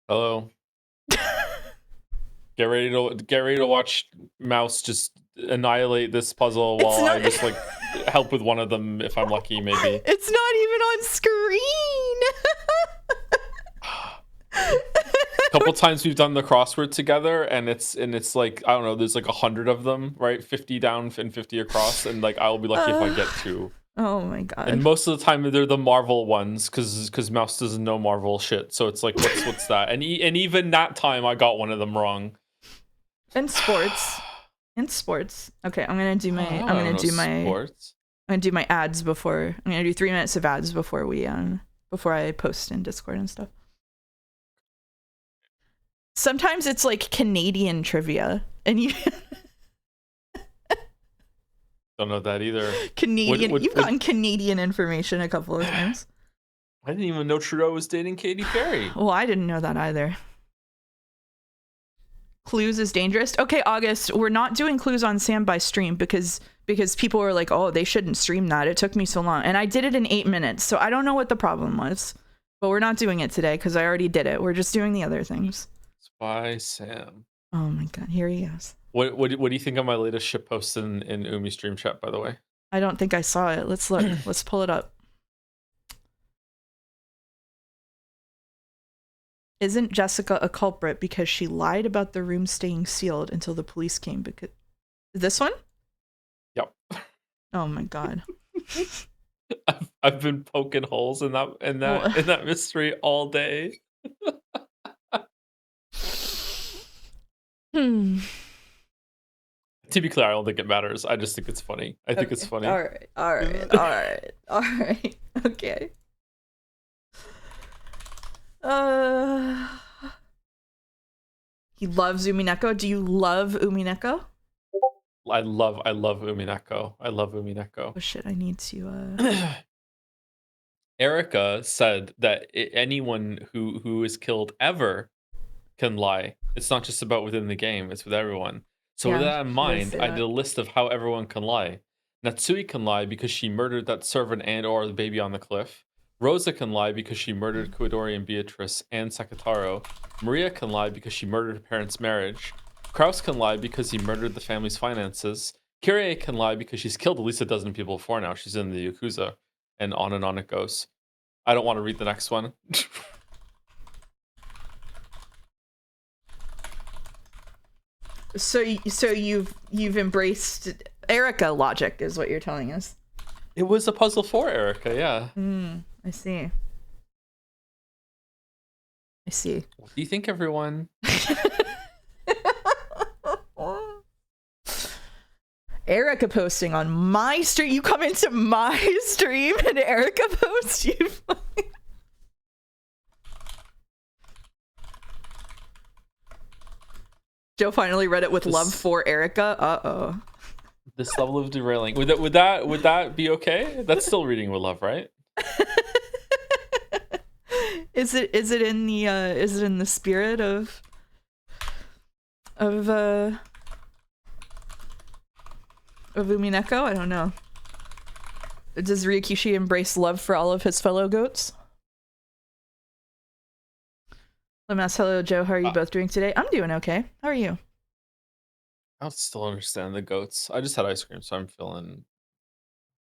Hello. Get ready to watch Mouse just annihilate this puzzle It's while not- I just like help with one of them if I'm lucky, maybe. It's not even on screen. A couple times we've done the crossword together, and it's like, I don't know, there's like 100 of them, right? 50 down and 50 across, and like I'll be lucky if I get 2. Oh my god. And most of the time they're the Marvel ones, because Mouse doesn't know Marvel shit. So it's like, what's that? And even that time I got one of them wrong. In sports. Okay, I'm gonna do my sports. I'm gonna do my ads before. I'm gonna do 3 minutes of ads before I post in Discord and stuff. Sometimes it's like Canadian trivia, and you Don't know that either. Canadian. You've gotten Canadian information a couple of times. I didn't even know Trudeau was dating Katy Perry. Well, I didn't know that either. Clues is dangerous. Okay, August, we're not doing clues on standby stream because people were like, oh, they shouldn't stream that. It took me so long. And I did it in 8 minutes, so I don't know what the problem was. But we're not doing it today because I already did it. We're just doing the other things. Spy Sam. Oh my god, here he is. What do you think of my latest ship post in Umi stream chat, by the way? I don't think I saw it. Let's look. Let's pull it up. Isn't Jessica a culprit because she lied about the room staying sealed until the police came? Because this one? Yep. Oh my god. I've been poking holes in that mystery all day. To be clear, I don't think it matters. I just think it's funny. I think it's funny. All right. Okay. He loves Umineko. Do you love Umineko? I love Umineko. I love Umineko. Oh shit, I need to Erica said that anyone who is killed ever can lie. It's not just about within the game, it's with everyone. So with that in mind, I did a list of how everyone can lie. Natsui can lie because she murdered that servant and or the baby on the cliff. Rosa can lie because she murdered Kuidori and Beatrice and Sakataro. Maria can lie because she murdered her parents' marriage. Kraus can lie because he murdered the family's finances. Kyrie can lie because she's killed at least a dozen people before now. She's in the Yakuza. And on it goes. I don't want to read the next one. So you've embraced Erica logic is what you're telling us. It was a puzzle for Erica, yeah. I see. What do you think, everyone? Erica posting on my stream. You come into my stream and Erica posts you. Joe finally read it with love for Erica. Uh-oh. This level of derailing. Would that be okay? That's still reading with love, right? Is it in the spirit of Umineko? I don't know. Does Ryukishi embrace love for all of his fellow goats? Lemas, hello, Joe. How are you both doing today? I'm doing okay. How are you? I don't still understand the goats. I just had ice cream, so I'm feeling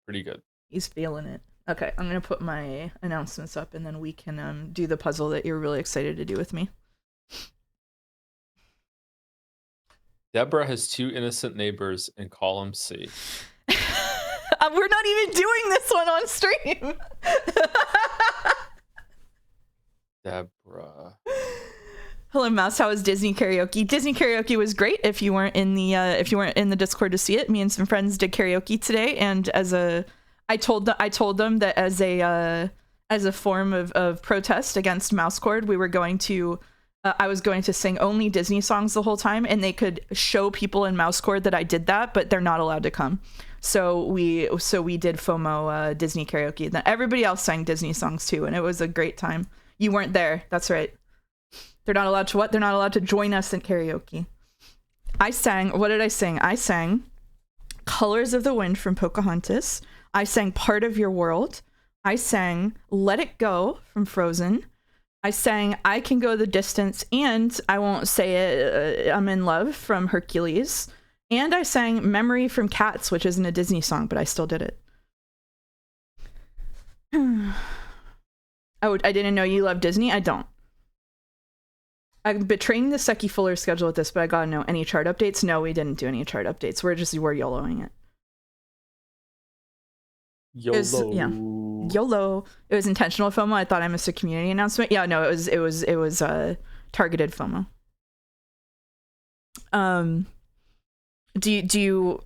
pretty good. He's feeling it. Okay, I'm gonna put my announcements up, and then we can do the puzzle that you're really excited to do with me. Deborah has 2 innocent neighbors in column C. We're not even doing this one on stream. Deborah. Hello, Mouse. How was Disney karaoke? Disney karaoke was great. If you weren't in the Discord to see it, me and some friends did karaoke today, and I told them that as a form of protest against Mousecord, we were going to. I was going to sing only Disney songs the whole time, and they could show people in Mousecord that I did that, but they're not allowed to come. So we did FOMO Disney karaoke. Then everybody else sang Disney songs too, and it was a great time. You weren't there. That's right. They're not allowed to what? They're not allowed to join us in karaoke. I sang. What did I sing? I sang "Colors of the Wind" from Pocahontas. I sang "Part of Your World." I sang "Let It Go" from Frozen. I sang I Can Go the Distance and I Won't Say It, I'm in Love from Hercules. And I sang Memory from Cats, which isn't a Disney song, but I still did it. I didn't know you love Disney. I don't. I'm betraying the Seki Fuller schedule with this, but I gotta know, any chart updates? No, we didn't do any chart updates. We're YOLOing it. YOLO. Yeah. YOLO. It was intentional FOMO. I thought I missed a community announcement. Yeah, no, it was targeted FOMO. Do you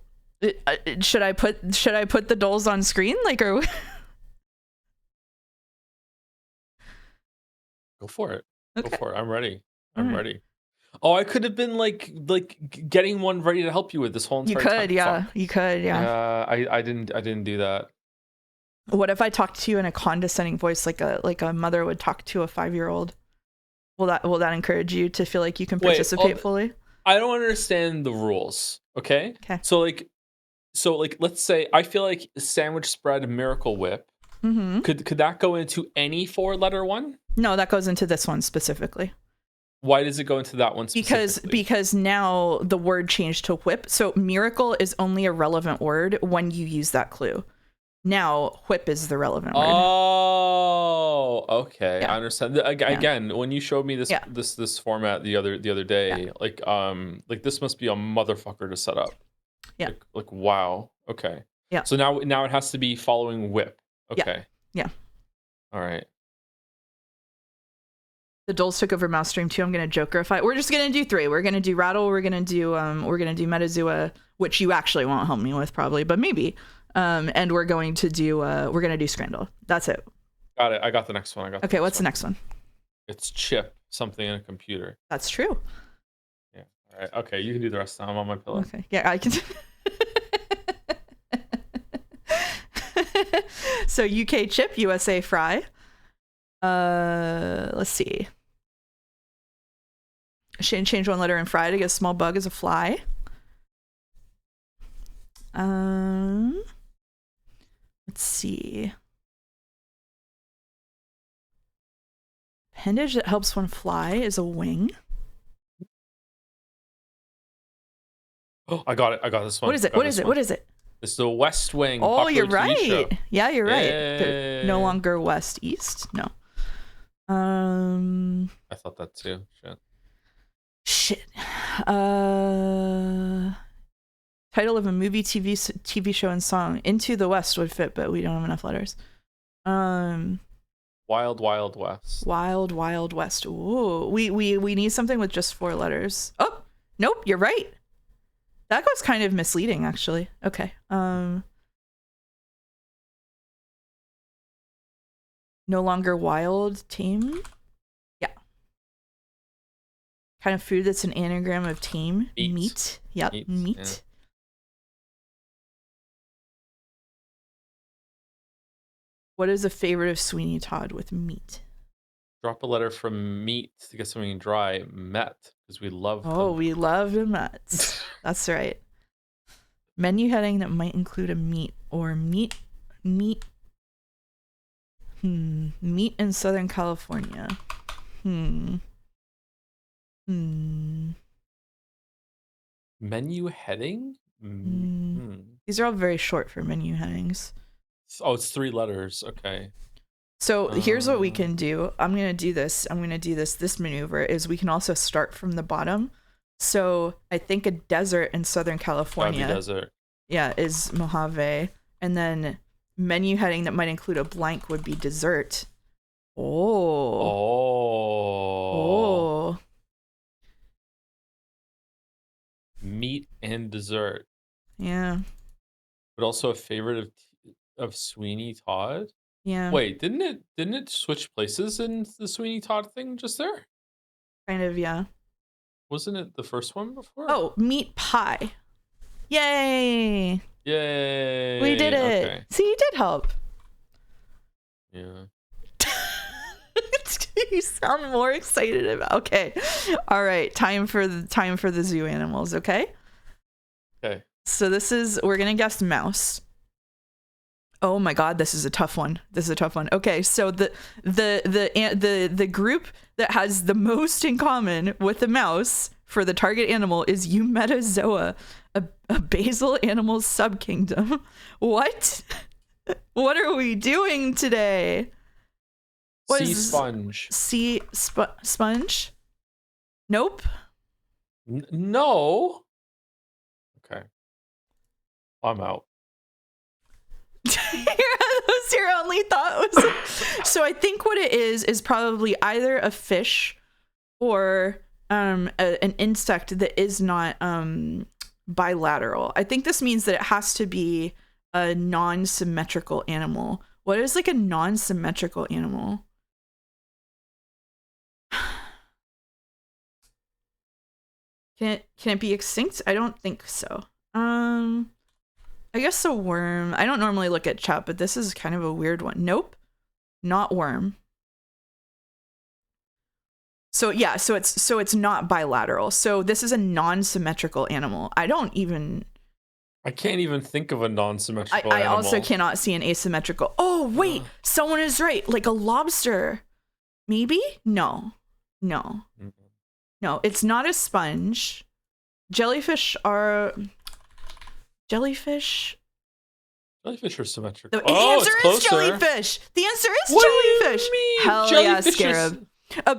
should I put the dolls on screen, like, or go for it. Okay. Go for it. I'm ready. I'm ready. Oh, I could have been like getting one ready to help you with this whole entire time. You could, yeah. I didn't do that. What if I talked to you in a condescending voice, like a mother would talk to a 5-year-old? Will that encourage you to feel like you can participate fully? I don't understand the rules. Okay. Okay. So let's say I feel like sandwich spread Miracle Whip. Mm-hmm. Could that go into any 4-letter one? No, that goes into this one specifically. Why does it go into that one specifically? Because now the word changed to whip. So miracle is only a relevant word when you use that clue. Now whip is the relevant word. Oh, okay. Yeah. I understand. Again, when you showed me this format the other day, like this must be a motherfucker to set up. Yeah. Like wow. Okay. Yeah. So now it has to be following whip. Okay. Yeah. All right. The dolls took over Mouse Stream 2. I'm gonna jokerify. We're just gonna do 3. We're gonna do Rattle. We're gonna do Metazua, which you actually won't help me with probably, but maybe. And we're gonna do Scrandle. That's it. Got it. I got the next one. Okay, what's the next one? It's chip something in a computer. That's true. Yeah. All right. Okay, you can do the rest. I'm on my pillow. Okay. Yeah, I can. So UK chip, USA fry. Let's see. Change one letter in fry to get a small bug as a fly. Let's see. Appendage that helps one fly is a wing. Oh, I got it. I got this one. What is it? What is it? It's the West Wing. Oh, you're right. Show. Yeah, you're right. Yay. No longer West East. No. I thought that too. Shit. Title of a movie, TV show, and song. Into the West would fit, but we don't have enough letters. Wild Wild West. Wild Wild West. Ooh, we need something with just 4 letters. Oh, nope, you're right. That was kind of misleading, actually. Okay. No longer wild, tame. Yeah. Kind of food that's an anagram of tame. Meat. Yep, meat. Yeah. What is a favorite of Sweeney Todd with meat? Drop a letter from meat to get something dry. Met, because we love them. Oh, we love the Mets. That's right. Menu heading that might include a meat or meat. Meat in Southern California. Menu heading? These are all very short for menu headings. Oh, it's 3 letters. Okay. So here's what we can do. I'm going to do this. This maneuver is we can also start from the bottom. So I think a desert in Southern California. Desert. Yeah, is Mojave. And then menu heading that might include a blank would be dessert. Oh. Meat and dessert. Yeah. But also a favorite of Sweeney Todd. Yeah. Wait, didn't it switch places in the Sweeney Todd thing just there? Kind of, yeah. Wasn't it the first one before? Oh, meat pie. Yay! Yay! We did it. Okay. See, you did help. Yeah. You sound more excited about. Okay. All right. Time for the zoo animals. Okay. Okay. So we're gonna guess mouse. Oh my God, this is a tough one. Okay, so the group that has the most in common with the mouse for the target animal is Eumetazoa, a basal animal subkingdom. What? What are we doing today? What sea is sponge. Sea sponge? Nope. No. Okay. I'm out. That was your only thought. So I think what it is probably either a fish or an insect that is not bilateral. I think this means that it has to be a non-symmetrical animal. What is like a non-symmetrical animal? Can it be extinct? I don't think so. I guess a worm. I don't normally look at chat, but this is kind of a weird one. Nope, not worm. So yeah, so it's not bilateral. So this is a non-symmetrical animal. I can't even think of a non-symmetrical I animal. also cannot see an asymmetrical. Oh wait, someone is right. Like a lobster, maybe? No, it's not a sponge. Jellyfish are symmetrical. The answer is jellyfish. The answer is jellyfish. Do you mean? Hell yeah, Scarab.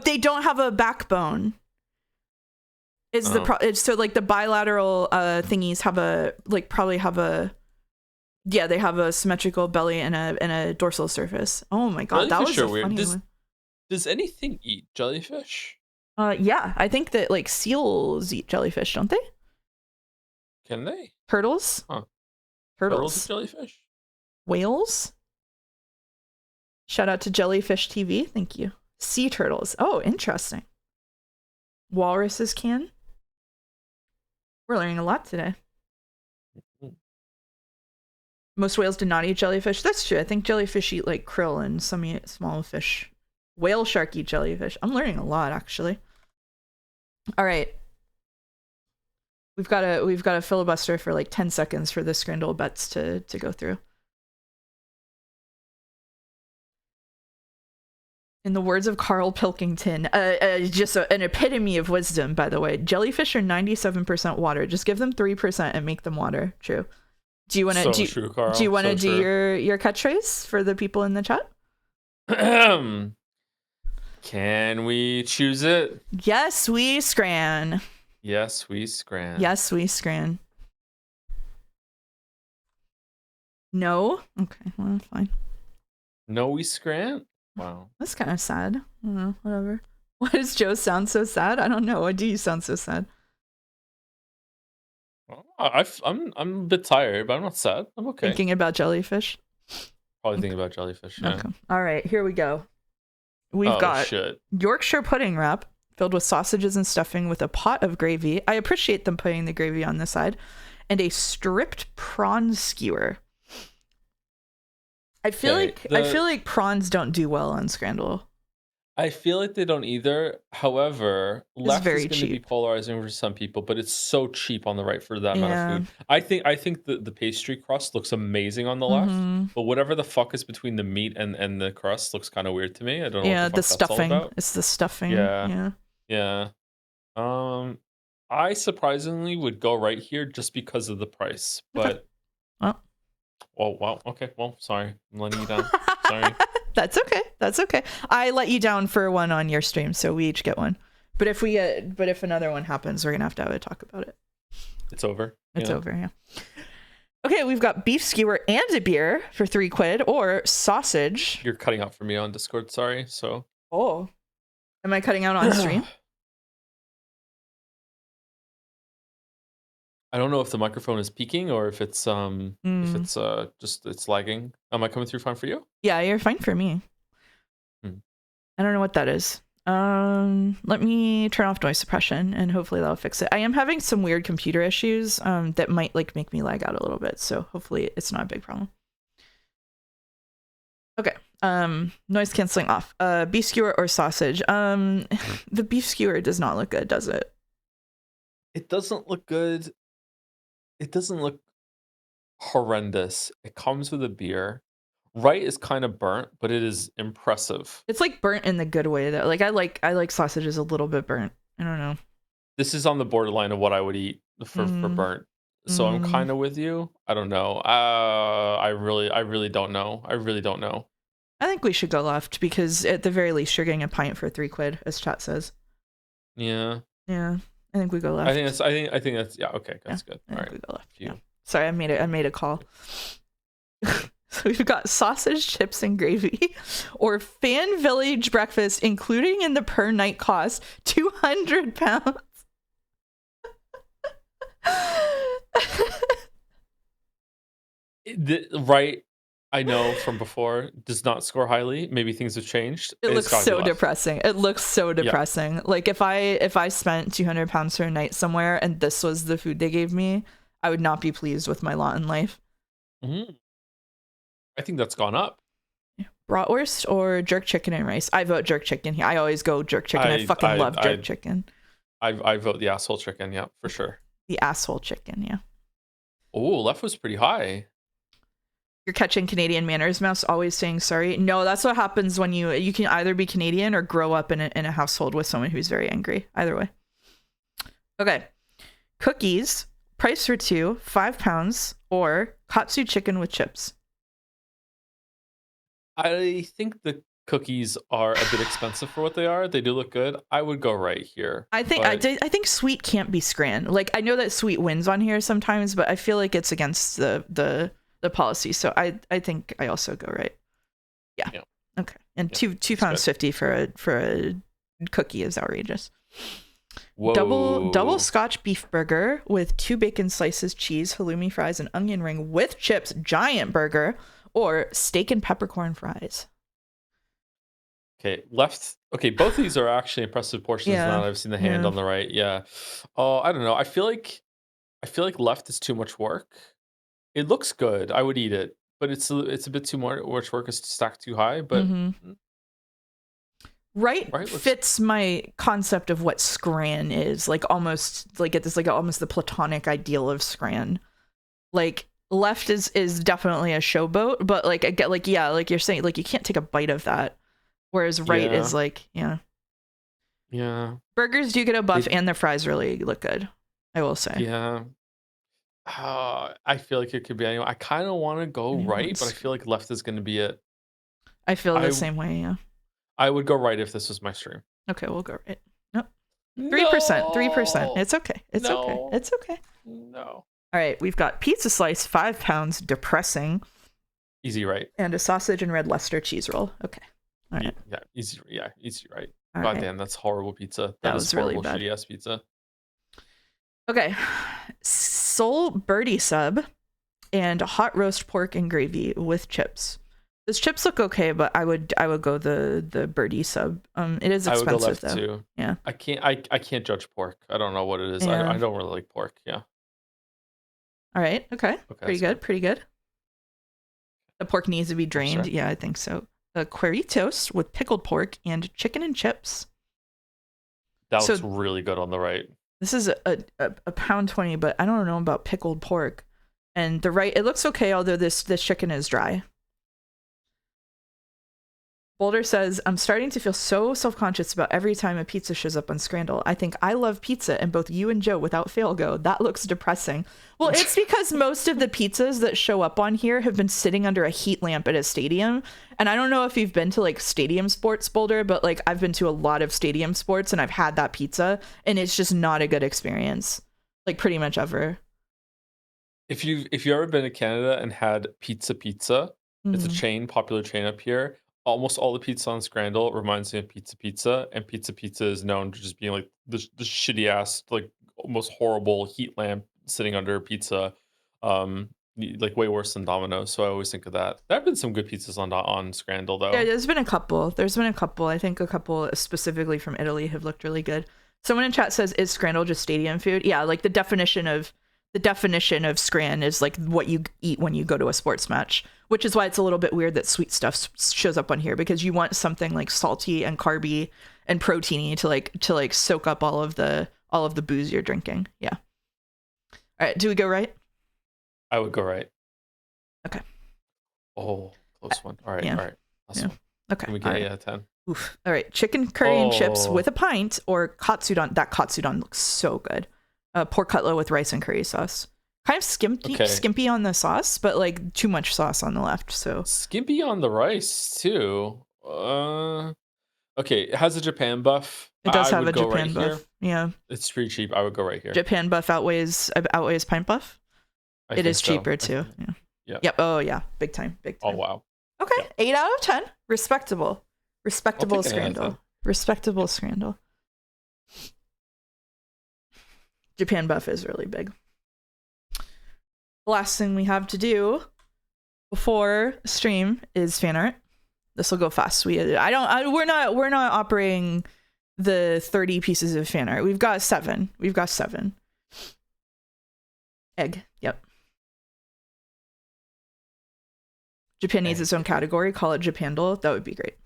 They don't have a backbone. So like the bilateral thingies have they have a symmetrical belly and a dorsal surface. Oh my God, jellyfish that was a funny one. Does anything eat jellyfish? Yeah, I think that like seals eat jellyfish, don't they? Can they? Turtles? Huh. Turtles eat jellyfish? Whales? Shout out to Jellyfish TV. Thank you. Sea turtles. Oh, interesting. Walruses can? We're learning a lot today. Most whales do not eat jellyfish. That's true. I think jellyfish eat like krill and some eat small fish. Whale shark eat jellyfish. I'm learning a lot, actually. All right. We've got a filibuster for like 10 seconds for the Scrandle bets to go through. In the words of Carl Pilkington, just an epitome of wisdom, by the way. Jellyfish are 97% water. Just give them 3% and make them water. True. Do you want to do you want to do your catchphrase for the people in the chat? Can we choose it? Yes, we scran. Yes, we scran. Yes, we scran. No? Okay, well, fine. No, we scran? Wow. That's kind of sad. I don't know, whatever. Why does Joe sound so sad? I don't know. Why do you sound so sad? I'm a bit tired, but I'm not sad. I'm okay. Thinking about jellyfish? Probably thinking about jellyfish, yeah. Okay. All right, here we go. We've got Yorkshire pudding wrap filled with sausages and stuffing with a pot of gravy. I appreciate them putting the gravy on the side. And a stripped prawn skewer. I feel like prawns don't do well on Scrandle. I feel like they don't either. However, left is going to be polarizing for some people, but it's so cheap on the right for that amount of food. I think the pastry crust looks amazing on the left, but whatever the fuck is between the meat and the crust looks kind of weird to me. I don't know. Yeah, what the fuck stuffing. That's all about. It's the stuffing. Yeah. I surprisingly would go right here just because of the price, but. Okay. Oh wow. Okay. Well, sorry, I'm letting you down. Sorry. That's okay. I let you down for one on your stream, so we each get one. But if another one happens, we're gonna have to have a talk about it. It's over. It's over. Yeah. Okay, we've got beef skewer and a beer for £3, or sausage. You're cutting out for me on Discord. Sorry. So. Oh. Am I cutting out on stream? I don't know if the microphone is peaking or if it's just it's lagging. Am I coming through fine for you? Yeah, you're fine for me. I don't know what that is. Let me turn off noise suppression and hopefully that'll fix it. I am having some weird computer issues that might like make me lag out a little bit, so hopefully it's not a big problem. Okay. Noise canceling off. Beef skewer or sausage? The beef skewer does not look good, does it? It doesn't look good. It doesn't look horrendous. It comes with a beer. Right is kind of burnt, but it is impressive. It's like burnt in the good way though. Like I like sausages a little bit burnt. I don't know. This is on the borderline of what I would eat for Mm, burnt. So I'm mm. kind of with you. I don't know. I really don't know. I really don't know. I think we should go left because at the very least you're getting a pint for £3, as chat says. Yeah. Yeah, I think we go left. I think that's yeah. Okay, that's good. I All think right. we go left. Phew. Yeah. Sorry, I made a call. So we've got sausage, chips, and gravy, or Fan Village breakfast, including in the per night cost, £200. Right, I know from before, does not score highly. Maybe things have changed. It looks so left. depressing. It looks so depressing. Yeah. Like if I spent £200 for a night somewhere and this was the food they gave me, I would not be pleased with my lot in life. Mm-hmm. I think that's gone up. Bratwurst or jerk chicken and rice? I vote jerk chicken here. I always go jerk chicken. I fucking love jerk chicken. I vote the asshole chicken. Yeah, for sure. The asshole chicken. Yeah. Oh, left was pretty high. You're catching Canadian manners, Mouse. Always saying sorry. No, that's what happens when you can either be Canadian or grow up in a household with someone who's very angry. Either way. Okay. Cookies. Price for two, £5, or katsu chicken with chips. I think the cookies are a bit expensive for what they are. They do look good. I would go right here. I think sweet can't be scran. Like I know that sweet wins on here sometimes, but I feel like it's against the policy. So I think I also go right. Yeah. Okay. And yeah, £2.50 for a cookie is outrageous. Whoa. Double Scotch beef burger with 2 bacon slices, cheese, halloumi fries, and onion ring with chips, giant burger, or steak and peppercorn fries. Okay, left. Okay, both of these are actually impressive portions. Now that I've seen the hand on the right. Yeah. Oh, I don't know. I feel like left is too much work. It looks good. I would eat it, but it's a bit too much work. It's stacked too high. But right fits my concept of what scran is. Like almost like it's like almost the platonic ideal of scran. Like left is definitely a showboat, but like I get like like you're saying, like you can't take a bite of that. Whereas right is like burgers do get a buff and the fries really look good, I will say. Yeah. I feel like it could be anyway. I kind of want to go right, but I feel like left is going to be it. I feel the same way. Yeah. I would go right if this was my stream. Okay, we'll go right. Nope. 3%. 3%. It's okay. It's okay. It's okay. No. All right, we've got pizza slice, £5, depressing. Easy right. And a sausage and red Leicester cheese roll. Okay. All right. Yeah, easy. Yeah, easy right. All God right. damn, that's horrible pizza. That was horrible, really bad. Shitty ass pizza. Okay. Soul birdie sub and hot roast pork and gravy with chips. Those chips look okay, but I would go the birdie sub. It is expensive, I would go left though. Too. Yeah. I can't judge pork. I don't know what it is. Yeah. I don't really like pork. Yeah. All right. Okay. Pretty good. Pretty good. The pork needs to be drained. Sure. Yeah, I think so. The Cueritos with pickled pork and chicken and chips. That looks really good on the right. This is a £1.20, but I don't know about pickled pork. And the right, it looks okay, although this chicken is dry. Boulder says, I'm starting to feel so self-conscious about every time a pizza shows up on Scrandle. I think I love pizza, and both you and Joe without fail go, that looks depressing. Well, it's because most of the pizzas that show up on here have been sitting under a heat lamp at a stadium. And I don't know if you've been to like stadium sports, Boulder, but like I've been to a lot of stadium sports and I've had that pizza and it's just not a good experience. Like pretty much ever. If you've ever been to Canada and had Pizza, it's a chain, popular chain up here. Almost all the pizza on Scrandle reminds me of Pizza, and Pizza is known for just being like the shitty ass, like almost horrible heat lamp sitting under a pizza, like way worse than Domino's. So I always think of that. There have been some good pizzas on Scrandle though. Yeah, there's been a couple. I think a couple specifically from Italy have looked really good. Someone in chat says, "Is Scrandle just stadium food?" Yeah, like the definition of Scran is like what you eat when you go to a sports match, which is why it's a little bit weird that sweet stuff shows up on here, because you want something like salty and carby and proteiny to like soak up all of the booze you're drinking. Yeah. All right, do we go right? I would go right. Okay. Oh, Close one. All right. Yeah. All right. Last Yeah. one. Okay. Can we get a 10? Oof. All right. Chicken curry and chips with a pint, or katsudon. That katsudon looks so good. Pork cutlet with rice and curry sauce. Kind of skimpy on the sauce, but like too much sauce on the left. So skimpy on the rice too. Okay, it has a Japan buff. It does have a go Japan right buff. Here. Yeah. It's pretty cheap. I would go right here. Japan buff outweighs pint buff. It is cheaper too. Yeah. Yeah. Yep. Oh yeah. Big time. Big time. Oh wow. Okay. Yep. 8 out of 10. Respectable. Respectable scandal. Respectable scandal. Japan buff is really big. The last thing we have to do before stream is fan art. This will go fast. We're not operating the 30 pieces of fan art. We've got 7. Egg. Yep. Japan needs its own category. Call it Japandle. That would be great.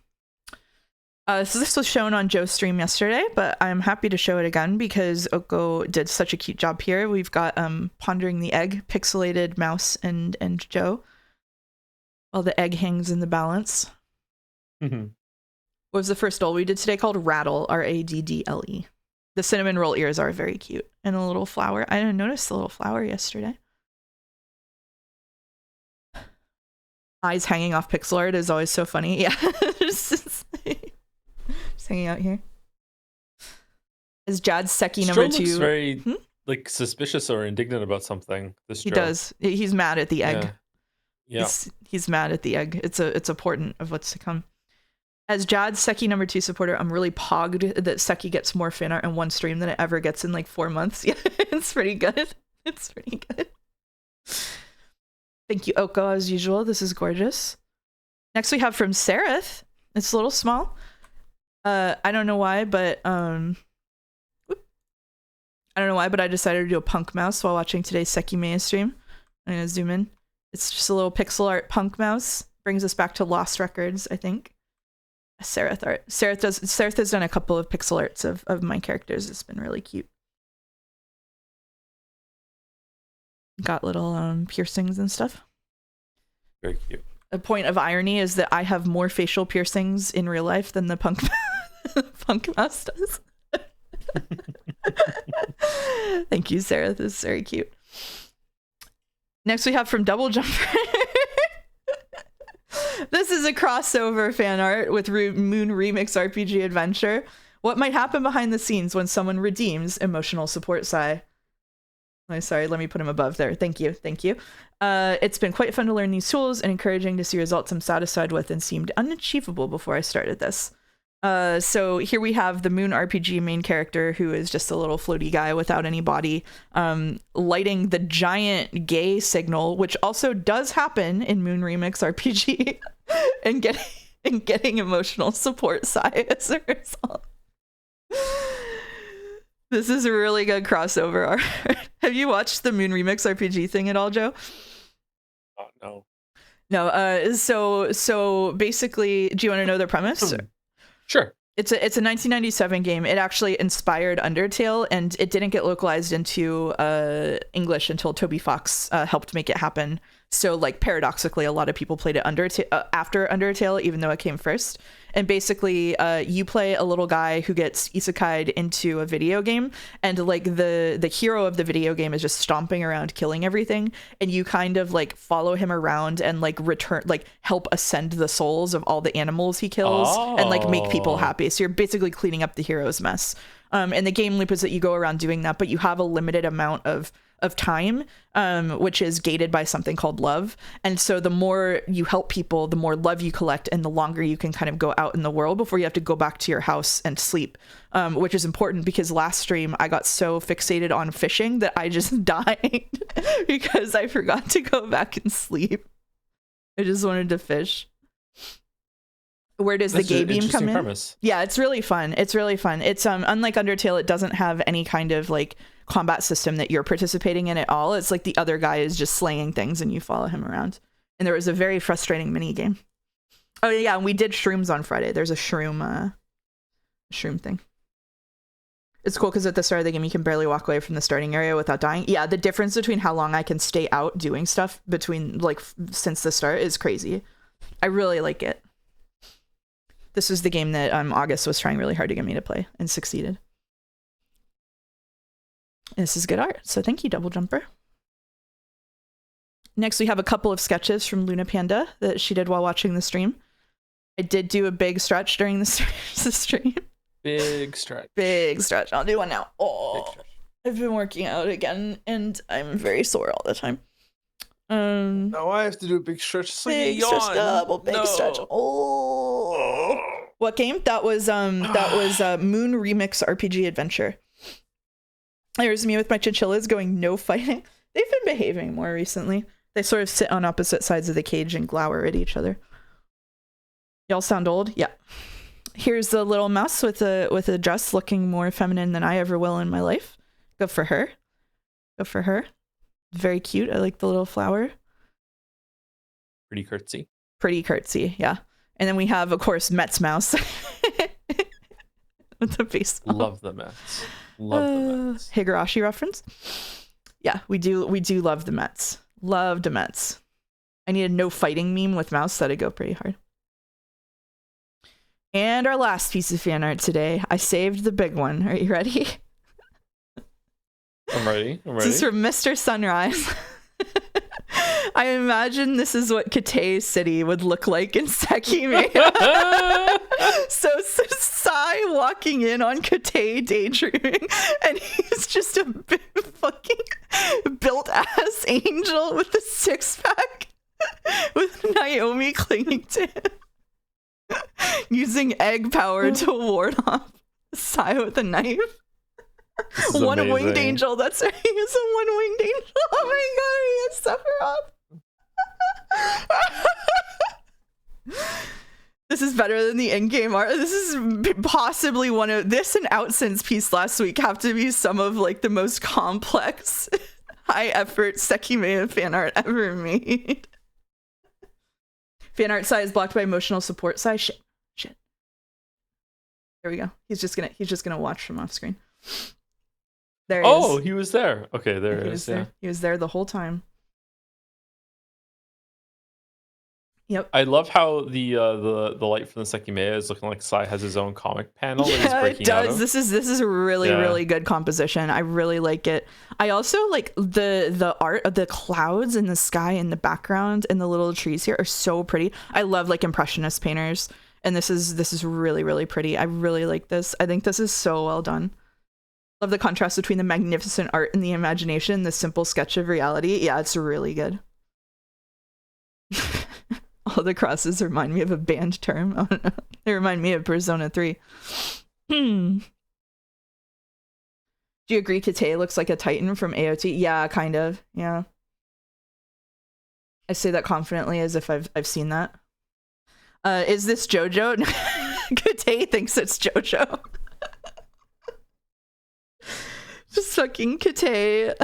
So this was shown on Joe's stream yesterday, but I'm happy to show it again because Oko did such a cute job here. We've got Pondering the Egg, pixelated mouse and Joe, while the egg hangs in the balance. Mm-hmm. What was the first doll we did today called Rattle, Raddle? The cinnamon roll ears are very cute. And a little flower. I didn't notice the little flower yesterday. Eyes hanging off pixel art is always so funny. Yeah. just hanging out here. Is Jad's Seki number 2. Looks very like suspicious or indignant about something. He does. He's mad at the egg. Yeah. He's mad at the egg. It's a portent of what's to come. As Jad's Seki number 2 supporter, I'm really pogged that Seki gets more fan art in one stream than it ever gets in like 4 months. Yeah, it's pretty good. It's pretty good. Thank you, Oko, as usual. This is gorgeous. Next we have from Sereth. It's a little small. I don't know why, but I decided to do a punk mouse while watching today's Sekimeya stream. I'm gonna zoom in. It's just a little pixel art punk mouse. Brings us back to Lost Records, I think. Sereth art. Sereth has done a couple of pixel arts of my characters. It's been really cute. Got little piercings and stuff. Very cute. A point of irony is that I have more facial piercings in real life than the punk mouse does. Thank you, Sarah. This is very cute. Next we have from Double Jumper. This is a crossover fan art with Moon Remix RPG Adventure. What might happen behind the scenes when someone redeems emotional support Sai? Oh, sorry, let me put him above there. Thank you. It's been quite fun to learn these tools and encouraging to see results I'm satisfied with and seemed unachievable before I started this. So here we have the Moon RPG main character, who is just a little floaty guy without any body, lighting the giant gay signal, which also does happen in Moon Remix RPG, and getting emotional support Sai as a result. This is a really good crossover art. Have you watched the Moon Remix RPG thing at all, Joe? No. No. So basically, do you want to know the premise? Sure. It's a 1997 game. It actually inspired Undertale, and it didn't get localized into English until Toby Fox helped make it happen. So, like, paradoxically, a lot of people played it after Undertale, even though it came first. And basically, you play a little guy who gets isekai'd into a video game, and like the hero of the video game is just stomping around killing everything, and you kind of like follow him around and like help ascend the souls of all the animals he kills and like make people happy. So you're basically cleaning up the hero's mess. And the game loop is that you go around doing that, but you have a limited amount of time, which is gated by something called love. And so the more you help people, the more love you collect, and the longer you can kind of go out in the world before you have to go back to your house and sleep, which is important because last stream I got so fixated on fishing that I just died because I forgot to go back and sleep. I just wanted to fish. Where does the gay beam come in? Premise. Yeah, it's really fun. It's unlike Undertale, it doesn't have any kind of like combat system that you're participating in at all. It's like the other guy is just slaying things and you follow him around. And there was a very frustrating mini game. Oh yeah, and we did shrooms on Friday. There's a shroom thing. It's cool because at the start of the game you can barely walk away from the starting area without dying. Yeah, the difference between how long I can stay out doing stuff between like since the start is crazy. I really like it. This was the game that August was trying really hard to get me to play and succeeded. This is good art, so thank you, Double Jumper. Next, we have a couple of sketches from Luna Panda that she did while watching the stream. I did do a big stretch during the stream. Big stretch. Big stretch. I'll do one now. Oh, I've been working out again, and I'm very sore all the time. Now I have to do a big stretch. So big stretch, double big stretch. Oh, what game? That was Moon Remix RPG Adventure. There's me with my chinchillas going no fighting. They've been behaving more recently. They sort of sit on opposite sides of the cage and glower at each other. Y'all sound old? Yeah. Here's the little mouse with a dress looking more feminine than I ever will in my life. Good for her. Good for her. Very cute. I like the little flower. Pretty curtsy. Pretty curtsy, yeah. And then we have, of course, Met's mouse. With the baseball. Love the Mets. Love the Mets. Higurashi reference. Yeah, we do love the Mets. Love the Mets. I need a no fighting meme with mouse. That'd go pretty hard. And our last piece of fan art today. I saved the big one. Are you ready? I'm ready. This is from Mr. Sunrise. I imagine this is what Kate City would look like in Sekimeya. So Sai walking in on Kate daydreaming, and he's just a big fucking built-ass angel with a six-pack with Naomi clinging to him, using egg power to ward off Sai with a knife. One-winged angel, that's right. He's a one-winged angel. Oh my god, he has Sephiroth. This is better than the in-game art. This is possibly one of this and Outsense piece last week have to be some of like the most complex, high-effort Sekimeya fan art ever made. Fan art Sai is blocked by emotional support Sai. Shit. There we go. He's just gonna watch from off screen. There he is. Oh, he was there. Okay, there he is. Yeah. He was there the whole time. Yep. I love how the light from the Sekimeya is looking like Sai has his own comic panel. That he's breaking it does. Out of. This is a really good composition. I really like it. I also like the art of the clouds in the sky in the background and the little trees here are so pretty. I love like impressionist painters, and this is really pretty. I really like this. I think this is so well done. Love the contrast between the magnificent art and the imagination, the simple sketch of reality. Yeah, it's really good. All the crosses remind me of a banned term. I don't know. They remind me of Persona 3. Do you agree Kate looks like a Titan from AOT? Yeah, kind of. Yeah. I say that confidently as if I've seen that. Is this JoJo? Kate thinks it's JoJo. Just fucking Kate.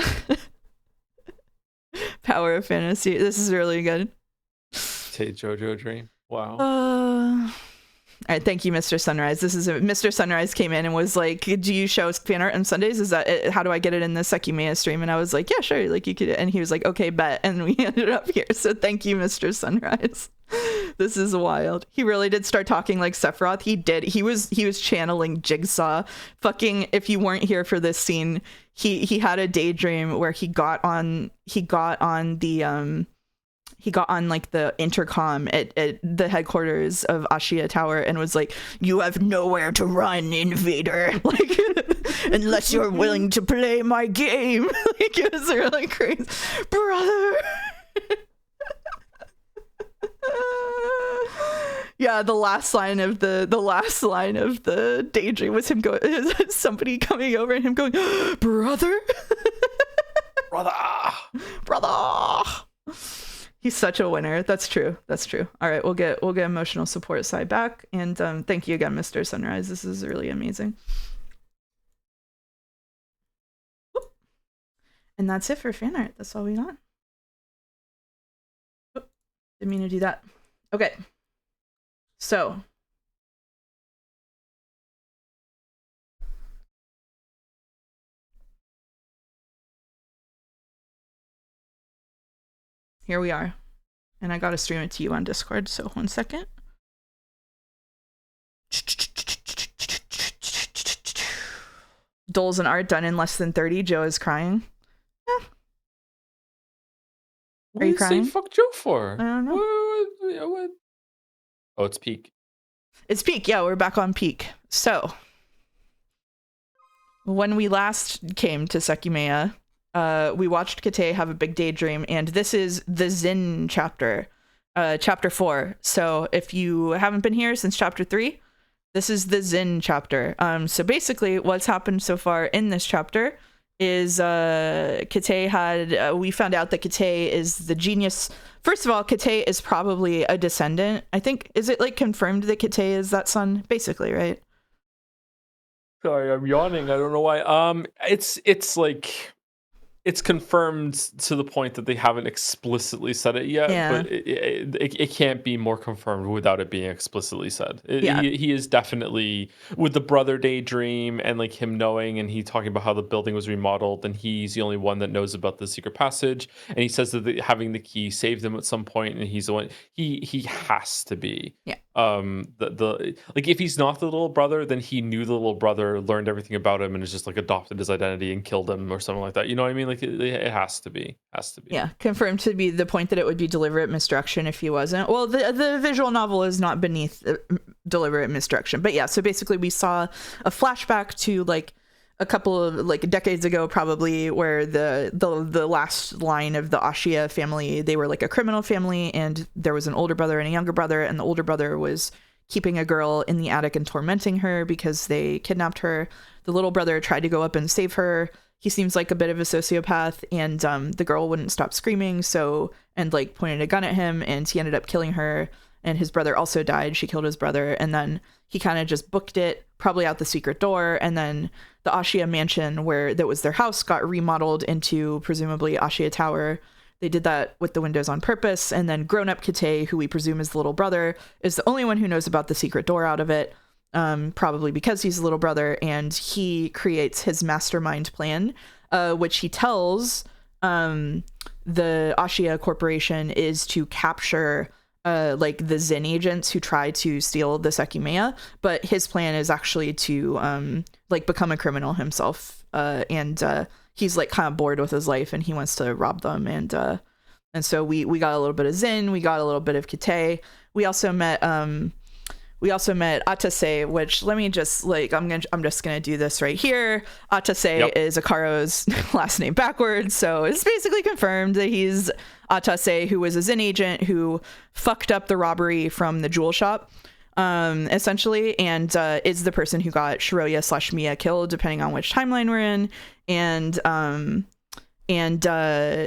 Power of fantasy. This is really good. JoJo dream. Wow. All right, thank you, Mr. Sunrise. Mr. Sunrise came in and was like, "Do you show fan art on Sundays? Is that it? How do I get it in the Sekimeya stream?" And I was like, "Yeah, sure. Like you could." And he was like, "Okay, bet." And we ended up here. So thank you, Mr. Sunrise. This is wild. He really did start talking like Sephiroth. He did. He was channeling Jigsaw. Fucking, if you weren't here for this scene, he had a daydream where he got on like the intercom at the headquarters of Ashia Tower and was like, "You have nowhere to run, invader, like unless you're willing to play my game." Like it was really crazy, brother. Yeah, the last line of the daydream was him going, somebody coming over and him going, brother. He's such a winner. That's true. All right, we'll get emotional support side back, and thank you again, Mr. Sunrise. This is really amazing. And that's it for fan art. That's all we got. Didn't mean to do that. Okay. So. Here we are. And I gotta stream it to you on Discord, so 1 second. Doles and art done in less than 30. Joe is crying. What are you crying? Fuck Joe for? I don't know. What? Oh, it's peak. It's peak. Yeah, we're back on peak. So, when we last came to Sekimeya, we watched Kate have a big daydream, and this is the Zen chapter, chapter 4. So, if you haven't been here since chapter 3, this is the Zen chapter. So basically, what's happened so far in this chapter is Kate had, we found out that Kate is the genius. First of all, Kate is probably a descendant. I think, is it like confirmed that Kate is that son? Basically, right? Sorry, I'm yawning. I don't know why. It's like, it's confirmed to the point that they haven't explicitly said it yet, but it can't be more confirmed without it being explicitly said. He is definitely, with the brother daydream and like him knowing, and he talking about how the building was remodeled, and he's the only one that knows about the secret passage, and he says that having the key saved him at some point, and he's the one. He has to be. Yeah. Like if he's not the little brother, then he knew the little brother, learned everything about him, and is just like adopted his identity and killed him or something like that. You know what I mean? Like it has to be. Yeah, confirmed to be the point that it would be deliberate misdirection if he wasn't. Well, the visual novel is not beneath deliberate misdirection, but yeah. So basically, we saw a flashback to like a couple of like decades ago, probably, where the last line of the Ashiya family, they were like a criminal family, and there was an older brother and a younger brother, and the older brother was keeping a girl in the attic and tormenting her because they kidnapped her. The little brother tried to go up and save her. He seems like a bit of a sociopath, and the girl wouldn't stop screaming, and like pointed a gun at him, and he ended up killing her. And his brother also died. She killed his brother, and then he kind of just booked it, probably out the secret door. And then the Ashiya mansion, where that was their house, got remodeled into presumably Ashiya Tower. They did that with the windows on purpose. And then grown-up Kate, who we presume is the little brother, is the only one who knows about the secret door out of it, probably because he's a little brother. And he creates his mastermind plan, which he tells the Ashiya Corporation is to capture like the Zen agents who try to steal the Sekimeya, but his plan is actually to like become a criminal himself, and he's like kind of bored with his life and he wants to rob them, and so we got a little bit of Zen, we got a little bit of Kate. We also met Atase, which let me just like I'm just gonna do this right here. Atase is Akaro's last name backwards, so it's basically confirmed that he's Atase, who was a Zen agent who fucked up the robbery from the jewel shop, essentially, and is the person who got Shiroya/Miya killed, depending on which timeline we're in, and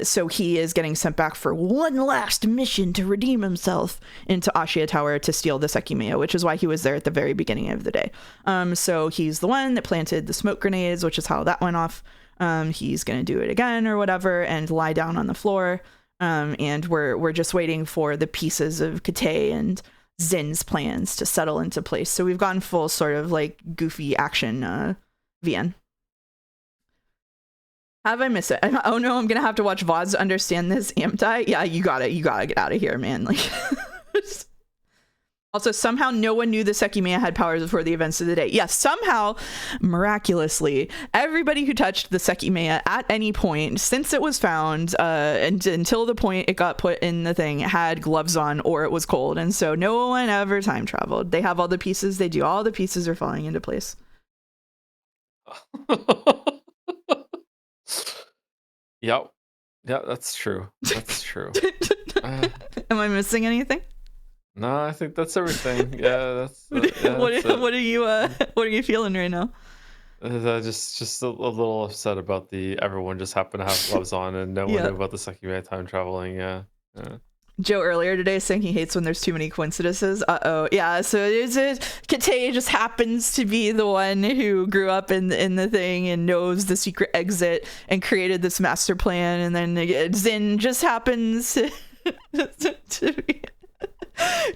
so he is getting sent back for one last mission to redeem himself into Ashiya Tower to steal the Sekimeya, which is why he was there at the very beginning of the day. So he's the one that planted the smoke grenades, which is how that went off. He's gonna do it again or whatever and lie down on the floor. And we're just waiting for the pieces of Kate and Zen's plans to settle into place. So we've gone full sort of like goofy action VN. Have I missed it? Oh no, I'm gonna have to watch VODs to understand this. Amtai? Yeah, you gotta get out of here, man. Like, also, somehow no one knew the Sekimeya had powers before the events of the day. Yes, somehow, miraculously, everybody who touched the Sekimeya at any point since it was found, and until the point it got put in the thing, had gloves on or it was cold, and so no one ever time traveled. They have all the pieces. They do. All the pieces are falling into place. Yep. Yeah, that's true. That's true. Am I missing anything? No, I think that's everything. Yeah, that's. What are you feeling right now? Just a little upset about everyone just happened to have gloves on and no one knew about the Sekimeya time traveling. Yeah. Joe earlier today saying he hates when there's too many coincidences. Yeah. So Kate just happens to be the one who grew up in the thing and knows the secret exit and created this master plan, and then Zen just happens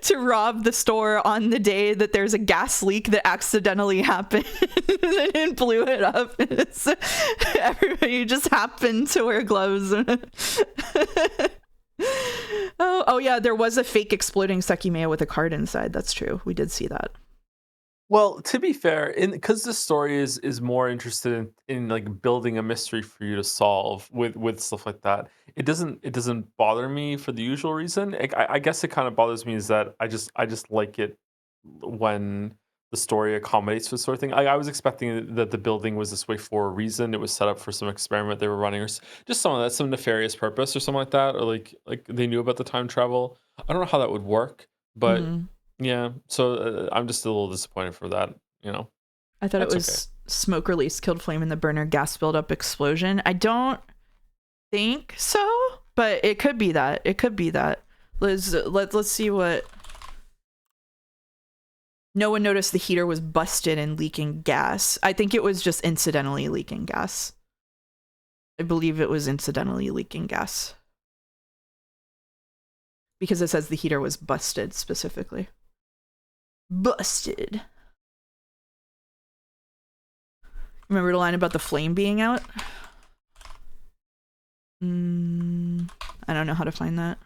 to rob the store on the day that there's a gas leak that accidentally happened and blew it up. Everybody just happened to wear gloves. Oh yeah, there was a fake exploding Sekimeya with a card inside. That's true. We did see that. Well, to be fair, because this story is more interested in like building a mystery for you to solve with stuff like that, it doesn't bother me for the usual reason. Like, I guess it kind of bothers me is that I just like it when the story accommodates for this sort of thing. I was expecting that the building was this way for a reason. It was set up for some experiment they were running, or just some nefarious purpose or something like that, or like they knew about the time travel. I don't know how that would work, but. Mm-hmm. Yeah, so I'm just a little disappointed for that, you know. I thought it That's was smoke release killed flame in the burner, gas buildup explosion. I don't think so, but it could be that. It could be that. Let's see what. No one noticed the heater was busted and leaking gas. I think it was just incidentally leaking gas. I believe it was incidentally leaking gas. Because it says the heater was busted specifically. Busted. Remember the line about the flame being out? I don't know how to find that.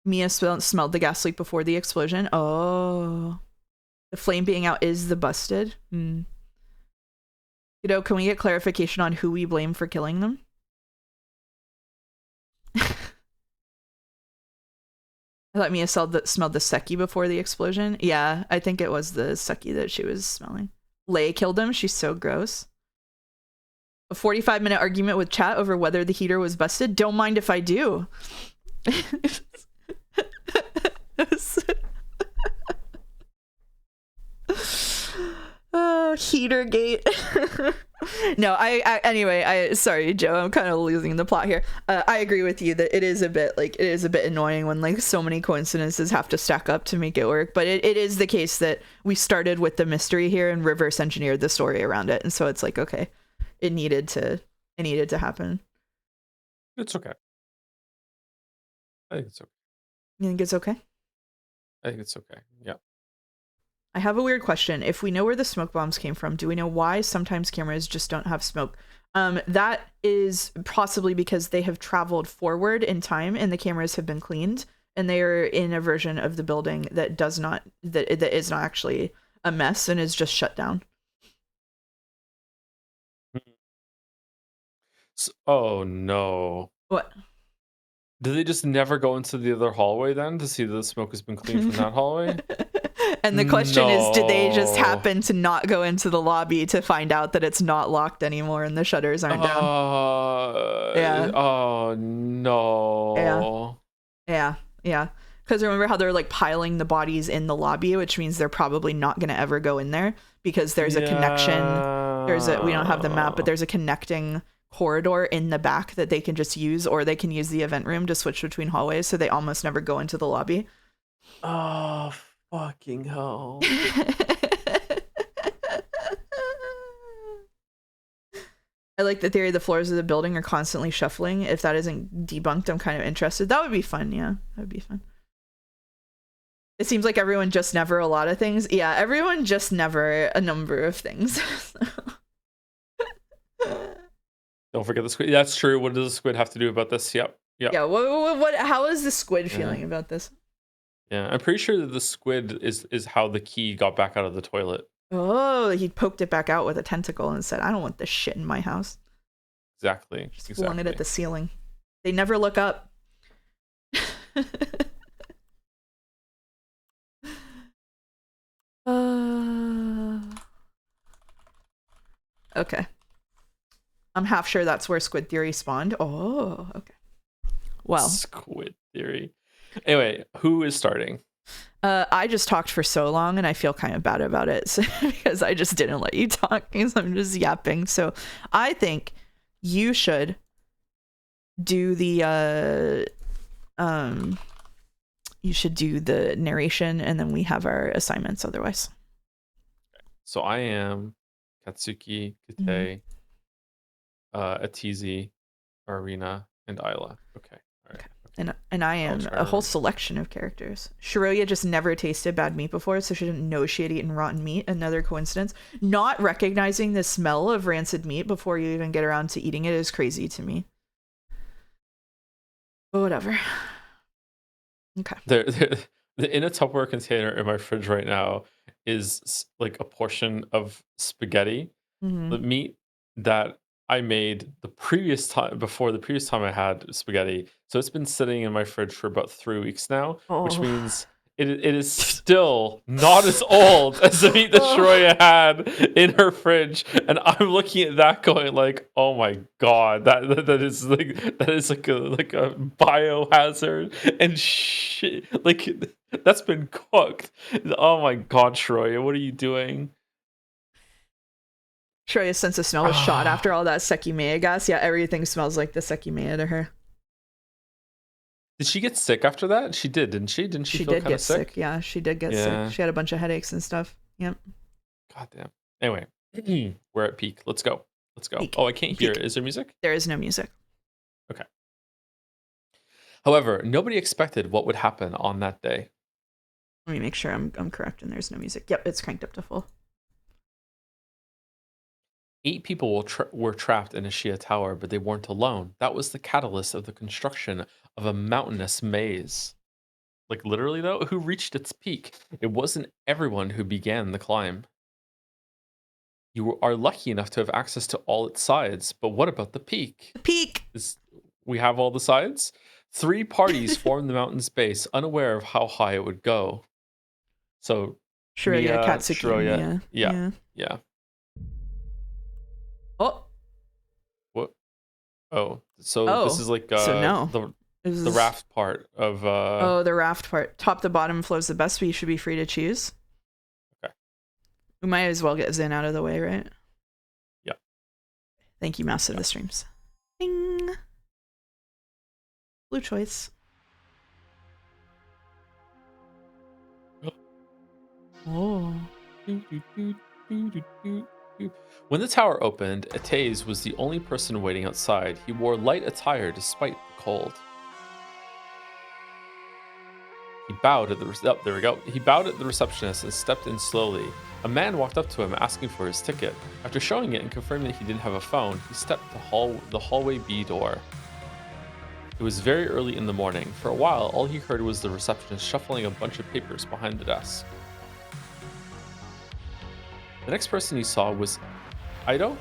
Mia smelled the gas leak before the explosion. Oh. The flame being out is the busted. You know, can we get clarification on who we blame for killing them? I thought Mia smelled the seki before the explosion. Yeah, I think it was the seki that she was smelling. Lei killed him. She's so gross. A 45-minute argument with chat over whether the heater was busted. Don't mind if I do. Oh, heater gate. No, sorry, Joe, I'm kind of losing the plot here. I agree with you that it is a bit annoying when like so many coincidences have to stack up to make it work, but it is the case that we started with the mystery here and reverse engineered the story around it, and so it's like, okay, it needed to happen. It's okay. I think it's okay. You think it's okay? I think it's okay. Yeah. I have a weird question. If we know where the smoke bombs came from, do we know why sometimes cameras just don't have smoke? That is possibly because they have traveled forward in time and the cameras have been cleaned and they are in a version of the building that is not actually a mess and is just shut down. Oh no. What? Did they just never go into the other hallway then to see that the smoke has been cleaned from that hallway? And the question is, did they just happen to not go into the lobby to find out that it's not locked anymore and the shutters aren't down? Yeah. Oh no. Yeah. Because remember how they're like piling the bodies in the lobby, which means they're probably not going to ever go in there because there's a connection. We don't have the map, but there's a connecting corridor in the back that they can just use, or they can use the event room to switch between hallways, so they almost never go into the lobby. Oh, fucking hell. I like the theory the floors of the building are constantly shuffling. If that isn't debunked, I'm kind of interested. That would be fun. Yeah, that would be fun. It seems like everyone just never a lot of things. Yeah, everyone just never a number of things. Don't forget the squid. That's true. What does the squid have to do about this? Yep. Yeah. What? How is the squid feeling about this? Yeah, I'm pretty sure that the squid is how the key got back out of the toilet. Oh, he poked it back out with a tentacle and said, "I don't want this shit in my house." Exactly. Just flung it at the ceiling. They never look up. Okay. I'm half sure that's where squid theory spawned. Oh, okay. Well. Squid theory. Anyway, who is starting? I just talked for so long and I feel kind of bad about it because I just didn't let you talk because I'm just yapping. So I think you should do the narration and then we have our assignments otherwise. So I am Katsuki, Kite, Atizi, Arena, and Isla. Okay. All right. And I am a whole selection of characters. Shiroya just never tasted bad meat before, so she didn't know she had eaten rotten meat. Another coincidence. Not recognizing the smell of rancid meat before you even get around to eating it is crazy to me. But whatever. Okay. In a Tupperware container in my fridge right now is like a portion of spaghetti, Mm-hmm. the meat that I made the previous time before the previous time I had spaghetti. So it's been sitting in my fridge for about 3 weeks now, which Oh. means it is still not as old as the meat that Oh. Shroya had in her fridge, and I'm looking at that going like, oh my god, that is like a biohazard and shit. Like that's been cooked. Oh my god, Shroya, what are you doing? Shreya's sense of smell was shot Ah. after all that Sekimeya gas. Yeah, everything smells like the Sekimeya to her. Did she get sick after that? She did, didn't she? Didn't she She feel did kind of get sick. sick? Yeah, she did get sick. Yeah. She had a bunch of headaches and stuff. Yep. God damn. Anyway, we're at peak. Let's go. Let's go. Peak. Oh, I can't hear Peak. it. Is there music? There is no music. Okay. However, nobody expected what would happen on that day. Let me make sure I'm correct and there's no music. Yep, it's cranked up to full. 8 people were trapped in a Shia tower, but they weren't alone. That was the catalyst of the construction of a mountainous maze. Like literally, though, who reached its peak? It wasn't everyone who began the climb. You are lucky enough to have access to all its sides, but what about the peak? The peak. We have all the sides? 3 parties formed the mountain's base, unaware of how high it would go. So, Shreya, Mia, Katsuki, and Shroya, Mia. yeah. Oh. What? Oh, so this is like so no. the raft part of Oh, the raft part. Top to bottom flows the best, but you should be free to choose. Okay. We might as well get Zen out of the way, right? Yeah. Thank you, Master of the Streams. Ding. Blue choice. Oh. When the tower opened, Atase was the only person waiting outside. He wore light attire despite the cold. He bowed at the there we go. He bowed at the receptionist and stepped in slowly. A man walked up to him asking for his ticket. After showing it and confirming that he didn't have a phone, he stepped the hallway B door. It was very early in the morning. For a while, all he heard was the receptionist shuffling a bunch of papers behind the desk. The next person he saw was Ido.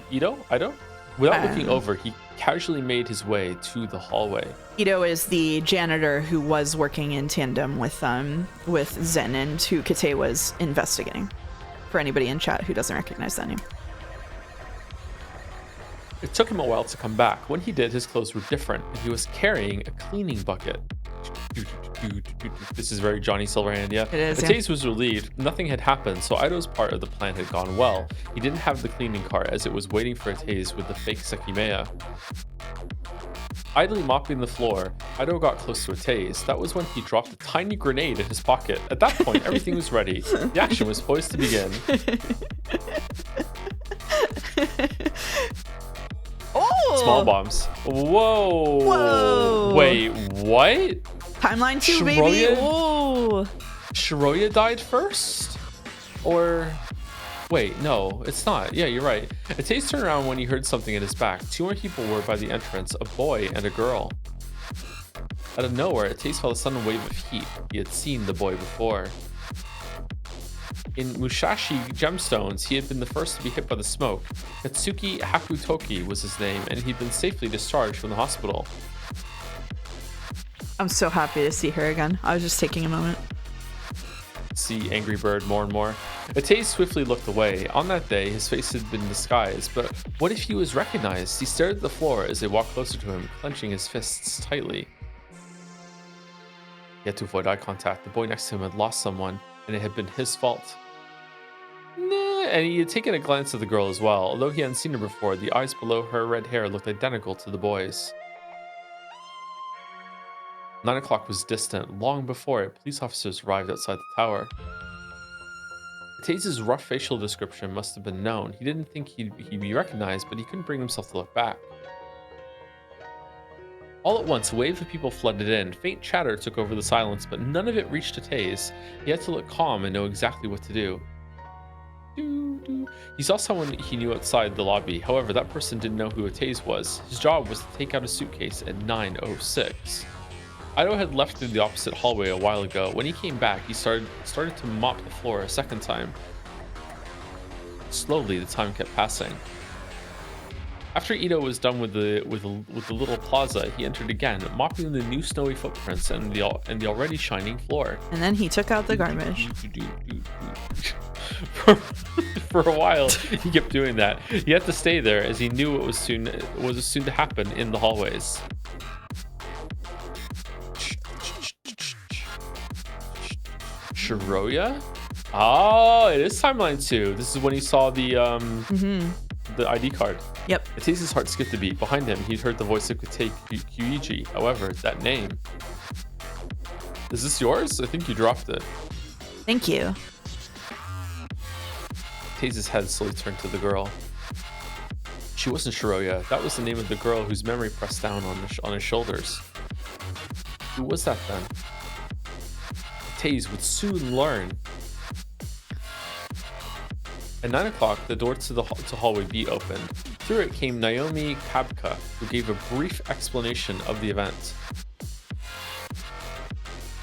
Without looking over, he casually made his way to the hallway. Ido is the janitor who was working in tandem with Zen and who Kate was investigating. For anybody in chat who doesn't recognize that name. It took him a while to come back. When he did, his clothes were different, and he was carrying a cleaning bucket. This is very Johnny Silverhand, yeah? It is, Atase was relieved. Nothing had happened, so Ido's part of the plan had gone well. He didn't have the cleaning cart as it was waiting for Atase with the fake Sekimeya. Idly mopping the floor, Ido got close to Atase. That was when he dropped a tiny grenade in his pocket. At that point, everything was ready. The action was poised to begin. Oh! Small bombs. Whoa! Whoa! Wait, what? Timeline 2, baby! Oh! Shroya died first? Or... Wait, no, it's not. Yeah, you're right. Atase turned around when he heard something at his back. 2 more people were by the entrance, a boy and a girl. Out of nowhere, Atase felt a sudden wave of heat. He had seen the boy before. In Musashi Gemstones, he had been the first to be hit by the smoke. Katsuki Hakutoki was his name, and he'd been safely discharged from the hospital. I'm so happy to see her again. I was just taking a moment. See Angry Bird more and more. Atase swiftly looked away. On that day, his face had been disguised, but what if he was recognized? He stared at the floor as they walked closer to him, clenching his fists tightly. He had to avoid eye contact. The boy next to him had lost someone, and it had been his fault. Nah, and he had taken a glance at the girl as well. Although he hadn't seen her before, the eyes below her red hair looked identical to the boy's. 9 o'clock was distant. Long before it, police officers arrived outside the tower. Atase's rough facial description must have been known. He didn't think he'd be recognized, but he couldn't bring himself to look back. All at once, a wave of people flooded in. Faint chatter took over the silence, but none of it reached Atase. He had to look calm and know exactly what to do. He saw someone he knew outside the lobby. However, that person didn't know who Atase was. His job was to take out a suitcase at 9:06. Ido had left through the opposite hallway a while ago. When he came back, he started to mop the floor a second time. Slowly, the time kept passing. After Ito was done with the little plaza, he entered again, mopping the new snowy footprints and the already shining floor. And then he took out the garbage. For a while, he kept doing that. He had to stay there as he knew what was soon to happen in the hallways. Shiroya? Oh, it is timeline 2. This is when he saw the ID card. Yep. Ateiz's heart skipped a beat. Behind him, he'd heard the voice of Kate Kyuichi. However, that name. Is this yours? I think you dropped it. Thank you. Ateiz's head slowly turned to the girl. She wasn't Shiroya. That was the name of the girl whose memory pressed down on his shoulders. Who was that then? Ateiz would soon learn. At 9 o'clock, the door to hallway B opened. Through it came Naomi Kabka, who gave a brief explanation of the event.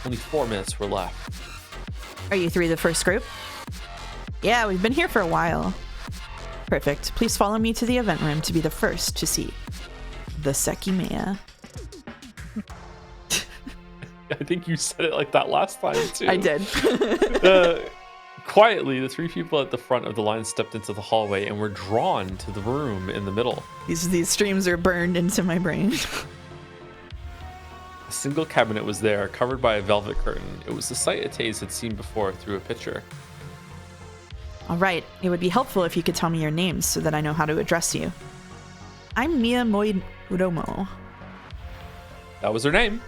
Only 4 minutes were left. Are you through the first group? Yeah, we've been here for a while. Perfect. Please follow me to the event room to be the first to see the Sekimeya. I think you said it like that last time, too. I did. Quietly, the 3 people at the front of the line stepped into the hallway and were drawn to the room in the middle. These streams are burned into my brain. A single cabinet was there, covered by a velvet curtain. It was the sight Ateiz had seen before through a picture. All right, it would be helpful if you could tell me your names so that I know how to address you. I'm Mia Moiromo. That was her name.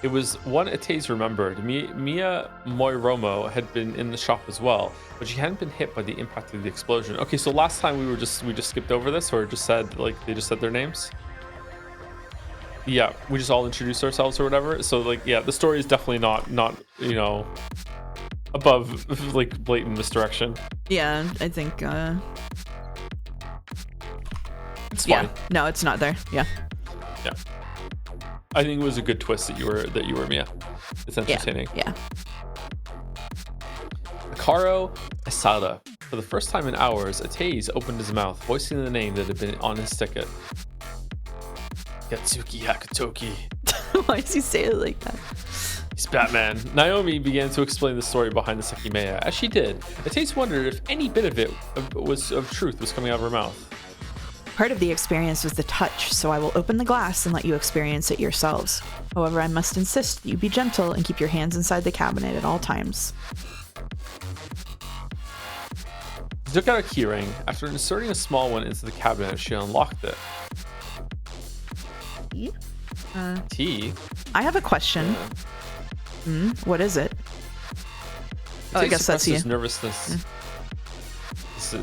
It was one Ateiz remembered. Mia Moiromo had been in the shop as well, but she hadn't been hit by the impact of the explosion. Okay, so last time we just skipped over this, or just said they just said their names. Yeah, we just all introduced ourselves or whatever. So yeah, the story is definitely not above like blatant misdirection. Yeah, I think it's fine. Yeah, no, it's not there. Yeah. I think it was a good twist that you were Mia. It's entertaining. Yeah. Akaro Asada. For the first time in hours, Ateiz opened his mouth, voicing the name that had been on his ticket. Yatsuki Hakutoki. Why does he say it like that? He's Batman. Naomi began to explain the story behind the Sekimeya. As she did, Ateiz wondered if any bit of it of truth was coming out of her mouth. Part of the experience was the touch, so I will open the glass and let you experience it yourselves. However, I must insist that you be gentle and keep your hands inside the cabinet at all times. She took out a keyring. After inserting a small one into the cabinet, she unlocked it. Tea? I have a question. Yeah. What is it? Oh, I guess that's you. His nervousness.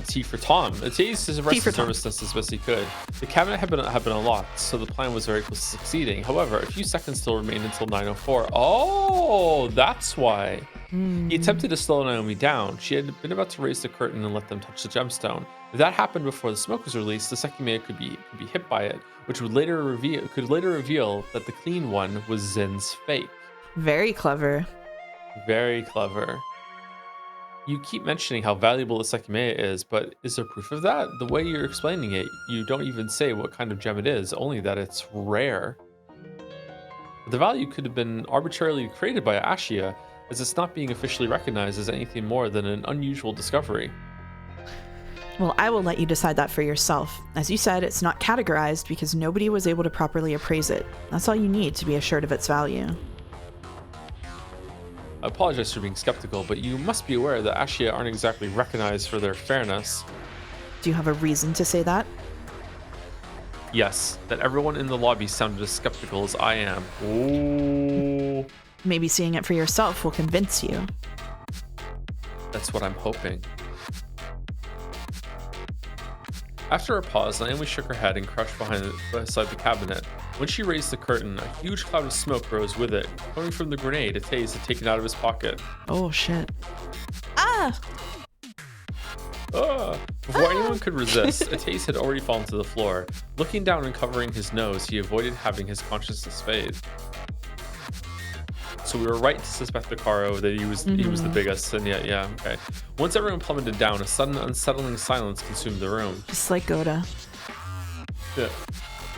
Tea for Tom. Ateiz suppressed his nervousness as best he could. The cabinet had been unlocked, so the plan was very close to succeeding. However, a few seconds still remained until 9:04. Oh, that's why. He attempted to slow Naomi down. She had been about to raise the curtain and let them touch the gemstone. If that happened before the smoke was released, the Sekimeya could be hit by it, which would later reveal that the clean one was Zin's fake. Very clever. Very clever. You keep mentioning how valuable the Sekimeya is, but is there proof of that? The way you're explaining it, you don't even say what kind of gem it is, only that it's rare. The value could have been arbitrarily created by Ashia, as it's not being officially recognized as anything more than an unusual discovery. Well, I will let you decide that for yourself. As you said, it's not categorized because nobody was able to properly appraise it. That's all you need to be assured of its value. I apologize for being skeptical, but you must be aware that Ashia aren't exactly recognized for their fairness. Do you have a reason to say that? Yes, that everyone in the lobby sounded as skeptical as I am. Ooh. Maybe seeing it for yourself will convince you. That's what I'm hoping. After a pause, Naomi shook her head and crouched beside the cabinet. When she raised the curtain, a huge cloud of smoke rose with it, coming from the grenade Ateiz had taken out of his pocket. Oh shit. Ah! Before anyone could resist, Ateiz had already fallen to the floor. Looking down and covering his nose, he avoided having his consciousness fade. So we were right to suspect Hikaru that he was the biggest, and yeah, okay. Once everyone plummeted down, a sudden unsettling silence consumed the room. Just like Goda. Yeah.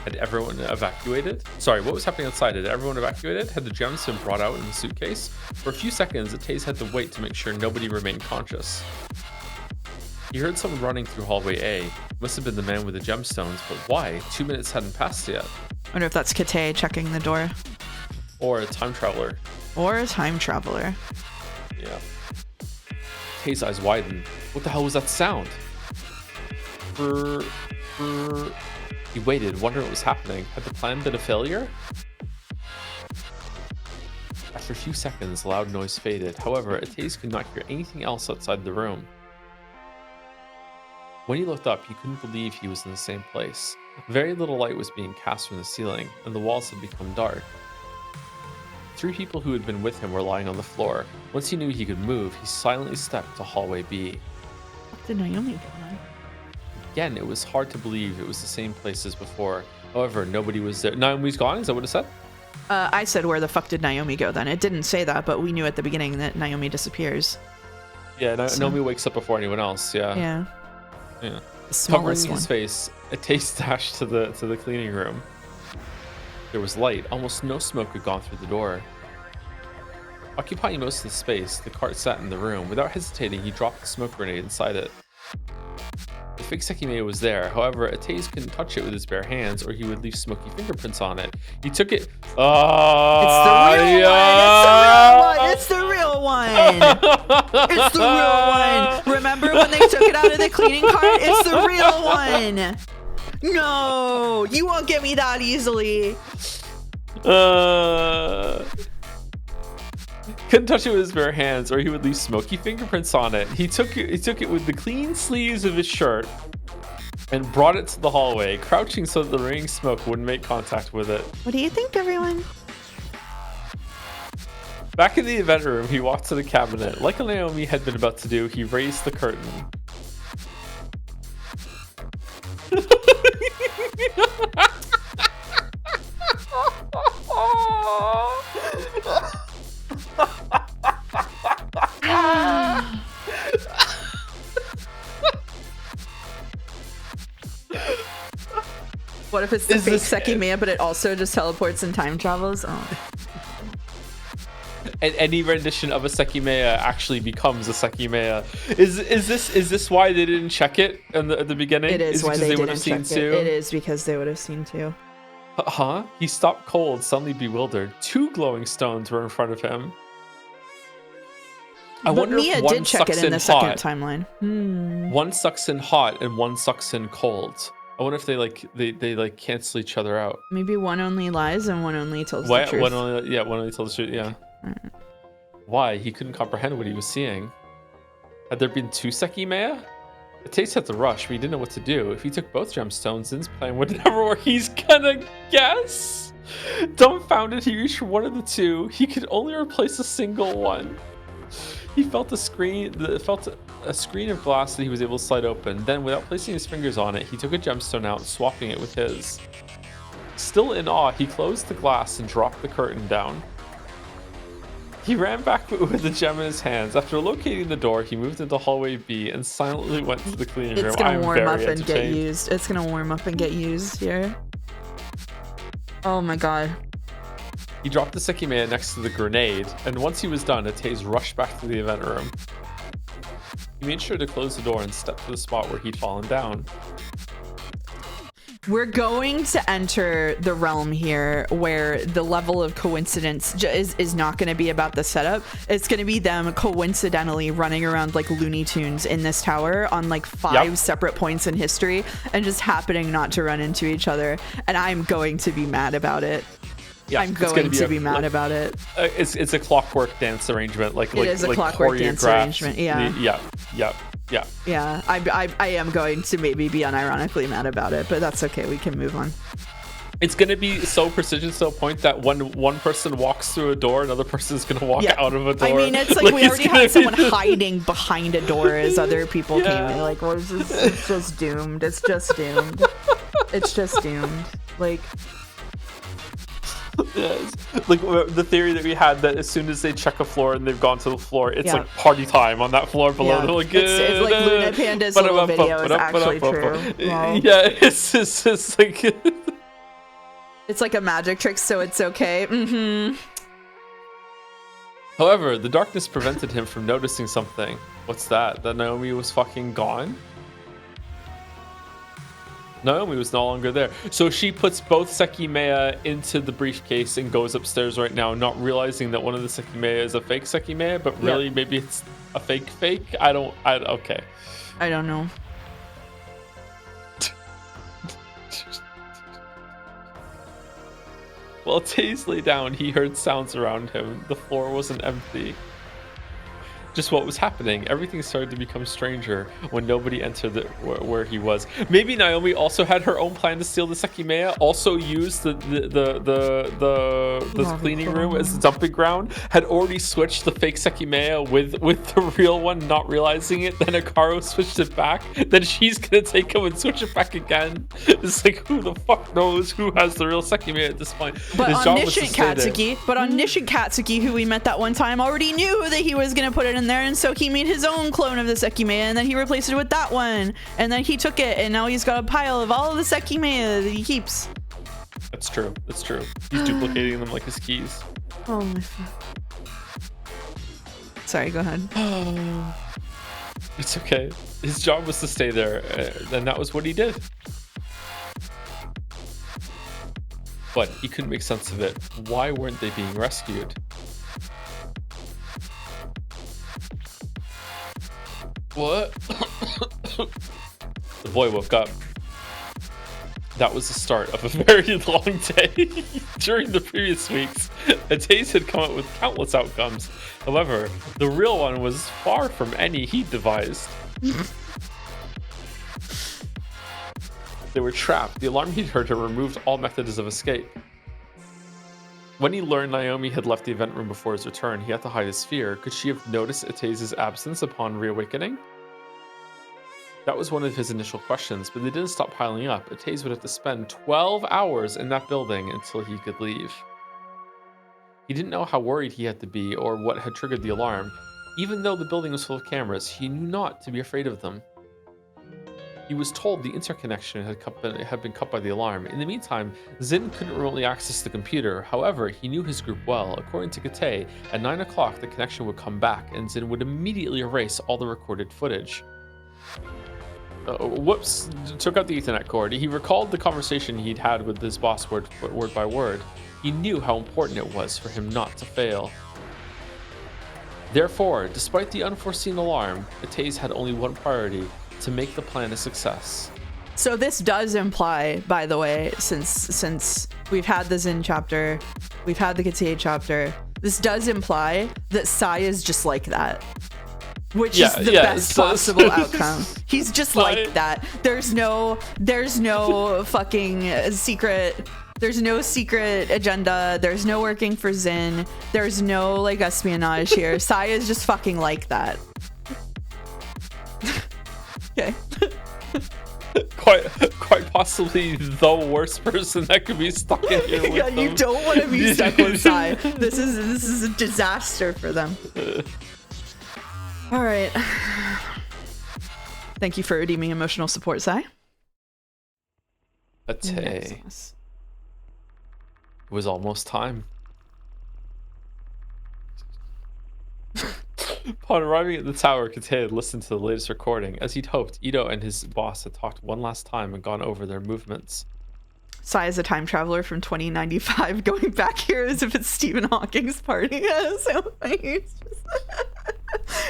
Had everyone evacuated? Sorry, what was happening outside? Had everyone evacuated? Had the gems been brought out in the suitcase? For a few seconds, Taze had to wait to make sure nobody remained conscious. He heard someone running through hallway A. Must have been the man with the gemstones, but why? 2 minutes hadn't passed yet. I wonder if that's Kate checking the door. Or a time traveler. Yeah. Taze's eyes widened. What the hell was that sound? He waited, wondering what was happening. Had the plan been a failure? After a few seconds, the loud noise faded. However, Taze could not hear anything else outside the room. When he looked up, he couldn't believe he was in the same place. Very little light was being cast from the ceiling, and the walls had become dark. 3 people who had been with him were lying on the floor. Once he knew he could move, he silently stepped to hallway B. What did Naomi go on? Again, it was hard to believe it was the same place as before. However, nobody was there. Naomi's gone? Is that what it said? I said, where the fuck did Naomi go then? It didn't say that, but we knew at the beginning that Naomi disappears. Yeah, Naomi wakes up before anyone else, yeah. Yeah. Covering his face, Taze dashed to the cleaning room. There was light. Almost no smoke had gone through the door. Occupying most of the space, the cart sat in the room. Without hesitating, he dropped the smoke grenade inside it. The fake Sekimeya was there. However, Taze couldn't touch it with his bare hands, or he would leave smoky fingerprints on it. He took it. It's the real one. It's the real one. It's the real one. Remember when they took it out of the cleaning cart? It's the real one. No, you won't get me that easily. Couldn't touch it with his bare hands, or he would leave smoky fingerprints on it. He took it with the clean sleeves of his shirt and brought it to the hallway, crouching so that the remaining smoke wouldn't make contact with it. What do you think, everyone? Back in the event room, he walked to the cabinet. Like Naomi had been about to do, he raised the curtain. What if it's the fake Sekimeya, but it also just teleports and time travels? Oh. And any rendition of a Sekimeya actually becomes a Sekimeya. Is this why they didn't check it at the beginning? It is why they didn't check it. Two? It is because they would have seen two. Huh? He stopped cold, suddenly bewildered. 2 glowing stones were in front of him. I wonder Mia if one did check it in the second timeline. One sucks in hot and one sucks in cold. I wonder if they cancel each other out. Maybe one only lies and one only tells the truth. One only tells the truth. Yeah. Right. Why? He couldn't comprehend what he was seeing. Had there been 2 Sekimeya? Taze had to rush, but he didn't know what to do. If he took both gemstones, then his plan would never work. He's gonna guess. Dumbfounded, he reached for one of the 2. He could only replace a single one. He felt a screen of glass that he was able to slide open. Then, without placing his fingers on it, he took a gemstone out, swapping it with his. Still in awe, he closed the glass and dropped the curtain down. He ran back with the gem in his hands. After locating the door, he moved into hallway B and silently went to the cleaning room. It's gonna warm up and get used. It's gonna warm up and get used here. Oh my god. He dropped the Sekimeya next to the grenade, and once he was done, Taze rushed back to the event room. He made sure to close the door and step to the spot where he'd fallen down. We're going to enter the realm here where the level of coincidence is not going to be about the setup. It's going to be them coincidentally running around like Looney Tunes in this tower on like 5 separate points in history and just happening not to run into each other. And I'm going to be mad about it. Yeah, I'm going to be mad about it. It's a clockwork dance arrangement. It is a clockwork dance arrangement. Yeah. Yeah, I am going to maybe be unironically mad about it, but that's okay. We can move on. It's going to be so precision to a point that when one person walks through a door, another person is going to walk out of a door. I mean, it's like we already had someone hiding behind a door as other people came in. Like, well, it's just doomed. It's just doomed. It's just doomed. Like... Yes. Like the theory that we had that as soon as they check a floor and they've gone to the floor, it's like party time on that floor below. Yeah. They're like, it's like Luna Panda's little video is actually true. Wow. Yeah, it's like it's like a magic trick, so it's okay. Mm-hmm. However, the darkness prevented him from noticing something. What's that? That Naomi was fucking gone? Naomi was no longer there. So she puts both Sekimeya into the briefcase and goes upstairs right now, not realizing that one of the Sekimeya is a fake Sekimeya, but really maybe it's a fake. Okay. I don't know. While Taze lay down, he heard sounds around him. The floor wasn't empty. Just what was happening. Everything started to become stranger when nobody entered where he was. Maybe Naomi also had her own plan to steal the Sekimeya. Also used the cleaning room as a dumping ground. Had already switched the fake Sekimeya with the real one, not realizing it. Then Akaro switched it back. Then she's gonna take him and switch it back again. It's like, who the fuck knows who has the real Sekimeya at this point? But omniscient Katsuki, who we met that one time, already knew that he was gonna put it in there, and so he made his own clone of the Sekimeya, and then he replaced it with that one, and then he took it, and now he's got a pile of all of the Sekimeya that he keeps. That's true. That's true. He's duplicating them like his keys. Oh my god. Sorry, go ahead. It's okay. His job was to stay there, and that was what he did. But he couldn't make sense of it. Why weren't they being rescued? What? The boy woke up. That was the start of a very long day. During the previous weeks, Taze had come up with countless outcomes. However, the real one was far from any he'd devised. They were trapped. The alarm he'd heard had removed all methods of escape. When he learned Naomi had left the event room before his return, he had to hide his fear. Could she have noticed Ataze's absence upon reawakening? That was one of his initial questions, but they didn't stop piling up. Ataze would have to spend 12 hours in that building until he could leave. He didn't know how worried he had to be or what had triggered the alarm. Even though the building was full of cameras, he knew not to be afraid of them. He was told the interconnection had been cut by the alarm. In the meantime, Zin couldn't remotely access the computer. However, he knew his group well. According to Kate, at 9 o'clock, the connection would come back, and Zin would immediately erase all the recorded footage. Whoops, took out the Ethernet cord. He recalled the conversation he'd had with his boss word by word. He knew how important it was for him not to fail. Therefore, despite the unforeseen alarm, Ataze had only one priority: to make the plan a success. So this does imply, by the way, since we've had the Zin chapter, we've had the Kate chapter, this does imply that Sai is just like that. Which is the best possible outcome. He's just like that. There's no fucking secret. There's no secret agenda. There's no working for Zin. There's no like espionage here. Sai is just fucking like that. Okay. quite possibly the worst person that could be stuck in here with them. You don't want to be stuck with Sai. This is a disaster for them. All right. Thank you for redeeming emotional support, Sai. It was almost time. Upon arriving at the tower, Kate had listened to the latest recording. As he'd hoped, Ito and his boss had talked one last time and gone over their movements. Sai is a time traveler from 2095 going back here as if it's Stephen Hawking's party. So funny.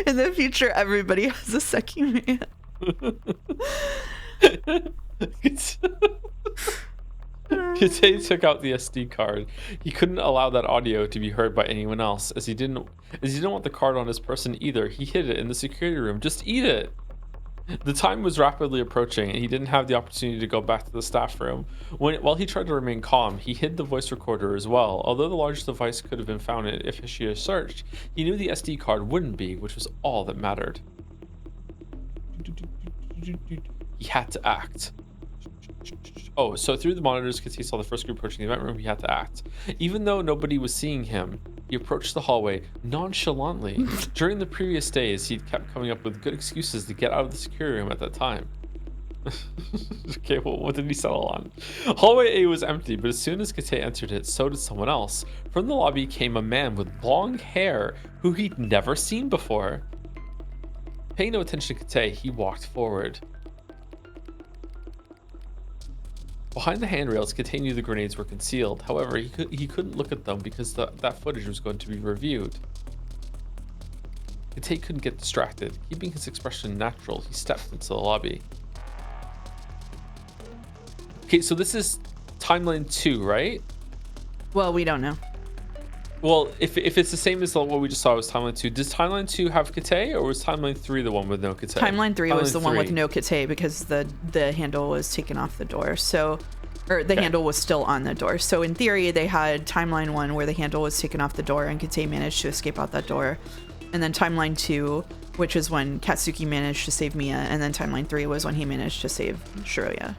In the future, everybody has a Sekimeya. Kate took out the SD card. He couldn't allow that audio to be heard by anyone else, as he didn't want the card on his person either. He hid it in the security room. Just eat it. The time was rapidly approaching, and he didn't have the opportunity to go back to the staff room. While he tried to remain calm, he hid the voice recorder as well. Although the largest device could have been found if she had searched, he knew the SD card wouldn't be, which was all that mattered. He had to act. Oh, so through the monitors, Kate saw the first group approaching the event room. He had to act. Even though nobody was seeing him, he approached the hallway nonchalantly. During the previous days, he'd kept coming up with good excuses to get out of the security room at that time. Okay, well, what did he settle on? Hallway A was empty, but as soon as Kate entered it, so did someone else. From the lobby came a man with long hair who he'd never seen before. Paying no attention to Kate, he walked forward. Behind the handrails, Kate knew the grenades were concealed. However, he couldn't look at them because that footage was going to be reviewed. Kate couldn't get distracted. Keeping his expression natural, he stepped into the lobby. Okay, so this is timeline 2, right? Well, we don't know. Well, if it's the same as what we just saw was timeline 2, does timeline 2 have Kate, or was timeline 3 the one with no Kate? Timeline 3 was the one with no Kate because the handle was taken off the door. So, or the handle was still on the door. So in theory, they had timeline 1 where the handle was taken off the door and Kate managed to escape out that door. And then timeline 2, which is when Katsuki managed to save Miya. And then timeline 3 was when he managed to save Shiroya.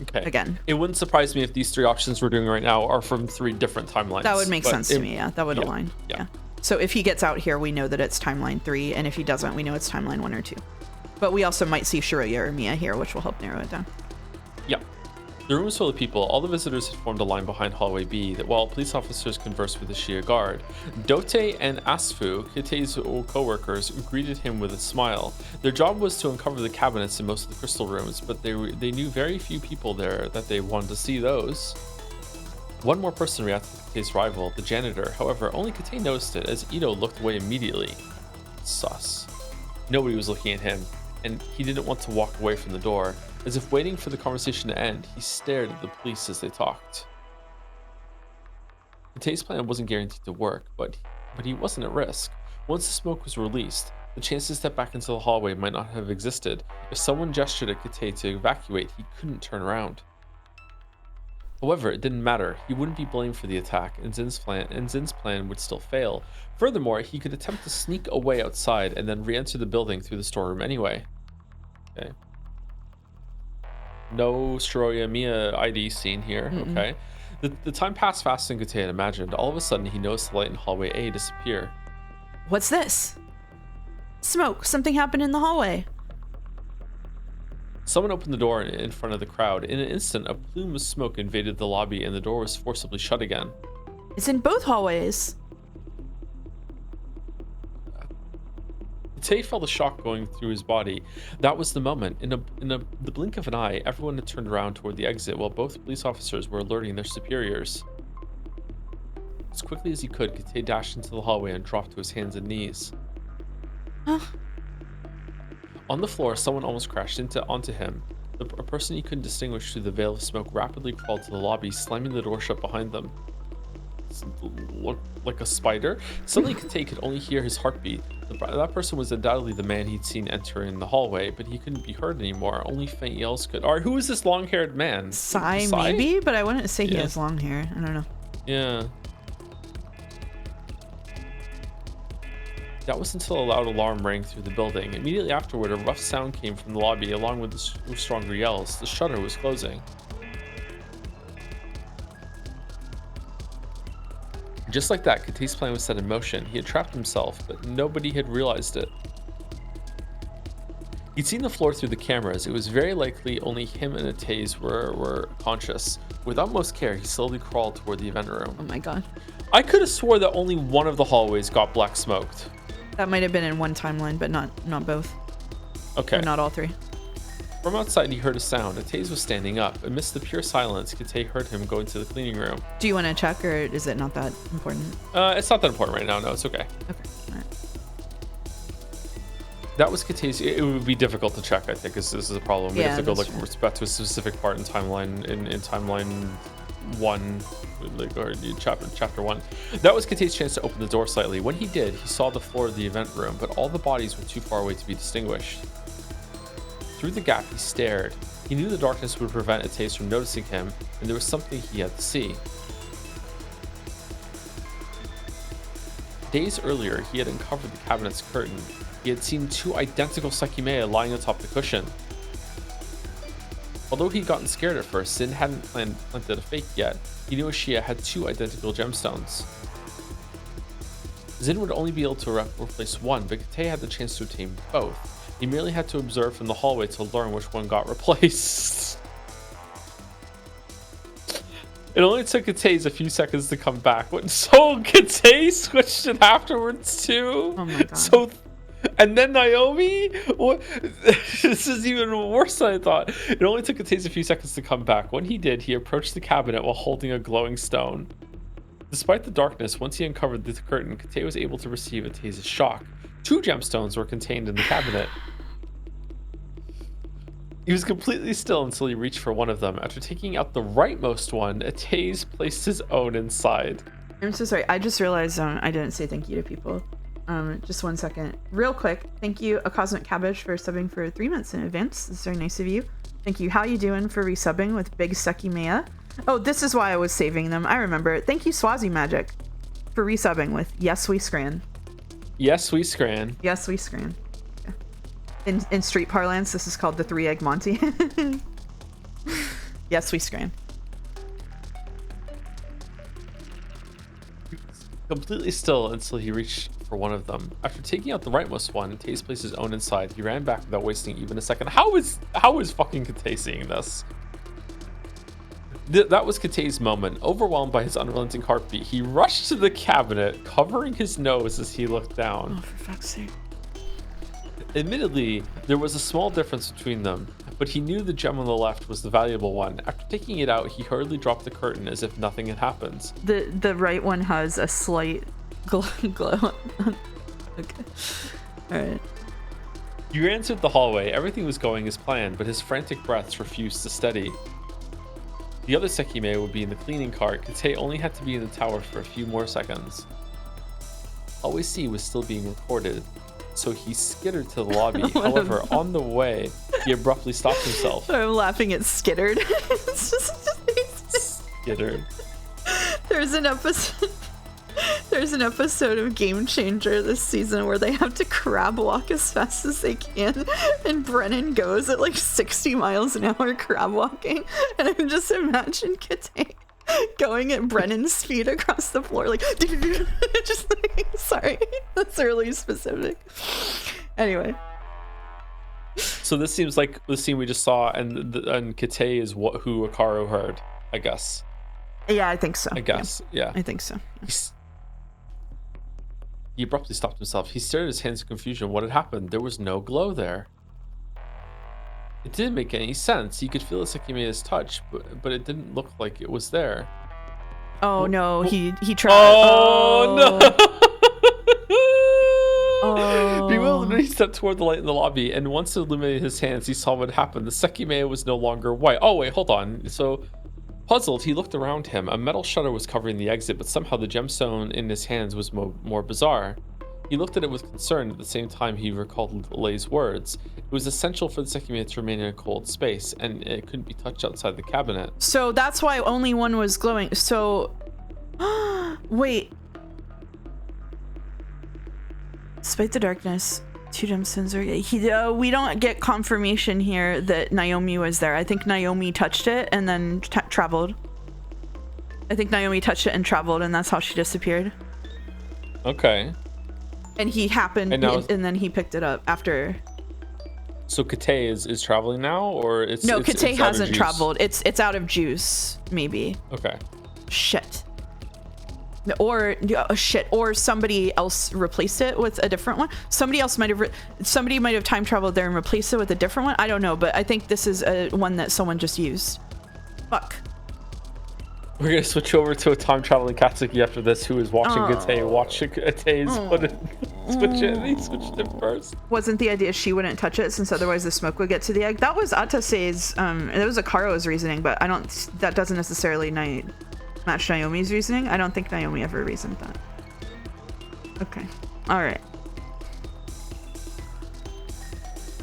Okay. Again. It wouldn't surprise me if these 3 options we're doing right now are from 3 different timelines. That would make sense to me, yeah. That would align. Yeah. So if he gets out here, we know that it's timeline 3, and if he doesn't, we know it's timeline 1 or 2. But we also might see Shiroya or Miya here, which will help narrow it down. Yeah. The room was full of people. All the visitors had formed a line behind hallway B that while police officers conversed with the Shia guard, Dote and Asfu, Kite's co-workers, greeted him with a smile. Their job was to uncover the cabinets in most of the crystal rooms, but they knew very few people there that they wanted to see those. One more person reacted to Kite's rival, the janitor. However, only Kite noticed it as Ito looked away immediately. Sus. Nobody was looking at him, and he didn't want to walk away from the door. As if waiting for the conversation to end, he stared at the police as they talked. Kite's plan wasn't guaranteed to work, but he wasn't at risk. Once the smoke was released, the chance to step back into the hallway might not have existed. If someone gestured at Kite to evacuate, he couldn't turn around. However, it didn't matter. He wouldn't be blamed for the attack, and Zin's plan would still fail. Furthermore, he could attempt to sneak away outside and then re-enter the building through the storeroom anyway. Okay. No Shiroya Miya ID seen here. Okay. The time passed faster than Kate had imagined. All of a sudden, he noticed the light in hallway A disappear. What's this? Smoke. Something happened in the hallway. Someone opened the door in front of the crowd. In an instant, a plume of smoke invaded the lobby and the door was forcibly shut again. It's in both hallways. Kate felt a shock going through his body. That was the moment. In the blink of an eye, everyone had turned around toward the exit while both police officers were alerting their superiors. As quickly as he could, Kate dashed into the hallway and dropped to his hands and knees. Huh? On the floor, someone almost crashed onto him. A person he couldn't distinguish through the veil of smoke rapidly crawled to the lobby, slamming the door shut behind them. Looked like a spider. Suddenly, Kate could only hear his heartbeat. That person was undoubtedly the man he'd seen entering the hallway, but he couldn't be heard anymore. Only faint yells could. Alright, who is this long-haired man? Sai, maybe, but I wouldn't say he has long hair. I don't know. Yeah. That was until a loud alarm rang through the building. Immediately afterward, a rough sound came from the lobby, along with the stronger yells. The shutter was closing. Just like that, Kate's plan was set in motion. He had trapped himself, but nobody had realized it. He'd seen the floor through the cameras. It was very likely only him and Atase were conscious. With utmost care, he slowly crawled toward the event room. Oh my god. I could have swore that only one of the hallways got black smoked. That might have been in one timeline, but not both. Okay. Or not all 3. From outside, he heard a sound. Atase was standing up. Amidst the pure silence, Kate heard him go into the cleaning room. Do you want to check, or is it not that important? It's not that important right now. No, it's okay. Okay. All right. That was Kate's. It would be difficult to check, I think, because this is a problem. We have to go like back to a specific part in timeline in timeline 1, like, or chapter 1. That was Kate's chance to open the door slightly. When he did, he saw the floor of the event room, but all the bodies were too far away to be distinguished. Through the gap, he stared. He knew the darkness would prevent Atase from noticing him, and there was something he had to see. Days earlier, he had uncovered the cabinet's curtain. He had seen 2 identical Sekimeya lying atop the cushion. Although he'd gotten scared at first, Sin hadn't planted a fake yet. He knew Ashia had 2 identical gemstones. Zin would only be able to replace one, but Kate had the chance to obtain both. He merely had to observe from the hallway to learn which one got replaced. It only took Kate a few seconds to come back. So Kate switched it afterwards too? Oh my god. And then Naomi? What? This is even worse than I thought. It only took Kate a few seconds to come back. When he did, he approached the cabinet while holding a glowing stone. Despite the darkness, once he uncovered the curtain, Kate was able to receive Ataze's shock. 2 gemstones were contained in the cabinet. He was completely still until he reached for one of them. After taking out the rightmost one, Ataze placed his own inside. I'm so sorry. I just realized I didn't say thank you to people. Just 1 second. Real quick. Thank you, A Cosmic Cabbage, for subbing for 3 months in advance. This is very nice of you. Thank you, How You Doing, for resubbing with Big Sekimeya. Oh, this is why I was saving them. I remember. Thank you, Swazi Magic, for resubbing with Yes We Scran. Yes We Scran. Yes We Scran. Yeah. In street parlance, this is called the 3-egg Monty. Yes We Scran. Completely still until he reached for one of them. After taking out the rightmost one, Taze placed his own inside. He ran back without wasting even a second. How is fucking Kate seeing this? That was Kate's moment. Overwhelmed by his unrelenting heartbeat, he rushed to the cabinet, covering his nose as he looked down. Oh, for fuck's sake. Admittedly, there was a small difference between them, but he knew the gem on the left was the valuable one. After taking it out, he hurriedly dropped the curtain as if nothing had happened. The right one has a slight glow. Okay. Alright. He ran through the hallway. Everything was going as planned, but his frantic breaths refused to steady. The other Sekimeya would be in the cleaning cart. Kate only had to be in the tower for a few more seconds. Hallway C was still being recorded, so he skittered to the lobby. However, on the way, he abruptly stopped himself. I'm laughing at skittered. Skittered. There's an episode of Game Changer this season where they have to crab walk as fast as they can, and Brennan goes at like 60 miles an hour crab walking, and I just imagine Kate going at Brennan's speed across the floor, like just like, sorry, that's really specific. Anyway, so this seems like the scene we just saw, and Kate is who Akaro heard, I guess. Yeah, I think so. I guess, yeah. I think so. He abruptly stopped himself. He stared at his hands in confusion. What had happened? There was no glow there. It didn't make any sense. He could feel Sekimeya's touch, but it didn't look like it was there. Oh no, he tried. Oh no! Oh. Bewildered, he stepped toward the light in the lobby, and once it illuminated his hands, he saw what happened. The Sekimeya was no longer white. Oh wait, hold on. So, puzzled, he looked around him. A metal shutter was covering the exit, but somehow the gemstone in his hands was more bizarre. He looked at it with concern. At the same time, he recalled Lei's words. It was essential for the Sekimeya to remain in a cold space, and it couldn't be touched outside the cabinet. So that's why only one was glowing. So, wait. Despite the darkness, 2 gemstones are... we don't get confirmation here that Naomi was there. I think Naomi touched it and then traveled. I think Naomi touched it and traveled, and that's how she disappeared. Okay. And he happened, and then he picked it up after. So Kate is traveling now, or it's no? Kate hasn't traveled. It's out of juice, maybe. Okay. Shit. Or shit. Or somebody else replaced it with a different one. Somebody might have time traveled there and replaced it with a different one. I don't know, but I think this is one that someone just used. Fuck. We're gonna switch over to a time traveling Katsuki after this, who is watching Kate watching Kate's switch it. He switched it first. Wasn't the idea she wouldn't touch it since otherwise the smoke would get to the egg? That was Atase's. That was Akaro's reasoning, but I don't. That doesn't necessarily match Naomi's reasoning. I don't think Naomi ever reasoned that. Okay. All right.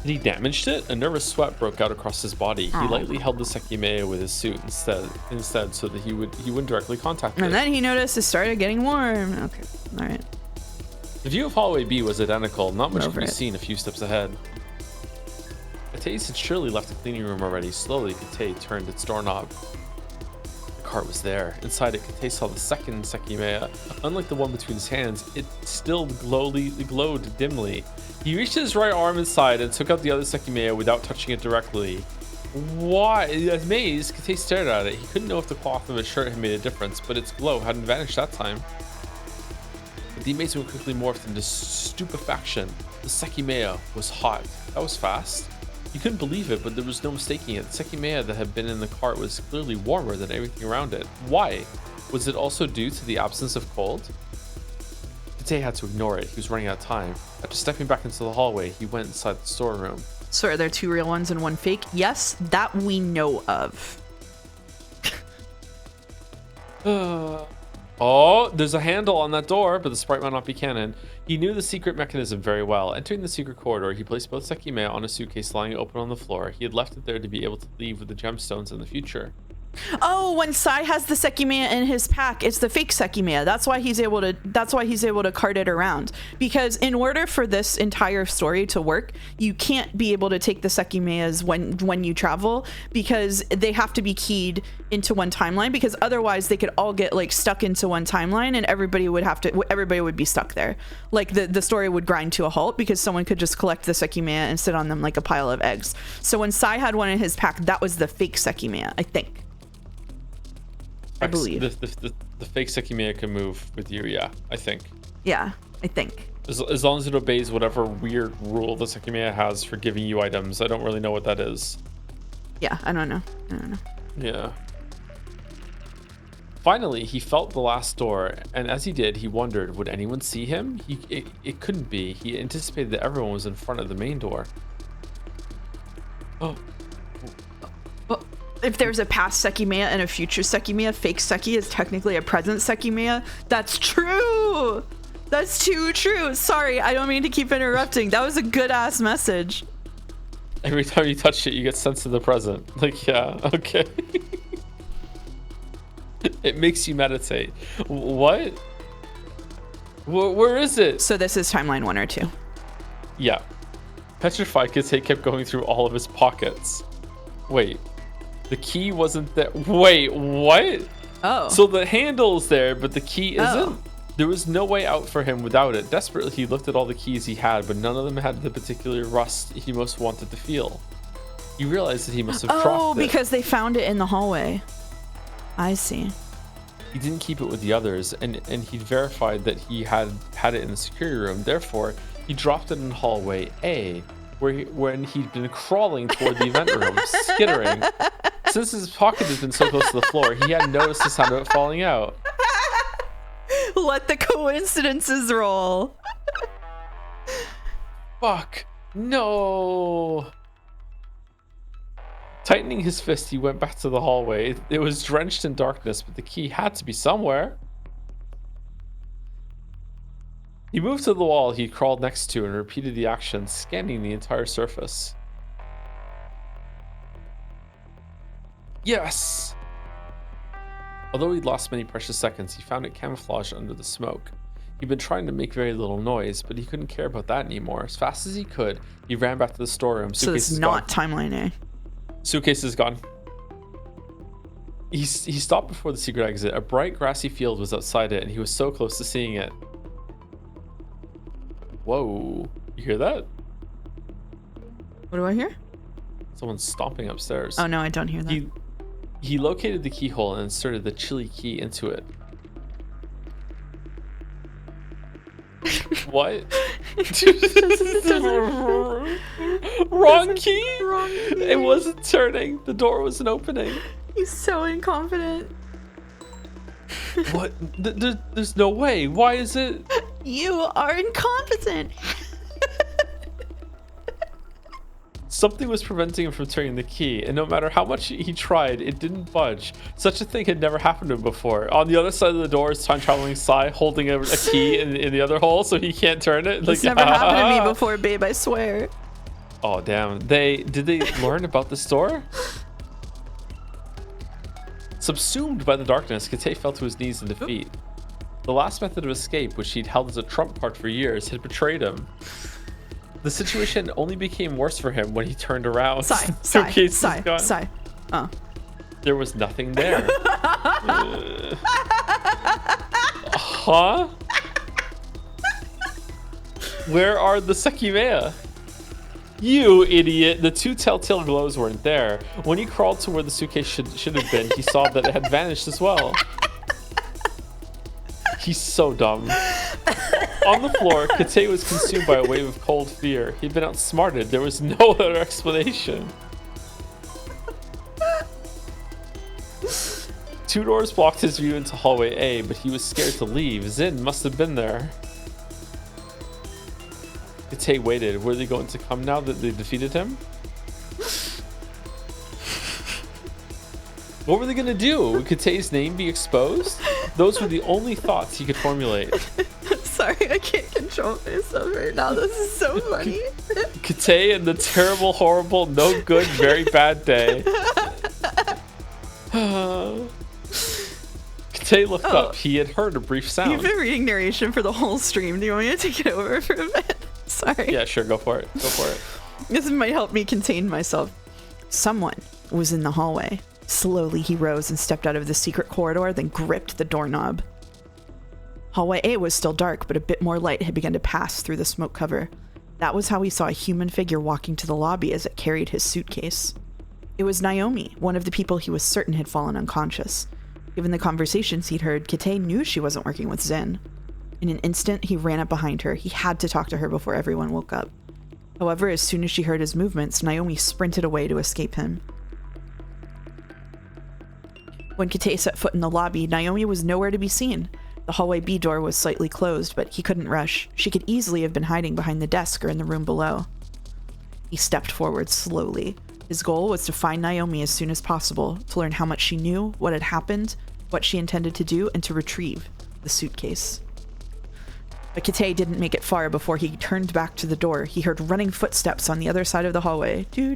He damaged it. A nervous sweat broke out across his body. He lightly held the Sekimeya with his suit instead, so that he wouldn't directly contact it. And then he noticed it started getting warm. Okay, all right. The view of hallway B was identical. Not much could be seen a few steps ahead. Kitei's had surely left the cleaning room already. Slowly, Kitei turned its doorknob. The cart was there. Inside it, Kitei saw the second Sekimeya. Unlike the one between his hands, it still glowed dimly. He reached his right arm inside and took out the other Sekimeya without touching it directly. Why? Amazed, Kitei stared at it. He couldn't know if the cloth of his shirt had made a difference, but its glow hadn't vanished that time. But the amazement quickly morphed into stupefaction. The Sekimeya was hot. That was fast. He couldn't believe it, but there was no mistaking it. The Sekimeya that had been in the cart was clearly warmer than everything around it. Why? Was it also due to the absence of cold? Kitei had to ignore it. He was running out of time. After stepping back into the hallway, he went inside the storeroom. So are there 2 real ones and 1 fake? Yes, that we know of. Oh, there's a handle on that door, but the sprite might not be canon. He knew the secret mechanism very well. Entering the secret corridor, he placed both Sekimeya on a suitcase lying open on the floor. He had left it there to be able to leave with the gemstones in the future. Oh, when Sai has the Sekimeya in his pack, it's the fake Sekimeya. That's why he's able to cart it around. Because in order for this entire story to work, you can't be able to take the Sekimeyas when you travel, because they have to be keyed into one timeline, because otherwise they could all get like stuck into one timeline and everybody would be stuck there. Like the story would grind to a halt because someone could just collect the Sekimeya and sit on them like a pile of eggs. So when Sai had one in his pack, that was the fake Sekimeya, I think. I believe the fake Sekimeya can move with you. Yeah, I think. Yeah, I think. As long as it obeys whatever weird rule the Sekimeya has for giving you items. I don't really know what that is. Yeah, I don't know. Yeah. Finally, he felt the last door, and as he did, he wondered, would anyone see him? It couldn't be. He anticipated that everyone was in front of the main door. Oh. If there's a past Sekimeya and a future Sekimeya, fake Seki is technically a present Sekimeya. That's true. That's too true. Sorry, I don't mean to keep interrupting. That was a good ass message. Every time you touch it, you get sent to the present. Like, yeah, okay. It makes you meditate. What? Where is it? So this is timeline 1 or 2. Yeah. Petrified Kitei kept going through all of his pockets. Wait. The key wasn't there. Wait, what? Oh. So the handle's there, but the key isn't? Oh. There was no way out for him without it. Desperately, he looked at all the keys he had, but none of them had the particular rust he most wanted to feel. He realized that he must have dropped it. Oh, because they found it in the hallway. I see. He didn't keep it with the others, and he verified that he had it in the security room. Therefore, he dropped it in hallway A, when he'd been crawling toward the event room, skittering. Since his pocket had been so close to the floor, he hadn't noticed the sound of it falling out. Let the coincidences roll. Fuck. No. Tightening his fist, he went back to the hallway. It was drenched in darkness, but the key had to be somewhere. He moved to the wall he crawled next to and repeated the action, scanning the entire surface. Yes! Although he'd lost many precious seconds, he found it camouflaged under the smoke. He'd been trying to make very little noise, but he couldn't care about that anymore. As fast as he could, he ran back to the storeroom. So it's not timeline A. Suitcase is gone. He stopped before the secret exit. A bright grassy field was outside it, and he was so close to seeing it. Whoa. You hear that? What do I hear? Someone's stomping upstairs. Oh, no, I don't hear that. He located the keyhole and inserted the chili key into it. What? Wrong key? Wrong key. It wasn't turning. The door wasn't opening. He's so incompetent. What? There's no way. Why is it? You are incompetent. Something was preventing him from turning the key, and no matter how much he tried, it didn't budge. Such a thing had never happened to him before. On the other side of the door is time-traveling Sai holding a key in the other hole, so he can't turn it. This never happened to me before, babe, I swear. Oh, damn. Did they learn about this door? Subsumed by the darkness, Kitei fell to his knees in defeat. The last method of escape, which he'd held as a trump card for years, had betrayed him. The situation only became worse for him when he turned around. Sigh. There was nothing there. Huh? Where are the Sekimeya? You idiot. The 2 telltale glows weren't there. When he crawled to where the suitcase should have been, he saw that it had vanished as well. He's so dumb. On the floor, Kate was consumed by a wave of cold fear. He'd been outsmarted. There was no other explanation. 2 doors blocked his view into hallway A, but he was scared to leave. Zin must have been there. Kate waited. Were they going to come now that they defeated him? What were they going to do? Would Kate's name be exposed? Those were the only thoughts he could formulate. Sorry, I can't control myself right now. This is so funny. Kate and the terrible, horrible, no good, very bad day. Kate looked up. He had heard a brief sound. You've been reading narration for the whole stream. Do you want me to take it over for a bit? Sorry. Yeah, sure. Go for it. Go for it. This might help me contain myself. Someone was in the hallway. Slowly, he rose and stepped out of the secret corridor, then gripped the doorknob. Hallway A was still dark, but a bit more light had begun to pass through the smoke cover. That was how he saw a human figure walking to the lobby as it carried his suitcase. It was Naomi, one of the people he was certain had fallen unconscious. Given the conversations he'd heard, Kate knew she wasn't working with Zin. In an instant, he ran up behind her. He had to talk to her before everyone woke up. However, as soon as she heard his movements, Naomi sprinted away to escape him. When Kate set foot in the lobby, Naomi was nowhere to be seen. The hallway B door was slightly closed, but he couldn't rush. She could easily have been hiding behind the desk or in the room below. He stepped forward slowly. His goal was to find Naomi as soon as possible, to learn how much she knew, what had happened, what she intended to do, and to retrieve the suitcase. But Kate didn't make it far before he turned back to the door. He heard running footsteps on the other side of the hallway. He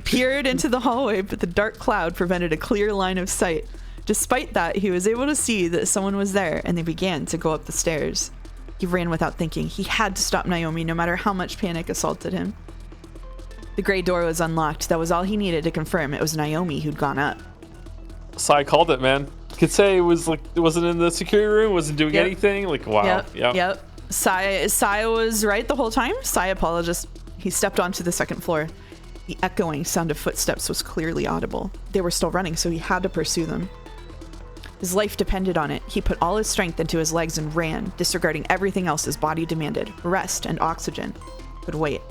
peered into the hallway, but the dark cloud prevented a clear line of sight. Despite that, he was able to see that someone was there, and they began to go up the stairs. He ran without thinking. He had to stop Naomi, no matter how much panic assaulted him. The gray door was unlocked. That was all he needed to confirm it was Naomi who'd gone up. So I called it, man. Kitsei was like, wasn't in the security room, wasn't doing anything. Like, wow. Yep. Sai was right the whole time. Sai apologized. He stepped onto the second floor. The echoing sound of footsteps was clearly audible. They were still running, so he had to pursue them. His life depended on it. He put all his strength into his legs and ran, disregarding everything else his body demanded. Rest and oxygen. But wait.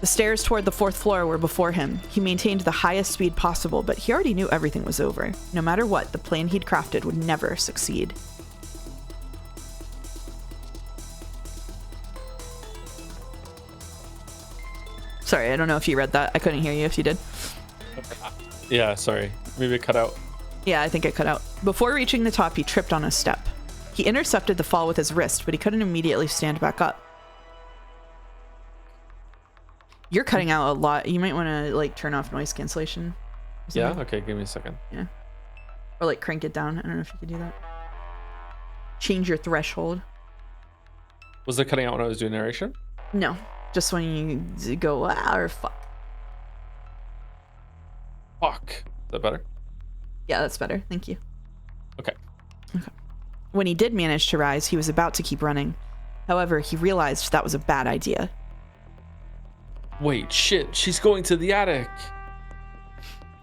The stairs toward the 4th floor were before him. He maintained the highest speed possible, but he already knew everything was over. No matter what, the plan he'd crafted would never succeed. Sorry, I don't know if you read that. I couldn't hear you if you did. Yeah, sorry. Maybe it cut out. Yeah, I think it cut out. Before reaching the top, he tripped on a step. He intercepted the fall with his wrist, but he couldn't immediately stand back up. You're cutting out a lot. You might want to like turn off noise cancellation. Yeah, okay, give me a second. Yeah. Or like crank it down. I don't know if you could do that. Change your threshold. Was it cutting out when I was doing narration? No, just when you go, or fuck. Fuck. Is that better? Yeah, that's better. Thank you. Okay. When he did manage to rise, he was about to keep running. However, he realized that was a bad idea. Wait, shit, she's going to the attic.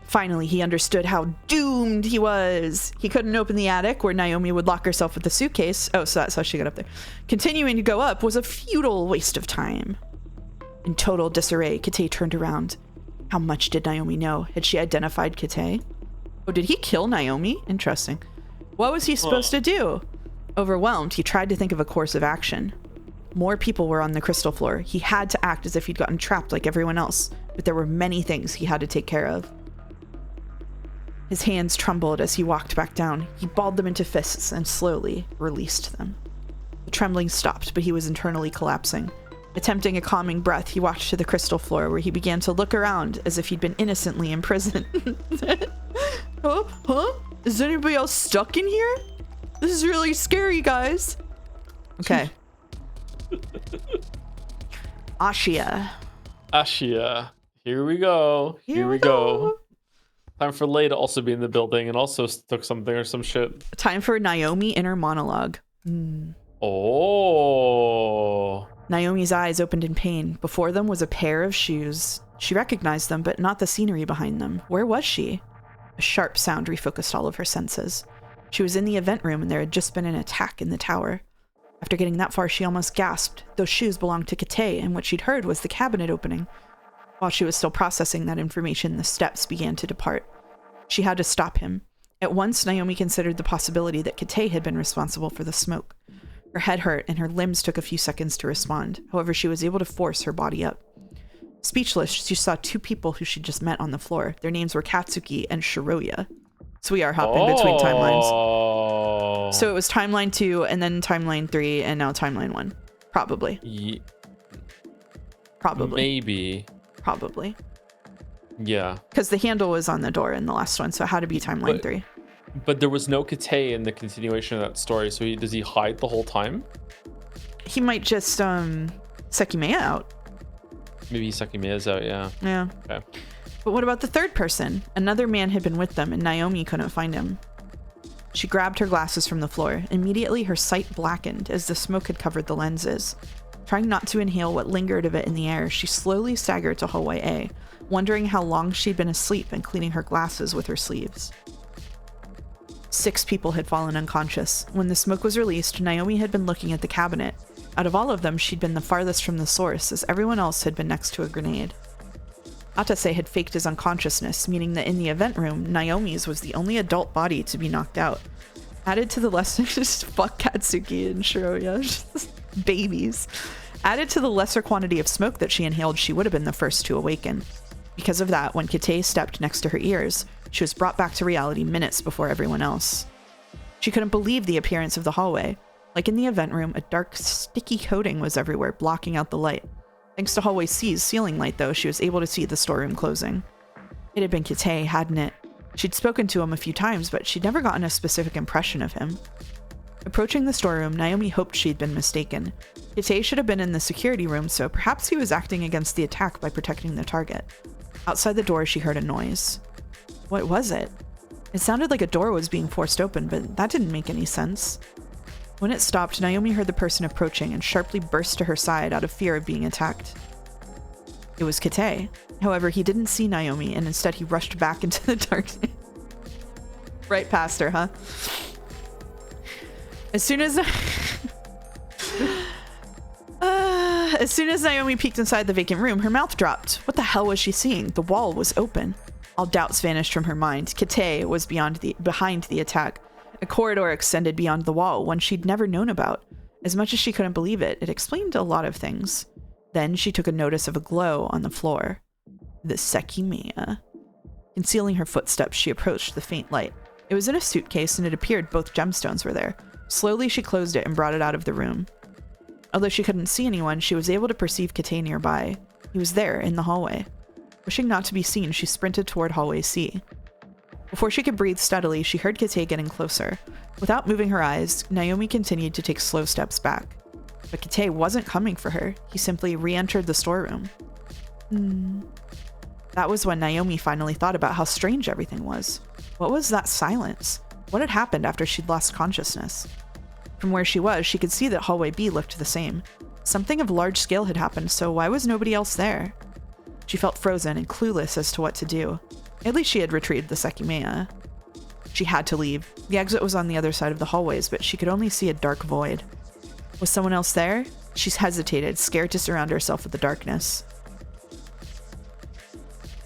Finally, he understood how doomed he was. He couldn't open the attic where Naomi would lock herself with the suitcase. Oh, so that's how she got up there. Continuing to go up was a futile waste of time. In total disarray, Kate turned around. How much did Naomi know? Had she identified Kate? Oh, did he kill Naomi? Interesting. What was he supposed to do? Overwhelmed, he tried to think of a course of action. More people were on the crystal floor. He had to act as if he'd gotten trapped like everyone else, but there were many things he had to take care of. His hands trembled as he walked back down. He balled them into fists and slowly released them. The trembling stopped, but he was internally collapsing. Attempting a calming breath, he walked to the crystal floor where he began to look around as if he'd been innocently imprisoned. Huh? Is anybody else stuck in here? This is really scary, guys. Okay. Ashia. Ashia. Here we go. Here we go. Time for Lei to also be in the building and also took something or some shit. Time for Naomi inner monologue. Oh. Naomi's eyes opened in pain. Before them was a pair of shoes. She recognized them, but not the scenery behind them. Where was she? A sharp sound refocused all of her senses. She was in the event room and there had just been an attack in the tower. After getting that far, she almost gasped. Those shoes belonged to Kate, and what she'd heard was the cabinet opening. While she was still processing that information, the steps began to depart. She had to stop him. At once, Naomi considered the possibility that Kate had been responsible for the smoke. Her head hurt, and her limbs took a few seconds to respond. However, she was able to force her body up. Speechless, she saw two people who she'd just met on the floor. Their names were Katsuki and Shiroya. So we are hopping between timelines. So it was timeline 2, and then timeline 3, and now timeline 1. Probably. Probably. Maybe. Probably. Yeah. Because the handle was on the door in the last one, so it had to be timeline 3. But there was no Kate in the continuation of that story, so does he hide the whole time? He might just Sekimeya out. Maybe Sekimeya's out, yeah. Yeah. Okay. But what about the third person? Another man had been with them, and Naomi couldn't find him. She grabbed her glasses from the floor. Immediately, her sight blackened as the smoke had covered the lenses. Trying not to inhale what lingered of it in the air, she slowly staggered to hallway A, wondering how long she'd been asleep and cleaning her glasses with her sleeves. 6 people had fallen unconscious. When the smoke was released, Naomi had been looking at the cabinet. Out of all of them, she'd been the farthest from the source, as everyone else had been next to a grenade. Atase had faked his unconsciousness, meaning that in the event room, Naomi's was the only adult body to be knocked out. Added to the lesser fuck Katsuki and Shiroya, babies. Added to the lesser quantity of smoke that she inhaled, she would have been the first to awaken. Because of that, when Kate stepped next to her ears, she was brought back to reality minutes before everyone else. She couldn't believe the appearance of the hallway. Like in the event room, a dark, sticky coating was everywhere, blocking out the light. Thanks to Hallway C's ceiling light, though, she was able to see the storeroom closing. It had been Kate, hadn't it? She'd spoken to him a few times, but she'd never gotten a specific impression of him. Approaching the storeroom, Naomi hoped she'd been mistaken. Kate should have been in the security room, so perhaps he was acting against the attack by protecting the target. Outside the door, she heard a noise. What was it? It sounded like a door was being forced open, but that didn't make any sense. When it stopped, Naomi heard the person approaching and sharply burst to her side out of fear of being attacked. It was Kate. However, he didn't see Naomi, and instead he rushed back into the darkness. Right past her, huh? As soon as Naomi peeked inside the vacant room, her mouth dropped. What the hell was she seeing? The wall was open. All doubts vanished from her mind. Kate was behind the attack. A corridor extended beyond the wall, one she'd never known about. As much as she couldn't believe it, it explained a lot of things. Then she took a notice of a glow on the floor. The Sekimeya. Concealing her footsteps, she approached the faint light. It was in a suitcase, and it appeared both gemstones were there. Slowly, she closed it and brought it out of the room. Although she couldn't see anyone, she was able to perceive Kate nearby. He was there, in the hallway. Wishing not to be seen, she sprinted toward Hallway C. Before she could breathe steadily, she heard Kate getting closer. Without moving her eyes, Naomi continued to take slow steps back. But Kate wasn't coming for her. He simply re-entered the storeroom. That was when Naomi finally thought about how strange everything was. What was that silence? What had happened after she'd lost consciousness? From where she was, she could see that Hallway B looked the same. Something of large scale had happened, so why was nobody else there? She felt frozen and clueless as to what to do. At least she had retrieved the Sekimeya. She had to leave. The exit was on the other side of the hallways, but she could only see a dark void. Was someone else there? She hesitated, scared to surround herself with the darkness.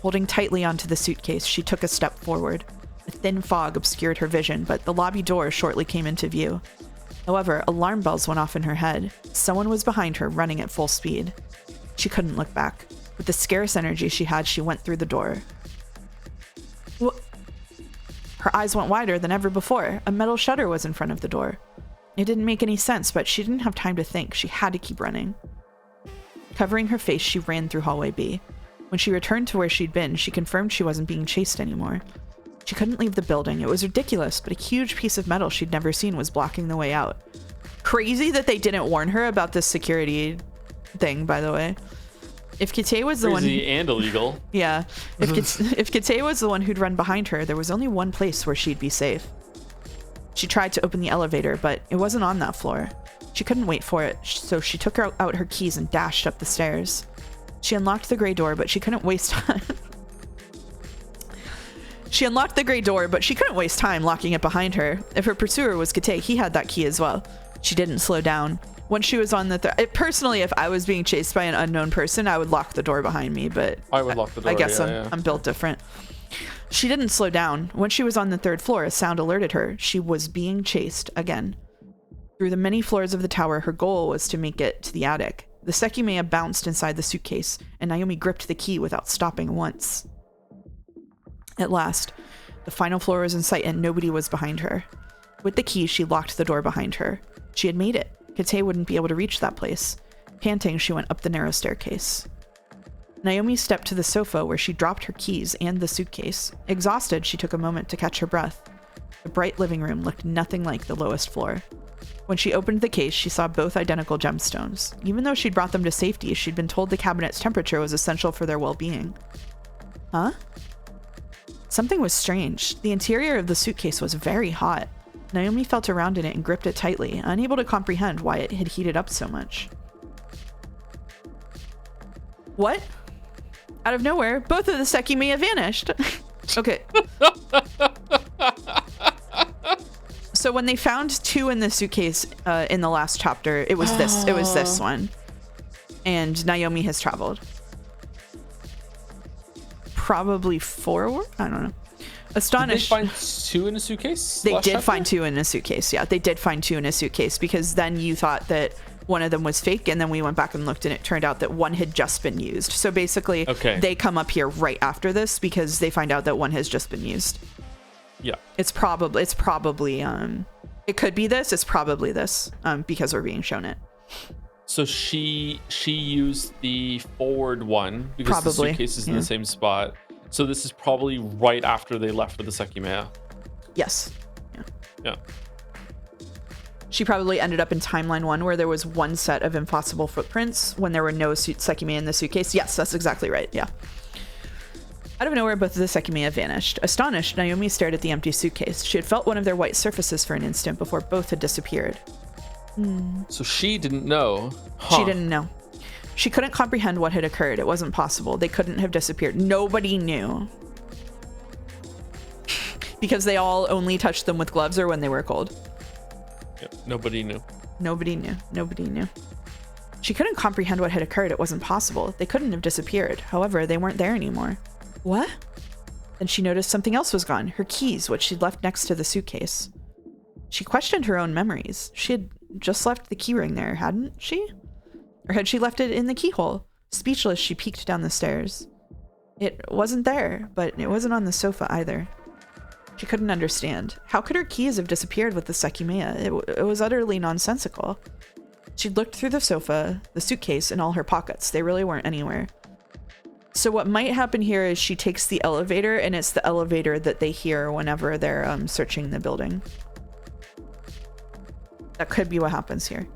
Holding tightly onto the suitcase, she took a step forward. A thin fog obscured her vision, but the lobby door shortly came into view. However, alarm bells went off in her head. Someone was behind her, running at full speed. She couldn't look back. With the scarce energy she had, she went through the door. Her eyes went wider than ever before. A metal shutter was in front of the door. It didn't make any sense, but she didn't have time to think. She had to keep running. Covering her face, she ran through Hallway B. When she returned to where she'd been, she confirmed she wasn't being chased anymore. She couldn't leave the building. It was ridiculous, but a huge piece of metal she'd never seen was blocking the way out. Crazy that they didn't warn her about this security thing, by the way. If Kite was the Crazy one... and illegal. Yeah. If Kite was the one who'd run behind her, there was only one place where she'd be safe. She tried to open the elevator, but it wasn't on that floor. She couldn't wait for it, so she took out her keys and dashed up the stairs. She unlocked the gray door, but she couldn't waste time. She unlocked the gray door, but she couldn't waste time locking it behind her. If her pursuer was Kite, he had that key as well. She didn't slow down. When she was on the personally, if I was being chased by an unknown person, I would lock the door behind me, but I would lock the door. I guess I'm built different. She didn't slow down. When she was on the 3rd floor, a sound alerted her. She was being chased again. Through the many floors of the tower, her goal was to make it to the attic. The Sekimeya bounced inside the suitcase, and Naomi gripped the key without stopping once. At last, the final floor was in sight and nobody was behind her. With the key, she locked the door behind her. She had made it. Kite wouldn't be able to reach that place. Panting, she went up the narrow staircase. Naomi stepped to the sofa where she dropped her keys and the suitcase. Exhausted, she took a moment to catch her breath. The bright living room looked nothing like the lowest floor. When she opened the case, she saw both identical gemstones. Even though she'd brought them to safety, she'd been told the cabinet's temperature was essential for their well-being. Huh? Something was strange. The interior of the suitcase was very hot. Naomi felt around in it and gripped it tightly, unable to comprehend why it had heated up so much. What? Out of nowhere, both of the Sekimeya vanished. Okay. So when they found 2 in the suitcase in the last chapter, it was this one. And Naomi has traveled. Probably forward? I don't know. Astonished. Did they find 2 in a suitcase? They did find 2 in a suitcase. Yeah, they did find 2 in a suitcase because then you thought that one of them was fake, and then we went back and looked, and it turned out that one had just been used. So basically, they come up here right after this because they find out that one has just been used. Yeah. It's probably it could be this. It's probably this because we're being shown it. So she used the forward one because the suitcase is in the same spot. So this is probably right after they left for the Sekimeya. Yes. Yeah. She probably ended up in timeline 1 where there was one set of impossible footprints when there were no Sekimeya in the suitcase. Yes, that's exactly right. Yeah. Out of nowhere, both of the Sekimeya vanished. Astonished, Naomi stared at the empty suitcase. She had felt one of their white surfaces for an instant before both had disappeared. So she didn't know. She didn't know. She couldn't comprehend what had occurred. It wasn't possible. They couldn't have disappeared. Nobody knew. Because they all only touched them with gloves or when they were cold. Yep, nobody knew. Nobody knew. Nobody knew. She couldn't comprehend what had occurred. It wasn't possible. They couldn't have disappeared. However, they weren't there anymore. What? Then she noticed something else was gone. Her keys, which she'd left next to the suitcase. She questioned her own memories. She had just left the keyring there, hadn't she? Or had she left it in the keyhole? Speechless, she peeked down the stairs. It wasn't there, but it wasn't on the sofa either. She couldn't understand. How could her keys have disappeared with the Sekimeya? It was utterly nonsensical. She'd looked through the sofa, the suitcase, and all her pockets. They really weren't anywhere. So what might happen here is she takes the elevator, and it's the elevator that they hear whenever they're searching the building. That could be what happens here.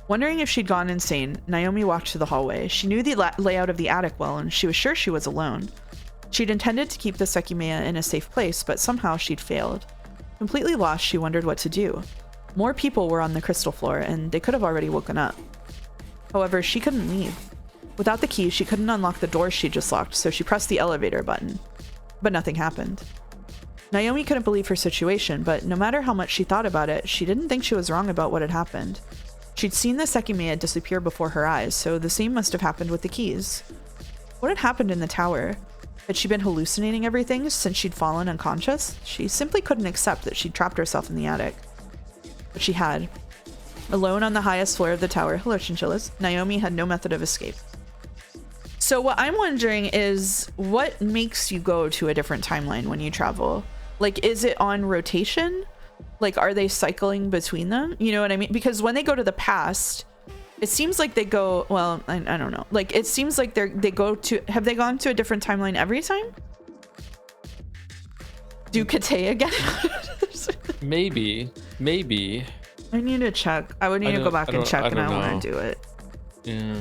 Wondering if she'd gone insane, Naomi walked to the hallway. She knew the layout of the attic well, and she was sure she was alone. She'd intended to keep the Sekimeya in a safe place, but somehow she'd failed. Completely lost, she wondered what to do. More people were on the crystal floor, and they could have already woken up. However, she couldn't leave. Without the key, she couldn't unlock the door she just locked, so she pressed the elevator button. But nothing happened. Naomi couldn't believe her situation, but no matter how much she thought about it, she didn't think she was wrong about what had happened. She'd seen the Sekimeya disappear before her eyes, so the same must have happened with the keys. What had happened in the tower? Had she been hallucinating everything since she'd fallen unconscious? She simply couldn't accept that she'd trapped herself in the attic. But she had. Alone on the highest floor of the tower, hello chinchillas, Naomi had no method of escape. So what I'm wondering is, what makes you go to a different timeline when you travel? Like, is it on rotation? Like, are they cycling between them? You know what I mean? Because when they go to the past, it seems like they go, well, I don't know. Like, it seems like they go to, have they gone to a different timeline every time? Do Kate again? Maybe. I need to check. I would need to go back and check, and I want to do it. Yeah.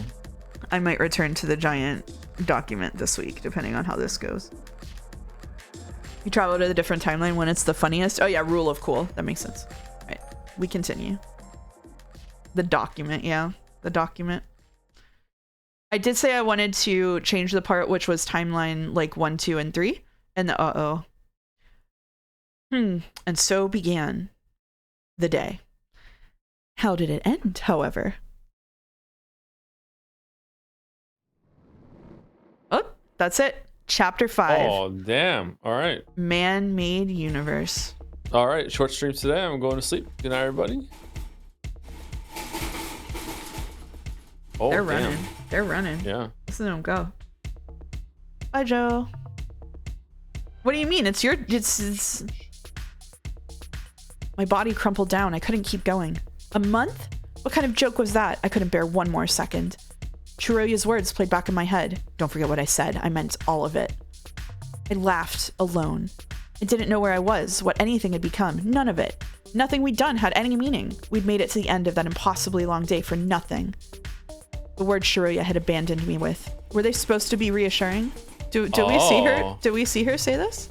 I might return to the giant document this week, depending on how this goes. You travel to the different timeline when it's the funniest. Oh yeah, rule of cool. That makes sense. All right, we continue. The document, yeah, the document. I did say I wanted to change the part which was timeline like 1, 2, and 3, and the And so began the day. How did it end, however? Oh, that's it. Chapter 5. Oh, damn. All right. Man-made universe. All right. Short streams today. I'm going to sleep. Good night, everybody. Oh, They're damn. running. They're running. Yeah. Listen to them go. Bye, Joe. What do you mean? It's My body crumpled down. I couldn't keep going. A month? What kind of joke was that? I couldn't bear one more second. Shiroya's words played back in my head. Don't forget what I said. I meant all of it. I laughed alone. I didn't know where I was, what anything had become. None of it. Nothing we'd done had any meaning. We'd made it to the end of that impossibly long day for nothing. The words Shiroya had abandoned me with. Were they supposed to be reassuring? Do we see her? Do we see her say this?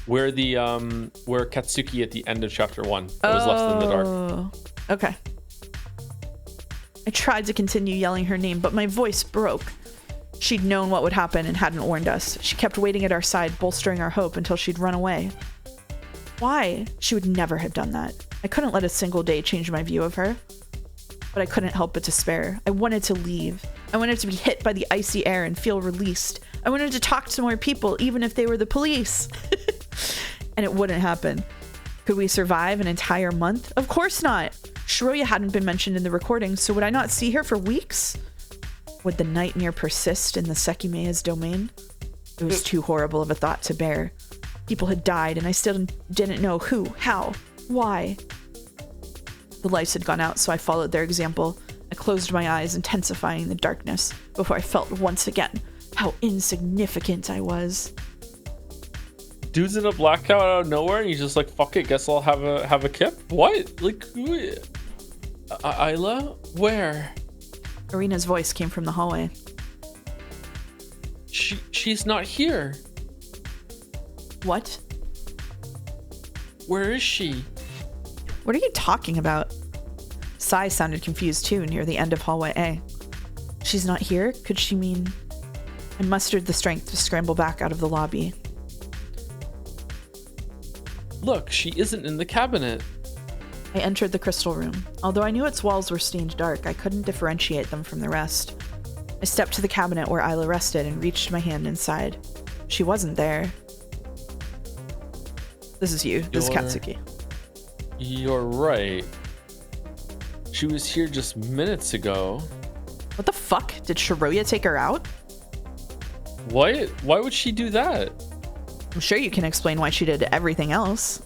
We're Katsuki at the end of chapter 1. It was left in the dark. Okay. I tried to continue yelling her name, but my voice broke. She'd known what would happen and hadn't warned us. She kept waiting at our side, bolstering our hope until she'd run away. Why? She would never have done that. I couldn't let a single day change my view of her. But I couldn't help but despair. I wanted to leave. I wanted to be hit by the icy air and feel released. I wanted to talk to more people, even if they were the police. And it wouldn't happen. Could we survive an entire month? Of course not. Shiroya hadn't been mentioned in the recording, so would I not see her for weeks? Would the nightmare persist in the Sekimeya's domain? It was too horrible of a thought to bear. People had died, and I still didn't know who, how, why. The lights had gone out, so I followed their example. I closed my eyes, intensifying the darkness, before I felt once again how insignificant I was. Dude's in a blackout out of nowhere, and he's just like, "Fuck it, guess I'll have a kip." What? Like, Isla? Where? Irina's voice came from the hallway. She's not here. What? Where is she? What are you talking about? Sai sounded confused too near the end of hallway A. She's not here? Could she mean... I mustered the strength to scramble back out of the lobby. Look, she isn't in the cabinet. I entered the crystal room. Although I knew its walls were stained dark, I couldn't differentiate them from the rest. I stepped to the cabinet where Isla rested and reached my hand inside. She wasn't there. This is you. This is Katsuki. You're right. She was here just minutes ago. What the fuck? Did Shiroya take her out? What? Why would she do that? I'm sure you can explain why she did everything else.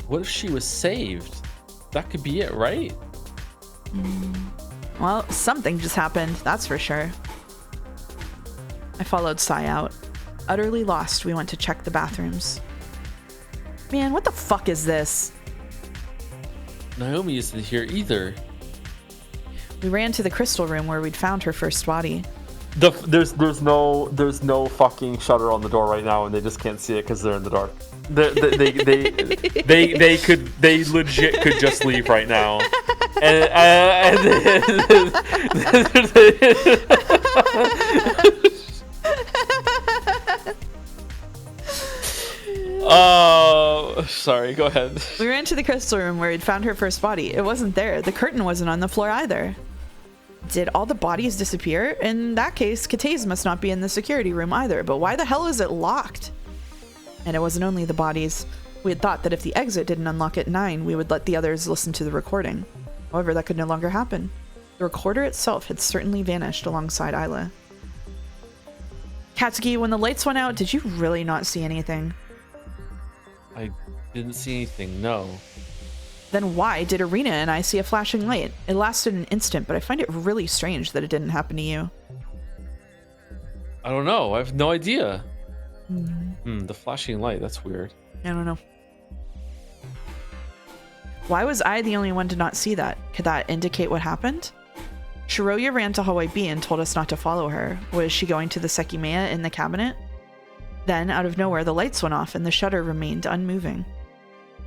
What if she was saved? That could be it, right? Well, something just happened, that's for sure. I followed Sai out. Utterly lost, we went to check the bathrooms. Man, what the fuck is this? Naomi isn't here either. We ran to the crystal room where we'd found her first body. There's no fucking shutter on the door right now, and they just can't see it because they're in the dark. They legit could just leave right now. Oh, sorry, go ahead. We ran to the crystal room where we'd found her first body. It wasn't there. The curtain wasn't on the floor either. Did all the bodies disappear? In that case, Kate's must not be in the security room either, but why the hell is it locked? And it wasn't only the bodies. We had thought that if the exit didn't unlock at 9, we would let the others listen to the recording. However, that could no longer happen. The recorder itself had certainly vanished alongside Isla. Katsuki, when the lights went out, did you really not see anything? I didn't see anything, no. Then why did Irina and I see a flashing light? It lasted an instant, but I find it really strange that it didn't happen to you. I don't know. I have no idea. The flashing light, that's weird. I don't know. Why was I the only one to not see that? Could that indicate what happened? Shiroya ran to hallway B and told us not to follow her. Was she going to the Sekimeya in the cabinet? Then, out of nowhere, the lights went off and the shutter remained unmoving.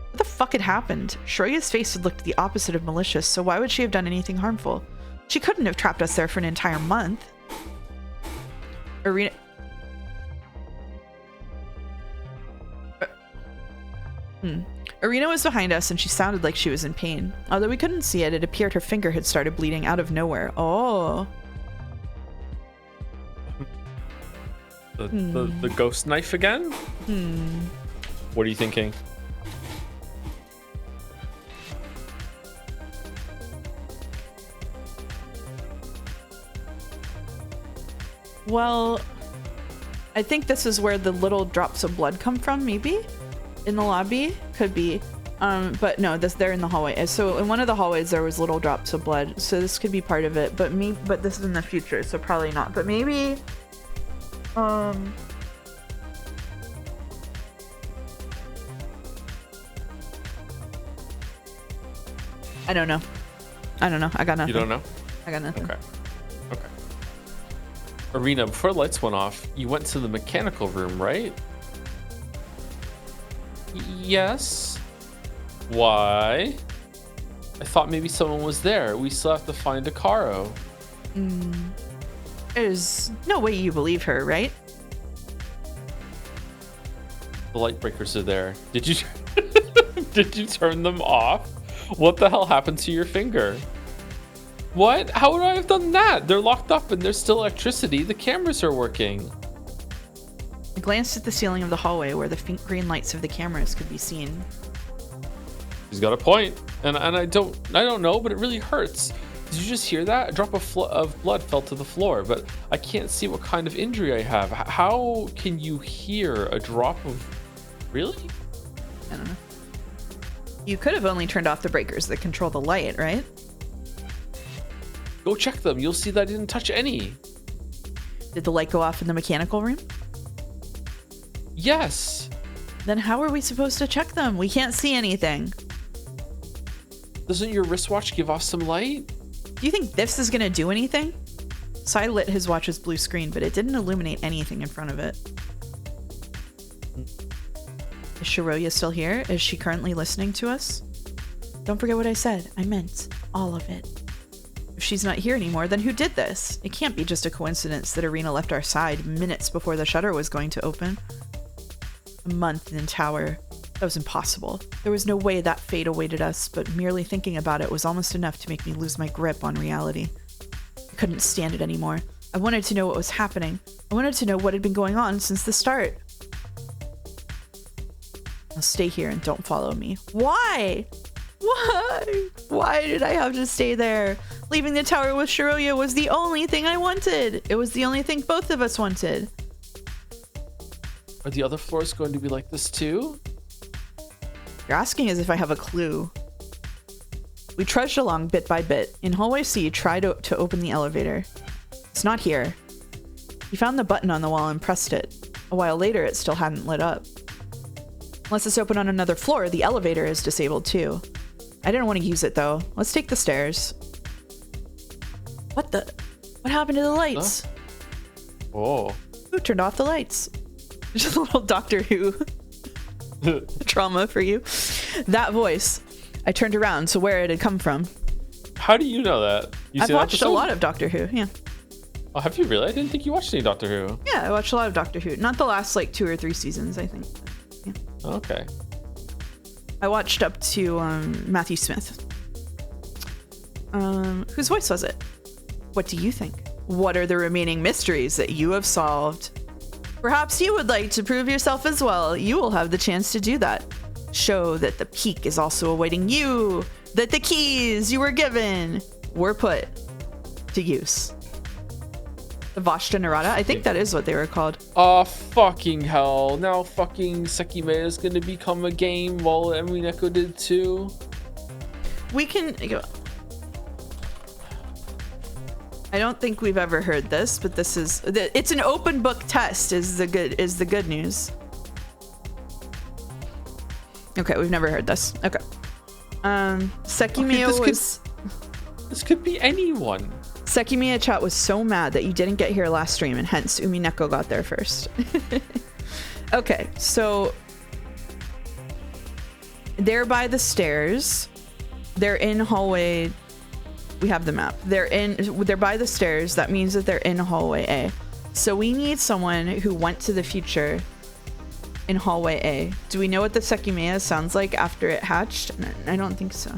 What the fuck had happened? Shiroya's face had looked the opposite of malicious, so why would she have done anything harmful? She couldn't have trapped us there for an entire month. Arena was behind us and she sounded like she was in pain. Although we couldn't see it, it appeared her finger had started bleeding out of nowhere. Oh. The ghost knife again? What are you thinking? Well, I think this is where the little drops of blood come from, maybe? In the lobby? Could be. But no, they're in the hallway. So in one of the hallways there was little drops of blood. So this could be part of it, but this is in the future, so probably not. But maybe I don't know. I got nothing. You don't know? I got nothing. Okay. Arena, before the lights went off, you went to the mechanical room, right? Yes. Why? I thought maybe someone was there. We still have to find Akaro. There's no way you believe her, right? The light breakers are there. Did you did you turn them off? What the hell happened to your finger? What? How would I have done that? They're locked up and there's still electricity. The cameras are working. I glanced at the ceiling of the hallway where the faint green lights of the cameras could be seen. She's got a point, and I don't know, but it really hurts. Did you just hear that? A drop of blood fell to the floor, but I can't see what kind of injury I have. How can you hear a drop of... Really? I don't know. You could have only turned off the breakers that control the light, right? Go check them. You'll see that I didn't touch any. Did the light go off in the mechanical room? Yes. Then how are we supposed to check them? We can't see anything. Doesn't your wristwatch give off some light? Do you think this is gonna do anything? Sai lit his watch's blue screen, but it didn't illuminate anything in front of it. Is Shiroya still here? Is she currently listening to us? Don't forget what I said. I meant all of it. If she's not here anymore, then who did this? It can't be just a coincidence that Arena left our side minutes before the shutter was going to open. A month in tower. That was impossible. There was no way that fate awaited us, but merely thinking about it was almost enough to make me lose my grip on reality. I couldn't stand it anymore. I wanted to know what was happening. I wanted to know what had been going on since the start. Now stay here and don't follow me. Why? Why? Why did I have to stay there? Leaving the tower with Shiroya was the only thing I wanted. It was the only thing both of us wanted. Are the other floors going to be like this too? You're asking as if I have a clue. We trudged along bit by bit. In hallway C, tried to open the elevator. It's not here. He found the button on the wall and pressed it. A while later, it still hadn't lit up. Unless it's open on another floor, the elevator is disabled too. I didn't want to use it though. Let's take the stairs. What happened to the lights? Huh? Oh. Who turned off the lights? Just a little Doctor Who trauma for you. That voice. I turned around to where it had come from. How do you know that? I've watched a lot of Doctor Who, yeah. Oh, have you really? I didn't think you watched any Doctor Who. Yeah, I watched a lot of Doctor Who. Not the last, 2 or 3 seasons, I think. Yeah. Okay. I watched up to Matthew Smith. Whose voice was it? What do you think? What are the remaining mysteries that you have solved? Perhaps you would like to prove yourself as well. You will have the chance to do that. Show that the peak is also awaiting you. That the keys you were given were put to use. The Vashta Narada? I think that is what they were called. Oh, fucking hell. Now fucking Sekimeya is going to become a game while Emineko did too. We can... I don't think we've ever heard this, but this is... It's an open book test is the good news. Okay, we've never heard this. Okay. Sekimeya This could be anyone. Sekimeya chat was so mad that you didn't get here last stream, and hence Umineko got there first. Okay, so they're by the stairs. They're in hallway. We have the map. They're by the stairs. That means that they're in hallway A. So we need someone who went to the future in hallway A. Do we know what the Sekimeya sounds like after it hatched? I don't think so.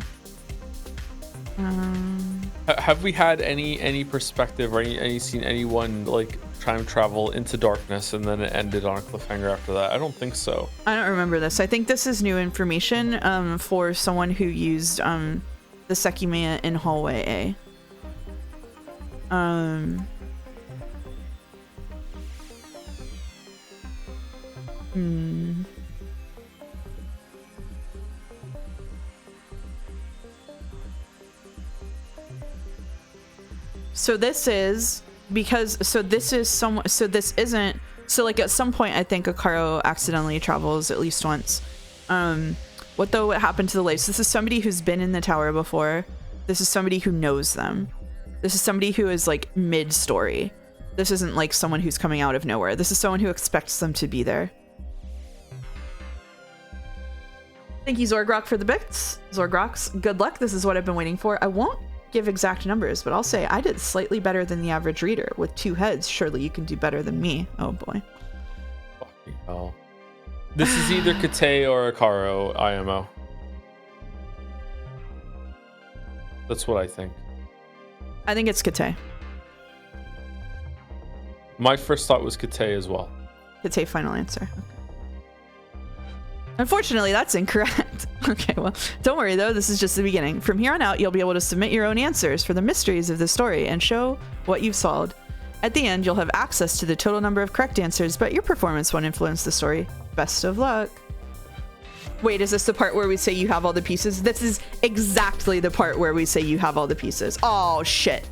Have we had any perspective or any seen anyone like time travel into darkness and then it ended on a cliffhanger after that? I don't think so. I don't remember this. I think this is new information for someone who used the Sekimeya in hallway A. So this is because this isn't like at some point I think Akaro accidentally travels at least once. What happened to the lights? This is somebody who's been in the tower before. This is somebody who knows them. This is somebody who is like mid-story. This isn't like someone who's coming out of nowhere. This is someone who expects them to be there. Thank you, Zorgrok, for the bits. Zorgrox, good luck. This is what I've been waiting for. I won't give exact numbers, but I'll say I did slightly better than the average reader. With 2 heads, surely you can do better than me. Oh boy. Fucking hell. This is either Kate or Akaro IMO. That's what I think. I think it's Kate. My first thought was Kate as well. Kate, final answer. Okay. Unfortunately, that's incorrect. Okay, well, don't worry though, this is just the beginning. From here on out, you'll be able to submit your own answers for the mysteries of the story and show what you've solved. At the end, you'll have access to the total number of correct answers, but your performance won't influence the story. Best of luck. Wait, is this the part where we say you have all the pieces? This is exactly the part where we say you have all the pieces. Oh, shit.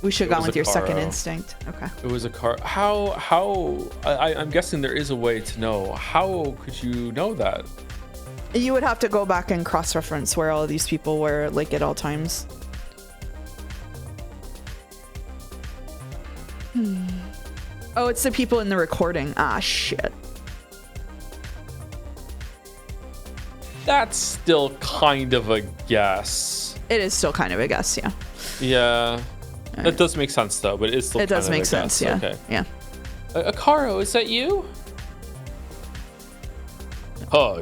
We should have gone with your second instinct. Okay. It was a car. I'm guessing there is a way to know. How could you know that? You would have to go back and cross-reference where all of these people were, like, at all times. Oh, it's the people in the recording. Ah, shit. That's still kind of a guess. It is still kind of a guess, yeah. Yeah. That does make sense, though, but it's still it does make sense, yeah. Okay. Yeah. Akaro, is that you?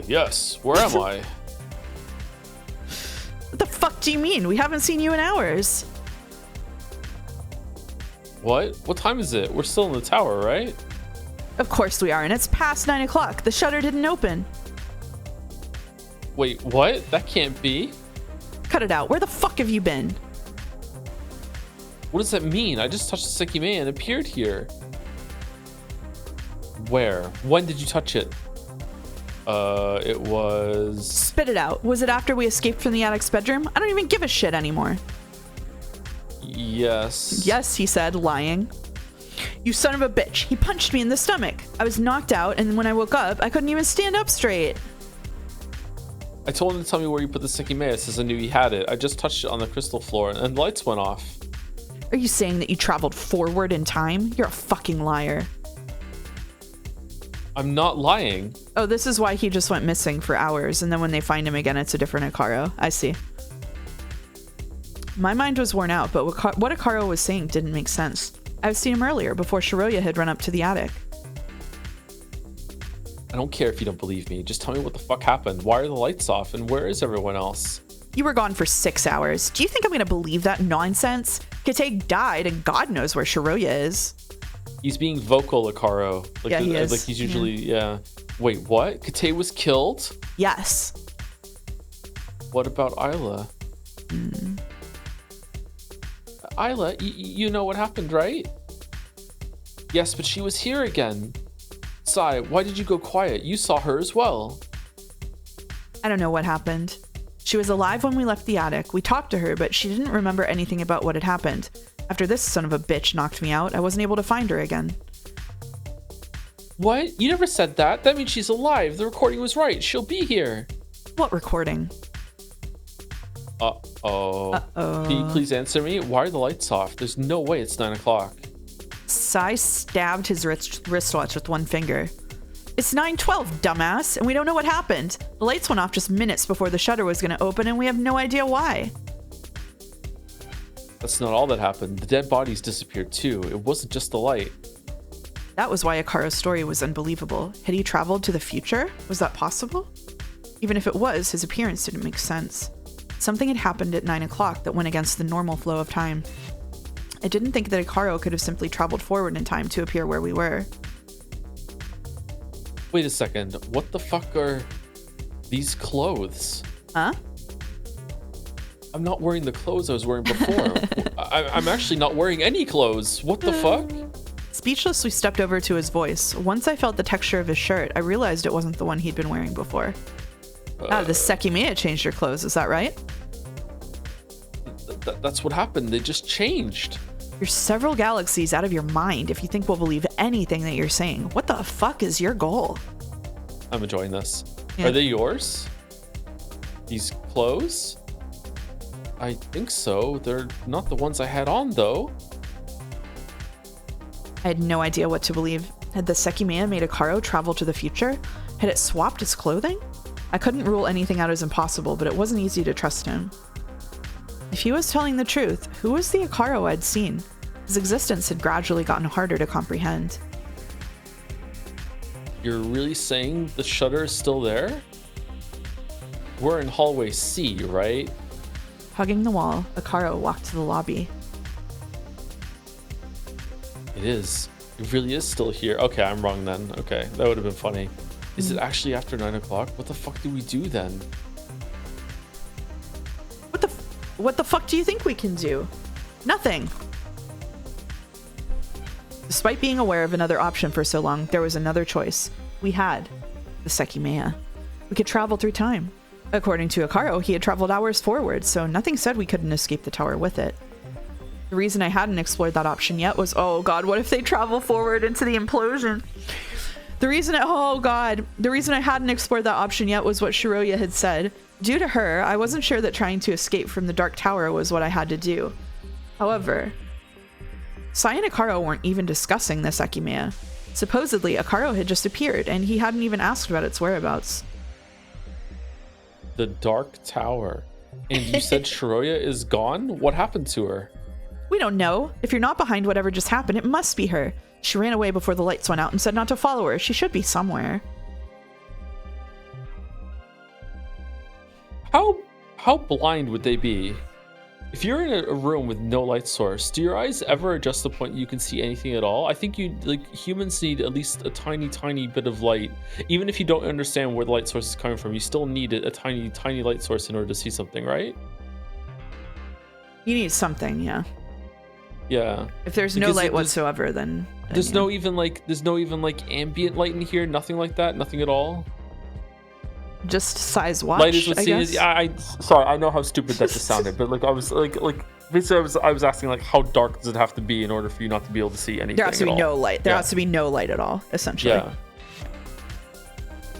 Yes. Where am I? What the fuck do you mean? We haven't seen you in hours. What? What time is it? We're still in the tower, right? Of course we are, and it's past 9 o'clock. The shutter didn't open. Wait, what? That can't be. Cut it out. Where the fuck have you been? What does that mean? I just touched the Sekimeya and appeared here. Where? When did you touch it? It was... Spit it out. Was it after we escaped from the attic's bedroom? I don't even give a shit anymore. Yes. Yes, he said, lying. You son of a bitch. He punched me in the stomach. I was knocked out, and when I woke up, I couldn't even stand up straight. I told him to tell me where you put the Sekimeya since I knew he had it. I just touched it on the crystal floor, and the lights went off. Are you saying that you traveled forward in time? You're a fucking liar. I'm not lying. Oh, this is why he just went missing for hours, and then when they find him again, it's a different Akaro. I see. My mind was worn out, but what Akaro was saying didn't make sense. I've seen him earlier, before Shiroya had run up to the attic. I don't care if you don't believe me. Just tell me what the fuck happened. Why are the lights off, and where is everyone else? You were gone for 6 hours. Do you think I'm gonna believe that nonsense? Kate died, and God knows where Shiroya is. He's being vocal, Akaro. Like, yeah, he is. Like he's usually, yeah. Wait, what? Kate was killed? Yes. What about Isla? Isla, you know what happened, right? Yes, but she was here again. Sai, why did you go quiet? You saw her as well. I don't know what happened. She was alive when we left the attic. We talked to her, but she didn't remember anything about what had happened. After this son of a bitch knocked me out, I wasn't able to find her again. What? You never said that. That means she's alive. The recording was right. She'll be here. What recording? Uh-oh. Uh-oh. Can you please answer me? Why are the lights off? There's no way it's 9 o'clock. Sai stabbed his wristwatch with one finger. It's 9:12, dumbass, and we don't know what happened. The lights went off just minutes before the shutter was going to open, and we have no idea why. That's not all that happened. The dead bodies disappeared too. It wasn't just the light. That was why Akaro's story was unbelievable. Had he traveled to the future? Was that possible? Even if it was, his appearance didn't make sense. Something had happened at 9 o'clock that went against the normal flow of time. I didn't think that Akaro could have simply traveled forward in time to appear where we were. Wait a second. What the fuck are these clothes? Huh? I'm not wearing the clothes I was wearing before. I'm actually not wearing any clothes. What the fuck? Speechless, we stepped over to his voice. Once I felt the texture of his shirt, I realized it wasn't the one he'd been wearing before. The Sekimeya changed your clothes, is that right? That's what happened. They just changed. You're several galaxies out of your mind if you think we'll believe anything that you're saying. What the fuck is your goal? I'm enjoying this. Yeah. Are they yours? These clothes? I think so. They're not the ones I had on, though. I had no idea what to believe. Had the Sekimeya made Akaro travel to the future? Had it swapped its clothing? I couldn't rule anything out as impossible, but it wasn't easy to trust him. If he was telling the truth, who was the Akaro I'd seen? His existence had gradually gotten harder to comprehend. You're really saying the shutter is still there? We're in hallway C, right? Hugging the wall, Akaro walked to the lobby. It is. It really is still here. Okay, I'm wrong then. Okay, that would have been funny. Is it actually after 9 o'clock? What the fuck do we do then? What the fuck do you think we can do? Nothing. Despite being aware of another option for so long, there was another choice. We had the Sekimeya. We could travel through time. According to Akaro, he had traveled hours forward, so nothing said we couldn't escape the tower with it. The reason I hadn't explored that option yet was, oh god, what if they travel forward into the implosion? The reason I hadn't explored that option yet was what Shiroya had said. Due to her, I wasn't sure that trying to escape from the Dark Tower was what I had to do. However, Sai and Akaro weren't even discussing the Sekimeya. Supposedly, Akaro had just appeared, and he hadn't even asked about its whereabouts. The Dark Tower. And you said Shiroya is gone? What happened to her? We don't know. If you're not behind whatever just happened, it must be her. She ran away before the lights went out and said not to follow her. She should be somewhere. How blind would they be? If you're in a room with no light source, do your eyes ever adjust to the point you can see anything at all? I think humans need at least a tiny bit of light. Even if you don't understand where the light source is coming from, you still need a tiny light source in order to see something, right? You need something, yeah. Yeah. If there's no light whatsoever, then there's yeah. no even ambient light in here, nothing like that, nothing at all. Just size watch. Light is what's I seen guess. as, sorry, I know how stupid that just sounded, but I was basically I was asking how dark does it have to be in order for you not to be able to see anything? There has to be no light. There Yeah. has to be no light at all, essentially. Yeah.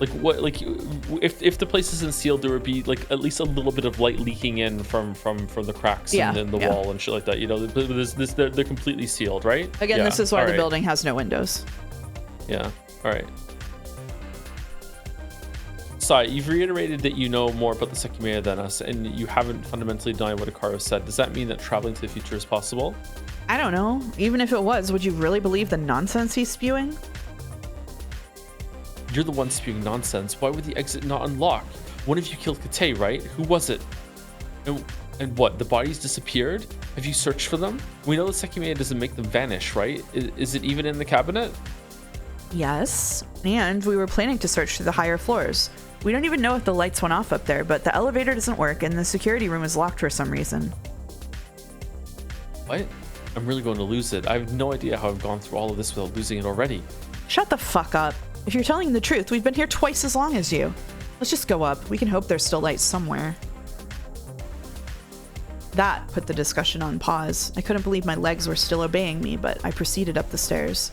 If the place isn't sealed, there would be at least a little bit of light leaking in from the cracks in the wall and shit like that. You know, they're completely sealed, right? Again, Yeah. this is why All the right. building has no windows. Yeah. All right. Sai, you've reiterated that you know more about the Sekimeya than us, and you haven't fundamentally denied what Akaro said. Does that mean that traveling to the future is possible? I don't know. Even if it was, would you really believe the nonsense he's spewing? You're the one spewing nonsense. Why would the exit not unlock? One of you killed Kate, right? Who was it? And what? The bodies disappeared? Have you searched for them? We know the Sekimeya doesn't make them vanish, right? Is it even in the cabinet? Yes. And we were planning to search through the higher floors. We don't even know if the lights went off up there, but the elevator doesn't work and the security room is locked for some reason. What? I'm really going to lose it. I have no idea how I've gone through all of this without losing it already. Shut the fuck up. If you're telling the truth, we've been here twice as long as you. Let's just go up. We can hope there's still lights somewhere. That put the discussion on pause. I couldn't believe my legs were still obeying me, but I proceeded up the stairs.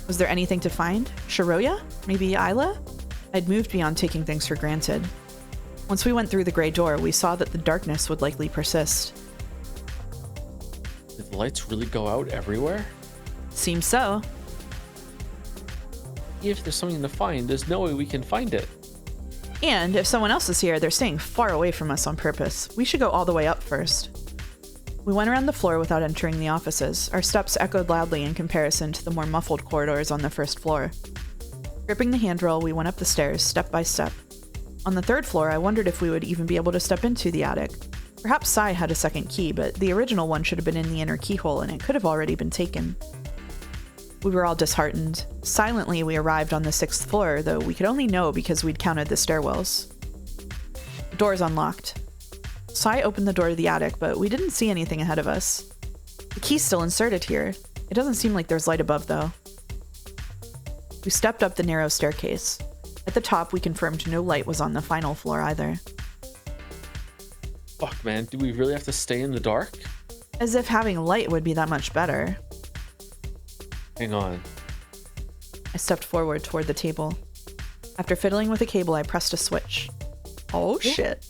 Was there anything to find? Shiroya? Maybe Isla? I'd moved beyond taking things for granted. Once we went through the gray door, we saw that the darkness would likely persist. Did the lights really go out everywhere? Seems so. If there's something to find, there's no way we can find it. And if someone else is here, they're staying far away from us on purpose. We should go all the way up first. We went around the floor without entering the offices. Our steps echoed loudly in comparison to the more muffled corridors on the first floor. Gripping the handrail, we went up the stairs, step by step. On the third floor, I wondered if we would even be able to step into the attic. Perhaps Sai had a second key, but the original one should have been in the inner keyhole, and it could have already been taken. We were all disheartened. Silently, we arrived on the 6th floor, though we could only know because we'd counted the stairwells. The door is unlocked. Sai opened the door to the attic, but we didn't see anything ahead of us. The key's still inserted here. It doesn't seem like there's light above, though. We stepped up the narrow staircase. At the top, we confirmed no light was on the final floor either. Fuck, man. Do we really have to stay in the dark? As if having light would be that much better. Hang on. I stepped forward toward the table. After fiddling with a cable, I pressed a switch. Oh, shit.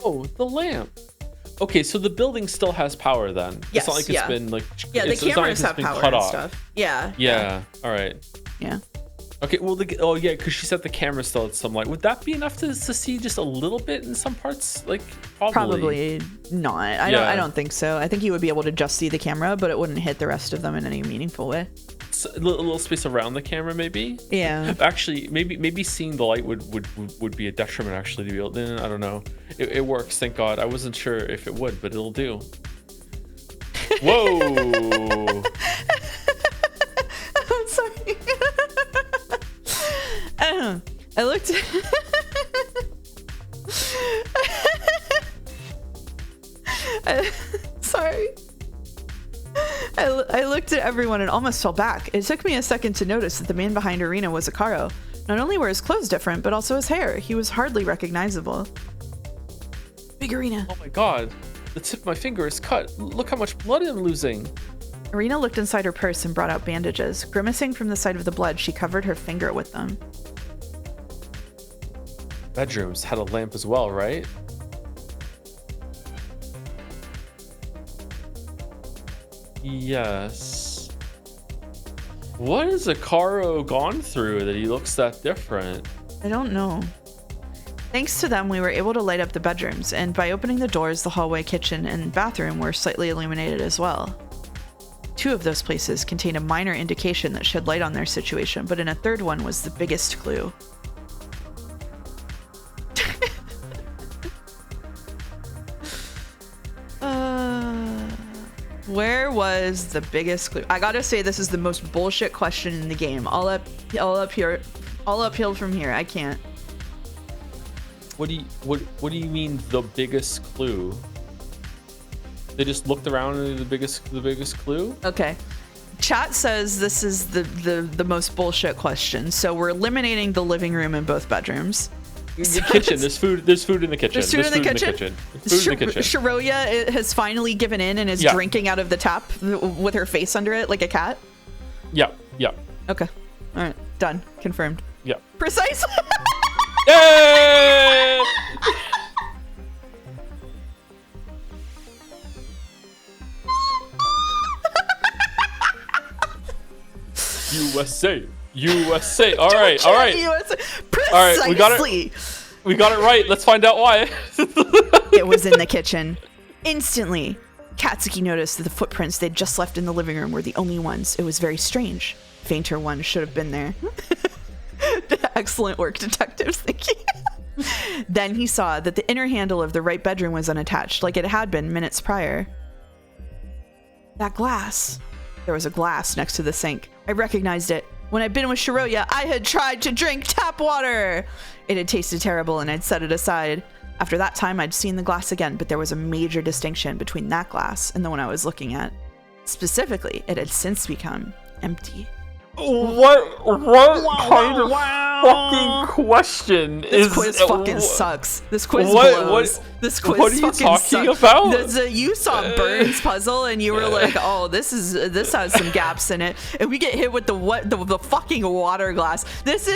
Oh, the lamp. Okay, so the building still has power then. Yes, it's not like it's been like... Yeah, the cameras have power and stuff. Yeah. Yeah, all right. Yeah. Okay, well, yeah, because she said the camera still had some light. Would that be enough to see just a little bit in some parts? Like, probably not. I don't think so. I think you would be able to just see the camera, but it wouldn't hit the rest of them in any meaningful way. So, a little space around the camera, maybe. Yeah. Actually, maybe seeing the light would be a detriment. Actually, to be able to, I don't know. It works, thank God. I wasn't sure if it would, but it'll do. Whoa. I'm sorry. I looked. Sorry. I looked at everyone and almost fell back. It took me a second to notice that the man behind Arena was Akaro. Not only were his clothes different, but also his hair. He was hardly recognizable. Big Arena. Oh my God. The tip of my finger is cut. Look how much blood I'm losing. Arena looked inside her purse and brought out bandages. Grimacing from the sight of the blood, she covered her finger with them. Bedrooms had a lamp as well, right? Yes. What has Akaro gone through that he looks that different? I don't know. Thanks to them, we were able to light up the bedrooms, and by opening the doors, the hallway, kitchen, and bathroom were slightly illuminated as well. 2 of those places contained a minor indication that shed light on their situation, but in a third one was the biggest clue. Where was the biggest clue? I gotta say, this is the most bullshit question in the game. All uphill from here. I can't. What do you mean the biggest clue? They just looked around and the biggest clue? Okay. Chat says this is the most bullshit question. So we're eliminating the living room in both bedrooms. The kitchen. There's food in the kitchen. There's food in the kitchen. Shiroya has finally given in and is drinking out of the tap with her face under it like a cat. Yeah. Okay. All right. Done. Confirmed. Yeah. Precisely. Yay! USA. All right. USA. Precisely. All right, we got it right. Let's find out why. It was in the kitchen. Instantly, Katsuki noticed that the footprints they'd just left in the living room were the only ones. It was very strange. Fainter ones should have been there. Excellent work, detectives. Thank you. Then he saw that the inner handle of the right bedroom was unattached, like it had been minutes prior. That glass. There was a glass next to the sink. I recognized it. When I'd been with Shiroya, I had tried to drink tap water. It had tasted terrible and I'd set it aside. After that time, I'd seen the glass again, but there was a major distinction between that glass and the one I was looking at. Specifically, it had since become empty. What kind of fucking question is this quiz fucking sucks. This quiz blows. This quiz what are you fucking talking sucks. about? You saw Burns' puzzle and you were like, oh, this has some gaps in it, and we get hit with the fucking water glass. This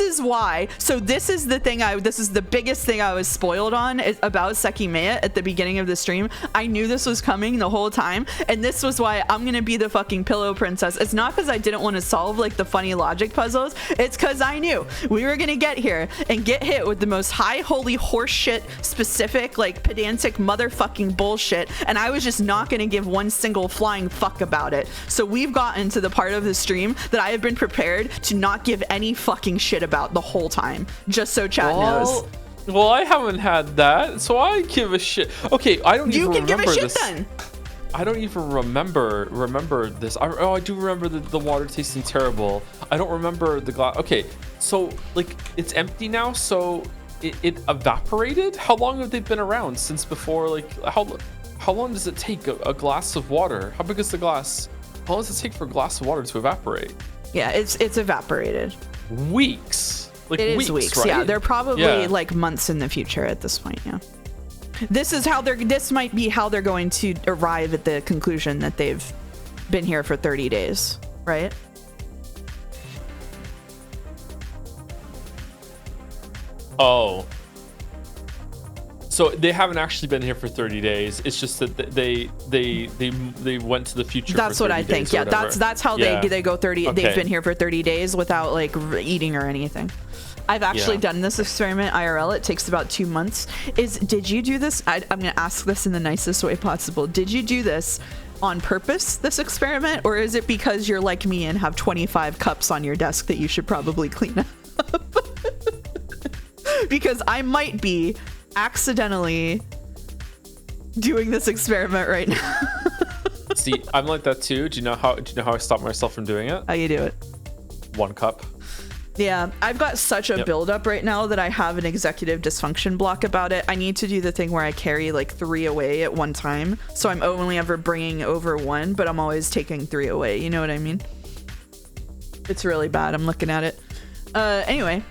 is why. So this is the thing this is the biggest thing I was spoiled on about Sekimeya at the beginning of the stream. I knew this was coming the whole time, and this was why I'm gonna be the fucking pillow princess. It's not because I didn't want to solve like the funny logic puzzles. It's because I knew we were gonna get here and get hit with the most high holy horseshit specific like pedantic motherfucking bullshit, and I was just not gonna give one single flying fuck about it. So we've gotten to the part of the stream that I have been prepared to not give any fucking shit about the whole time, just so chat knows. Well, I haven't had that, so I give a shit. Okay, I don't even remember this. You can give a shit then. I don't even remember this. I do remember the water tasting terrible. I don't remember the glass. Okay, so like it's empty now, so it evaporated. How long have they been around since before? Like how long does it take a glass of water? How big is the glass? How long does it take for a glass of water to evaporate? Yeah, it's evaporated. Weeks. Like it is weeks. Right? Yeah, they're probably like months in the future at this point. Yeah. This might be how they're going to arrive at the conclusion that they've been here for 30 days, right? Oh. So they haven't actually been here for 30 days. It's just that they went to the future. That's what I think. Yeah, that's how they go 30. Okay. They've been here for 30 days without like eating or anything. I've actually done this experiment IRL. It takes about 2 months. Did you do this? I'm going to ask this in the nicest way possible. Did you do this on purpose, this experiment, or is it because you're like me and have 25 cups on your desk that you should probably clean up? Because I might be accidentally doing this experiment right now. See, I'm like that too. Do you know how I stop myself from doing it? How you do it? 1 cup. Yeah, I've got such a buildup right now that I have an executive dysfunction block about it. I need to do the thing where I carry like 3 away at one time. So I'm only ever bringing over 1, but I'm always taking 3 away. You know what I mean? It's really bad. I'm looking at it. Anyway,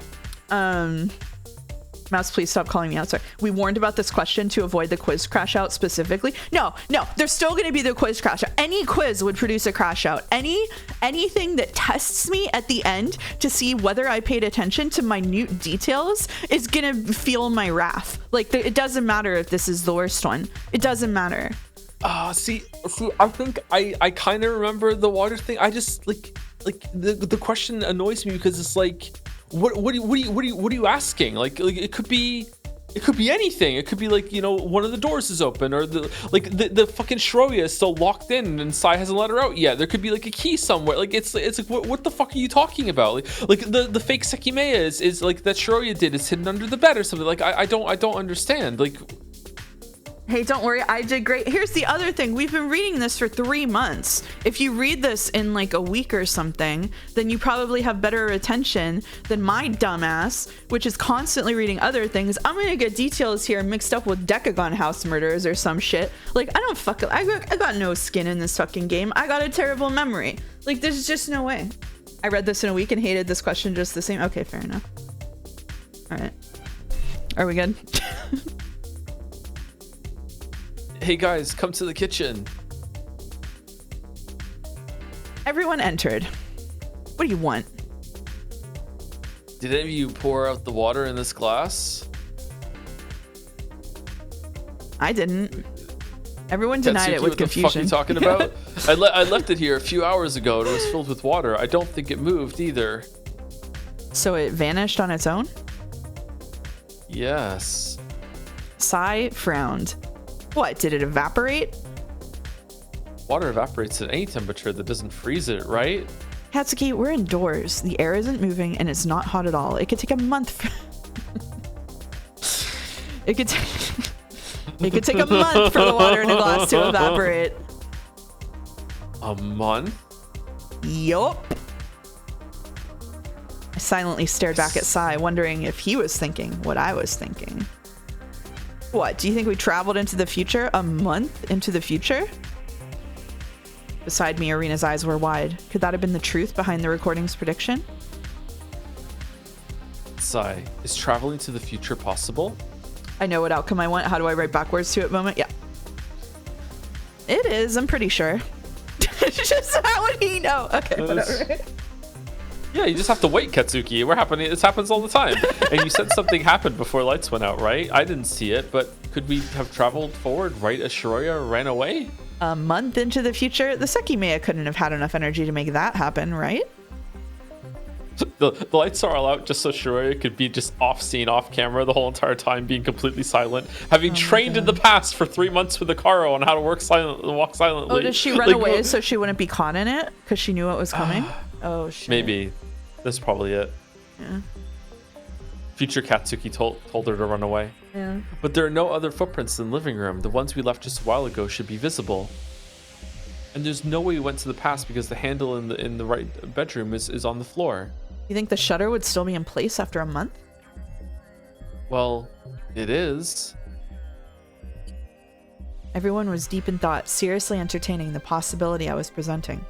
Mouse, please stop calling me out. Sorry. We warned about this question to avoid the quiz crash out specifically. No, there's still going to be the quiz crash out. Any quiz would produce a crash out. Anything that tests me at the end to see whether I paid attention to minute details is going to feel my wrath. Like, it doesn't matter if this is the worst one. It doesn't matter. See, I think I kind of remember the water thing. I just like the question annoys me because it's like, what are you asking? Like it could be anything. It could be like, you know, one of the doors is open, or the fucking Shroya is still locked in and Sai hasn't let her out yet. There could be like a key somewhere. Like it's like what the fuck are you talking about? Like the fake Sekimeya is like that Shroya did is hidden under the bed or something. Like I don't understand. Like, hey, don't worry, I did great. Here's the other thing. We've been reading this for 3 months. If you read this in like a week or something, then you probably have better retention than my dumbass, which is constantly reading other things. I'm gonna get details here mixed up with Decagon house murders or some shit. Like, I got no skin in this fucking game. I got a terrible memory. Like, there's just no way. I read this in a week and hated this question just the same. Okay, fair enough. All right. Are we good? Hey guys, come to the kitchen. Everyone entered. What do you want? Did any of you pour out the water in this glass? I didn't. Everyone denied it with confusion. What the fuck are you talking about? I left it here a few hours ago and it was filled with water. I don't think it moved either. So it vanished on its own? Yes. Sai frowned. What, did it evaporate? Water evaporates at any temperature that doesn't freeze it, right? Hatsuki, we're indoors. The air isn't moving and it's not hot at all. It could take a month. It could take a month for the water in a glass to evaporate. A month? Yup. I silently stared back at Sai, wondering if he was thinking what I was thinking. What, do you think we traveled into the future? A month into the future? Beside me, Arena's eyes were wide. Could that have been the truth behind the recording's prediction? Sigh. Is traveling to the future possible? I know what outcome I want. How do I write backwards to it moment? Yeah. It is, I'm pretty sure. Just how would he know? Okay, whatever. Yeah, you just have to wait, Katsuki. This happens all the time. And you said something happened before lights went out, right? I didn't see it, but could we have traveled forward right as Shiroya ran away? A month into the future? The Sekimeya couldn't have had enough energy to make that happen, right? The lights are all out just so Shiroya could be just off scene, off camera the whole entire time, being completely silent, having trained in the past for 3 months with Akaro on how to walk silently. Oh, did she run away so she wouldn't be caught in it because she knew what was coming? Oh shit. Maybe. That's probably it. Yeah. Future Katsuki told her to run away. Yeah. But there are no other footprints in the living room. The ones we left just a while ago should be visible. And there's no way we went to the past because the handle in the right bedroom is on the floor. You think the shutter would still be in place after a month? Well, it is. Everyone was deep in thought, seriously entertaining the possibility I was presenting.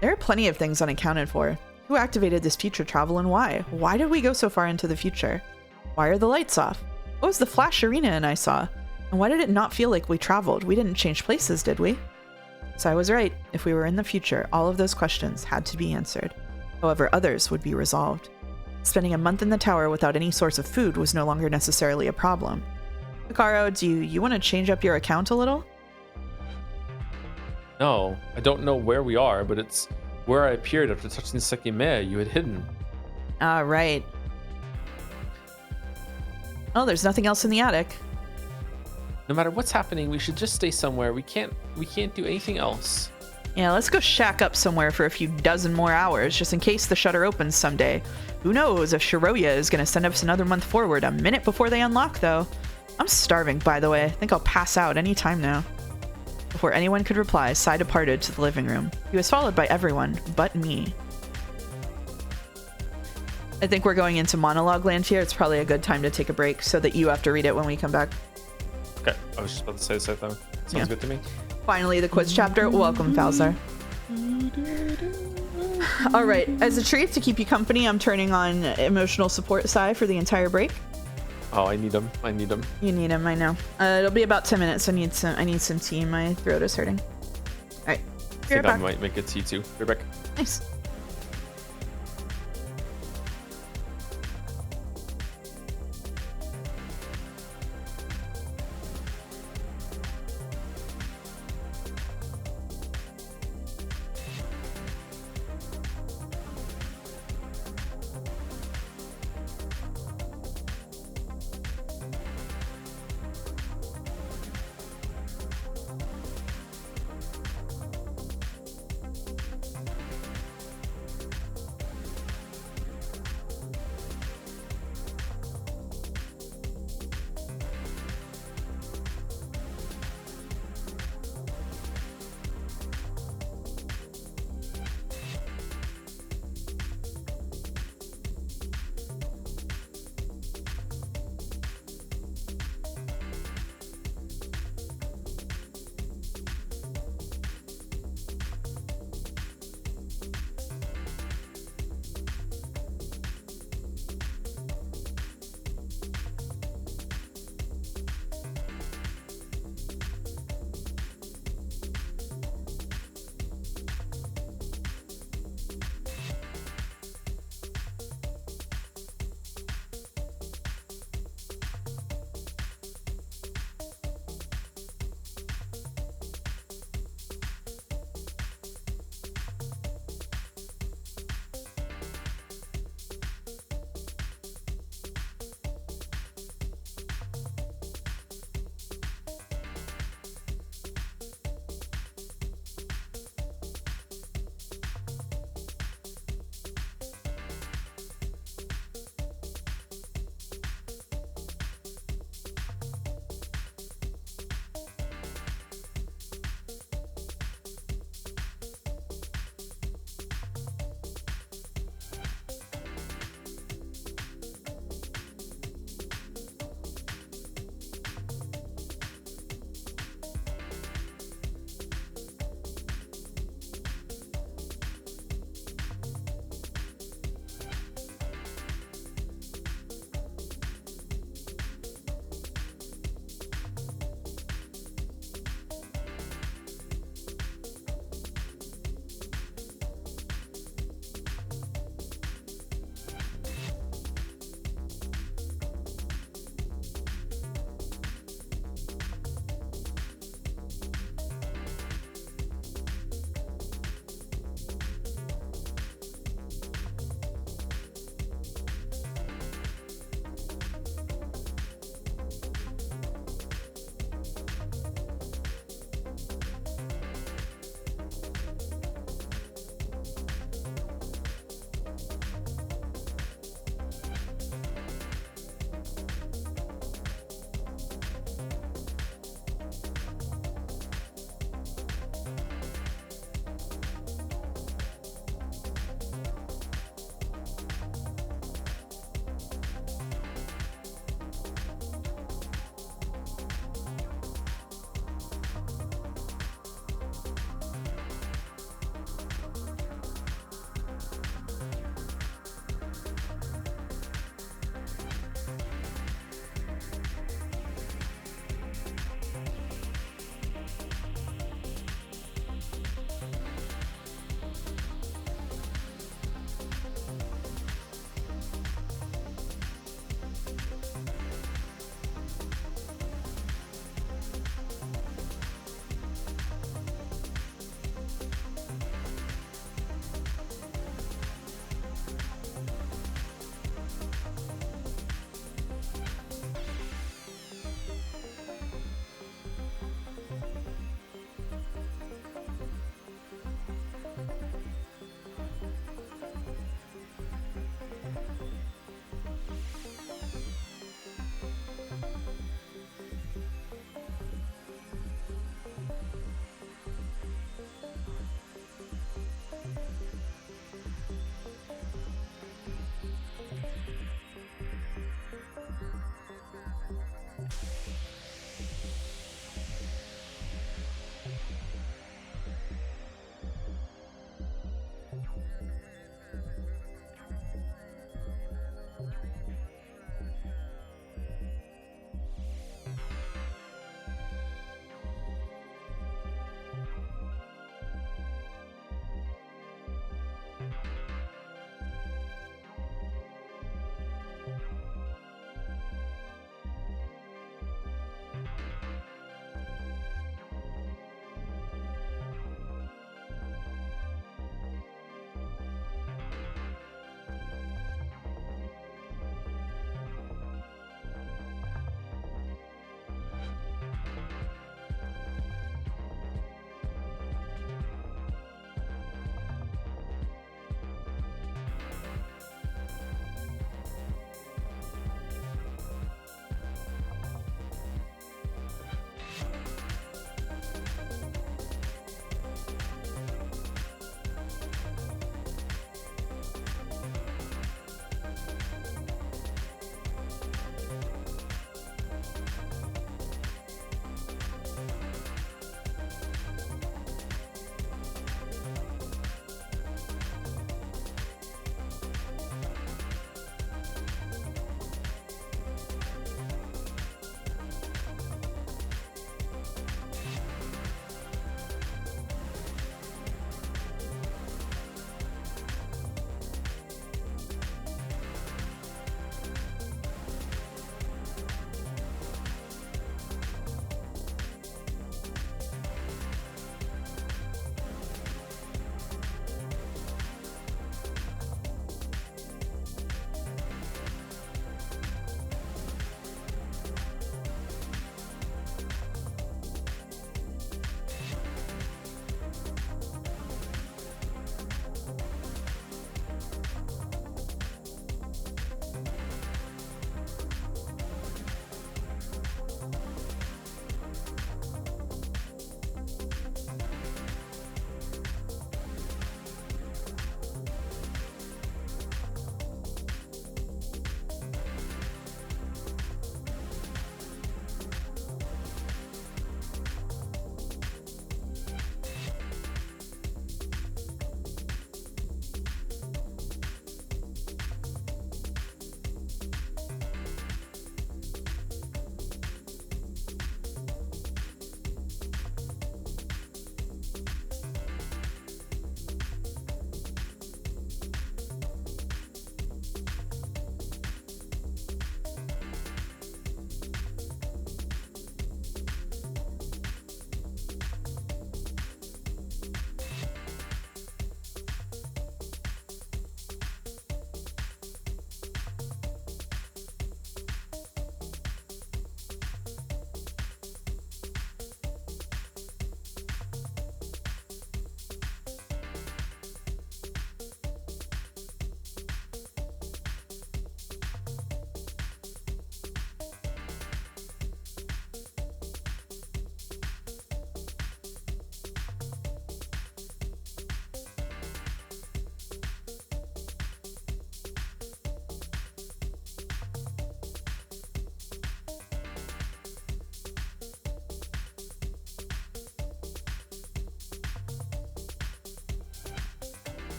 There are plenty of things unaccounted for. Who activated this future travel and why? Why did we go so far into the future? Why are the lights off? What was the flash Arena and I saw? And why did it not feel like we traveled? We didn't change places, did we? So I was right. If we were in the future, all of those questions had to be answered. However, others would be resolved. Spending a month in the tower without any source of food was no longer necessarily a problem. Akaro, do you want to change up your account a little? No, I don't know where we are, but it's where I appeared after touching Sekimeya you had hidden. Ah, right. Oh, there's nothing else in the attic. No matter what's happening, we should just stay somewhere. We can't do anything else. Yeah, let's go shack up somewhere for a few dozen more hours, just in case the shutter opens someday. Who knows if Shiroya is going to send us another month forward, a minute before they unlock, though. I'm starving, by the way. I think I'll pass out any time now. Before anyone could reply, Sai departed to the living room. He was followed by everyone, but me. I think we're going into monologue land here. It's probably a good time to take a break so that you have to read it when we come back. Okay, I was just about to say the same thing. Sounds good to me. Finally, the quiz chapter. Welcome, Falzar. All right, as a treat to keep you company, I'm turning on emotional support Sai for the entire break. Oh, I need him. You need him, I know. It'll be about 10 minutes. I need some tea. My throat is hurting. All right, I think I might make a tea too. Be right back. Nice.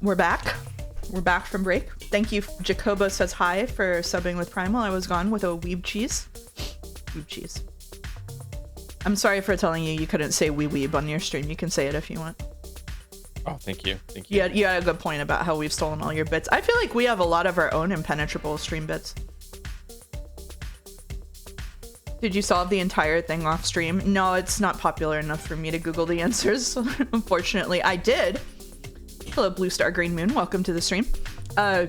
We're back. We're back from break. Thank you. Jacobo says hi for subbing with Prime while I was gone with a weeb cheese. Weeb cheese. I'm sorry for telling you couldn't say wee weeb on your stream. You can say it if you want. Oh, thank you. Thank you. Yeah, you had a good point about how we've stolen all your bits. I feel like we have a lot of our own impenetrable stream bits. Did you solve the entire thing off stream? No, it's not popular enough for me to Google the answers. Unfortunately, I did. Hello, Blue Star Green Moon. Welcome to the stream. I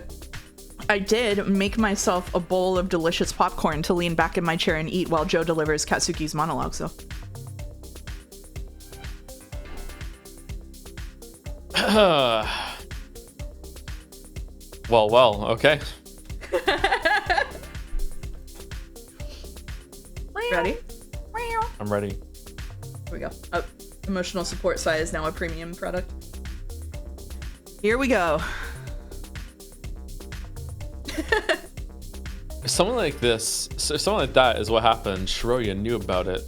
did make myself a bowl of delicious popcorn to lean back in my chair and eat while Joe delivers Katsuki's monologues, though. Well, okay. Ready? I'm ready. Here we go. Emotional support site is now a premium product. Here we go. If someone like this, if someone like that is what happened, Shiroya knew about it.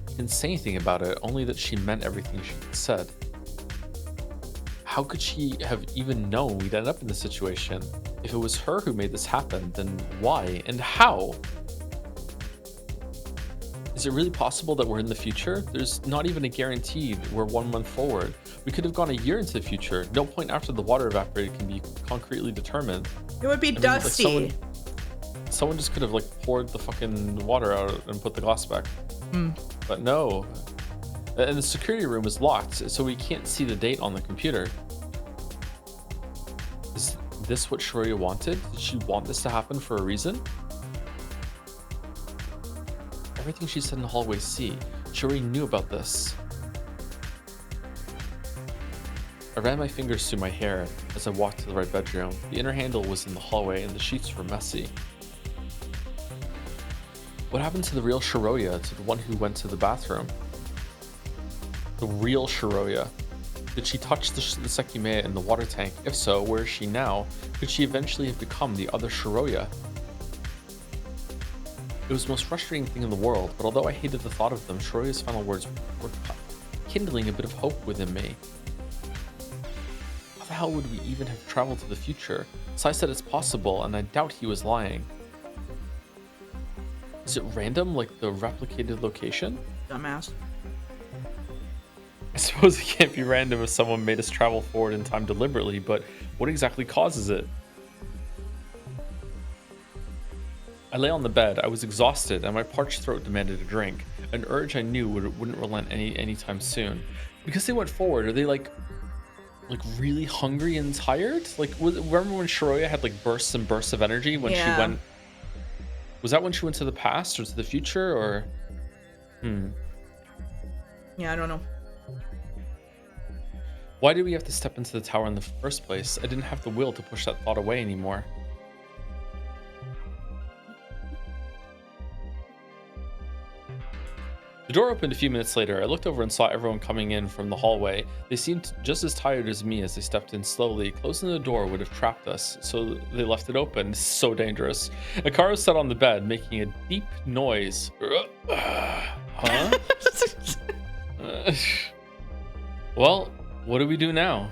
She didn't say anything about it, only that she meant everything she said. How could she have even known we'd end up in this situation? If it was her who made this happen, then why and how? Is it really possible that we're in the future? There's not even a guarantee we're 1 month forward. We could have gone a year into the future. No point after the water evaporated can be concretely determined. It would be dusty. Like someone just could have like poured the fucking water out and put the glass back. But no. And the security room is locked, so we can't see the date on the computer. Is this what Shiroya wanted? Did she want this to happen for a reason? Everything she said in the hallway, see. Shiroya knew about this. I ran my fingers through my hair as I walked to the right bedroom. The inner handle was in the hallway and the sheets were messy. What happened to the real Shiroya, to the one who went to the bathroom? The real Shiroya. Did she touch the Sekimeya in the water tank? If so, where is she now? Could she eventually have become the other Shiroya? It was the most frustrating thing in the world, but although I hated the thought of them, Shiroya's final words were kindling a bit of hope within me. How the hell would we even have traveled to the future? Sai said it's possible, and I doubt he was lying. Is it random, like the replicated location? Dumbass. I suppose it can't be random if someone made us travel forward in time deliberately, but what exactly causes it? I lay on the bed. I was exhausted, and my parched throat demanded a drink, an urge I knew wouldn't relent anytime soon. Because they went forward, are they like really hungry and tired? Like, remember when Shiroya had like bursts and bursts of energy when she went? Was that when she went to the past or to the future, or? Yeah, I don't know. Why did we have to step into the tower in the first place? I didn't have the will to push that thought away anymore. The door opened a few minutes later. I looked over and saw everyone coming in from the hallway. They seemed just as tired as me as they stepped in slowly. Closing the door would have trapped us, so they left it open. This is so dangerous. Akara sat on the bed, making a deep noise. Huh? Well, what do we do now?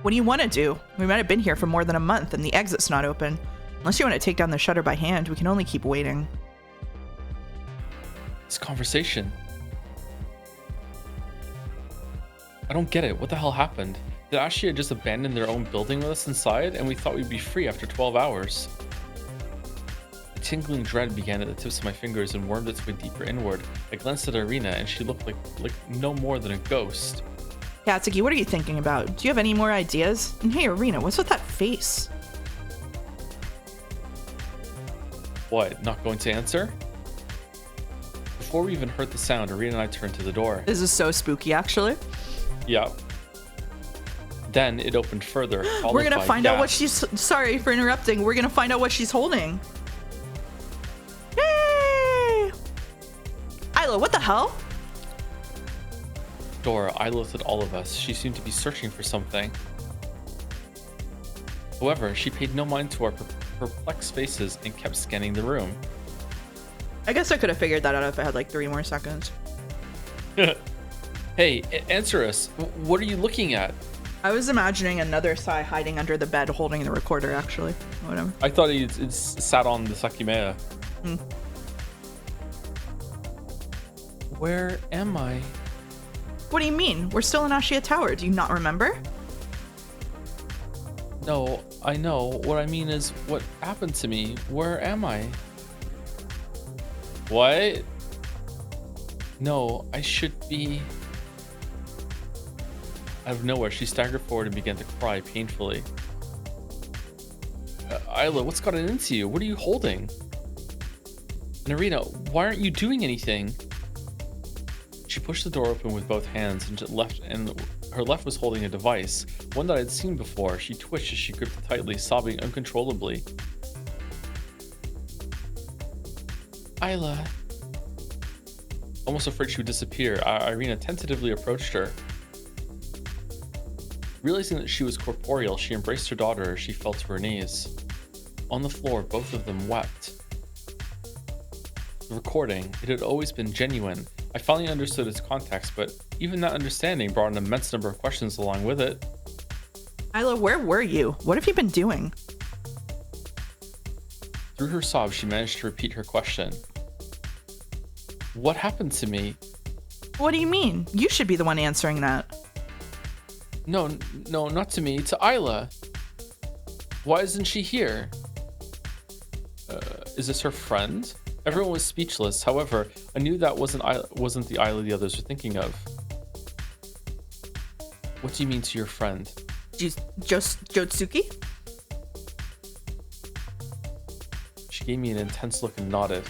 What do you want to do? We might have been here for more than a month, and the exit's not open. Unless you want to take down the shutter by hand, we can only keep waiting. This conversation. I don't get it. What the hell happened? Did Ashia just abandon their own building with us inside, and we thought we'd be free after 12 hours? A tingling dread began at the tips of my fingers and wormed its way deeper inward. I glanced at Irina, and she looked like no more than a ghost. Katsuki, what are you thinking about? Do you have any more ideas? And hey, Irina, what's with that face? What, not going to answer? Before we even heard the sound, Irina and I turned to the door. This is so spooky, actually. Yeah. Then it opened further. We're gonna find out what she's... Sorry for interrupting. We're gonna find out what she's holding. Yay! Isla, what the hell? Dora, I looked at all of us. She seemed to be searching for something. However, she paid no mind to our perplexed faces and kept scanning the room. I guess I could have figured that out if I had like 3 more seconds. Hey, answer us. What are you looking at? I was imagining another Sai hiding under the bed holding the recorder, actually. Whatever. I thought it sat on the Sekimeya. Where am I? What do you mean? We're still in Ashia Tower. Do you not remember? No, I know. What I mean is, what happened to me? Where am I? What? No, I should be... Out of nowhere, she staggered forward and began to cry painfully. Isla, what's gotten into you? What are you holding? And Irina, why aren't you doing anything? She pushed the door open with both hands and her left was holding a device, one that I'd seen before. She twitched as she gripped it tightly, sobbing uncontrollably. Isla. Almost afraid she would disappear, Irina tentatively approached her. Realizing that she was corporeal, she embraced her daughter as she fell to her knees. On the floor, both of them wept. The recording, it had always been genuine. I finally understood its context, but even that understanding brought an immense number of questions along with it. Isla, where were you? What have you been doing? Through her sobs, she managed to repeat her question. What happened to me? What do you mean? You should be the one answering that. No, not to me, to Isla. Why isn't she here? Is this her friend? Everyone was speechless. However, I knew that wasn't the Isla the others were thinking of. What do you mean to your friend? Jotsuki? She gave me an intense look and nodded.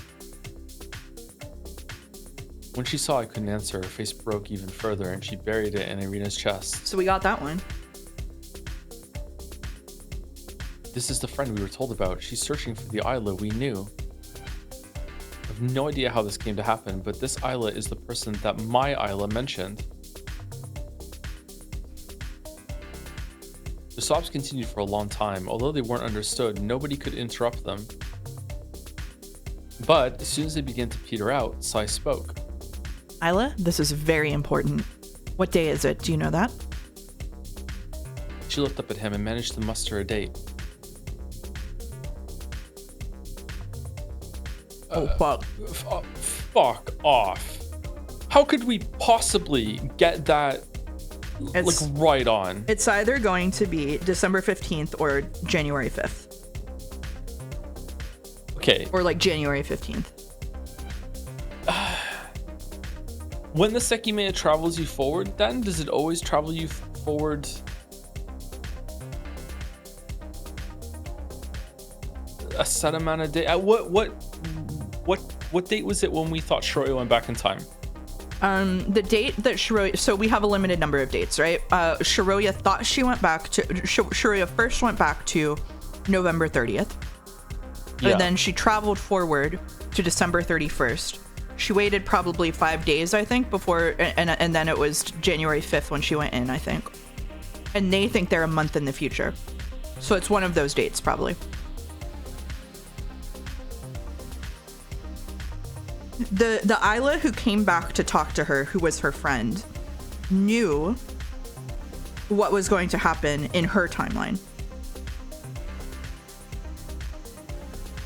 When she saw I couldn't answer, her face broke even further and she buried it in Irina's chest. So we got that one. This is the friend we were told about. She's searching for the Isla we knew. I have no idea how this came to happen, but this Isla is the person that my Isla mentioned. The sobs continued for a long time. Although they weren't understood, nobody could interrupt them. But as soon as they began to peter out, Sai spoke. Isla, this is very important. What day is it? Do you know that? She looked up at him and managed to muster a date. Fuck. Fuck off. How could we possibly get that right on? It's either going to be December 15th or January 5th. Okay. Or like January 15th. When the Sekimeya travels you forward, then does it always travel you forward a set amount of days? What date was it when we thought Shiroya went back in time? The date that Shiroya, so we have a limited number of dates, right? Shiroya thought she went back to, Shiroya first went back to November 30th. Yeah. And then she traveled forward to December 31st. She waited probably 5 days, I think, before, and then it was January 5th when she went in, I think. And they think they're a month in the future. So it's one of those dates, probably. The Isla who came back to talk to her, who was her friend, knew what was going to happen in her timeline.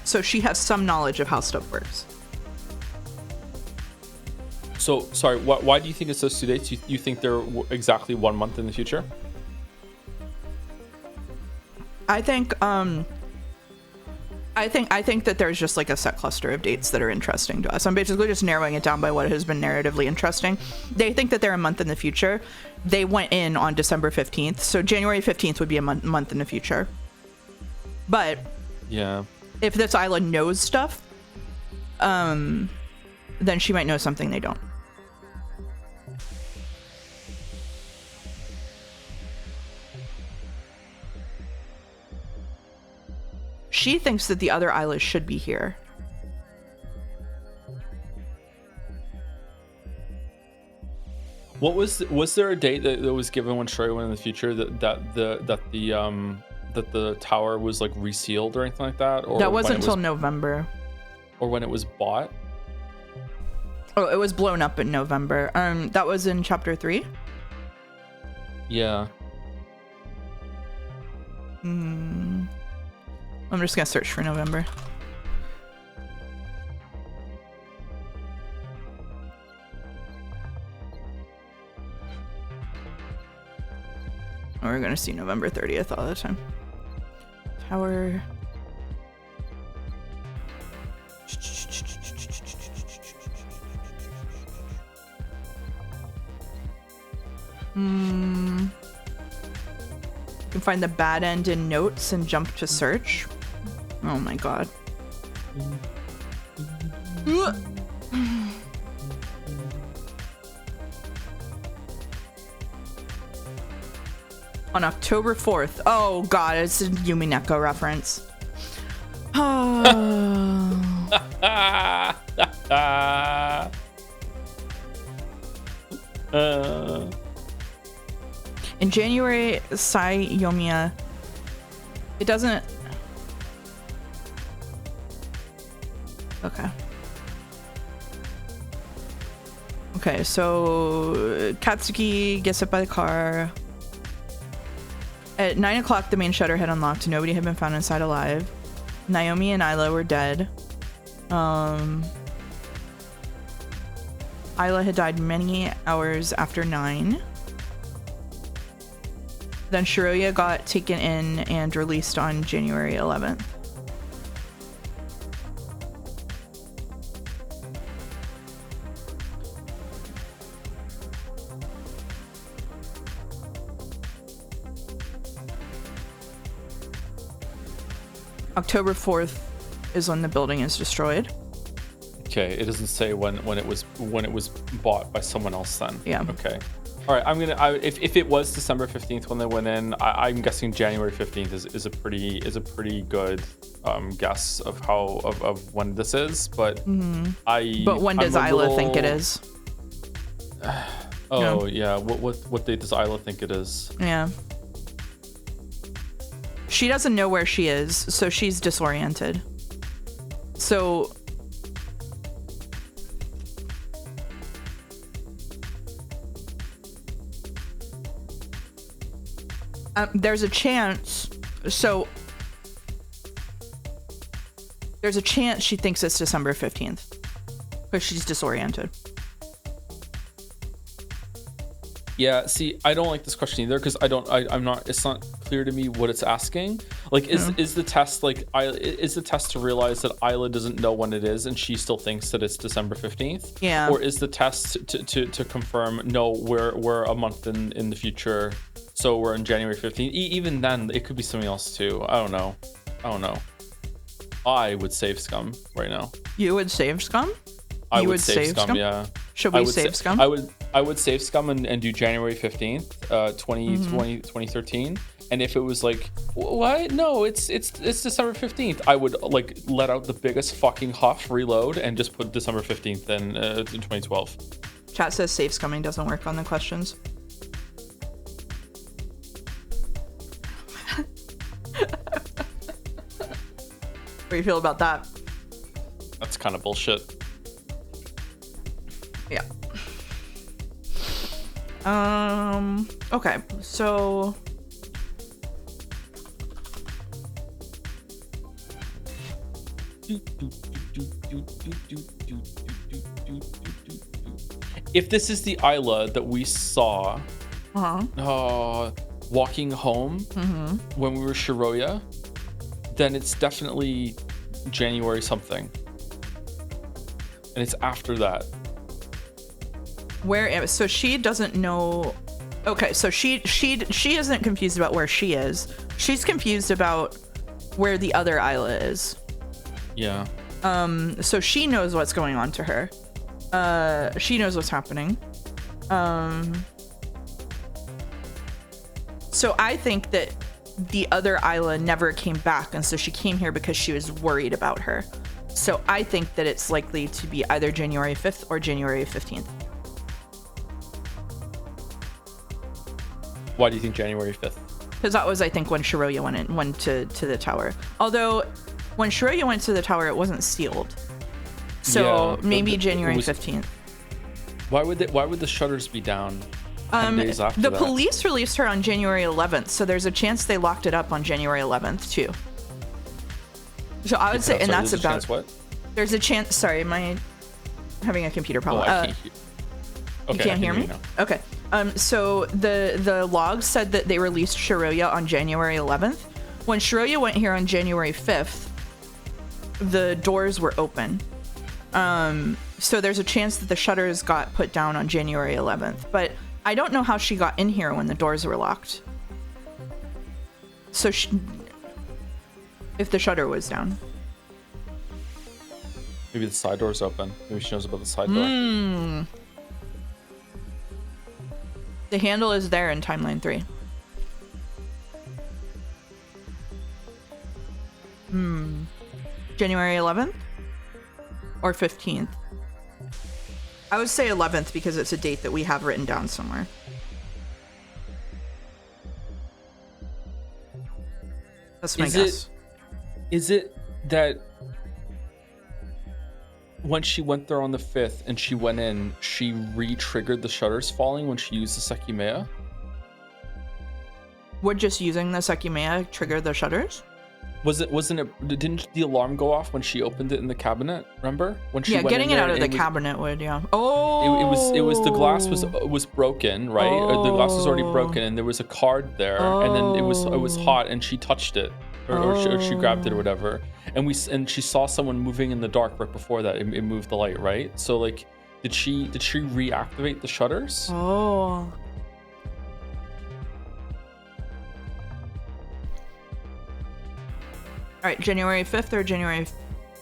So she has some knowledge of how stuff works. So, sorry, why do you think it's those 2 dates? You think they're exactly 1 month in the future? I think that there's just like a set cluster of dates that are interesting to us. I'm basically just narrowing it down by what has been narratively interesting. They think that they're a month in the future. They went in on December 15th, so January 15th would be a month in the future. But yeah, if this Isla knows stuff, then she might know something they don't. She thinks that the other Islas should be here. What was there a date that was given when Shiroya went in the future that the tower was like resealed or anything like that? Or that wasn't until November. Or when it was bought? Oh, it was blown up in November. That was in chapter 3. Yeah. I'm just gonna search for November. We're gonna see November 30th all the time. Tower. You can find the bad end in notes and jump to search. Oh my god. On October 4th. Oh god, it's a Yumi Neko reference. In January, Sai Yomiya. It doesn't. Okay. Okay, so Katsuki gets hit by the car. At 9 o'clock, the main shutter had unlocked. Nobody had been found inside alive. Naomi and Isla were dead. Isla had died many hours after 9. Then Shiroya got taken in and released on January 11th. October 4th is when the building is destroyed. Okay, it doesn't say when it was bought by someone else then. Yeah. Okay. All right, if it was December 15th when they went in, I'm guessing January 15th is a pretty good guess of when this is, but But when does Isla think it is? Oh yeah, what date does Isla think it is? Yeah. She doesn't know where she is, so she's disoriented. So there's a chance. So there's a chance she thinks it's December 15th because she's disoriented. Yeah, see, I don't like this question either because it's not clear to me what it's asking. Like, is the test is the test to realize that Isla doesn't know when it is and she still thinks that it's December 15th? Yeah. Or is the test to confirm, no, we're a month in the future, so we're in January 15th? Even then, it could be something else too. I don't know. I would save Scum right now. You would save Scum? I would save Scum, yeah. Should we save Scum? I would save Scum and do January 15th, 2013. And if it was like, what? No, it's December 15th. I would like let out the biggest fucking huff, reload, and just put December 15th in 2012. Chat says save scumming doesn't work on the questions. What do you feel about that? That's kind of bullshit. Yeah. Okay, so if this is the Isla that we saw walking home when we were Shiroya, then it's definitely January something. And it's after that. So she doesn't know. Okay, so she isn't confused about where she is. She's confused about where the other Isla is. Yeah. So she knows what's going on to her. She knows what's happening. So I think that the other Isla never came back, and so she came here because she was worried about her. So I think that it's likely to be either January 5th or January 15th. Why do you think January 5th? Because that was, I think, when Shiroya went to the tower. Although, when Shiroya went to the tower, it wasn't sealed. So maybe January 15th. Why would the shutters be down 10 days after the that? police released her on January 11th, so there's a chance they locked it up on January 11th too. So I would say, and that's about. What? There's a chance. Sorry, am I having a computer problem? I can't hear. Okay, you can't hear me? Okay. So the logs said that they released Shiroya on January 11th. When Shiroya went here on January 5th, the doors were open. So there's a chance that the shutters got put down on January 11th. But I don't know how she got in here when the doors were locked. So if the shutter was down. Maybe the side door's open. Maybe she knows about the side door. The handle is there in timeline 3. January 11th or 15th? I would say 11th because it's a date that we have written down somewhere. That's my guess. Is it that when she went there on the 5th and she went in, she re-triggered the shutters falling when she used the Sekimeya? Would just using the Sekimeya trigger the shutters? Didn't the alarm go off when she opened it in the cabinet? Remember when she went getting in it out of the cabinet would, it was the glass was broken, right? The glass was already broken, and there was a card there, and then it was hot, and she touched it, or she grabbed it or whatever, and she saw someone moving in the dark right before that. It moved the light, right? So like, did she reactivate the shutters? Oh. All right, January 5th or January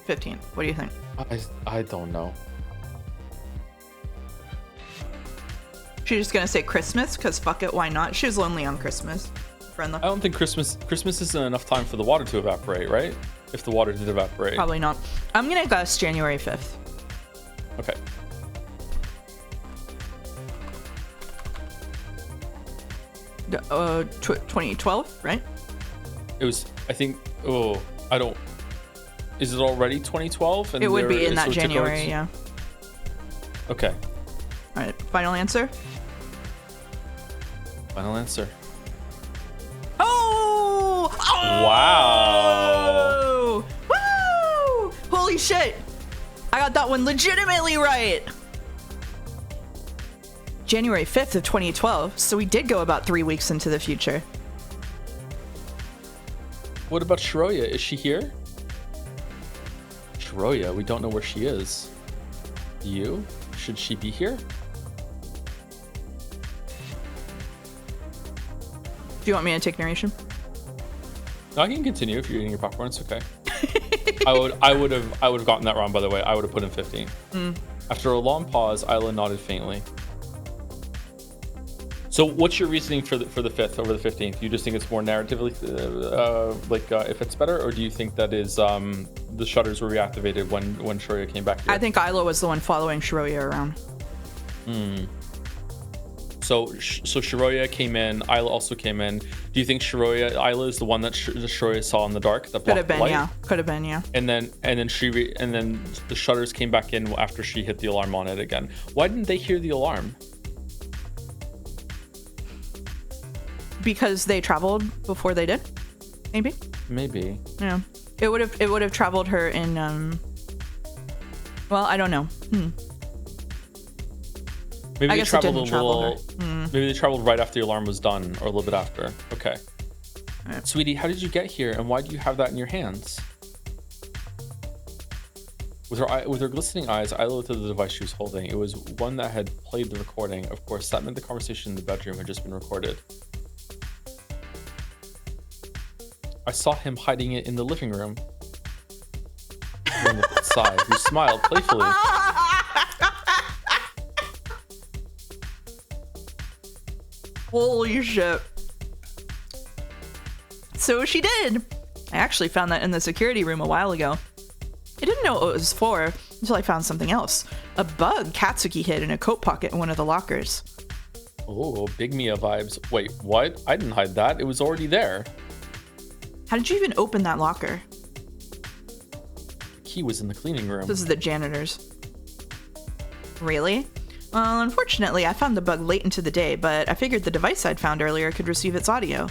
15th? What do you think? I don't know. She's just gonna say Christmas, because fuck it, why not? She was lonely on Christmas. I don't think Christmas isn't enough time for the water to evaporate, right? If the water did evaporate. Probably not. I'm gonna guess January 5th. Okay. Uh, 2012, right? It was, I think, is it already 2012? It would be in that January, yeah. Okay. All right, final answer? Final answer. Oh! Wow! Woo! Holy shit! I got that one legitimately right! January 5th of 2012, so we did go about 3 weeks into the future. What about Shiroya? Is she here? Shiroya, we don't know where she is. You? Should she be here? Do you want me to take narration? No, I can continue if you're eating your popcorn. It's okay. I would have gotten that wrong, by the way. I would have put in 15. After a long pause, Isla nodded faintly. So what's your reasoning for the 5th over the 15th? You just think it's more narratively if it's better, or do you think that is the shutters were reactivated when Shiroya came back here? I think Isla was the one following Shiroya around. So Shiroya came in, Isla also came in. Do you think Isla is the one that Shiroya saw in the dark that blocked the light? Could have been, yeah. And then the shutters came back in after she hit the alarm on it again. Why didn't they hear the alarm? Because they traveled before they did, maybe. Yeah, it would have traveled her in. Well, I don't know. Maybe they traveled a little. Maybe they traveled right after the alarm was done, or a little bit after. Okay. Right. Sweetie, how did you get here, and why do you have that in your hands? With her glistening eyes, I looked at the device she was holding. It was one that had played the recording. Of course, that meant the conversation in the bedroom had just been recorded. I saw him hiding it in the living room. Sighed, who smiled playfully. Holy shit. So she did. I actually found that in the security room a while ago. I didn't know what it was for until I found something else. A bug Katsuki hid in a coat pocket in one of the lockers. Oh, Big Mia vibes. Wait, what? I didn't hide that. It was already there. How did you even open that locker? The key was in the cleaning room. This is the janitor's. Really? Well, unfortunately, I found the bug late into the day, but I figured the device I'd found earlier could receive its audio.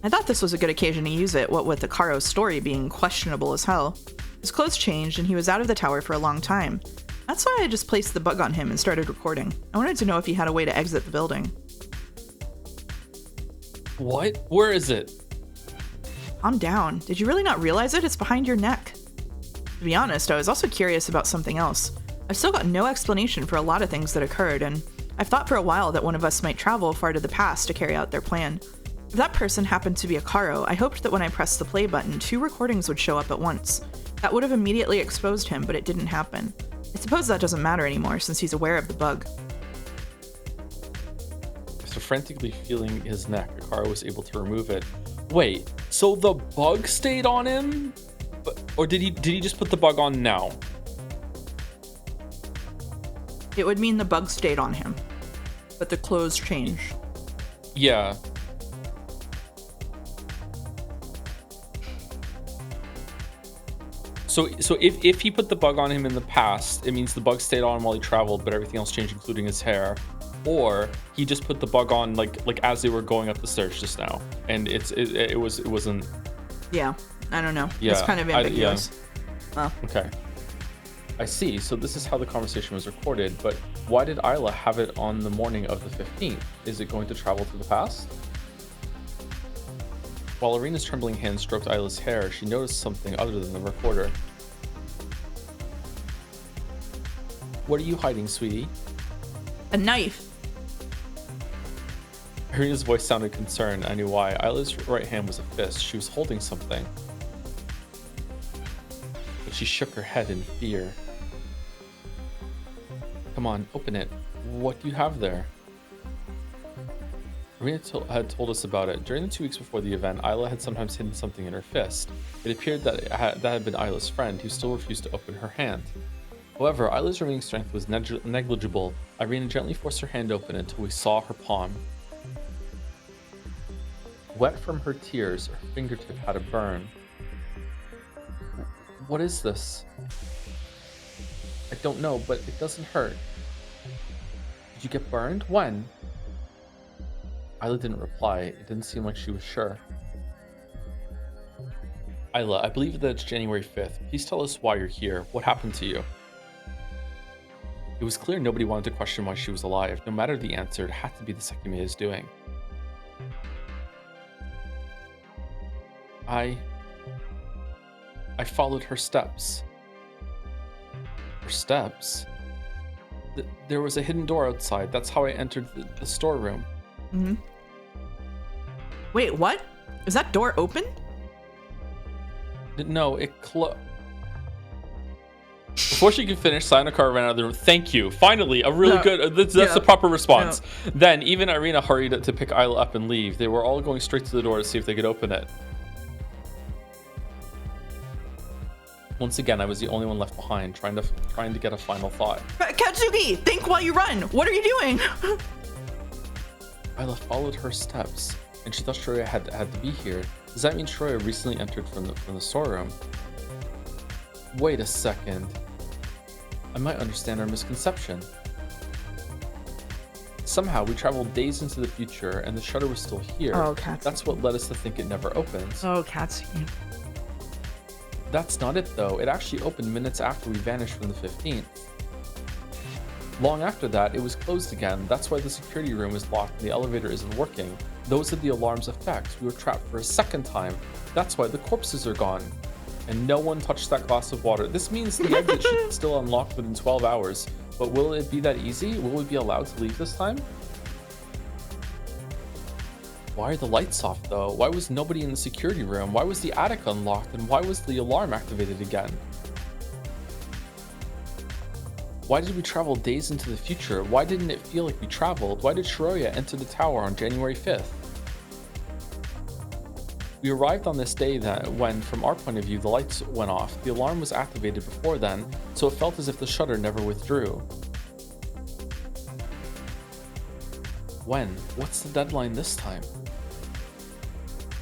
I thought this was a good occasion to use it, what with Ikaro's story being questionable as hell. His clothes changed, and he was out of the tower for a long time. That's why I just placed the bug on him and started recording. I wanted to know if he had a way to exit the building. What? Where is it? Calm down. Did you really not realize it? It's behind your neck. To be honest, I was also curious about something else. I've still got no explanation for a lot of things that occurred, and I've thought for a while that one of us might travel far to the past to carry out their plan. If that person happened to be Ikaro, I hoped that when I pressed the play button, 2 recordings would show up at once. That would have immediately exposed him, but it didn't happen. I suppose that doesn't matter anymore since he's aware of the bug. After frantically feeling his neck, Ikaro was able to remove it. Wait, so the bug stayed on him? Or did he just put the bug on now? It would mean the bug stayed on him, but the clothes changed. Yeah. So if he put the bug on him in the past, it means the bug stayed on him while he traveled, but everything else changed, including his hair. Or he just put the bug on like as they were going up the stairs just now, and it wasn't. Yeah, I don't know. Yeah, it's kind of ambiguous. Okay. I see. So this is how the conversation was recorded, but why did Isla have it on the morning of the 15th? Is it going to travel to the past? While Irina's trembling hand stroked Isla's hair, she noticed something other than the recorder. What are you hiding, sweetie? A knife. Irina's voice sounded concerned. I knew why. Isla's right hand was a fist. She was holding something. But she shook her head in fear. Come on, open it. What do you have there? Irina had told us about it. During the 2 weeks before the event, Isla had sometimes hidden something in her fist. It appeared that that had been Isla's friend, who still refused to open her hand. However, Isla's remaining strength was negligible. Irina gently forced her hand open until we saw her palm. Wet from her tears, her fingertip had a burn. What is this? I don't know, but it doesn't hurt. Did you get burned? When? Isla didn't reply. It didn't seem like she was sure. Isla, I believe that it's January 5th. Please tell us why you're here. What happened to you? It was clear nobody wanted to question why she was alive. No matter the answer, it had to be the Sekimeya's doing. I followed her steps. Her steps? There was a hidden door outside. That's how I entered the storeroom. Mm-hmm. Wait, what? Is that door open? No, it closed. Before she could finish, Sayonara ran out of the room. Thank you. Finally, a really good... That's the proper response. No. Then, even Irina hurried to pick Isla up and leave. They were all going straight to the door to see if they could open it. Once again, I was the only one left behind, trying to get a final thought. Katsuki, think while you run. What are you doing? Isla followed her steps, and she thought Shiroya had to be here. Does that mean Shiroya recently entered from the storeroom? Wait a second. I might understand our misconception. Somehow we traveled days into the future, and the shutter was still here. Oh, Katsuki. That's what led us to think it never opens. Oh, Katsuki. That's not it, though. It actually opened minutes after we vanished from the 15th. Long after that, it was closed again. That's why the security room is locked and the elevator isn't working. Those are the alarm's effects. We were trapped for a second time. That's why the corpses are gone. And no one touched that glass of water. This means the exit should still unlock within 12 hours. But will it be that easy? Will we be allowed to leave this time? Why are the lights off, though? Why was nobody in the security room? Why was the attic unlocked? And why was the alarm activated again? Why did we travel days into the future? Why didn't it feel like we traveled? Why did Shiroya enter the tower on January 5th? We arrived on this day when, from our point of view, the lights went off. The alarm was activated before then, so it felt as if the shutter never withdrew. When? What's the deadline this time?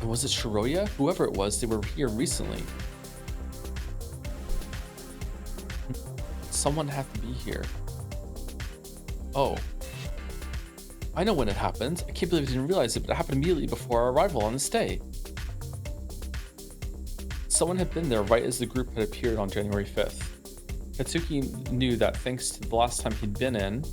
And was it Shiroya? Whoever it was, they were here recently. Someone had to be here. Oh. I know when it happened. I can't believe I didn't realize it, but it happened immediately before our arrival on this day. Someone had been there right as the group had appeared on January 5th. Katsuki knew that thanks to the last time he'd been in,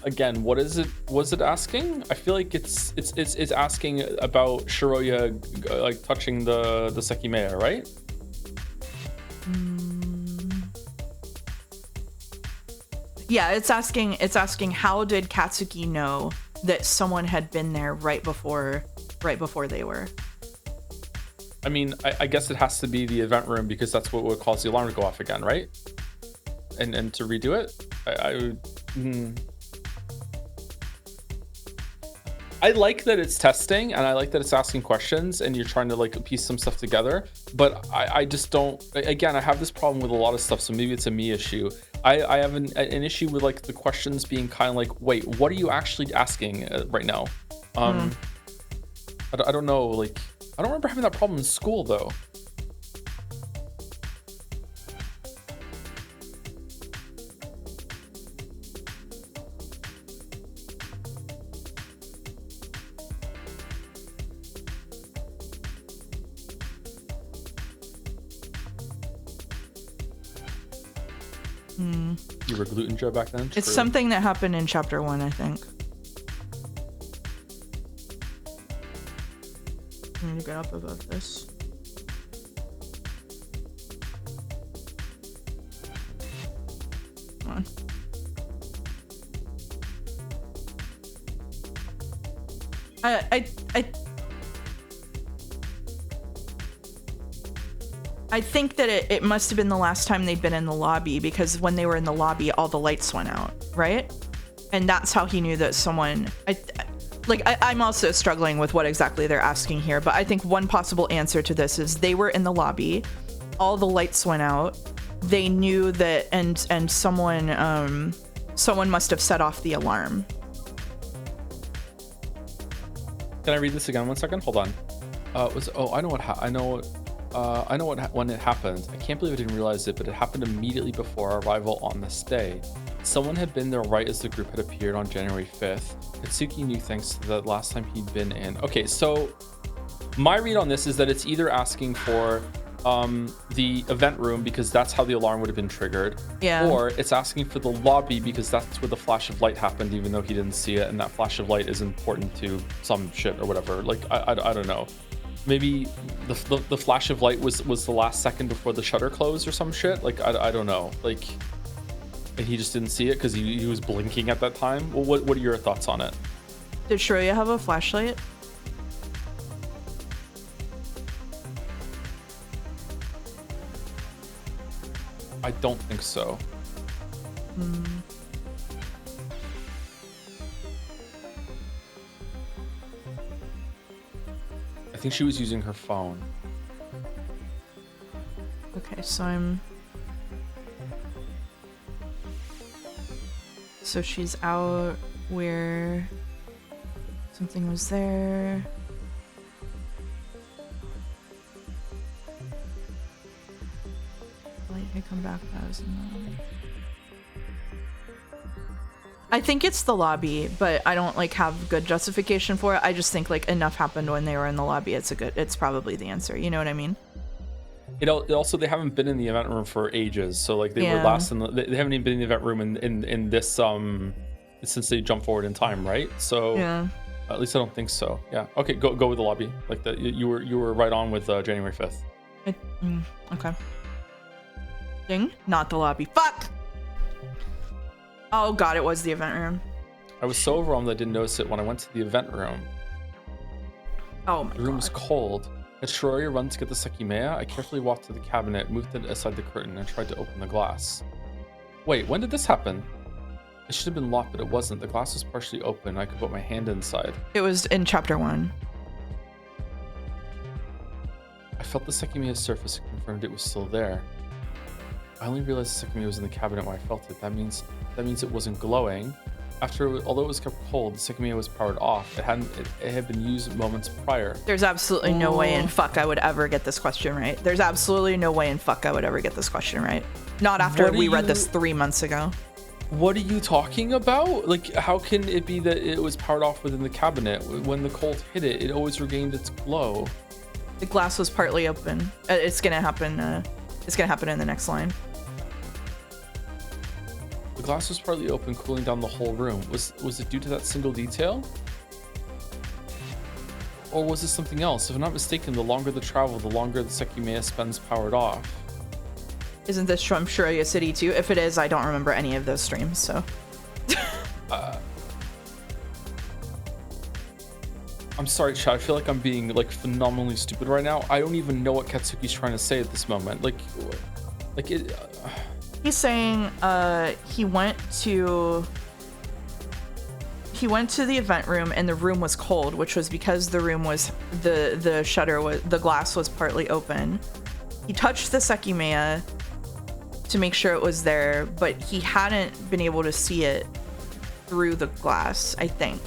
again, what is it? Was it asking? I feel like it's asking about Shiroya like touching the Sekimeya, right? Yeah, it's asking how did Katsuki know that someone had been there right before they were. I mean, I guess it has to be the event room because that's what would cause the alarm to go off again, right? And to redo it, I would. I like that it's testing, and I like that it's asking questions, and you're trying to like piece some stuff together. But I just don't. Again, I have this problem with a lot of stuff, so maybe it's a me issue. I have an issue with like the questions being kind of like, wait, what are you actually asking right now? I don't know. Like, I don't remember having that problem in school though. You were gluten Joe back then? It's something that happened in chapter 1, I think. I'm gonna get up above this. Come on. I think that it must have been the last time they'd been in the lobby, because when they were in the lobby, all the lights went out, right? And that's how he knew that someone... I'm also struggling with what exactly they're asking here, but I think one possible answer to this is they were in the lobby, all the lights went out, they knew that, and someone must have set off the alarm. Can I read this again? 1 second. Hold on. When it happened. I can't believe I didn't realize it, but it happened immediately before our arrival on this day. Someone had been there right as the group had appeared on January 5th. Katsuki knew thanks to the last time he'd been in. Okay, so my read on this is that it's either asking for the event room because that's how the alarm would have been triggered, or it's asking for the lobby because that's where the flash of light happened, even though he didn't see it, and that flash of light is important to some shit or whatever. Like I don't know. Maybe the flash of light was the last second before the shutter closed or some shit. Like I don't know. Like, and he just didn't see it because he was blinking at that time. Well, what are your thoughts on it? Did Shiroya have a flashlight? I don't think so. I think she was using her phone. Okay, so she's out where something was there. Light may come back as I think it's the lobby, but I don't like have good justification for it. I just think like enough happened when they were in the lobby. It's probably the answer. You know what I mean? It also, they haven't been in the event room for ages, so like they were last they haven't even been in the event room in this since they jumped forward in time, right? So at least I don't think so. Yeah. Okay, go with the lobby. Like you were right on with January 5th. Okay. Ding, not the lobby. Fuck. Oh god, it was the event room. I was so overwhelmed I didn't notice it when I went to the event room. Oh my god. The room was cold. As Shiroya run to get the Sekimeya, I carefully walked to the cabinet, moved it aside the curtain, and tried to open the glass. Wait, when did this happen? It should have been locked, but it wasn't. The glass was partially open. I could put my hand inside. It was in chapter 1. I felt the Sekimeya's surface and confirmed it was still there. I only realized the Sekimeya was in the cabinet when I felt it. That means it wasn't glowing. although it was kept cold, the Sekimeya was powered off. It had been used moments prior. There's absolutely no way in fuck I would ever get this question right. There's absolutely no way in fuck I would ever get this question right. Not after we read this 3 months ago. What are you talking about? Like, how can it be that it was powered off within the cabinet? When the cold hit it, it always regained its glow. The glass was partly open. It's gonna happen. It's gonna happen in the next line. The glass was partly open, cooling down the whole room. Was it due to that single detail? Or was this something else? If I'm not mistaken, the longer the travel, the longer the Sekimeya spends powered off. Isn't this from Shiroya City too? If it is, I don't remember any of those streams, so. I'm sorry, Chad. I feel like I'm being like phenomenally stupid right now. I don't even know what Katsuki's trying to say at this moment. Like it. He's saying he went to the event room and the room was cold, which was because the room was the glass was partly open. He touched the Sekimeya to make sure it was there, but he hadn't been able to see it through the glass, I think.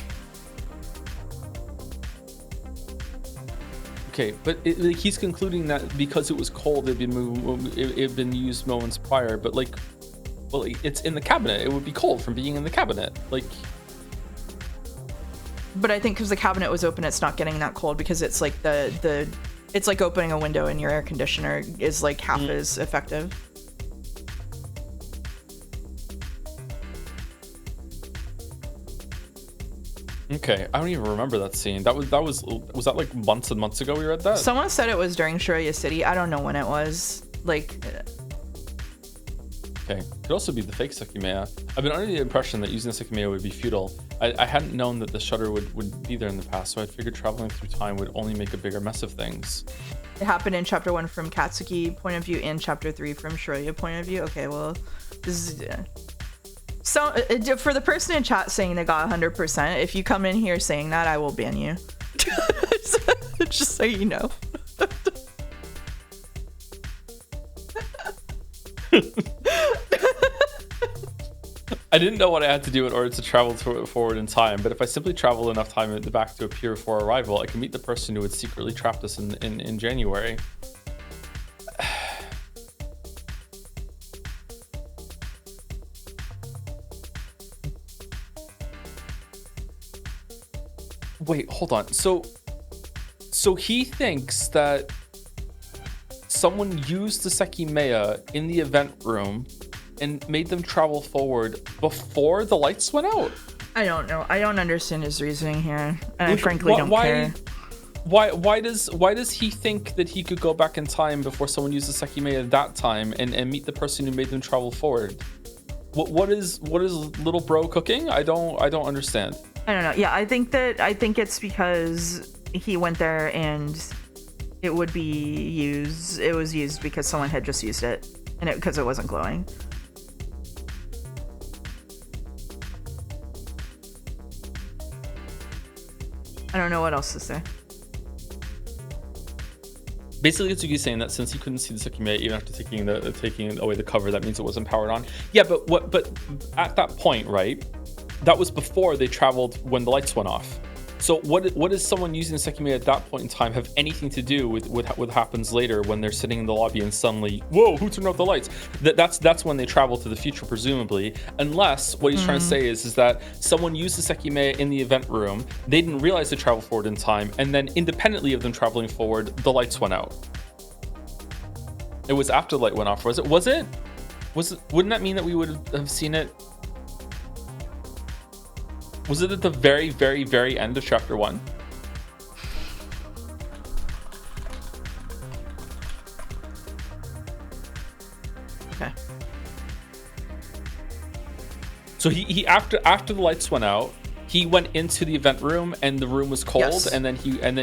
Okay, but he's concluding that because it was cold, it had been used moments prior. But like, well, it's in the cabinet. It would be cold from being in the cabinet. Like, but I think because the cabinet was open, it's not getting that cold because it's like it's like opening a window in your air conditioner is like half as effective. Okay, I don't even remember that scene. Was that like months and months ago we read that? Someone said it was during Shiroya City. I don't know when it was. Like. Okay, could also be the fake Sekimeya. I've been under the impression that using the Sekimeya would be futile. I hadn't known that the shutter would be there in the past, so I figured traveling through time would only make a bigger mess of things. It happened in chapter 1 from Katsuki point of view and chapter 3 from Shiroya point of view. Okay, well, this is. So for the person in chat saying they got 100%, if you come in here saying that, I will ban you. Just so you know. I didn't know what I had to do in order to travel forward in time, but if I simply travel enough time back to appear before arrival, I can meet the person who had secretly trapped us in January. Wait, hold on. So he thinks that someone used the Sekimeya in the event room and made them travel forward before the lights went out? I don't know. I don't understand his reasoning here. And I frankly don't care. Why does he think that he could go back in time before someone used the Sekimeya at that time and meet the person who made them travel forward? What is little bro cooking? I don't understand. I don't know. Yeah, I think it's because he went there and it would be used. It was used because someone had just used it, and because it wasn't glowing. I don't know what else to say. Basically, Katsuki's saying that since he couldn't see the Sekimeya even after taking away the cover, that means it wasn't powered on. Yeah, but at that point, right? That was before they traveled when the lights went off. So what does someone using the Sekimeya at that point in time have anything to do with what happens later when they're sitting in the lobby and suddenly, whoa, who turned off the lights? That's when they travel to the future, presumably, unless what he's trying to say is that someone used the Sekimeya in the event room, they didn't realize they traveled forward in time, and then independently of them traveling forward, the lights went out. It was after the light went off, was it? Wouldn't that mean that we would have seen it? Was it at the very, very, very end of chapter 1? Okay. So he after the lights went out, he went into the event room and the room was cold, yes. and then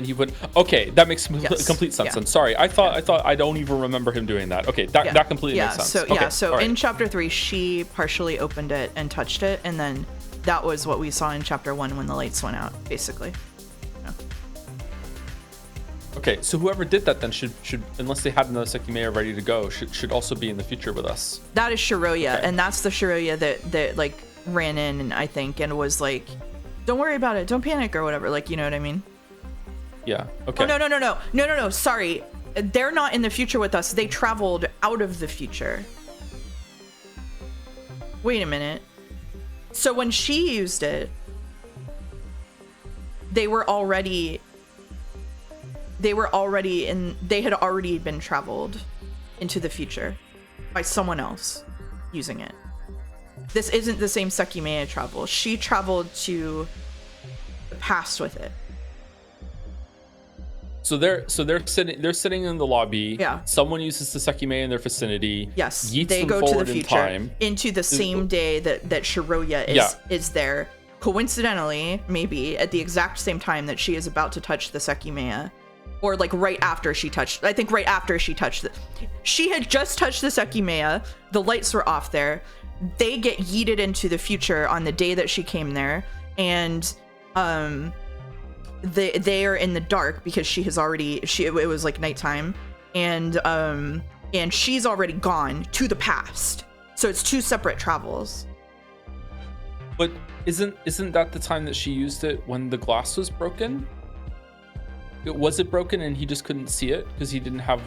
he went. Okay, that makes complete sense. And sorry, I thought I don't even remember him doing that. Okay, that completely makes sense. So in chapter 3, she partially opened it and touched it, and then that was what we saw in chapter 1 when the lights went out, basically. Yeah. Okay, so whoever did that then should unless they had another Sekimeya ready to go, should also be in the future with us. That is Shiroya, and that's the Shiroya that like ran in, I think, and was like, don't worry about it, don't panic or whatever, like, you know what I mean? Yeah. Okay. Oh, no, sorry, they're not in the future with us, they traveled out of the future. Wait a minute. So when she used it, they had already been traveled into the future by someone else using it. This isn't the same Sekimeya travel. She traveled to the past with it. So they're sitting in the lobby. Yeah. Someone uses the Sekimeya in their vicinity. Yes. Yeets they them go to the forward future in time. into the same day that Shiroya is there. Coincidentally, maybe at the exact same time that she is about to touch the Sekimeya. Or like right after she touched, I think right after she touched it. She had just touched the Sekimeya. The lights were off there. They get yeeted into the future on the day that she came there, and they are in the dark because she has already it was like nighttime, and she's already gone to the past. So it's two separate travels. But isn't that the time that she used it when the glass was broken? Was it broken and he just couldn't see it because he didn't have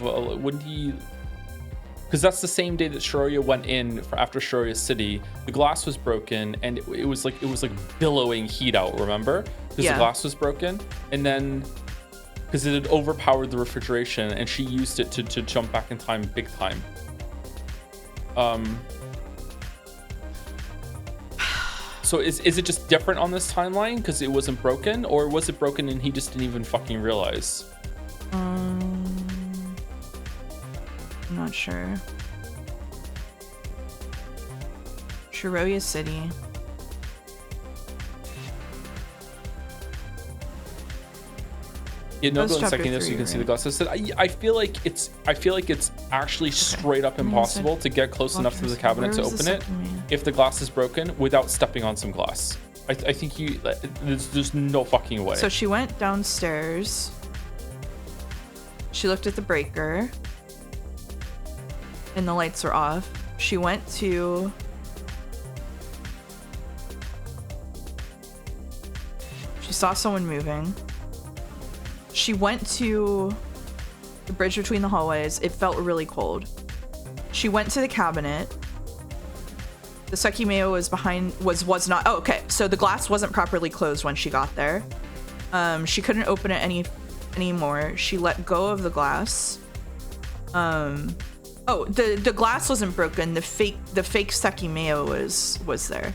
because that's the same day that Shiroya went in after Shiroya City. The glass was broken and it was like billowing heat out, remember? Because the glass was broken, and then because it had overpowered the refrigeration, and she used it to jump back in time big time. So is it just different on this timeline because it wasn't broken, or was it broken and he just didn't even fucking realize? I'm not sure. Shiroya City. Yeah, no, go in second there so you can see the glass. I feel like it's actually straight up impossible to get close enough to the cabinet to open it if the glass is broken without stepping on some glass. I think there's no fucking way. So she went downstairs. She looked at the breaker, and the lights were off. She went to she saw someone moving. She went to the bridge between the hallways. It felt really cold. She went to the cabinet. The Sekimeya was not. Oh, okay. So the glass wasn't properly closed when she got there. She couldn't open it anymore. She let go of the glass. Oh, the glass wasn't broken. The fake Sekimeya was there.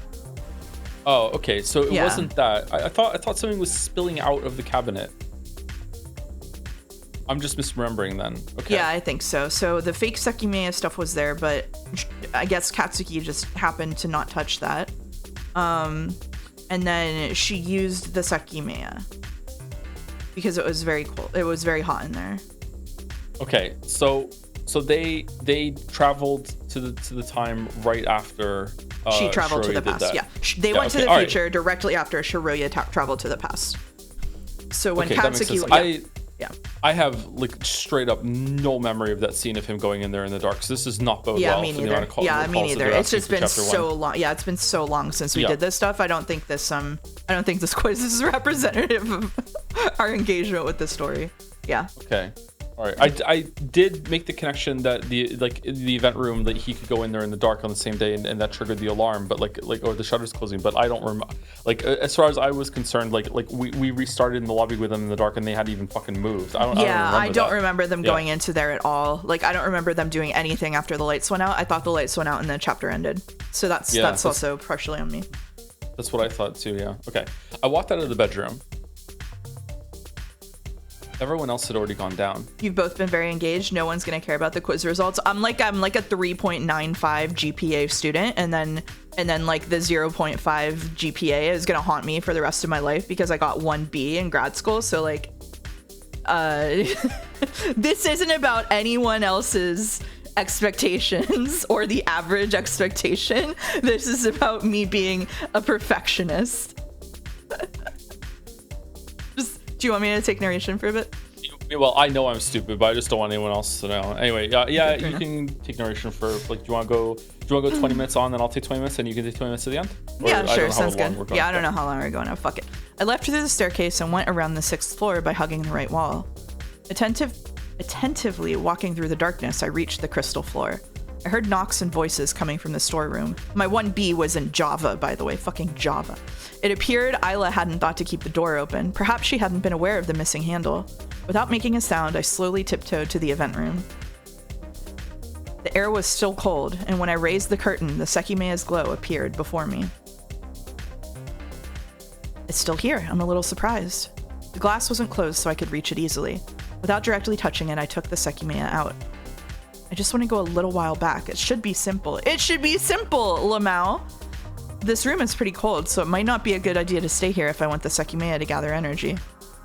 Oh, okay. So it wasn't that. I thought something was spilling out of the cabinet. I'm just misremembering then. Okay. Yeah, I think so. So the fake Sekimeya stuff was there, but I guess Katsuki just happened to not touch that. And then she used the Sekimeya because it was very cold. It was very hot in there. Okay, so they traveled to the time right after she traveled Shiroya to the past. that. Yeah, they went to the future directly after Shiroya traveled to the past. So when Katsuki, I have like straight up no memory of that scene of him going in there in the dark. So this is not bode well. Me neither. Me neither. It's just been so long. Yeah, it's been so long since we did this stuff. I don't think this quiz is representative of our engagement with this story. Yeah. Okay. All right. I did make the connection that the event room that he could go in there in the dark on the same day and that triggered the alarm, but or the shutters closing. But I don't remember. Like as far as I was concerned, like we restarted in the lobby with them in the dark and they hadn't even fucking moved. I don't remember them going into there at all. Like I don't remember them doing anything after the lights went out. I thought the lights went out and the chapter ended. So that's also partially on me. That's what I thought too. Yeah. Okay. I walked out of the bedroom. Everyone else had already gone down. You've both been very engaged. No one's gonna care about the quiz results. I'm like a 3.95 GPA student, and then like the 0.5 GPA is gonna haunt me for the rest of my life because I got 1B in grad school. So like, this isn't about anyone else's expectations or the average expectation. This is about me being a perfectionist. Do you want me to take narration for a bit? Well, I know I'm stupid, but I just don't want anyone else to know. Anyway, you can take narration for, like, do you want to go Do you want to go 20 minutes on, then I'll take 20 minutes, and you can take 20 minutes to the end? Or Yeah, sure, sounds good. I don't know know how long we're going now. Fuck it. I left through the staircase and went around the 6th floor by hugging the right wall. Attentively walking through the darkness, I reached the crystal floor. I heard knocks and voices coming from the storeroom. My 1B was in Java, by the way, fucking Java. It appeared Isla hadn't thought to keep the door open. Perhaps she hadn't been aware of the missing handle. Without making a sound, I slowly tiptoed to the event room. The air was still cold, and when I raised the curtain, the Sekimeya's glow appeared before me. It's still here. I'm a little surprised. The glass wasn't closed, so I could reach it easily. Without directly touching it, I took the Sekimeya out. I just want to go a little while back. It should be simple. It should be simple, Lamau! This room is pretty cold, so it might not be a good idea to stay here if I want the Sekimeya to gather energy.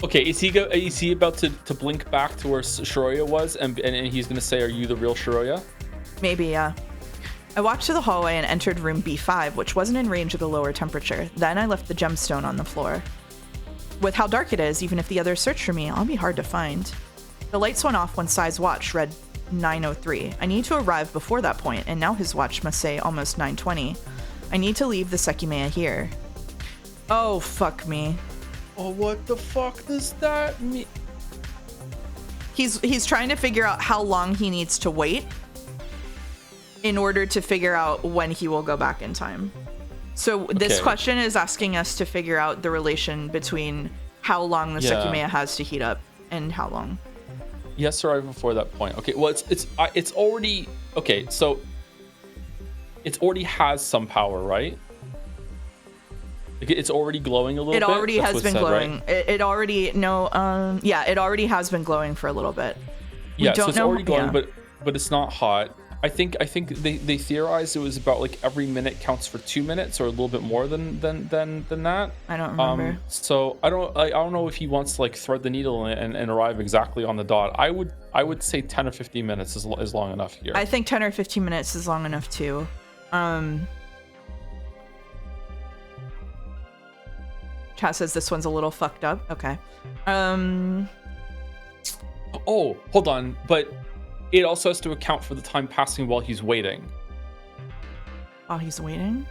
Okay, is he about to blink back to where Shiroya was, and he's going to say, are you the real Shiroya? Maybe, yeah. I walked to the hallway and entered room B5, which wasn't in range of the lower temperature. Then I left the gemstone on the floor. With how dark it is, even if the others search for me, I'll be hard to find. The lights went off when Sai's watch read 9:03. I need to arrive before that point, and now his watch must say almost 9:20. I need to leave the Sekimeya here. Oh, fuck me. Oh, what the fuck does that mean? He's trying to figure out how long he needs to wait in order to figure out when he will go back in time. So this question is asking us to figure out the relation between how long the Sekimeya has to heat up and how long. Yes, arrive before that point. Okay, well, it's already okay. So it already has some power, right? Like it's already glowing a little bit. It already has been glowing. Right? It already it already has been glowing for a little bit. Yeah, so it's already glowing, but it's not hot. I think they theorized it was about like every minute counts for 2 minutes or a little bit more than that. I don't remember. So I don't know if he wants to like thread the needle and arrive exactly on the dot. I would say 10 or 15 minutes is long enough here. I think 10 or 15 minutes is long enough too. Chat says this one's a little fucked up. Okay. Oh, hold on, but it also has to account for the time passing while he's waiting. While he's waiting?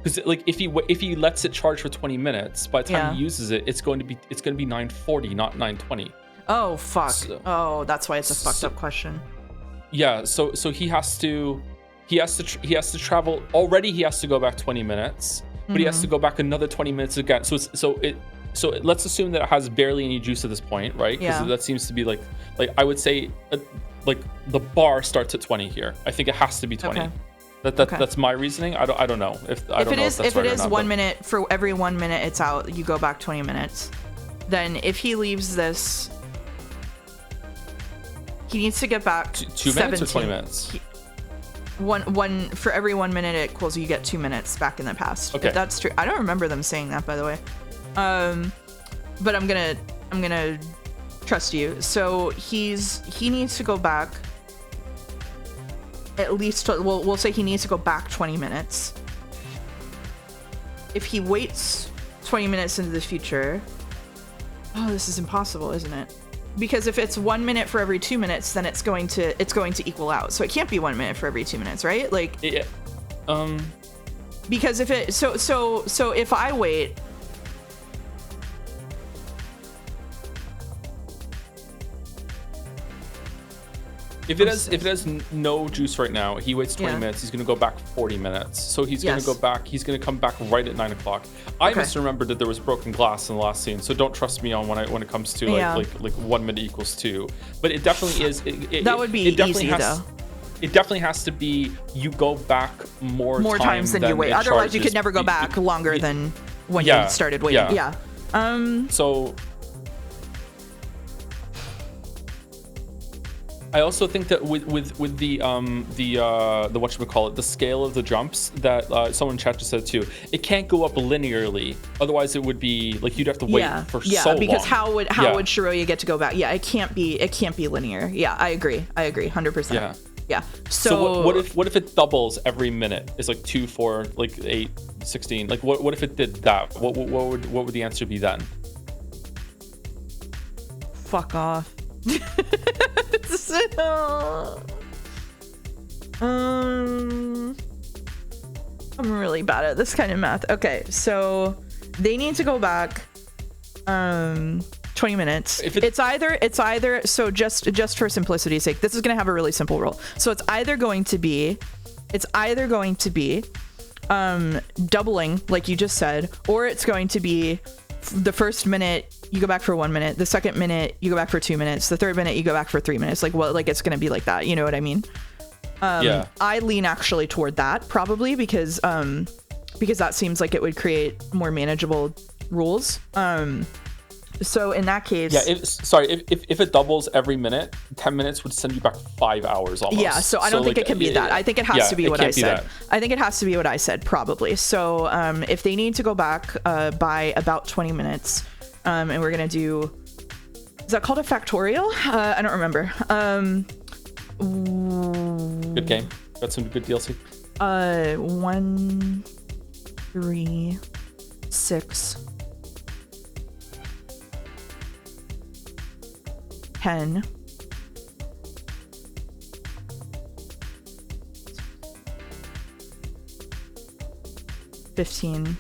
Because like if he lets it charge for 20 minutes, by the time he uses it, it's going to be 9:40, not 9:20. Oh fuck. So, that's why it's a fucked up question. Yeah. So he has to travel. Already he has to go back 20 minutes, but he has to go back another 20 minutes again. So let's assume that it has barely any juice at this point, right? Because that seems to be like I would say. Like the bar starts at 20 here. I think it has to be 20. Okay. That's my reasoning. I don't know if it is 1 minute for every 1 minute it's out, you go back 20 minutes. Then if he leaves this, he needs to get back 2 minutes or 20 minutes. One for every 1 minute it equals you get 2 minutes back in the past. Okay, if that's true. I don't remember them saying that, by the way. But I'm gonna trust you. So he needs to go back at least, we'll say he needs to go back 20 minutes. If he waits 20 minutes into the future, this is impossible, isn't it? Because if it's 1 minute for every 2 minutes, then it's going to equal out. So it can't be 1 minute for every 2 minutes, right? Like, yeah. Because if it so if I wait. If it has no juice right now, he waits 20 minutes. He's going to go back 40 minutes. So he's going to go back. He's going to come back right at 9 o'clock. I misremembered that there was broken glass in the last scene. So don't trust me on when it comes to like 1 minute equals 2. But it definitely is. That would be easy though. It definitely has to be you go back more times than you wait. Otherwise, you could never go back longer than when you started waiting. Yeah. So. I also think that with the whatchamacallit, the scale of the jumps that someone in chat just said too, it can't go up linearly. Otherwise, it would be like you'd have to wait for so long. Because how would Shiroya get to go back? Yeah, it can't be linear. Yeah, I agree, 100%. Yeah. So what if it doubles every minute? It's like 2, 4, like 8, 16. Like what if it did that? What would the answer be then? Fuck off. I'm really bad at this kind of math. Okay, so they need to go back 20 minutes. It's either so just for simplicity's sake, this is going to have a really simple rule. So it's either going to be doubling like you just said, or it's going to be the first minute you go back for 1 minute, the second minute you go back for 2 minutes, the third minute you go back for 3 minutes. Like, well, like it's going to be like that, you know what I mean? Yeah. I lean actually toward that probably because that seems like it would create more manageable rules. So in that case, yeah. If it doubles every minute, 10 minutes would send you back 5 hours almost. Yeah. So I don't think it can be that. I think it has to be what I said. I think it has to be what I said probably. So if they need to go back by about 20 minutes, and we're gonna do, is that called a factorial? I don't remember. Good game. Got some good DLC. 1, 3, 6, 10, 15,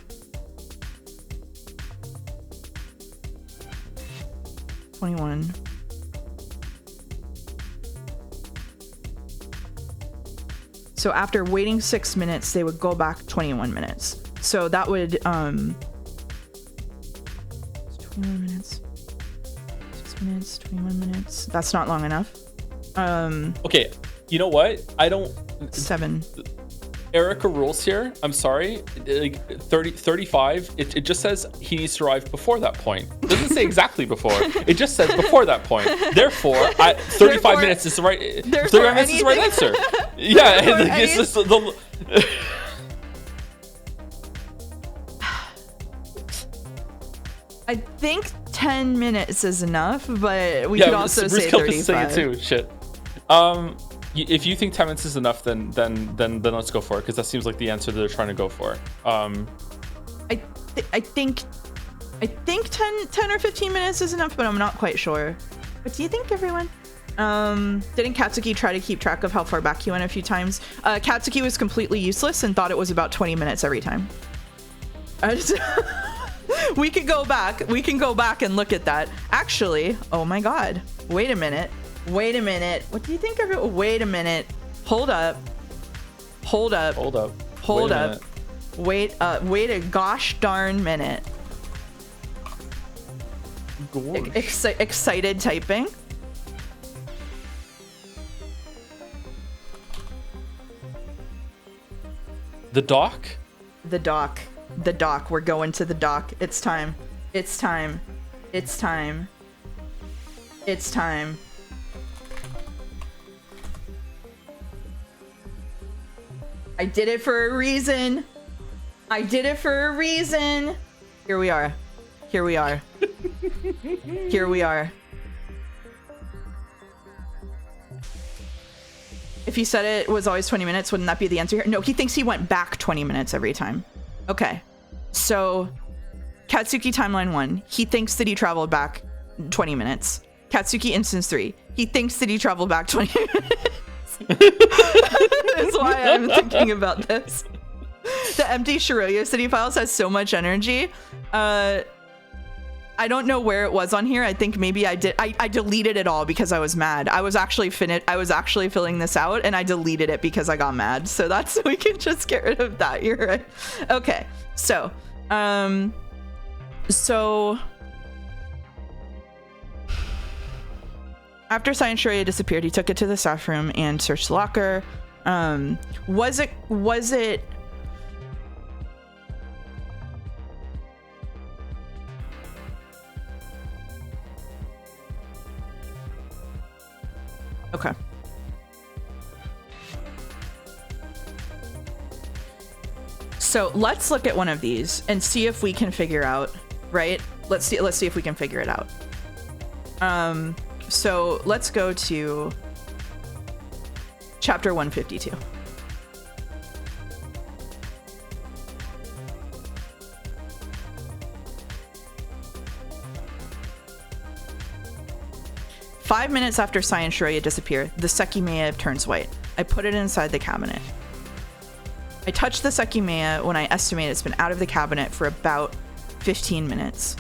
21, so after waiting 6 minutes, they would go back 21 minutes. So that would 21 minutes. 6 minutes, 21 minutes. That's not long enough. Okay, you know what? I don't... 7. Erica rules here. I'm sorry. Like 35, it just says he needs to arrive before that point. It doesn't say exactly before. It just says before that point. Therefore, 35 minutes is the right... 35 minutes is the right answer. Yeah, it's just the... I think 10 minutes is enough, but we could also say 35. Say it too. Shit. If you think 10 minutes is enough, then let's go for it, because that seems like the answer that they're trying to go for. I think 10 or 15 minutes is enough, but I'm not quite sure. What do you think, everyone? Didn't Katsuki try to keep track of how far back he went a few times? Katsuki was completely useless and thought it was about 20 minutes every time. We can go back and look at that. Actually, oh my god. Wait a minute. What do you think of it? Wait a minute. Hold up. Wait a gosh darn minute. Excited typing. The dock. We're going to the dock. It's time. I did it for a reason. Here we are. If he said it was always 20 minutes, wouldn't that be the answer here? No, he thinks he went back 20 minutes every time. Okay. So, Katsuki timeline 1. He thinks that he traveled back 20 minutes. Katsuki instance 3. He thinks that he traveled back 20 minutes. That's why I'm thinking about this. The empty Shiroyo City files has so much energy. I don't know where it was on here. I think maybe I deleted it all because I was mad. I was actually filling this out and I deleted it because I got mad. So we can just get rid of that. You're right. Okay. So after Science Shiroya disappeared, he took it to the staff room and searched the locker. Was it okay. So let's look at one of these and see if we can figure out, right? Let's see if we can figure it out. So let's go to chapter 152. "5 minutes after Science Shiroya disappeared, the Sekimeya turns white. I put it inside the cabinet. I touched the Sekimeya when I estimate it's been out of the cabinet for about 15 minutes.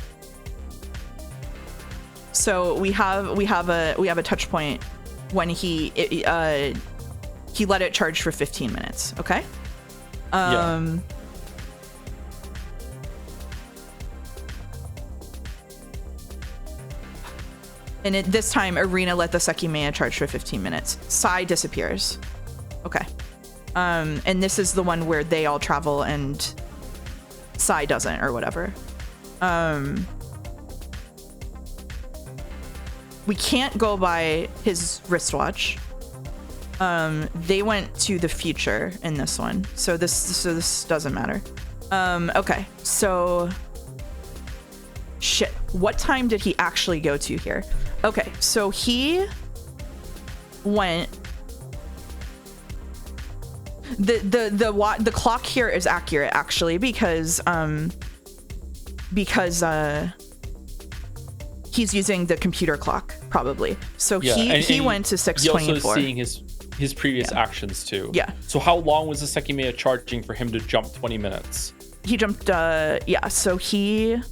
So we have a touch point when he let it charge for 15 minutes. Okay. Yeah. And this time, Arena let the Sekimeya charge for 15 minutes. Sai disappears. Okay. And this is the one where they all travel and Sai doesn't, or whatever. We can't go by his wristwatch. They went to the future in this one, so this doesn't matter. Okay, so shit. What time did he actually go to here? Okay, so he went. The clock here is accurate actually because he's using the computer clock probably. So he went to 6:24. He also seeing his previous actions too. Yeah. So how long was the Sekimeya charging for him to jump 20 minutes? He jumped so he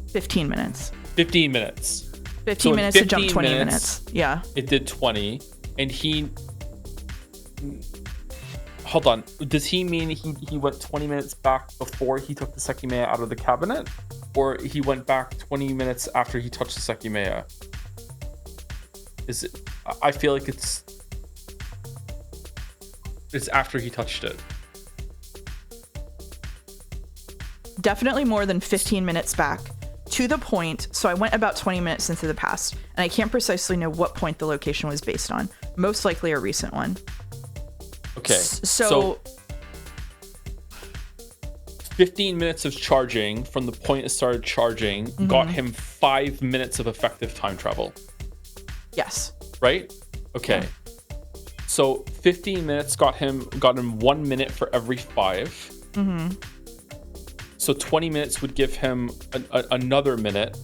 15 minutes. 15 minutes. 15 minutes to jump 20 minutes. Yeah. It did 20. And he... Hold on. Does he mean he went 20 minutes back before he took the Sekimeya out of the cabinet? Or he went back 20 minutes after he touched the Sekimeya? Is it... I feel like it's after he touched it. Definitely more than 15 minutes back. To the point, so I went about 20 minutes into the past, and I can't precisely know what point the location was based on. Most likely a recent one. Okay, so 15 minutes of charging from the point it started charging got him 5 minutes of effective time travel. Yes. Right? Okay. Yeah. So 15 minutes got him 1 minute for every 5. Mm-hmm. So 20 minutes would give him another minute.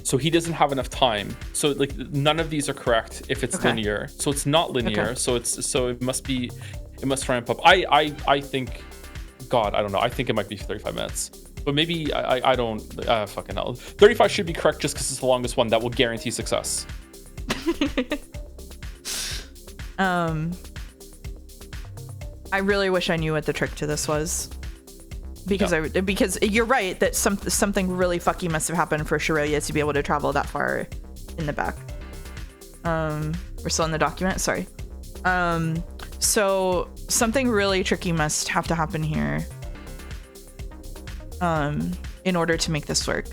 So he doesn't have enough time. So like none of these are correct if it's linear. So it's not linear. Okay. So it must ramp up. I think, God, I don't know. I think it might be 35 minutes. But maybe I don't fucking hell. 35 should be correct just because it's the longest one. That will guarantee success. I really wish I knew what the trick to this was. Because you're right that something really fucky must have happened for Shiroya to be able to travel that far in the back. We're still in the document, sorry. So something really tricky must have to happen here in order to make this work.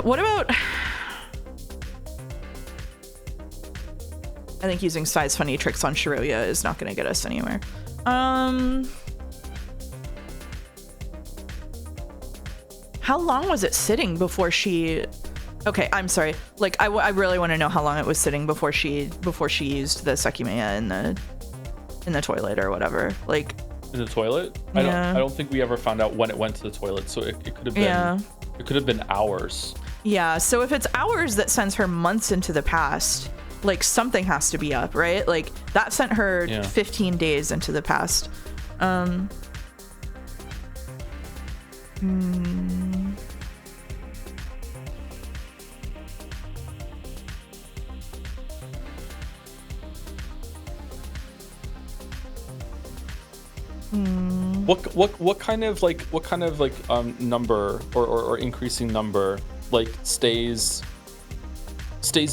What about... I think using Sai's funny tricks on Shiroya is not going to get us anywhere. How long was it sitting before she... Okay, I'm sorry. Like, I really want to know how long it was sitting before she used the Sekimeya in the toilet or whatever. Like, in the toilet? Yeah. I don't think we ever found out when it went to the toilet. So it could have been. Yeah. It could have been hours. Yeah. So if it's hours that sends her months into the past, like something has to be up, right? Like that sent her 15 days into the past. What kind of number or increasing number like stays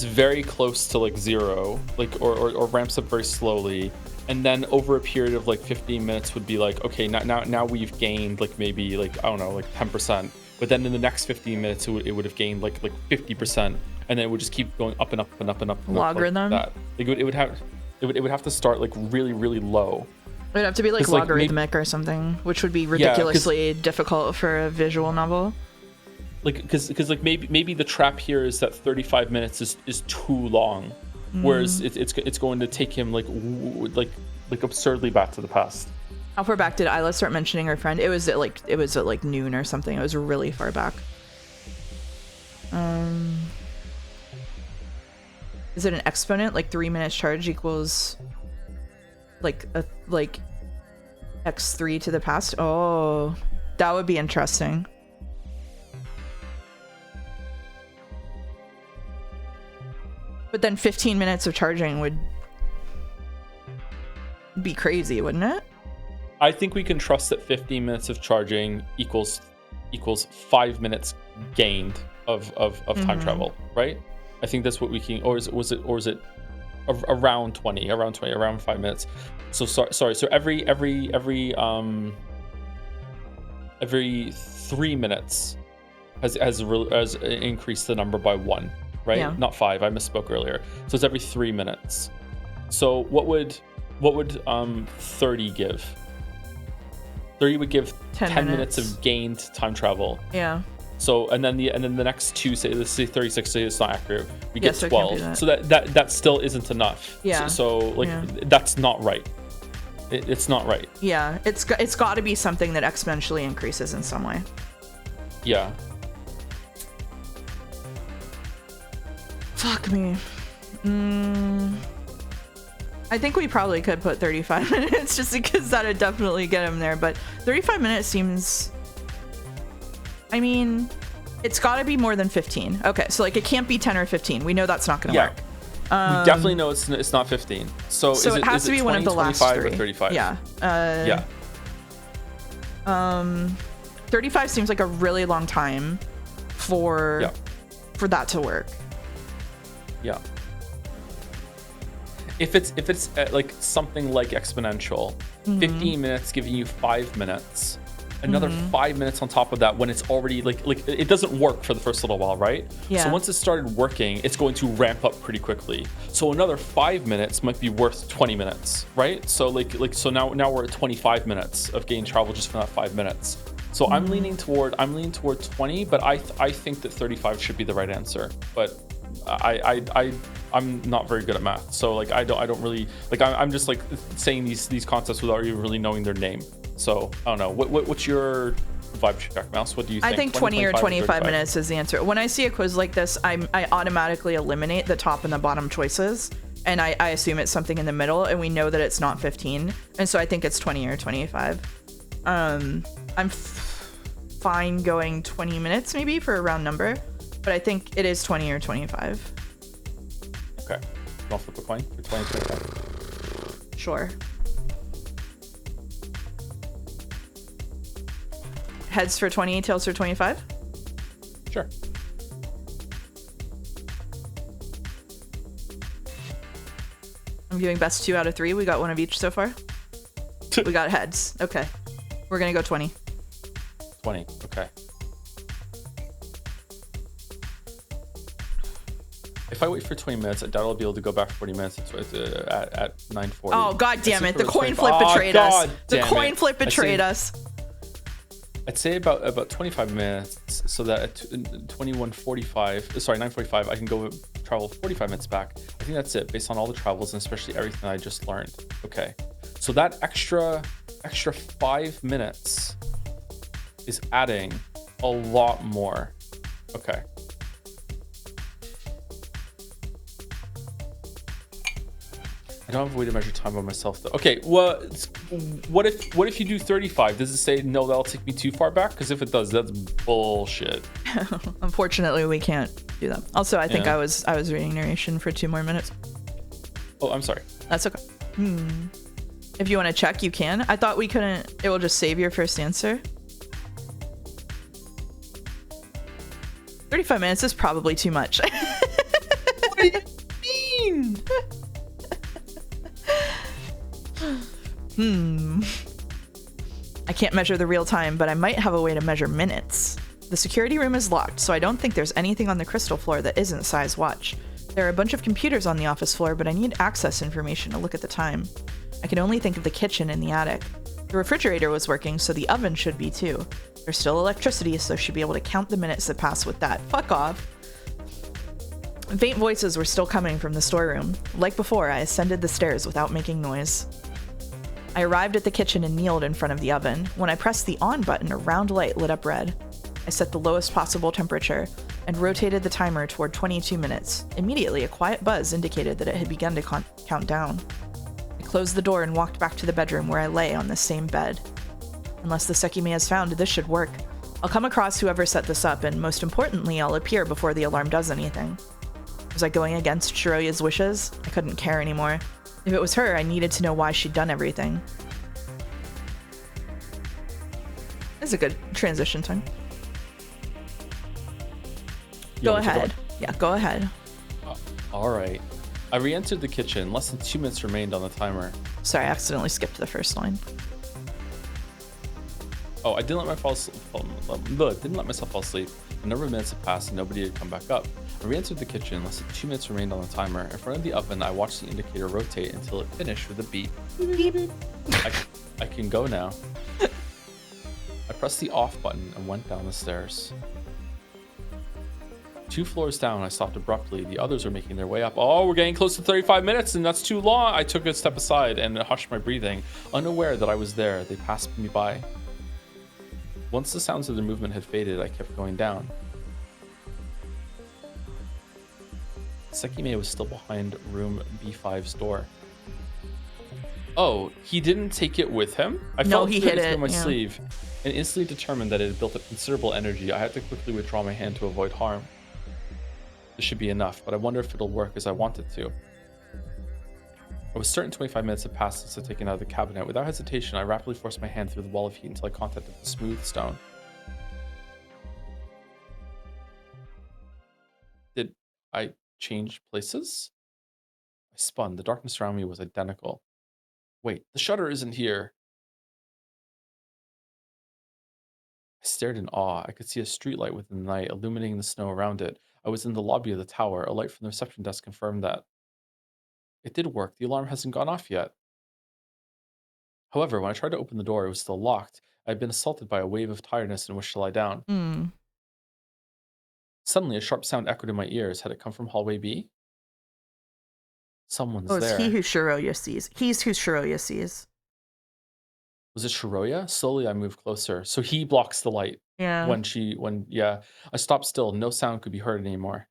very close to like 0, like or ramps up very slowly, and then over a period of like 15 minutes would be like, okay, now we've gained like maybe like, I don't know, like 10%, but then in the next 15 minutes it would have gained like 50%, and then it would just keep going up and up and up and up. Logarithm. Like that. Like it would have to start like really, really low. It would have to be like logarithmic or something, which would be ridiculously difficult for a visual novel. Like, because like maybe the trap here is that 35 minutes is too long, whereas it's going to take him like absurdly back to the past. How far back did Isla start mentioning her friend? It was at like noon or something. It was really far back. Is it an exponent? Like 3 minutes charge equals like x3 to the past? Oh, that would be interesting. But then 15 minutes of charging would be crazy, wouldn't it? I think we can trust that 15 minutes of charging equals 5 minutes gained of time travel, right? I think that's what we can, or is it around 5 minutes? So sorry. So every 3 minutes has increased the number by 1, right? Yeah. Not 5. I misspoke earlier. So it's every 3 minutes. So what would 30 give? 30 would give 10 minutes of gained time travel. Yeah. So and then the next two, say let's say 36, say it's not accurate. We get so 12. So that still isn't enough. Yeah. So that's not right. It's not right. Yeah. It's got to be something that exponentially increases in some way. Yeah. Fuck me. I think we probably could put 35 minutes just because that'd definitely get him there. But 35 minutes seems... I mean, it's got to be more than 15. Okay, so like it can't be 10 or 15. We know that's not going to work. We definitely know it's not 15. So it has to be 20, one of the last 25 three. Or 35? Yeah. 35 seems like a really long time for that to work. Yeah. If it's like something like exponential, 15 minutes giving you 5 minutes, another 5 minutes on top of that when it's already like it doesn't work for the first little while, right? Yeah. So once it started working, it's going to ramp up pretty quickly. So another 5 minutes might be worth 20 minutes, right? So so now we're at 25 minutes of gain travel just from that 5 minutes. So I'm leaning toward 20, but I think that 35 should be the right answer. But I'm not very good at math, so like I don't really like. I'm just like saying these concepts without even really knowing their name. So I don't know. What's your vibe check, Mouse? What do you think? I think 20 or 25 minutes is the answer. When I see a quiz like this, I automatically eliminate the top and the bottom choices, and I assume it's something in the middle, and we know that it's not 15, and so I think it's 20 or 25. I'm fine going 20 minutes maybe for a round number, but I think it is 20 or 25. Okay. You want to flip a coin for 20 or 25? Sure. Heads for 20, tails for 25? Sure. I'm viewing best 2 out of 3. We got one of each so far. We got heads. Okay. We're going to go 20. 20. Okay. If I wait for 20 minutes, I doubt I'll be able to go back 40 minutes at 9:40. Oh, god damn it. The coin flip betrayed us. The coin flip betrayed us. I'd say about 25 minutes, so that at 9:45, I can go travel 45 minutes back. I think that's it, based on all the travels and especially everything I just learned. Okay. So that extra 5 minutes is adding a lot more. Okay. I don't have a way to measure time by myself though. Okay, well, what if you do 35? Does it say no, that'll take me too far back? Because if it does, that's bullshit. Unfortunately, we can't do that. Also, I think I was reading narration for 2 more minutes. Oh, I'm sorry. That's okay. If you want to check, you can. I thought we couldn't. It will just save your first answer. 35 minutes is probably too much. What do you mean? I can't measure the real time, but I might have a way to measure minutes. The security room is locked, so I don't think there's anything on the crystal floor that isn't size watch. There are a bunch of computers on the office floor, but I need access information to look at the time. I can only think of the kitchen in the attic. The refrigerator was working, so the oven should be too. There's still electricity, so I should be able to count the minutes that pass with that. Fuck off. Faint voices were still coming from the storeroom. Like before, I ascended the stairs without making noise. I arrived at the kitchen and kneeled in front of the oven. When I pressed the on button, a round light lit up red. I set the lowest possible temperature. and rotated the timer toward 22 minutes. Immediately, a quiet buzz indicated that it had begun to count down. I closed the door and walked back to the bedroom where I lay on the same bed. Unless the Sekimeya is found, this should work. I'll come across whoever set this up, and most importantly, I'll appear before the alarm does anything. Was I going against Shiroya's wishes? I couldn't care anymore. If it was her, I needed to know why she'd done everything. This is a good transition time. Go ahead. Yeah, go ahead. All right. I re-entered the kitchen. Less than 2 minutes remained on the timer. Sorry, I accidentally skipped the first line. Oh, I didn't let myself fall asleep. A number of minutes had passed and nobody had come back up. I re-entered the kitchen. Less than 2 minutes remained on the timer. In front of the oven, I watched the indicator rotate until it finished with a beep. Beep, beep. I can go now. I pressed the off button and went down the stairs. 2 floors down, I stopped abruptly. The others were making their way up. Oh, we're getting close to 35 minutes, and that's too long. I took a step aside and hushed my breathing, unaware that I was there. They passed me by. Once the sounds of their movement had faded, I kept going down. Sekimeya was still behind room B5's door. Oh, he didn't take it with him? I felt he hit it through my sleeve and instantly determined that it had built up considerable energy. I had to quickly withdraw my hand to avoid harm. This should be enough, but I wonder if it'll work as I want it to. I was certain 25 minutes had passed since I'd taken it out of the cabinet. Without hesitation, I rapidly forced my hand through the wall of heat until I contacted the smooth stone. Did I change places? I spun. The darkness around me was identical. Wait, the shutter isn't here. I stared in awe. I could see a streetlight within the night, illuminating the snow around it. I was in the lobby of the tower. A light from the reception desk confirmed that. It did work. The alarm hasn't gone off yet. However, when I tried to open the door, it was still locked. I had been assaulted by a wave of tiredness and wished to lie down. Suddenly, a sharp sound echoed in my ears. Had it come from hallway B? Someone's there. It's he who Shiroya sees. He's who Shiroya sees. Was it Shiroya? Slowly, I moved closer. So he blocks the light. Yeah. I stopped still. No sound could be heard anymore.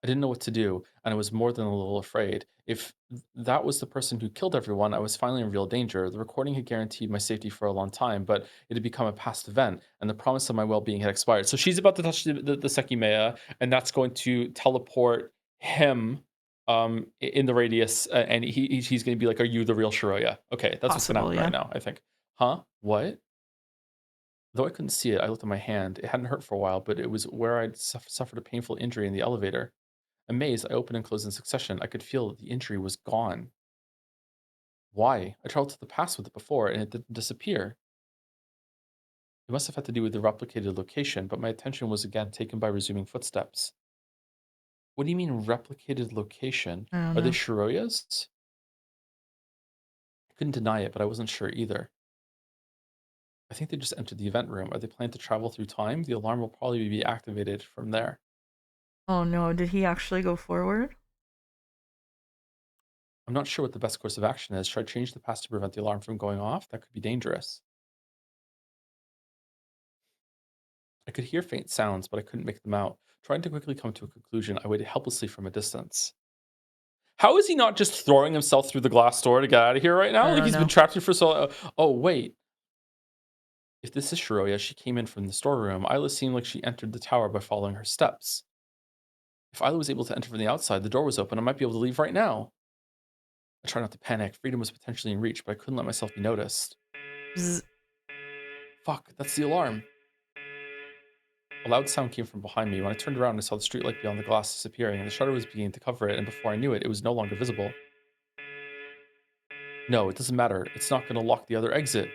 I didn't know what to do, and I was more than a little afraid. If that was the person who killed everyone, I was finally in real danger. The recording had guaranteed my safety for a long time, but it had become a past event, and the promise of my well-being had expired. So she's about to touch the Sekimeya, and that's going to teleport him in the radius, and he's going to be like, "Are you the real Shiroya?" Okay, that's what's going to happen right now, I think. Huh? What? Though I couldn't see it, I looked at my hand. It hadn't hurt for a while, but it was where I'd suffered a painful injury in the elevator. Amazed, I opened and closed in succession. I could feel that the injury was gone. Why? I traveled to the past with it before, and it didn't disappear. It must have had to do with the replicated location, but my attention was again taken by resuming footsteps. What do you mean, replicated location? Are they Shiroya's? I couldn't deny it, but I wasn't sure either. I think they just entered the event room. Are they planning to travel through time? The alarm will probably be activated from there. Oh no, did he actually go forward? I'm not sure what the best course of action is. Should I change the past to prevent the alarm from going off? That could be dangerous. I could hear faint sounds, but I couldn't make them out. Trying to quickly come to a conclusion, I waited helplessly from a distance. How is he not just throwing himself through the glass door to get out of here right now? Like he's been trapped here for so long. Oh, wait. If this is Shiroya, she came in from the storeroom. Isla seemed like she entered the tower by following her steps. If Isla was able to enter from the outside, the door was open. I might be able to leave right now. I tried not to panic. Freedom was potentially in reach, but I couldn't let myself be noticed. Fuck, that's the alarm. A loud sound came from behind me. When I turned around, I saw the streetlight beyond the glass disappearing, and the shutter was beginning to cover it, and before I knew it, it was no longer visible. No, it doesn't matter. It's not going to lock the other exit.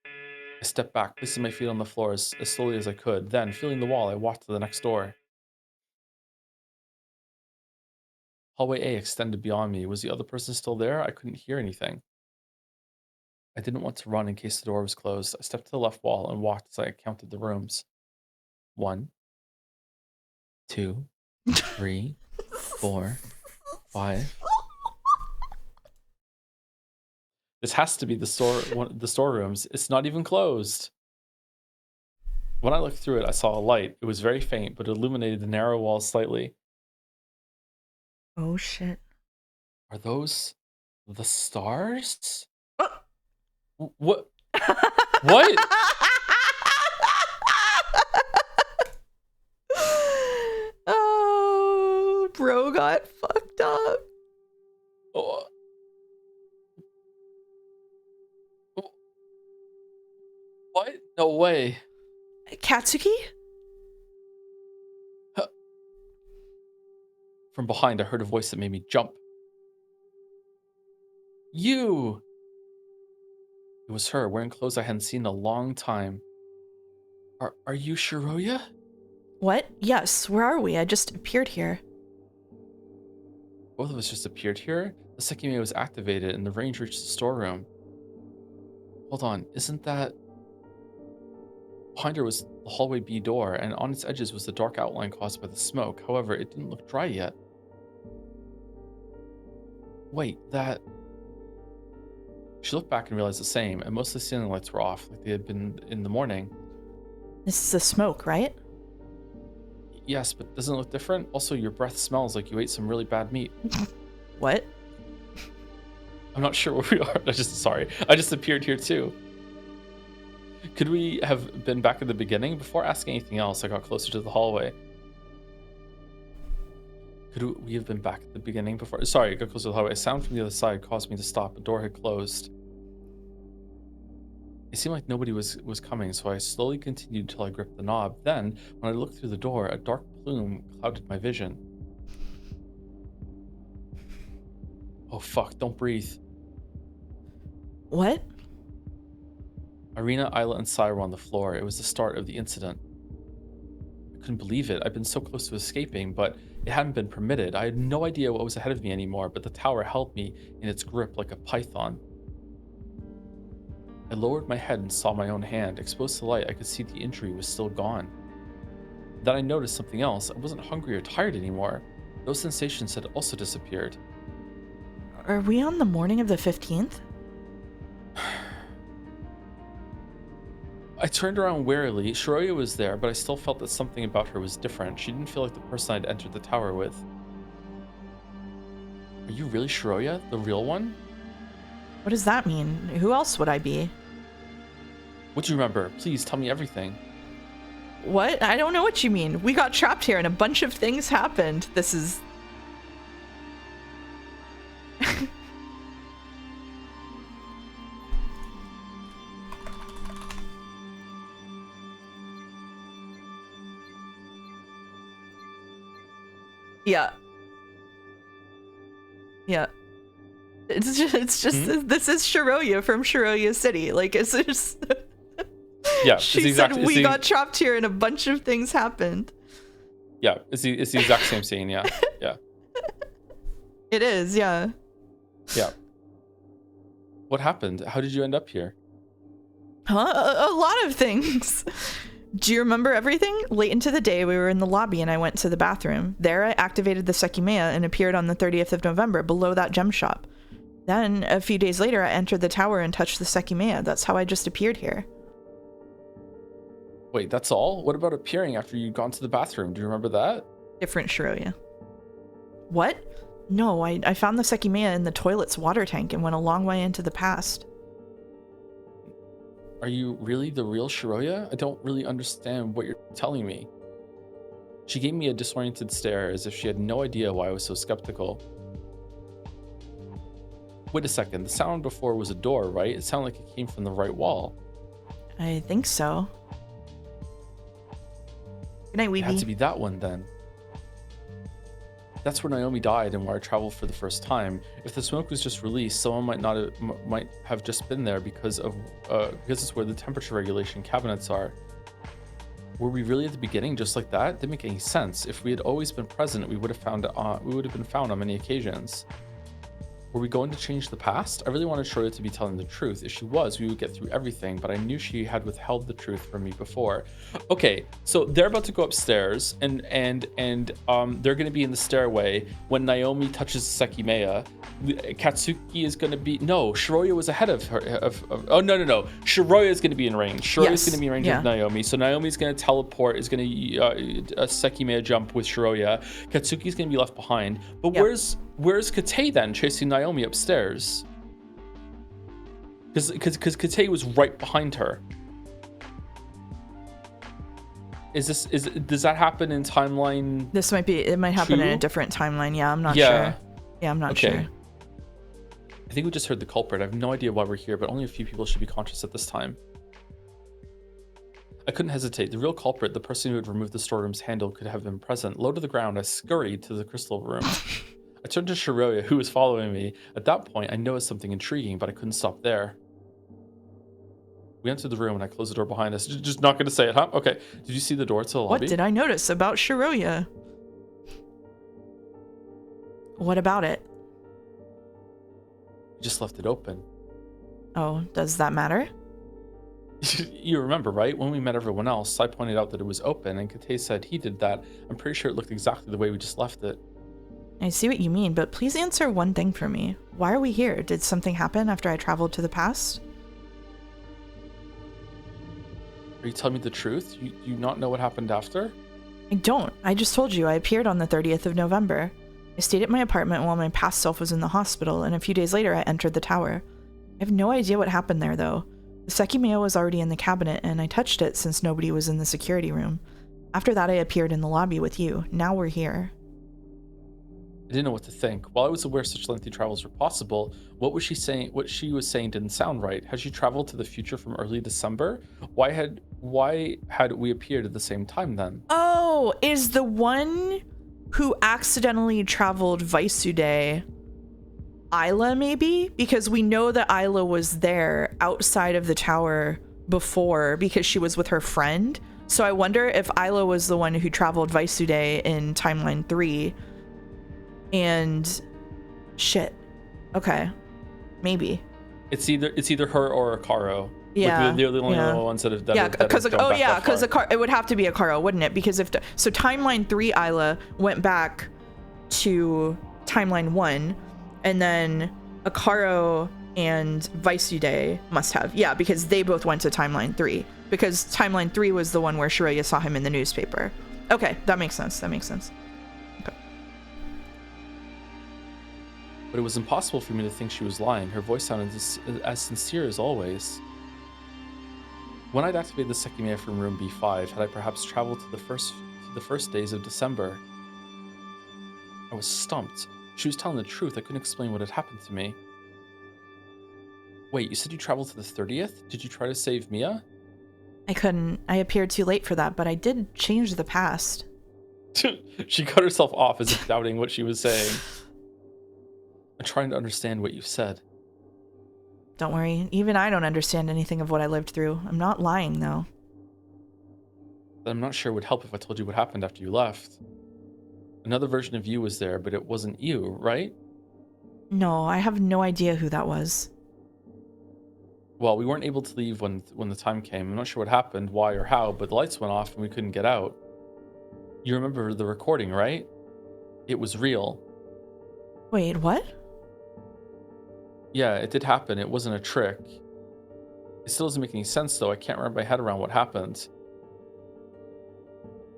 I stepped back, placing my feet on the floor as slowly as I could. Then, feeling the wall, I walked to the next door. Hallway A extended beyond me. Was the other person still there? I couldn't hear anything. I didn't want to run in case the door was closed. I stepped to the left wall and walked as I counted the rooms. 1, 2, 3, 4, 5. This has to be the storerooms. It's not even closed. When I looked through it, I saw a light. It was very faint, but illuminated the narrow walls slightly. Oh, shit. Are those the stars? Oh. What? What? Oh, bro got fucked up. Oh. What? No way. Katsuki? From behind, I heard a voice that made me jump. You! It was her, wearing clothes I hadn't seen in a long time. Are you Shiroya? What? Yes, where are we? I just appeared here. Both of us just appeared here? The Sekimeya was activated and the range reached the storeroom. Hold on, isn't that... Behind her was the hallway B door, and on its edges was the dark outline caused by the smoke. However, it didn't look dry yet. Wait, that... She looked back and realized the same, and most of the ceiling lights were off, like they had been in the morning. This is the smoke, right? Yes, but doesn't it look different? Also, your breath smells like you ate some really bad meat. What? I'm not sure where we are. I just appeared here too. Could we have been back at the beginning? Before asking anything else, I got closer to the hallway. Could we have been back at the beginning before? Sorry, I got closer to the hallway. A sound from the other side caused me to stop. A door had closed. It seemed like nobody was coming, so I slowly continued until I gripped the knob. Then, when I looked through the door, a dark plume clouded my vision. Oh fuck, don't breathe. What? Irina, Isla, and Sai were on the floor. It was the start of the incident. I couldn't believe it. I'd been so close to escaping, but it hadn't been permitted. I had no idea what was ahead of me anymore, but the tower held me in its grip like a python. I lowered my head and saw my own hand. Exposed to the light, I could see the injury was still gone. Then I noticed something else. I wasn't hungry or tired anymore. Those sensations had also disappeared. Are we on the morning of the 15th? I turned around warily. Shiroya was there, but I still felt that something about her was different. She didn't feel like the person I'd entered the tower with. Are you really Shiroya, the real one? What does that mean? Who else would I be? What do you remember? Please tell me everything. What? I don't know what you mean. We got trapped here and a bunch of things happened. This is... Yeah. Yeah. It's just this is Shiroya from Shiroya City. Like, it's just... Yeah. She said we got trapped here and a bunch of things happened. Yeah, it's the exact same scene, yeah. Yeah. It is, yeah. Yeah. What happened? How did you end up here? Huh? A lot of things. Do you remember everything? Late into the day, we were in the lobby and I went to the bathroom. There, I activated the Sekimeya and appeared on the 30th of November below that gem shop. Then, a few days later, I entered the tower and touched the Sekimeya. That's how I just appeared here. Wait, that's all? What about appearing after you'd gone to the bathroom? Do you remember that? Different Shiroya. What? No, I found the Sekimeya in the toilet's water tank and went a long way into the past. Are you really the real Shiroya? I don't really understand what you're telling me. She gave me a disoriented stare as if she had no idea why I was so skeptical. Wait a second, the sound before was a door, right? It sounded like it came from the right wall. I think so. Good night, Weeby. It had to be that one then. That's where Naomi died and where I traveled for the first time. If the smoke was just released, someone might have just been there because it's where the temperature regulation cabinets are. Were we really at the beginning just like that? Didn't make any sense. If we had always been present, we would have been found on many occasions. Were we going to change the past? I really wanted Shiroya to be telling the truth. If she was, we would get through everything, but I knew she had withheld the truth from me before. Okay, so they're about to go upstairs, and they're going to be in the stairway when Naomi touches Sekimeya. Katsuki is going to be... No, Shiroya was ahead of her. Oh, no. Shiroya is going to be in range. Shiroya is going to be in range of Naomi. So Naomi's going to teleport, is going to Sekimeya jump with Shiroya. Katsuki's going to be left behind. But where's Kate then chasing Naomi upstairs? Because Kate was right behind her. Does that happen in timeline? It might happen 2? In a different timeline. Yeah, I'm not sure. Yeah, I'm not sure. I think we just heard the culprit. I have no idea why we're here, but only a few people should be conscious at this time. I couldn't hesitate. The real culprit, the person who had removed the storeroom's handle, could have been present. Low to the ground, I scurried to the crystal room. I turned to Shiroya, who was following me. At that point, I noticed something intriguing, but I couldn't stop there. We entered the room and I closed the door behind us. Just not going to say it, huh? Okay. Did you see the door to the lobby? What did I notice about Shiroya? What about it? Just left it open. Oh, does that matter? You remember, right? When we met everyone else, I pointed out that it was open, and Kate said he did that. I'm pretty sure it looked exactly the way we just left it. I see what you mean, but please answer one thing for me. Why are we here? Did something happen after I traveled to the past? Are you telling me the truth? You do not know what happened after? I don't. I just told you I appeared on the 30th of November. I stayed at my apartment while my past self was in the hospital, and a few days later I entered the tower. I have no idea what happened there, though. The Sekimeya was already in the cabinet, and I touched it since nobody was in the security room. After that, I appeared in the lobby with you. Now we're here. I didn't know what to think. While I was aware such lengthy travels were possible, what was she saying? What she was saying didn't sound right. Had she traveled to the future from early December? Why had we appeared at the same time then? Oh, is the one who accidentally traveled Vaisude Isla, maybe? Because we know that Isla was there outside of the tower before because she was with her friend. So I wonder if Isla was the one who traveled Vaisude in timeline 3. And shit. Okay. Maybe. It's either her or Akaro. Yeah. Like they're the only ones that have done it. Because it would have to be Akaro, wouldn't it? Because so timeline 3 Isla went back to timeline 1, and then Akaro and Vaisude must have. Yeah, because they both went to timeline 3. Because timeline 3 was the one where Shiroya saw him in the newspaper. Okay, that makes sense. Okay. But it was impossible for me to think she was lying. Her voice sounded as sincere as always. When I'd activated the Sekimeya from room B5, had I perhaps traveled to the first days of December? I was stumped. She was telling the truth. I couldn't explain what had happened to me. Wait, you said you traveled to the 30th? Did you try to save Mia? I couldn't. I appeared too late for that, but I did change the past. She cut herself off as if doubting what she was saying. I'm trying to understand what you said. Don't worry. Even I don't understand anything of what I lived through. I'm not lying, though. But I'm not sure it would help if I told you what happened after you left. Another version of you was there, but it wasn't you, right? No, I have no idea who that was. Well, we weren't able to leave when the time came. I'm not sure what happened, why or how, but the lights went off and we couldn't get out. You remember the recording, right? It was real. Wait, what? Yeah, it did happen. It wasn't a trick. It still doesn't make any sense, though. I can't wrap my head around what happened.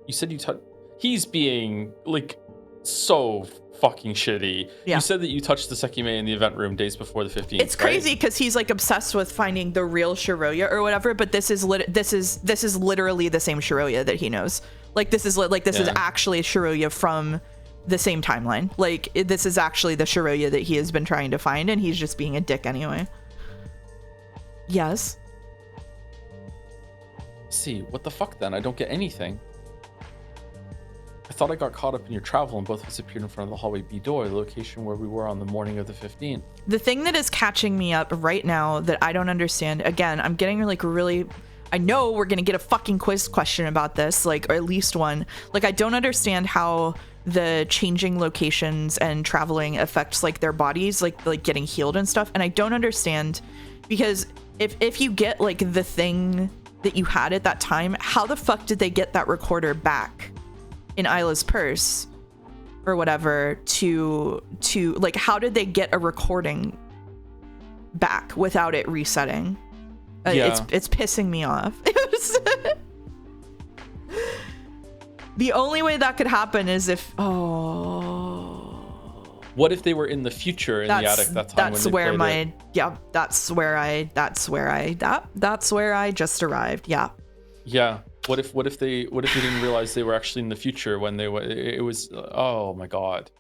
You said you touched... He's being, like, so fucking shitty. Yeah. You said that you touched the Sekimeya in the event room days before the 15th. It's crazy because he's, like, obsessed with finding the real Shiroya or whatever, but this is literally the same Shiroya that he knows. Like, this is actually Shiroya from the same timeline. Like, this is actually the Shiroya that he has been trying to find, and he's just being a dick anyway. Yes. See, what the fuck then? I don't get anything. I thought I got caught up in your travel and both of us appeared in front of the hallway B door, the location where we were on the morning of the 15th. The thing that is catching me up right now that I don't understand, again, I'm getting really, I know we're going to get a fucking quiz question about this, like, or at least one. Like, I don't understand how the changing locations and traveling affects like their bodies, like getting healed and stuff. And I don't understand, because if you get like the thing that you had at that time, how the fuck did they get that recorder back in Isla's purse or whatever to like, how did they get a recording back without it resetting? It's pissing me off. The only way that could happen is if what if they were in the future in the attic that time? That's where that's where I just arrived. Yeah. What if they didn't realize they were actually in the future when they were? It was, oh my god.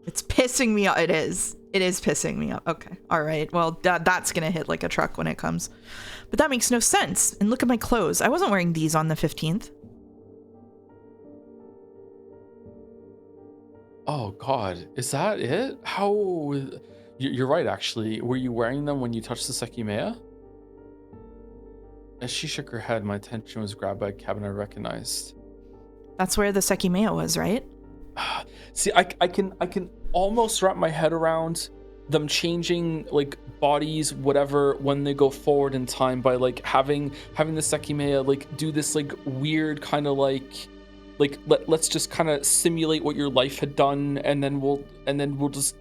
It's pissing me off. It is pissing me off. Okay. All right. Well, that's gonna hit like a truck when it comes. But that makes no sense. And look at my clothes. I wasn't wearing these on the 15th. Oh god, is that it? How? You're right, actually. Were you wearing them when you touched the Sekimeya? As she shook her head, my attention was grabbed by a cabin I recognized. That's where the Sekimeya was, right? See, I can almost wrap my head around them changing like bodies, whatever, when they go forward in time by like having the Sekimeya like do this like weird kind of like let's just kind of simulate what your life had done, and then we'll just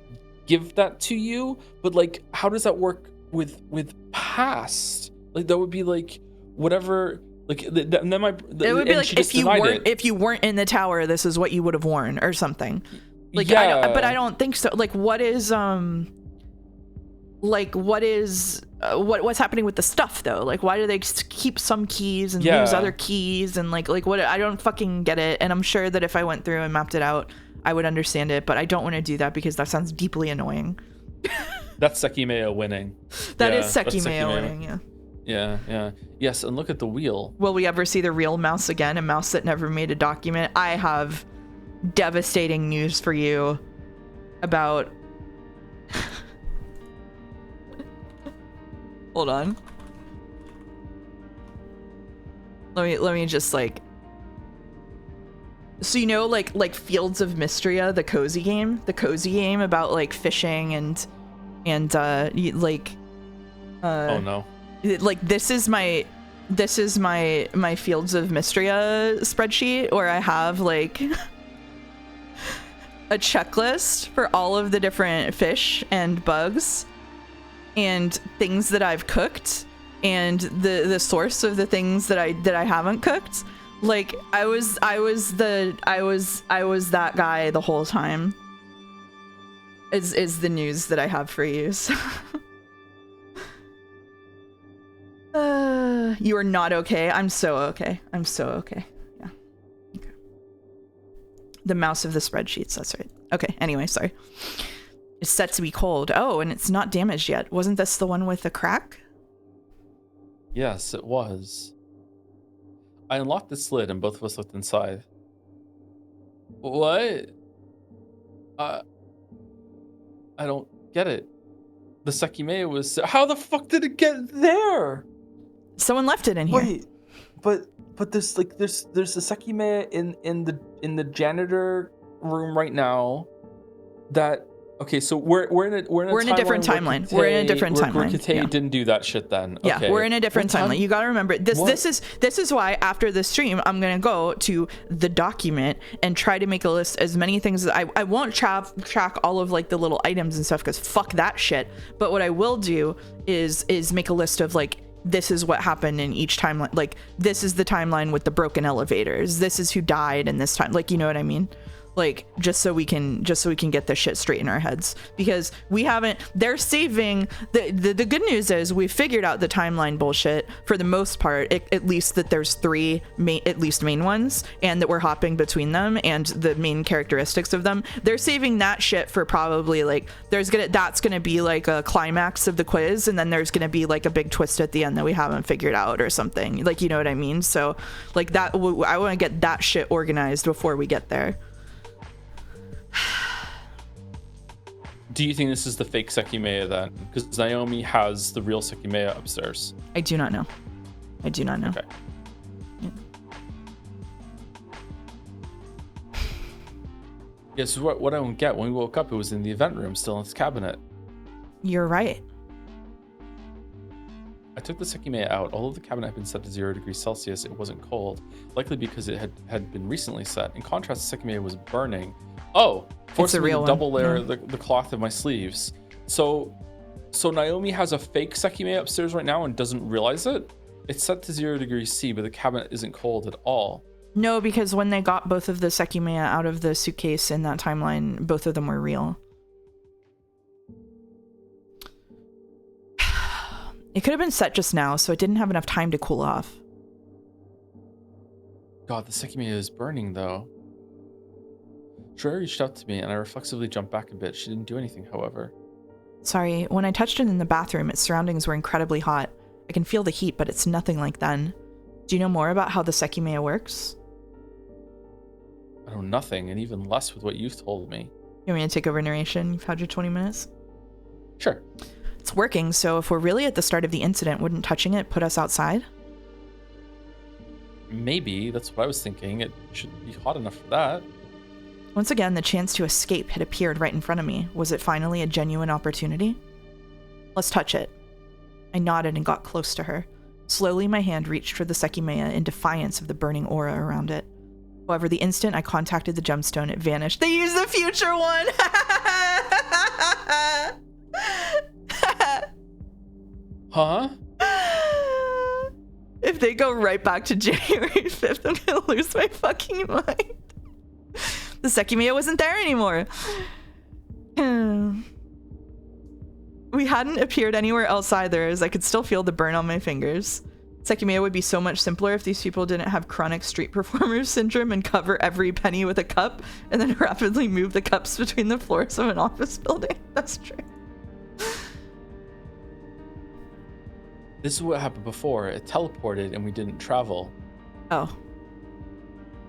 give that to you. But like, how does that work with past? Like that would be like whatever. Like and then it would be like if you weren't in the tower, this is what you would have worn or something. Like, yeah. But I don't think so. Like, what's happening with the stuff though? Like, why do they keep some keys and lose other keys and like what? I don't fucking get it. And I'm sure that if I went through and mapped it out, I would understand it. But I don't want to do that because that sounds deeply annoying. That's Sekimeya winning. That is Sekimeya winning. Yeah. Yeah. Yes, and look at the wheel. Will we ever see the real mouse again? A mouse that never made a document? I have devastating news for you about hold on, let me just like, so you know like Fields of Mystria, the cozy game about like fishing and like oh no, like this is my Fields of Mystria spreadsheet where I have like a checklist for all of the different fish and bugs and things that I've cooked and the source of the things that I haven't cooked. Like I was that guy the whole time. Is the news that I have for you. So. You are not okay. I'm so okay. Yeah. Okay. The mouse of the spreadsheets. That's right. Okay. Anyway, sorry. It's set to be cold. Oh, and it's not damaged yet. Wasn't this the one with the crack? Yes, it was. I unlocked the lid and both of us looked inside. What? I don't get it. The Sekimeya was... How the fuck did it get there? Someone left it in here. Wait, but there's the Sekimeya in the janitor room right now. That okay, so we're in a different timeline. We're in a different timeline. Kite didn't do that shit then. Yeah, okay. We're in a different timeline. You gotta remember this. What? This is why after the stream I'm gonna go to the document and try to make a list as many things as I won't track all of like the little items and stuff because fuck that shit. But what I will do is make a list of like, this is what happened in each timeline. Like this is the timeline with the broken elevators. This is who died in this time. Like, you know what I mean? Like just so we can get this shit straight in our heads, because they're saving the good news is we've figured out the timeline bullshit for the most part, at least that there's three main ones and that we're hopping between them and the main characteristics of them. They're saving that shit for probably like that's gonna be like a climax of the quiz, and then there's gonna be like a big twist at the end that we haven't figured out or something, like, you know what I mean? So like that, I want to get that shit organized before we get there. Do you think this is the fake Sekimeya then? Because Naomi has the real Sekimeya upstairs. I do not know. Okay. Yeah. Yes, what I don't get. When we woke up, it was in the event room, still in its cabinet. You're right. I took the Sekimeya out. Although the cabinet had been set to 0 degrees Celsius, it wasn't cold, likely because it had been recently set. In contrast, the Sekimeya was burning. Oh, forcing me to double layer the cloth of my sleeves. So Naomi has a fake Sekimeya upstairs right now and doesn't realize it? It's set to 0 degrees C, but the cabinet isn't cold at all. No, because when they got both of the Sekimeya out of the suitcase in that timeline, both of them were real. It could have been set just now, so it didn't have enough time to cool off. God, the Sekimeya is burning, though. Shreya reached out to me, and I reflexively jumped back a bit. She didn't do anything, however. Sorry, when I touched it in the bathroom, its surroundings were incredibly hot. I can feel the heat, but it's nothing like then. Do you know more about how the Sekimeya works? I know nothing, and even less with what you've told me. You want me to take over narration? You've had your 20 minutes? Sure. It's working, so if we're really at the start of the incident, wouldn't touching it put us outside? Maybe. That's what I was thinking. It should be hot enough for that. Once again, the chance to escape had appeared right in front of me. Was it finally a genuine opportunity? Let's touch it. I nodded and got close to her. Slowly, my hand reached for the Sekimeya in defiance of the burning aura around it. However, the instant I contacted the gemstone, it vanished. They used the future one! Huh? If they go right back to January 5th, I'm gonna lose my fucking mind. The Sekimeya wasn't there anymore. We hadn't appeared anywhere else either, as I could still feel the burn on my fingers. Sekimeya would be so much simpler if these people didn't have chronic street performer syndrome and cover every penny with a cup and then rapidly move the cups between the floors of an office building. That's true. This is what happened before. It teleported and we didn't travel. Oh.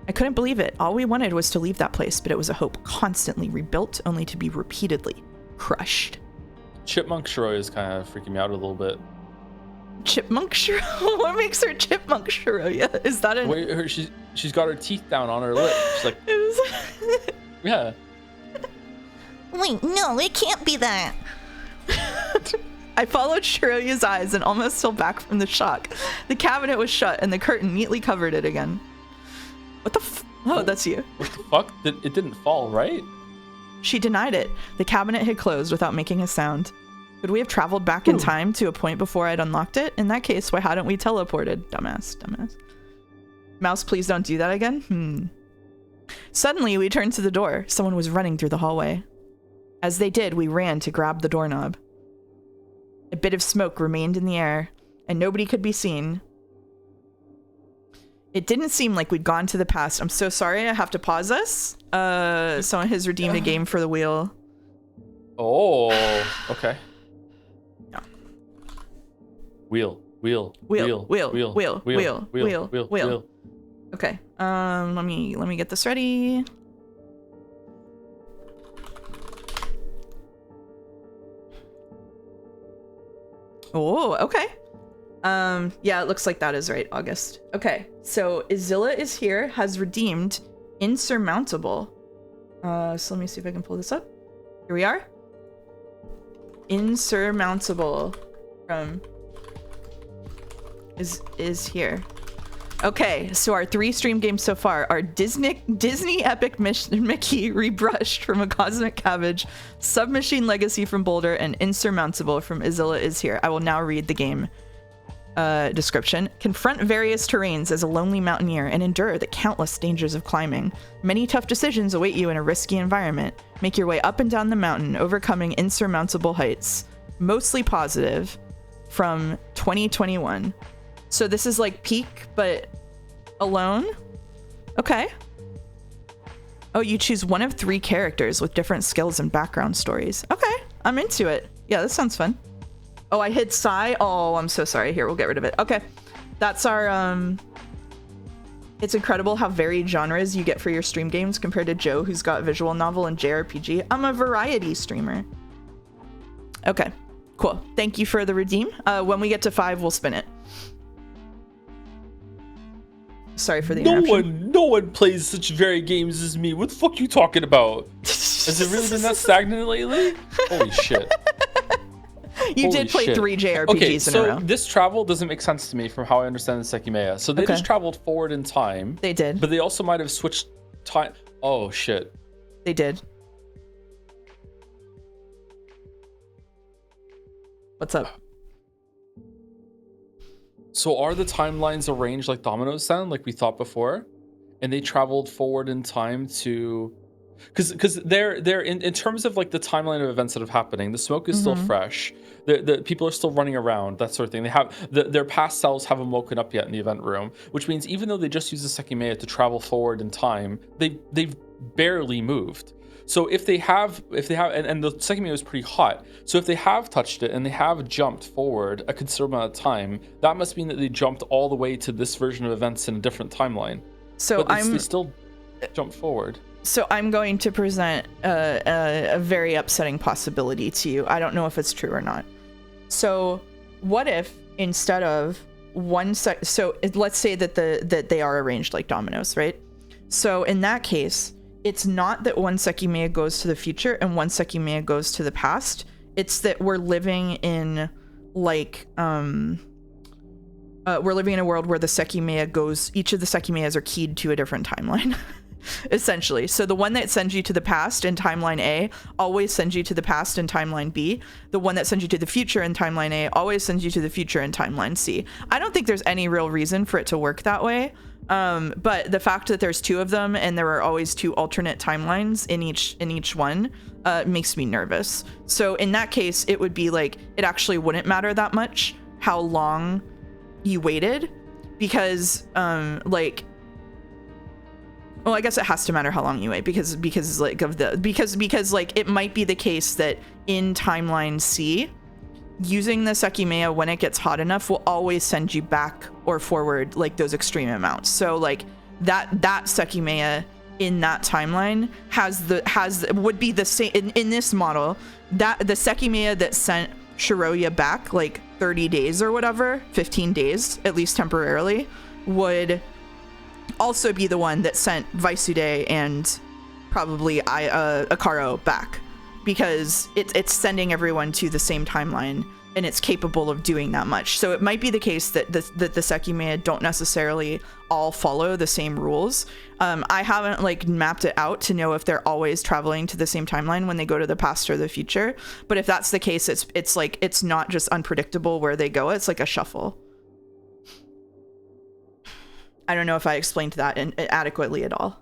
I couldn't believe it. All we wanted was to leave that place, but it was a hope constantly rebuilt, only to be repeatedly crushed. Chipmunk Shiroya is kind of freaking me out a little bit. Chipmunk Shiroya? What makes her Chipmunk Shiroya? Is that a... Wait, she's got her teeth down on her lip. She's like... Yeah. Wait, no, it can't be that. I followed Shiroya's eyes and almost fell back from the shock. The cabinet was shut and the curtain neatly covered it again. What the Oh, that's you. What the fuck? It didn't fall, right? She denied it. The cabinet had closed without making a sound. Could we have traveled back in time to a point before I'd unlocked it? In that case, why hadn't we teleported? Dumbass. Mouse, please don't do that again. Suddenly, we turned to the door. Someone was running through the hallway. As they did, we ran to grab the doorknob. A bit of smoke remained in the air, and nobody could be seen. It didn't seem like we'd gone to the past. I'm so sorry, I have to pause us. Someone has redeemed a game for the wheel. Oh, okay. Yeah. Wheel. Okay. Let me get this ready. Oh, okay. Yeah, it looks like that is right, August. Okay, so Izilla is here, has redeemed Insurmountable. So let me see if I can pull this up. Here we are. Insurmountable from is here. Okay, so our 3 stream games so far are Disney Epic Mickey rebrushed from A Cosmic Cabbage, Submachine Legacy from Boulder, and Insurmountable from Izilla is Here. I will now read the game description. Confront various terrains as a lonely mountaineer and endure the countless dangers of climbing. Many tough decisions await you in a risky environment. Make your way up and down the mountain, overcoming insurmountable heights. Mostly positive from 2021. So this is like Peak, but alone? Okay. Oh, you choose one of 3 characters with different skills and background stories. Okay, I'm into it. Yeah, this sounds fun. Oh, I hit Psy. Oh, I'm so sorry. Here, we'll get rid of it. Okay. That's our, It's incredible how varied genres you get for your stream games compared to Joe, who's got visual novel and JRPG. I'm a variety streamer. Okay, cool. Thank you for the redeem. When we get to 5, we'll spin it. Sorry for the interruption. No one plays such varied games as me. What the fuck you talking about? Has it really been that stagnant lately? Holy shit. You did play 3 JRPGs in a row. So this travel doesn't make sense to me from how I understand the Sekimeya. So they just traveled forward in time. They did. But they also might have switched time. Oh shit. They did. What's up? So are the timelines arranged like dominoes then, like we thought before? And they traveled forward in time to... Because they're in terms of like the timeline of events that are happening, the smoke is still fresh. The people are still running around, that sort of thing. They have their past selves haven't woken up yet in the event room, which means even though they just use the Sekimeya to travel forward in time, they've barely moved. So if they have, and the Sekimeya was pretty hot. So if they have touched it and they have jumped forward a considerable amount of time, that must mean that they jumped all the way to this version of events in a different timeline. So they still jumped forward. So I'm going to present a very upsetting possibility to you. I don't know if it's true or not. So what if instead of so let's say that they are arranged like dominoes, right? So in that case, it's not that one Sekimeya goes to the future and one Sekimeya goes to the past. It's that we're living in like we're living in a world where the Sekimeya goes, each of the Sekimeyas are keyed to a different timeline. Essentially. So the one that sends you to the past in timeline A always sends you to the past in timeline B. The one that sends you to the future in timeline A always sends you to the future in timeline C. I don't think there's any real reason for it to work that way. But the fact that there's 2 of them and there are always 2 alternate timelines in each one makes me nervous. So in that case, it would be like, it actually wouldn't matter that much how long you waited, because well, I guess it has to matter how long you wait because like it might be the case that in timeline C, using the Sekimeya when it gets hot enough will always send you back or forward like those extreme amounts. So like that Sekimeya in that timeline would be the same in this model, that the Sekimeya that sent Shiroya back like 30 days or whatever, 15 days at least temporarily, would also be the one that sent Vaisude and probably Akaro back, because it's sending everyone to the same timeline and it's capable of doing that much. So it might be the case that the Sekimeya don't necessarily all follow the same rules. I haven't like mapped it out to know if they're always traveling to the same timeline when they go to the past or the future. But if that's the case, it's like it's not just unpredictable where they go. It's like a shuffle. I don't know if I explained that adequately at all.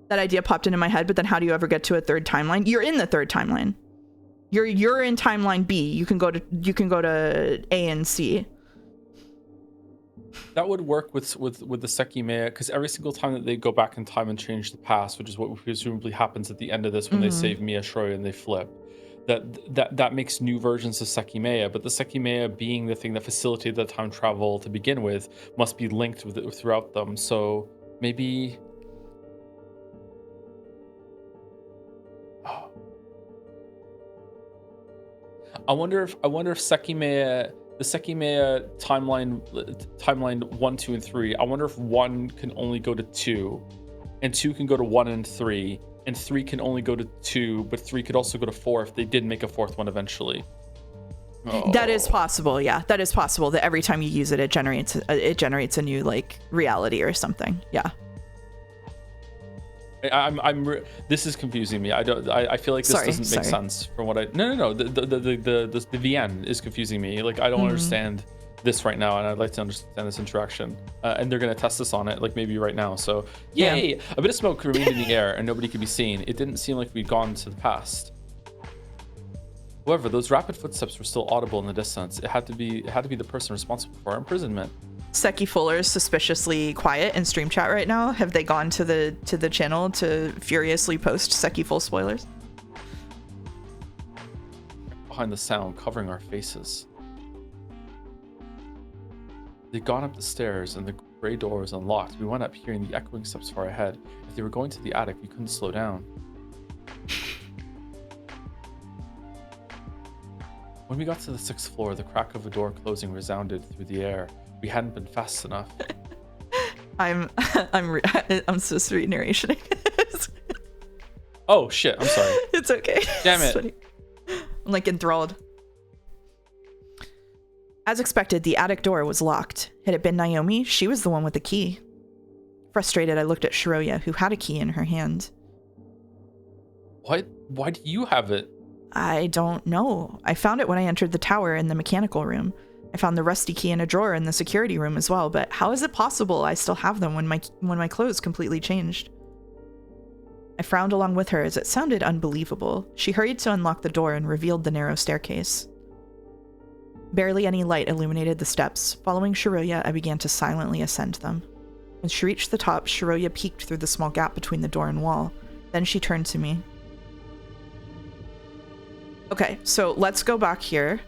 That idea popped into my head, but then how do you ever get to a third timeline? You're in the third timeline. You're in timeline B. You can go to A and C. That would work with the Sekimeya, because every single time that they go back in time and change the past, which is what presumably happens at the end of this when they save Mia Shroya and they flip, that makes new versions of Sekimeya. But the Sekimeya, being the thing that facilitated the time travel to begin with, must be linked with it throughout them. So maybe... I wonder if Sekimeya, the Sekimeya timeline 1, 2, and 3, I wonder if 1 can only go to 2, and 2 can go to 1 and 3, and 3 can only go to 2, but 3 could also go to 4 if they did make a 4th one eventually. Oh. That is possible. Yeah, that is possible. That every time you use it, it generates a new like reality or something. Yeah. This is confusing me. I feel like this doesn't make sense from what I. No. The VN is confusing me. Like I don't understand this right now, and I'd like to understand this interaction. And they're gonna test this on it, like maybe right now. So yay! Yeah. A bit of smoke remained in the air, and nobody could be seen. It didn't seem like we'd gone to the past. However, those rapid footsteps were still audible in the distance. It had to be the person responsible for our imprisonment. Seki Fuller is suspiciously quiet in stream chat right now. Have they gone to the channel to furiously post Seki Full spoilers? Behind the sound, covering our faces. They'd gone up the stairs and the gray door was unlocked. We wound up hearing the echoing steps far ahead. If they were going to the attic, we couldn't slow down. When we got to the 6th floor, the crack of a door closing resounded through the air. We hadn't been fast enough. I'm supposed to read narration. Oh shit! I'm sorry. It's okay. Damn It's it. funny. I'm like enthralled. As expected, the attic door was locked. Had it been Naomi, she was the one with the key. Frustrated, I looked at Shiroya, who had a key in her hand. What? Why do you have it? I don't know. I found it when I entered the tower in the mechanical room. I found the rusty key in a drawer in the security room as well, but how is it possible I still have them when my clothes completely changed? I frowned along with her as it sounded unbelievable. She hurried to unlock the door and revealed the narrow staircase. Barely any light illuminated the steps. Following Shiroya, I began to silently ascend them. When she reached the top, Shiroya peeked through the small gap between the door and wall. Then she turned to me. Okay, so let's go back here.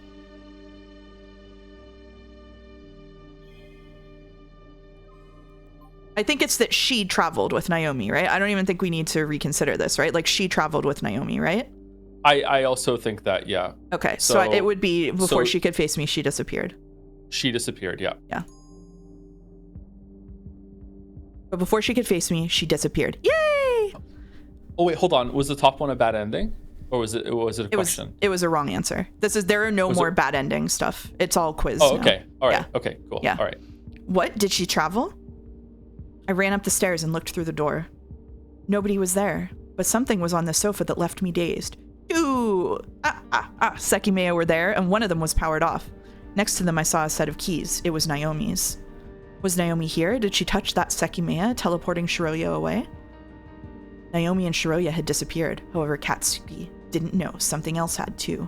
I think it's that she traveled with Naomi, right? I don't even think we need to reconsider this, right? Like, she traveled with Naomi, right? I also think that, yeah. Okay, so it would be before she could face me, she disappeared. She disappeared, yeah. Yeah. But before she could face me, she disappeared. Yay! Oh wait, hold on. Was the top one a bad ending, or was it a question? It was a wrong answer. There are no more bad ending stuff. It's all quiz. Oh, okay. Now. All right. Yeah. Okay. Cool. Yeah. All right. What? Did she travel? I ran up the stairs and looked through the door. Nobody was there, but something was on the sofa that left me dazed. Ooh! Sekimeya were there, and one of them was powered off. Next to them, I saw a set of keys. It was Naomi's. Was Naomi here? Did she touch that Sekimeya, teleporting Shiroya away? Naomi and Shiroya had disappeared. However, Katsuki didn't know. Something else had too.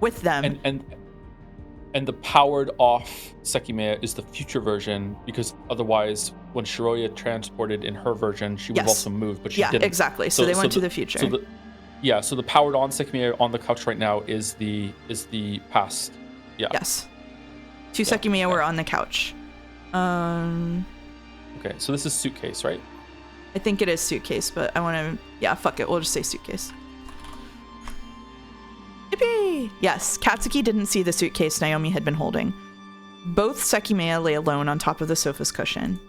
With them. And the powered off Sekimeya is the future version, because otherwise, when Shiroya transported in her version, she would have also moved, but she didn't. Yeah, exactly. So they went to the future. So the powered on Sekimeya on the couch right now is the past. Yeah. Yes. Two Sekimeya were on the couch. Okay, so this is suitcase, right? I think it is suitcase, but I want to... Yeah, fuck it. We'll just say suitcase. Yippee! Yes, Katsuki didn't see the suitcase Naomi had been holding. Both Sekimeya lay alone on top of the sofa's cushion.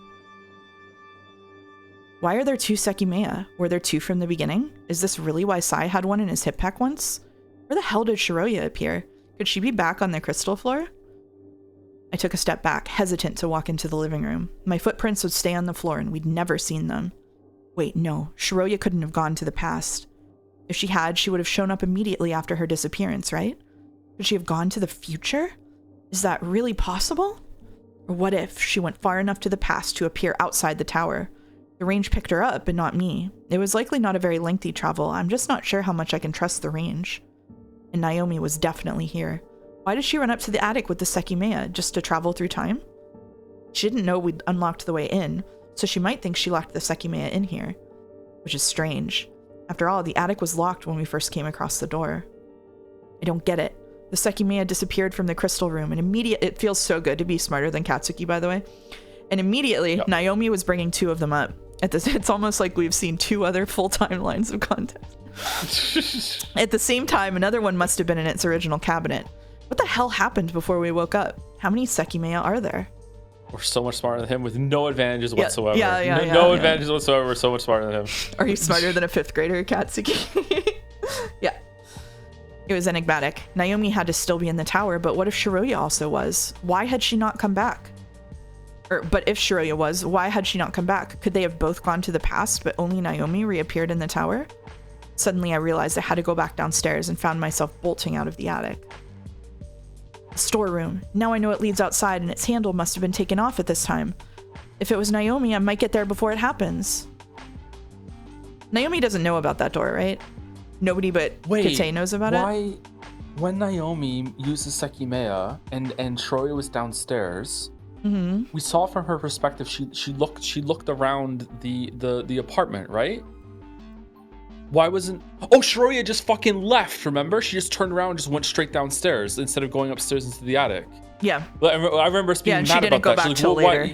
Why are there two Sekimeya? Were there two from the beginning? Is this really why Sai had one in his hip pack once? Where the hell did Shiroya appear? Could she be back on the crystal floor? I took a step back, hesitant to walk into the living room. My footprints would stay on the floor and we'd never seen them. Wait, no. Shiroya couldn't have gone to the past. If she had, she would have shown up immediately after her disappearance, right? Could she have gone to the future? Is that really possible? Or what if she went far enough to the past to appear outside the tower? The range picked her up, but not me. It was likely not a very lengthy travel. I'm just not sure how much I can trust the range. And Naomi was definitely here. Why did she run up to the attic with the Sekimeya? Just to travel through time? She didn't know we'd unlocked the way in, so she might think she locked the Sekimeya in here. Which is strange. After all, the attic was locked when we first came across the door. I don't get it. The Sekimeya disappeared from the crystal room, and it feels so good to be smarter than Katsuki, by the way. And immediately, Naomi was bringing two of them up. It's almost like we've seen two other full timelines of content. At the same time, another one must have been in its original cabinet. What the hell happened before we woke up? How many Sekimeya are there? We're so much smarter than him with no advantages whatsoever. No advantages whatsoever. We're so much smarter than him. Are you smarter than a 5th grader, Katsuki? Yeah. It was enigmatic. Naomi had to still be in the tower, but what if Shiroya also was? Why had she not come back? But if Shiroya was, why had she not come back? Could they have both gone to the past, but only Naomi reappeared in the tower? Suddenly I realized I had to go back downstairs and found myself bolting out of the attic. Storeroom. Now I know it leads outside and its handle must have been taken off at this time. If it was Naomi, I might get there before it happens. Naomi doesn't know about that door, right? Nobody but Kite knows about it? When Naomi uses Sekimeya and Shiroya was downstairs, we saw from her perspective she looked around the apartment, right? Why wasn't... Oh, Shiroya just fucking left, remember? She just turned around and just went straight downstairs instead of going upstairs into the attic. Yeah. But I remember us being mad about that. Yeah, she didn't go back till later.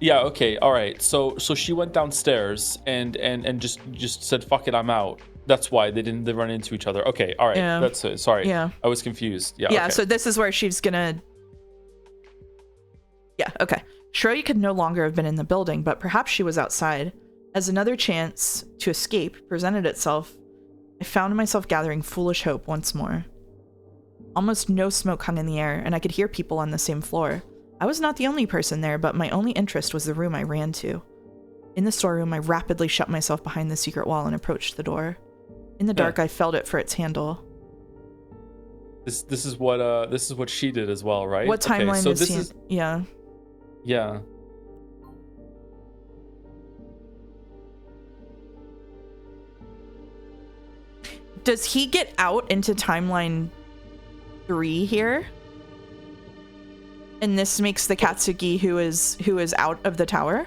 Yeah, okay, all right. So she went downstairs and just said, fuck it, I'm out. That's why they run into each other. Okay, all right. Yeah. That's it. Sorry. Yeah. I was confused. Yeah, Yeah, okay. so this is where she's gonna... Yeah, okay. Shiroya could no longer have been in the building, but perhaps she was outside. As another chance to escape presented itself, I found myself gathering foolish hope once more. Almost no smoke hung in the air, and I could hear people on the same floor. I was not the only person there, but my only interest was the room I ran to. In the storeroom, I rapidly shut myself behind the secret wall and approached the door. In the dark, I felt it for its handle. This is what she did as well, right? What timeline is he? Yeah. Yeah. Does he get out into timeline 3 here? And this makes the Katsuki who is out of the tower?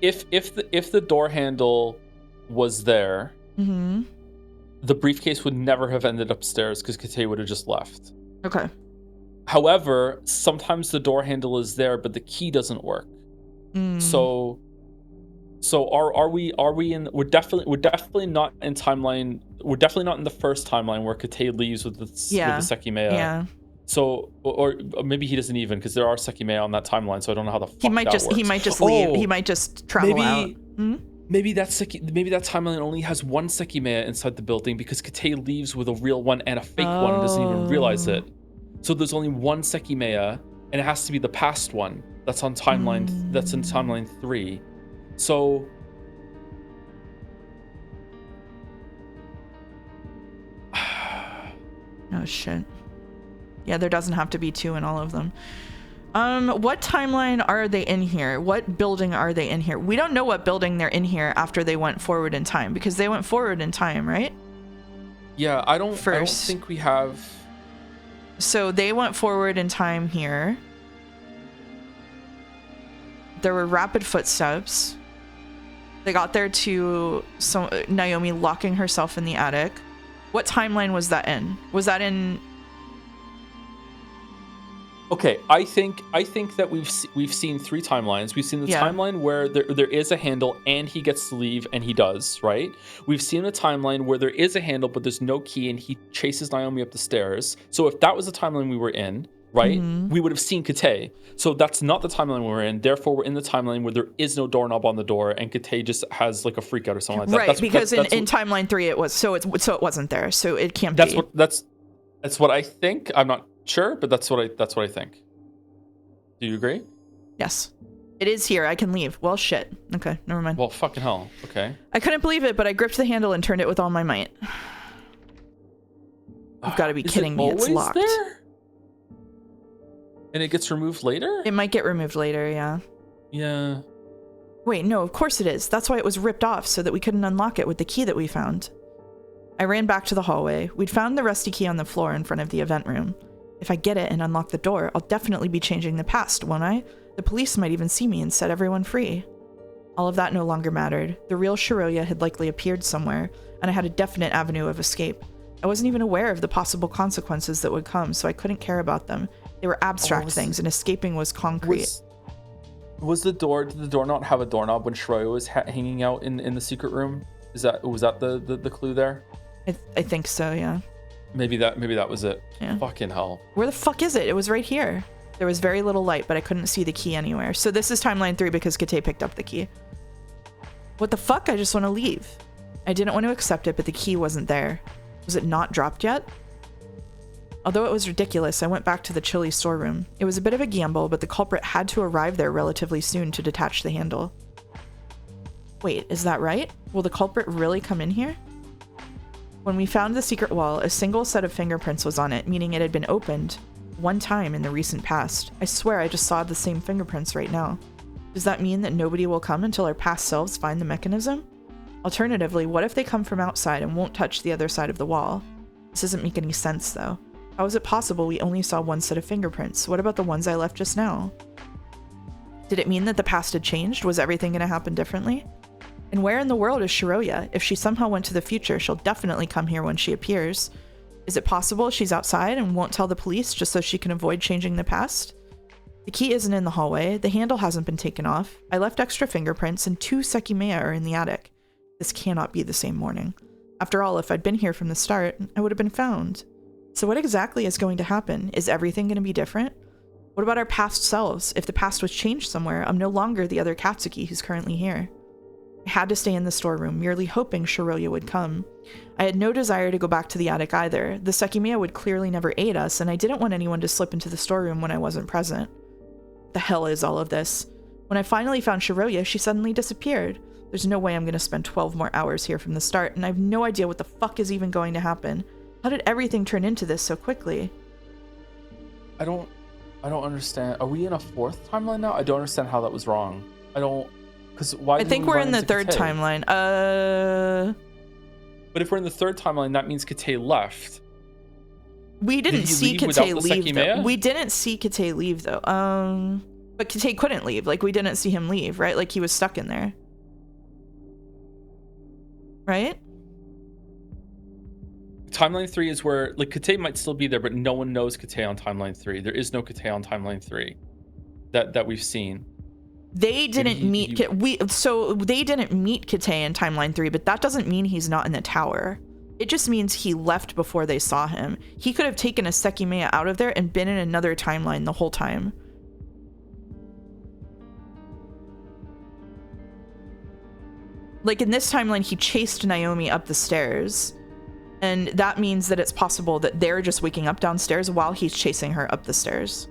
If the door handle was there, the briefcase would never have ended upstairs because Kate would have just left. Okay. However, sometimes the door handle is there, but the key doesn't work. So are we in? We're definitely not in timeline. We're definitely not in the first timeline where Kate leaves with the Sekimeya. Yeah. So or maybe he doesn't even, because there are Sekimeya on that timeline. So I don't know how the fuck that works. He might just leave. He might just travel out. Maybe that timeline only has one Sekimeya inside the building because Kate leaves with a real one and a fake one and doesn't even realize it. So there's only one Sekimeya, and it has to be the past one that's on timeline. That's in timeline 3. So oh shit. Yeah, there doesn't have to be 2 in all of them. What timeline are they in here? What building are they in here? We don't know what building they're in here after they went forward in time, because they went forward in time, right? Yeah, I don't think we have. So they went forward in time here. There were rapid footsteps. They got there to Naomi locking herself in the attic. What timeline was that in? Was that in? Okay, I think that we've seen 3 timelines. We've seen the timeline where there is a handle and he gets to leave, and he does, right? We've seen the timeline where there is a handle but there's no key and he chases Naomi up the stairs. So if that was the timeline we were in, right, we would have seen Kate. So that's not the timeline we're in. Therefore, we're in the timeline where there is no doorknob on the door and Kate just has like a freak out or something like that. Right, because in timeline 3 it was, so it wasn't there. So it can't be. That's what I think. I'm not sure, but that's what I think. Do you agree? Yes. It is here. I can leave. Well, shit. Okay, never mind. Well, fucking hell. Okay. I couldn't believe it, but I gripped the handle and turned it with all my might. You've got to be kidding me. It's locked. There? And it gets removed later? It might get removed later, yeah. Yeah. Wait, no, of course it is. That's why it was ripped off, so that we couldn't unlock it with the key that we found. I ran back to the hallway. We'd found the rusty key on the floor in front of the event room. If I get it and unlock the door, I'll definitely be changing the past, won't I? The police might even see me and set everyone free. All of that no longer mattered. The real Shiroya had likely appeared somewhere, and I had a definite avenue of escape. I wasn't even aware of the possible consequences that would come, so I couldn't care about them. They were abstract things, and escaping was concrete. Did the door not have a doorknob when Shiroya was hanging out in the secret room? Was that the clue there? I think so, yeah. Maybe that was it. Yeah. Fucking hell. Where the fuck is it? It was right here. There was very little light, but I couldn't see the key anywhere. So this is timeline 3 because Kate picked up the key. What the fuck? I just want to leave. I didn't want to accept it, but the key wasn't there. Was it not dropped yet? Although it was ridiculous, I went back to the chilly storeroom. It was a bit of a gamble, but the culprit had to arrive there relatively soon to detach the handle. Wait, is that right? Will the culprit really come in here? When we found the secret wall, a single set of fingerprints was on it, meaning it had been opened one time in the recent past. I swear I just saw the same fingerprints right now. Does that mean that nobody will come until our past selves find the mechanism? Alternatively, what if they come from outside and won't touch the other side of the wall? This doesn't make any sense, though. How is it possible we only saw one set of fingerprints? What about the ones I left just now? Did it mean that the past had changed? Was everything going to happen differently? And where in the world is Shiroya? If she somehow went to the future, she'll definitely come here when she appears. Is it possible she's outside and won't tell the police just so she can avoid changing the past? The key isn't in the hallway. The handle hasn't been taken off. I left extra fingerprints and 2 Sekimeya are in the attic. This cannot be the same morning. After all, if I'd been here from the start, I would have been found. So what exactly is going to happen? Is everything going to be different? What about our past selves? If the past was changed somewhere, I'm no longer the other Katsuki who's currently here. I had to stay in the storeroom, merely hoping Shiroya would come. I had no desire to go back to the attic either. The Sekimeya would clearly never aid us, and I didn't want anyone to slip into the storeroom when I wasn't present. The hell is all of this? When I finally found Shiroya, she suddenly disappeared. There's no way I'm going to spend 12 more hours here from the start, and I have no idea what the fuck is even going to happen. How did everything turn into this so quickly? I don't understand. Are we in a fourth timeline now? I don't understand how that was wrong. Because why? I think we're in the third timeline. But if we're in the third timeline, that means Kate left. We didn't see Kate leave, though. We didn't see Kate leave, though. But Kate couldn't leave. Like, we didn't see him leave, right? Like, he was stuck in there. Right? Timeline 3 is where, like, Kate might still be there, but no one knows Kate on timeline 3. There is no Kate on timeline 3 that we've seen. They didn't meet they didn't meet Kate in timeline 3, but that doesn't mean he's not in the tower. It just means he left before they saw him. He could have taken a Sekimeya out of there and been in another timeline the whole time. Like, in this timeline, he chased Naomi up the stairs. And that means that it's possible that they're just waking up downstairs while he's chasing her up the stairs.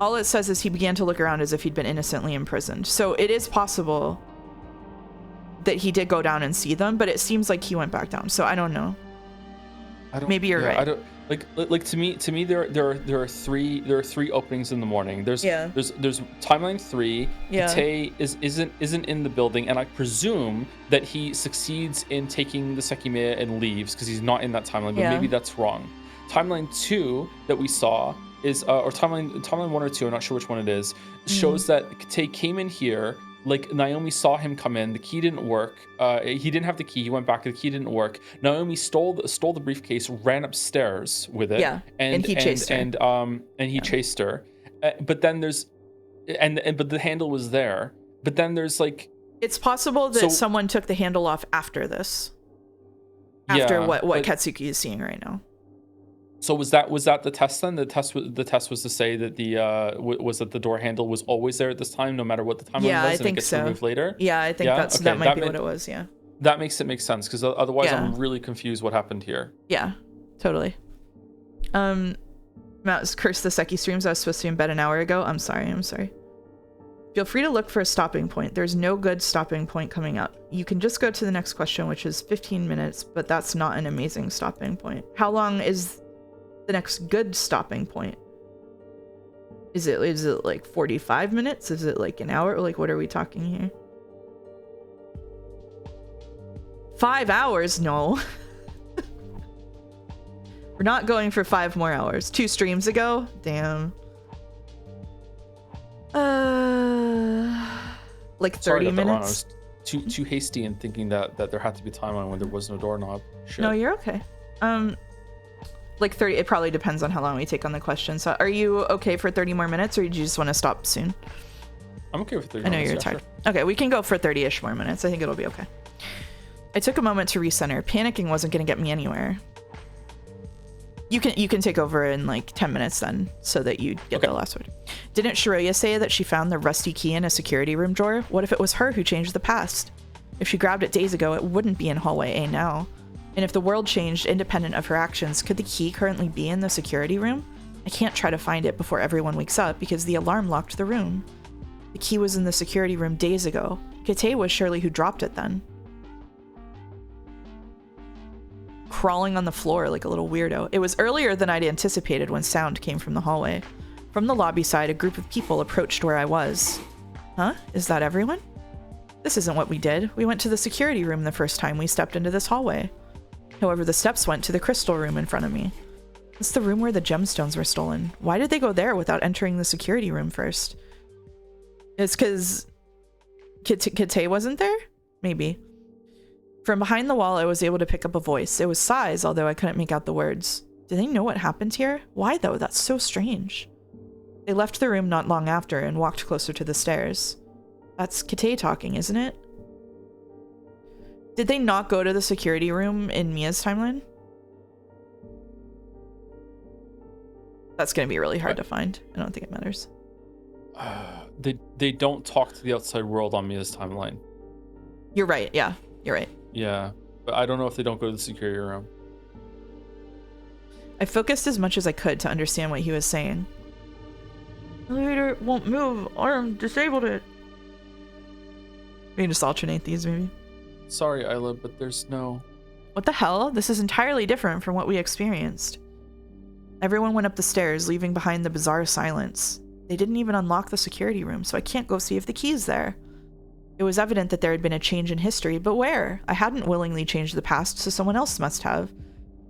All it says is he began to look around as if he'd been innocently imprisoned. So it is possible that he did go down and see them, but it seems like he went back down. So I don't know. Maybe you're right. I don't like to me there are three openings in the morning. There's timeline 3. Kate isn't in the building, and I presume that he succeeds in taking the Sekimeya and leaves because he's not in that timeline. But maybe that's wrong. Timeline 2 that we saw is or timeline 1 or 2, I'm not sure which one it is, shows that Kate came in here. Like, Naomi saw him come in, the key didn't work. He didn't have the key, he went back, the key didn't work. Naomi stole the briefcase, ran upstairs with it. And he chased her. And he chased her. But then there's but the handle was there. But then there's like, it's possible that someone took the handle off after this. After what Katsuki is seeing right now. So was that the test then? The test was to say that that the door handle was always there at this time, no matter what the timeline was, I think it gets so. removed later. Yeah, I think that might be what it was. Yeah. That makes it make sense because otherwise I'm really confused what happened here. Yeah, totally. Matt, curse the Seki streams. I was supposed to be in bed an hour ago. I'm sorry. Feel free to look for a stopping point. There's no good stopping point coming up. You can just go to the next question, which is 15 minutes, but that's not an amazing stopping point. How long is the next good stopping point? Is it like 45 minutes? Is it like an hour? Like, what are we talking here? 5 hours? No. We're not going for 5 more hours. 2 streams ago? Damn. Like 30 minutes? I was too hasty in thinking that there had to be time on when there was no doorknob. Shit. No, you're okay. Like 30, it probably depends on how long we take on the question. So are you okay for 30 more minutes, or do you just want to stop soon? I'm okay with 30 I know minutes. You're tired. Sure. Okay, we can go for 30-ish more minutes. I think it'll be okay. I took a moment to recenter. Panicking wasn't going to get me anywhere. You can take over in like 10 minutes then, so that you get the last word. Didn't Shiroya say that she found the rusty key in a security room drawer? What if it was her who changed the past? If she grabbed it days ago, it wouldn't be in hallway A now. And if the world changed independent of her actions, could the key currently be in the security room? I can't try to find it before everyone wakes up because the alarm locked the room. The key was in the security room days ago. Kate was surely who dropped it then. Crawling on the floor like a little weirdo. It was earlier than I'd anticipated when sound came from the hallway. From the lobby side, a group of people approached where I was. Huh? Is that everyone? This isn't what we did. We went to the security room the first time we stepped into this hallway. However, the steps went to the crystal room in front of me. It's the room where the gemstones were stolen. Why did they go there without entering the security room first? It's because Kate wasn't there? Maybe. From behind the wall, I was able to pick up a voice. It was Sai's, although I couldn't make out the words. Do they know what happened here? Why, though? That's so strange. They left the room not long after and walked closer to the stairs. That's Kate talking, isn't it? Did they not go to the security room in Mia's timeline? That's going to be really hard to find. I don't think it matters. They don't talk to the outside world on Mia's timeline. You're right. Yeah, you're right. Yeah, but I don't know if they don't go to the security room. I focused as much as I could to understand what he was saying. Elevator won't move. Arm disabled it. We can just alternate these, maybe. Sorry, Isla, but there's no... What the hell? This is entirely different from what we experienced. Everyone went up the stairs, leaving behind the bizarre silence. They didn't even unlock the security room, so I can't go see if the key's there. It was evident that there had been a change in history, but where? I hadn't willingly changed the past, so someone else must have.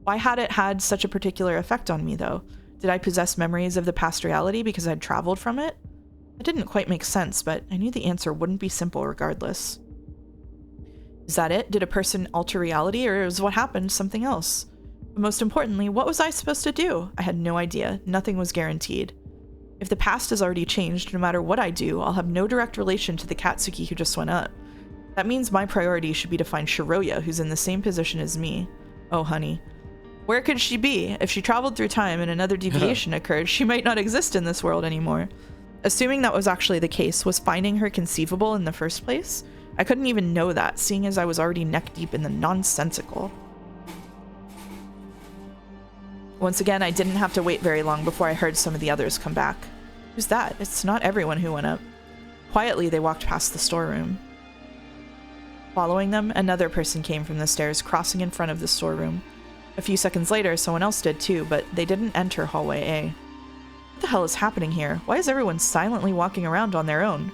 Why had it had such a particular effect on me, though? Did I possess memories of the past reality because I'd traveled from it? It didn't quite make sense, but I knew the answer wouldn't be simple regardless. Is that it? Did a person alter reality, or is what happened something else? But most importantly, what was I supposed to do? I had no idea. Nothing was guaranteed. If the past has already changed, no matter what I do, I'll have no direct relation to the Katsuki who just went up. That means my priority should be to find Shiroya, who's in the same position as me. Oh, honey. Where could she be? If she traveled through time and another deviation occurred, she might not exist in this world anymore. Assuming that was actually the case, was finding her conceivable in the first place? I couldn't even know that, seeing as I was already neck deep in the nonsensical. Once again, I didn't have to wait very long before I heard some of the others come back. Who's that? It's not everyone who went up. Quietly, they walked past the storeroom. Following them, another person came from the stairs, crossing in front of the storeroom. A few seconds later, someone else did too, but they didn't enter hallway A. What the hell is happening here? Why is everyone silently walking around on their own?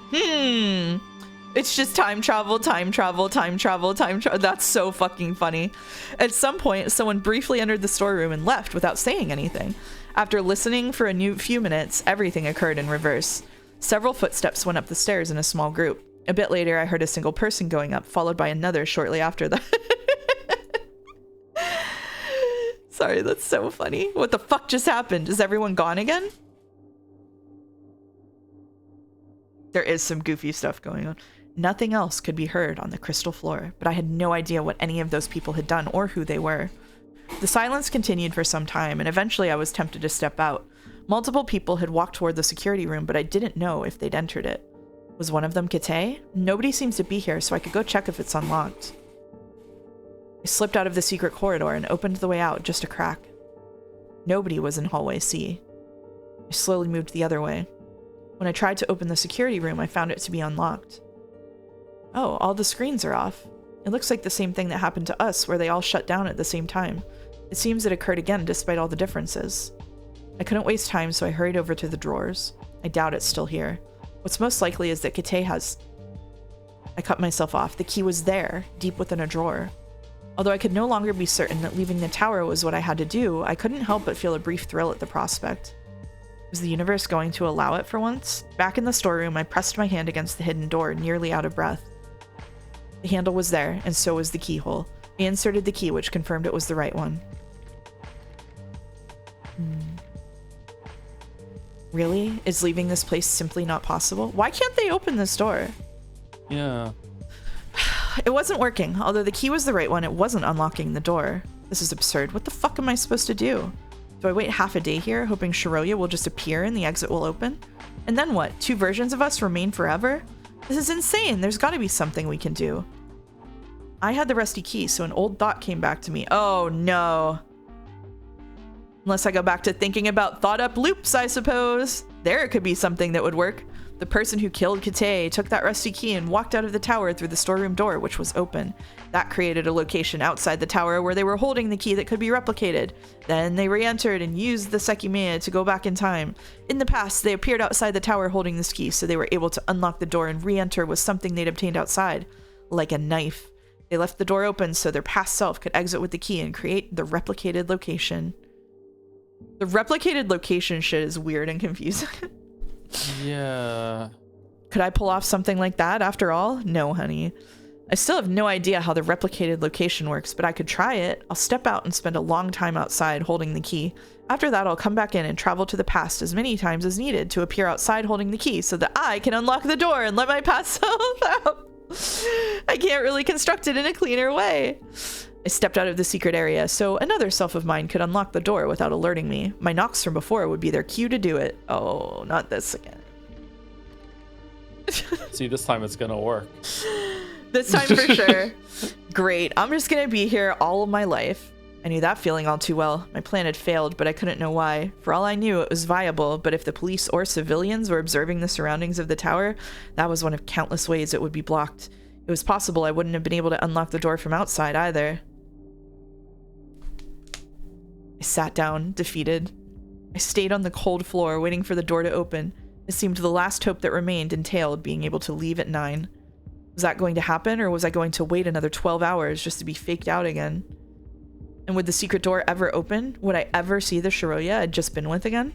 It's just time travel, time travel, time travel, time travel. That's so fucking funny. At some point, someone briefly entered the storeroom and left without saying anything. After listening for a few minutes, everything occurred in reverse. Several footsteps went up the stairs in a small group. A bit later, I heard a single person going up, followed by another shortly after that. Sorry, that's so funny. What the fuck just happened? Is everyone gone again? There is some goofy stuff going on. Nothing else could be heard on the crystal floor, but I had no idea what any of those people had done or who they were. The silence continued for some time, and eventually I was tempted to step out. Multiple people had walked toward the security room, but I didn't know if they'd entered it. Was one of them Kate? Nobody seems to be here, so I could go check if it's unlocked. I slipped out of the secret corridor and opened the way out just a crack. Nobody was in hallway C. I slowly moved the other way. When I tried to open the security room, I found it to be unlocked. Oh, all the screens are off. It looks like the same thing that happened to us, where they all shut down at the same time. It seems it occurred again despite all the differences. I couldn't waste time, so I hurried over to the drawers. I doubt it's still here. What's most likely is that Kate has... I cut myself off. The key was there, deep within a drawer. Although I could no longer be certain that leaving the tower was what I had to do, I couldn't help but feel a brief thrill at the prospect. Was the universe going to allow it for once? Back in the storeroom, I pressed my hand against the hidden door, nearly out of breath. The handle was there, and so was the keyhole. I inserted the key, which confirmed it was the right one. Really? Is leaving this place simply not possible? Why can't they open this door? Yeah. It wasn't working. Although the key was the right one, it wasn't unlocking the door. This is absurd. What the fuck am I supposed to do? Do I wait half a day here, hoping Shiroya will just appear and the exit will open? And then what? 2 versions of us remain forever? This is insane. There's got to be something we can do. I had the rusty key, so an old thought came back to me. Oh no. Unless I go back to thinking about thought-up loops, I suppose. There could be something that would work. The person who killed Kate took that rusty key and walked out of the tower through the storeroom door, which was open. That created a location outside the tower where they were holding the key that could be replicated. Then they re-entered and used the Sekimeya to go back in time. In the past, they appeared outside the tower holding this key, so they were able to unlock the door and re-enter with something they'd obtained outside. Like a knife. They left the door open so their past self could exit with the key and create the replicated location. The replicated location shit is weird and confusing. Yeah. Could I pull off something like that after all? No, honey. I still have no idea how the replicated location works, but I could try it. I'll step out and spend a long time outside holding the key. After that, I'll come back in and travel to the past as many times as needed to appear outside holding the key so that I can unlock the door and let my past self out. I can't really construct it in a cleaner way. I stepped out of the secret area, so another self of mine could unlock the door without alerting me. My knocks from before would be their cue to do it. Oh, not this again. See, this time it's gonna work. This time for sure. Great, I'm just gonna be here all of my life. I knew that feeling all too well. My plan had failed, but I couldn't know why. For all I knew, it was viable, but if the police or civilians were observing the surroundings of the tower, that was one of countless ways it would be blocked. It was possible I wouldn't have been able to unlock the door from outside either. I sat down, defeated. I stayed on the cold floor, waiting for the door to open. It seemed the last hope that remained entailed being able to leave at 9. Was that going to happen, or was I going to wait another 12 hours just to be faked out again? And would the secret door ever open? Would I ever see the Shiroya I'd just been with again?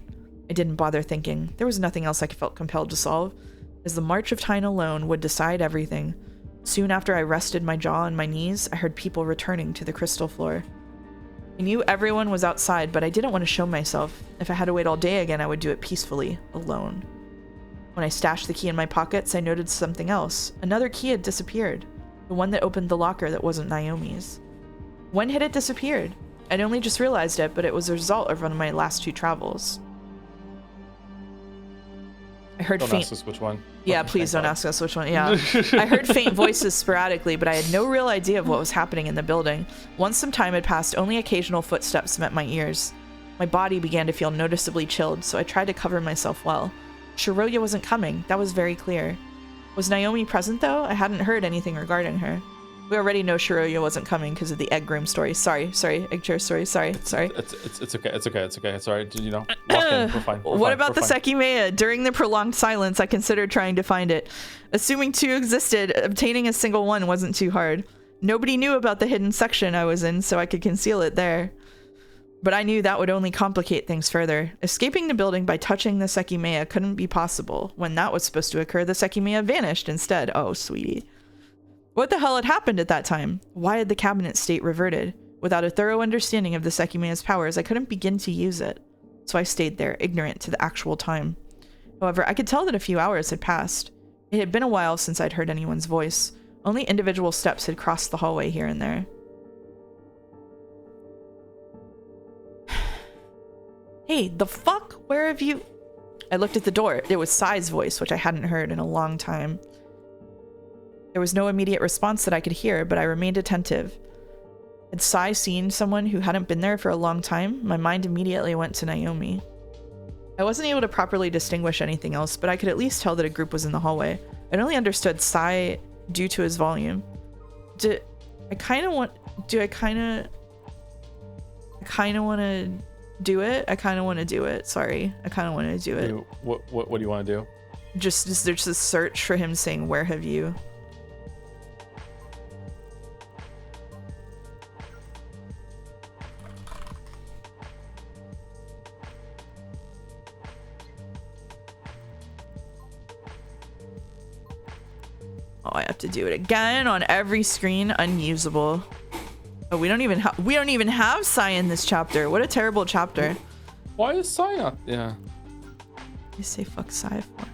I didn't bother thinking. There was nothing else I felt compelled to solve, as the march of time alone would decide everything. Soon after I rested my jaw on my knees, I heard people returning to the crystal floor. I knew everyone was outside, but I didn't want to show myself. If I had to wait all day again, I would do it peacefully, alone. When I stashed the key in my pockets, I noted something else. Another key had disappeared. The one that opened the locker that wasn't Naomi's. When had it disappeared? I'd only just realized it, but it was a result of one of my last 2 travels. I heard Don't ask us which one. Yeah, please don't ask us which one. Yeah. I heard faint voices sporadically, but I had no real idea of what was happening in the building. Once some time had passed, only occasional footsteps met my ears. My body began to feel noticeably chilled, so I tried to cover myself well. Shiroya wasn't coming. That was very clear. Was Naomi present, though? I hadn't heard anything regarding her. We already know Shiroya wasn't coming because of the egg room story. Sorry, egg chair story. Sorry. It's okay. It's all right. You know, walk in. We're fine. What about the Sekimeya? During the prolonged silence, I considered trying to find it. Assuming 2 existed, obtaining a single one wasn't too hard. Nobody knew about the hidden section I was in, so I could conceal it there. But I knew that would only complicate things further. Escaping the building by touching the Sekimeya couldn't be possible. When that was supposed to occur, the Sekimeya vanished instead. Oh, sweetie. What the hell had happened at that time? Why had the cabinet state reverted? Without a thorough understanding of the Sekimeya's powers, I couldn't begin to use it. So I stayed there, ignorant to the actual time. However, I could tell that a few hours had passed. It had been a while since I'd heard anyone's voice. Only individual steps had crossed the hallway here and there. Hey, the fuck? Where have you... I looked at the door. It was Sai's voice, which I hadn't heard in a long time. There was no immediate response that I could hear, but I remained attentive. Had Sai seen someone who hadn't been there for a long time? My mind immediately went to Naomi. I wasn't able to properly distinguish anything else, but I could at least tell that a group was in the hallway. I only understood Sai due to his volume. I kind of want to do it. I kind of want to do it. Sorry. I kind of want to do it. What do you want to do? Just there's a search for him saying, "Where have you?" Oh, I have to do it again on every screen. Unusable. Oh, we don't even have Sai in this chapter. What a terrible chapter. Why is Sai not? Yeah. You say fuck Sai for?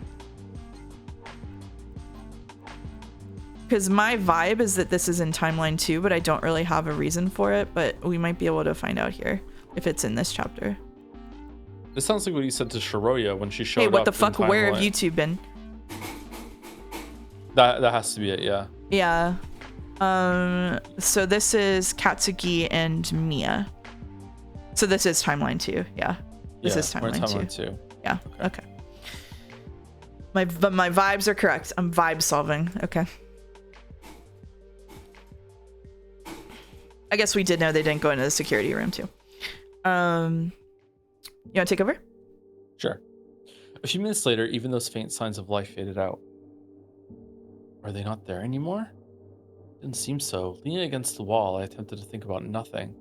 Because my vibe is that this is in timeline 2, but I don't really have a reason for it. But we might be able to find out here if it's in this chapter. This sounds like what you said to Shiroya when she showed up. Hey, what the fuck? Where have you two been? That has to be it, yeah. Yeah. So this is Katsuki and Mia. So this is timeline 2. Yeah. This is timeline 2. Yeah. Okay. My vibes are correct. I'm vibe solving. Okay. I guess we did know they didn't go into the security room too. You want to take over? Sure. A few minutes later, even those faint signs of life faded out. Are they not there anymore? Didn't seem so. Leaning against the wall, I attempted to think about nothing.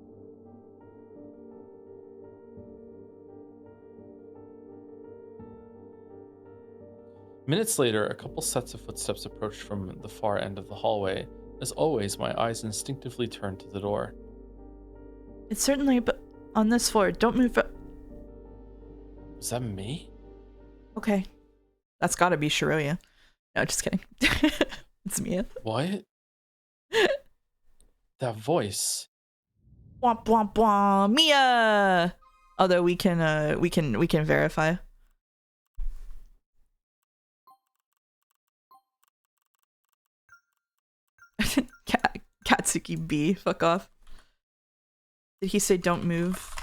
Minutes later, a couple sets of footsteps approached from the far end of the hallway. As always, my eyes instinctively turned to the door. It's certainly but on this floor. Don't move. Was that me? Okay. That's gotta be Shiroya. No, just kidding. It's Mia. What? That voice. Womp womp womp. Mia. Although we can verify. Katsuki B. Fuck off. Did he say don't move?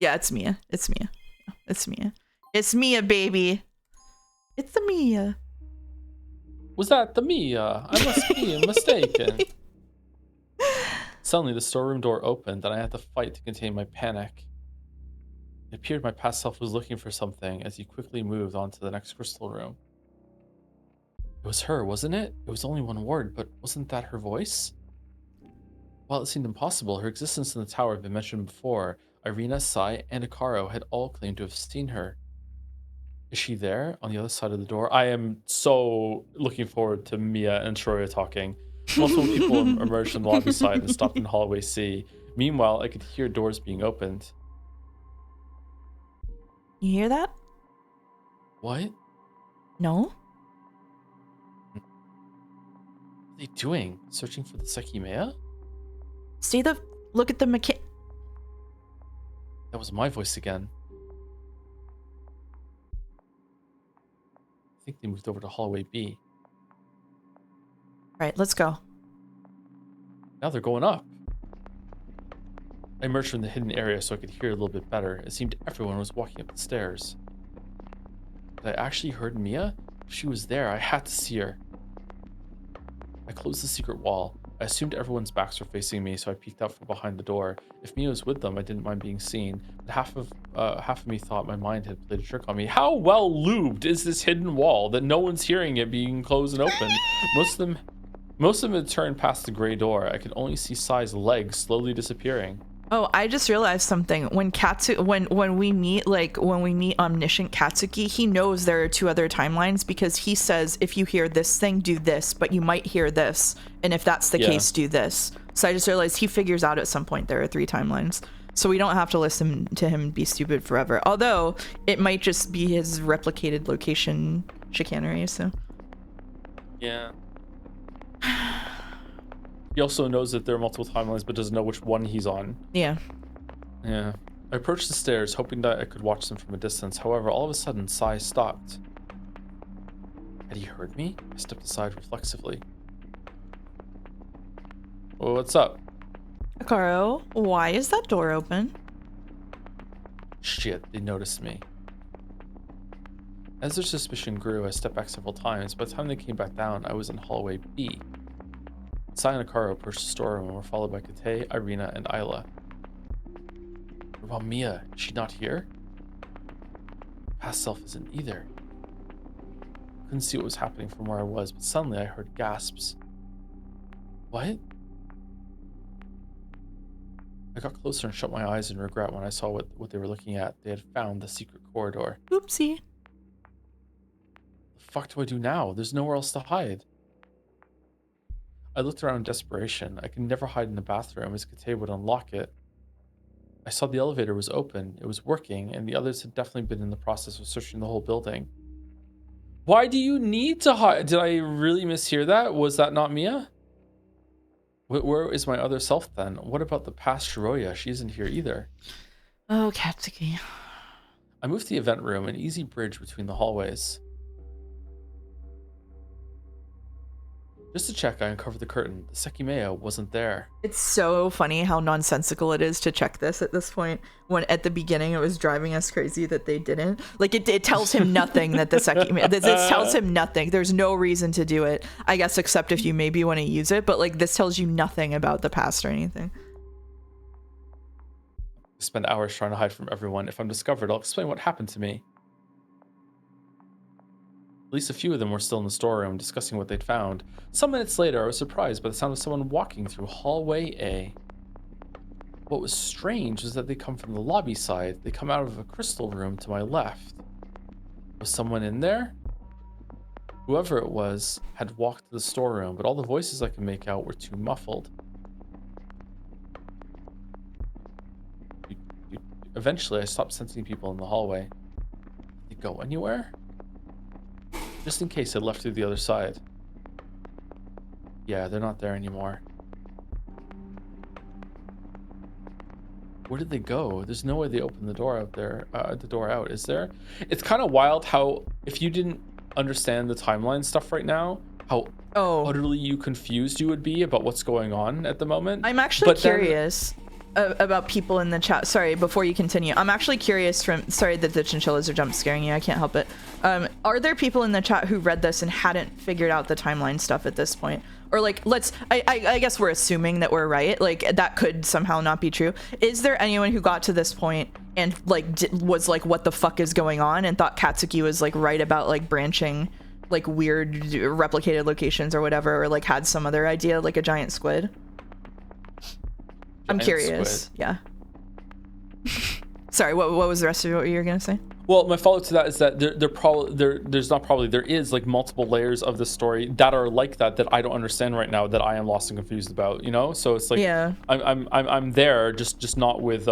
Yeah, it's Mia. It's Mia. It's Mia. It's Mia, baby. It's the Mia. Was that the Mia? I must be mistaken. Suddenly, the storeroom door opened, and I had to fight to contain my panic. It appeared my past self was looking for something as he quickly moved on to the next crystal room. It was her, wasn't it? It was only one word, but wasn't that her voice? While it seemed impossible, her existence in the tower had been mentioned before. Irina, Sai, and Akaro had all claimed to have seen her. Is she there on the other side of the door? I am so looking forward to Mia and Shroya talking. Multiple people emerged from the lobby side and stopped in hallway C. Meanwhile, I could hear doors being opened. You hear that? What? No? What are they doing? Searching for the Sekimeya? Look at the mechanic. That was my voice again. I think they moved over to hallway B. Right, let's go. Now they're going up. I emerged from the hidden area so I could hear a little bit better. It seemed everyone was walking up the stairs. Had I actually heard Mia? If she was there, I had to see her. I closed the secret wall. I assumed everyone's backs were facing me, so I peeked out from behind the door. If Mia was with them, I didn't mind being seen. But half of me thought my mind had played a trick on me. How well lubed is this hidden wall that no one's hearing it being closed and open? Most of them had turned past the gray door. I could only see Sai's legs slowly disappearing. Oh, I just realized something. When we meet omniscient Katsuki, he knows there are 2 other timelines because he says if you hear this thing, do this, but you might hear this, and if that's the case, do this. So I just realized he figures out at some point there are 3 timelines. So we don't have to listen to him be stupid forever. Although it might just be his replicated location chicanery, so. Yeah. He also knows that there are multiple timelines, but doesn't know which one he's on. Yeah. Yeah. I approached the stairs, hoping that I could watch them from a distance. However, all of a sudden, Sai stopped. Had he heard me? I stepped aside reflexively. Well, what's up? Akaro, why is that door open? Shit, they noticed me. As their suspicion grew, I stepped back several times. By the time they came back down, I was in hallway B. Sai and Akaro approached the storeroom and were followed by Kate, Irina, and Isla. What about Mia? Is she not here? Past self isn't either. Couldn't see what was happening from where I was, but suddenly I heard gasps. What? I got closer and shut my eyes in regret when I saw what they were looking at. They had found the secret corridor. Oopsie. The fuck do I do now? There's nowhere else to hide. I looked around in desperation. I could never hide in the bathroom as Kate would unlock it. I saw the elevator was open, it was working, and the others had definitely been in the process of searching the whole building. Why do you need to hide? Did I really mishear that? Was that not Mia? Where is my other self then? What about the past Shroya? She isn't here either. Oh, Katsuki. I moved to the event room, an easy bridge between the hallways. Just to check, I uncovered the curtain. The Sekimeya wasn't there. It's so funny how nonsensical it is to check this at this point, when at the beginning it was driving us crazy that they didn't. Like, it tells him nothing that the Sekimeya... It tells him nothing. There's no reason to do it, I guess, except if you maybe want to use it, but, like, this tells you nothing about the past or anything. I spend hours trying to hide from everyone. If I'm discovered, I'll explain what happened to me. At least a few of them were still in the storeroom discussing what they'd found. Some minutes later, I was surprised by the sound of someone walking through hallway A. What was strange was that they come from the lobby side. They come out of a crystal room to my left. Was someone in there? Whoever it was had walked to the storeroom, but all the voices I could make out were too muffled. Eventually, I stopped sensing people in the hallway. Did they go anywhere? Just in case I left through the other side. Yeah, they're not there anymore. Where did they go? There's no way they opened the door out there, the door out, is there? It's kind of wild how, if you didn't understand the timeline stuff right now, how utterly confused you would be about what's going on at the moment. I'm actually curious about people in the chat. Sorry, before you continue, I'm actually curious sorry that the chinchillas are jump scaring you. I can't help it. Are there people in the chat who read this and hadn't figured out the timeline stuff at this point? Or like, I guess we're assuming that we're right. Like that could somehow not be true. Is there anyone who got to this point and like was like, what the fuck is going on? And thought Katsuki was like right about like branching like weird replicated locations or whatever, or like had some other idea, like a giant squid? I'm curious. Squid. Yeah. Sorry, what was the rest of what you were gonna say? Well, my follow-up to that is that there is like multiple layers of the story that are like that I don't understand right now, that I am lost and confused about, you know? So it's like, yeah, I'm there, just not with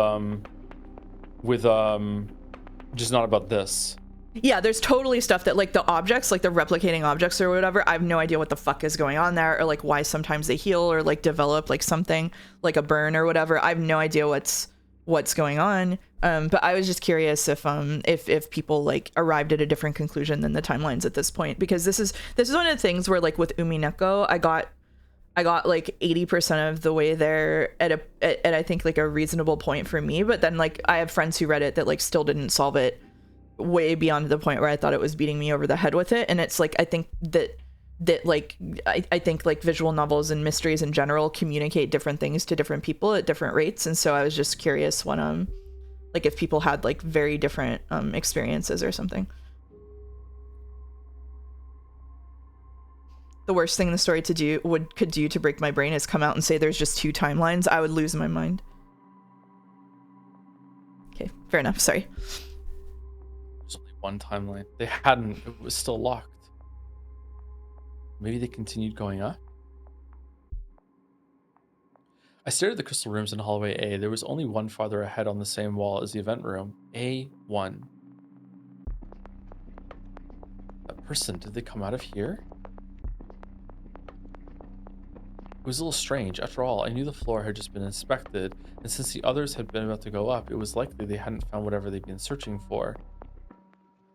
just not about this. Yeah, there's totally stuff that like the objects, like the replicating objects or whatever, I have no idea what the fuck is going on there, or like why sometimes they heal or like develop like something like a burn or whatever. I have no idea what's going on. But I was just curious if people like arrived at a different conclusion than the timelines at this point, because this is one of the things where like with Umineko, I got like 80% of the way there at I think like a reasonable point for me, but then like I have friends who read it that like still didn't solve it way beyond the point where I thought it was beating me over the head with it. And it's like, I think that like I think like visual novels and mysteries in general communicate different things to different people at different rates. And so I was just curious when like if people had like very different experiences or something. The worst thing the story could do to break my brain is come out and say there's just 2 timelines. I would lose my mind. Okay, fair enough. Sorry. There's only one timeline. They hadn't. It was still locked. Maybe they continued going up? I stared at the crystal rooms in hallway A. There was only one farther ahead on the same wall as the event room. A1. That person, did they come out of here? It was a little strange. After all, I knew the floor had just been inspected, and since the others had been about to go up, it was likely they hadn't found whatever they'd been searching for.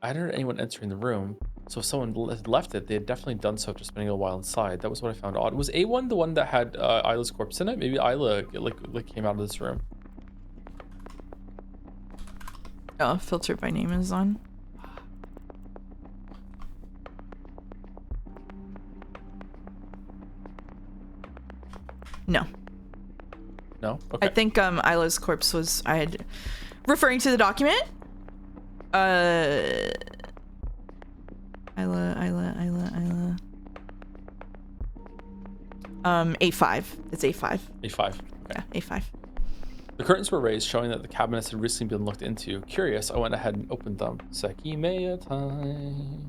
I hadn't heard anyone entering the room, so if someone had left it, they had definitely done so after spending a while inside. That was what I found odd. Was A1 the one that had Isla's corpse in it? Maybe Isla like came out of this room. Oh, filter by name is on. No. No? Okay. I think Isla's corpse was referring to the document. Isla. A5. It's A5. A5. Okay. Yeah, A5. The curtains were raised, showing that the cabinets had recently been looked into. Curious, I went ahead and opened them. Sekimeya time.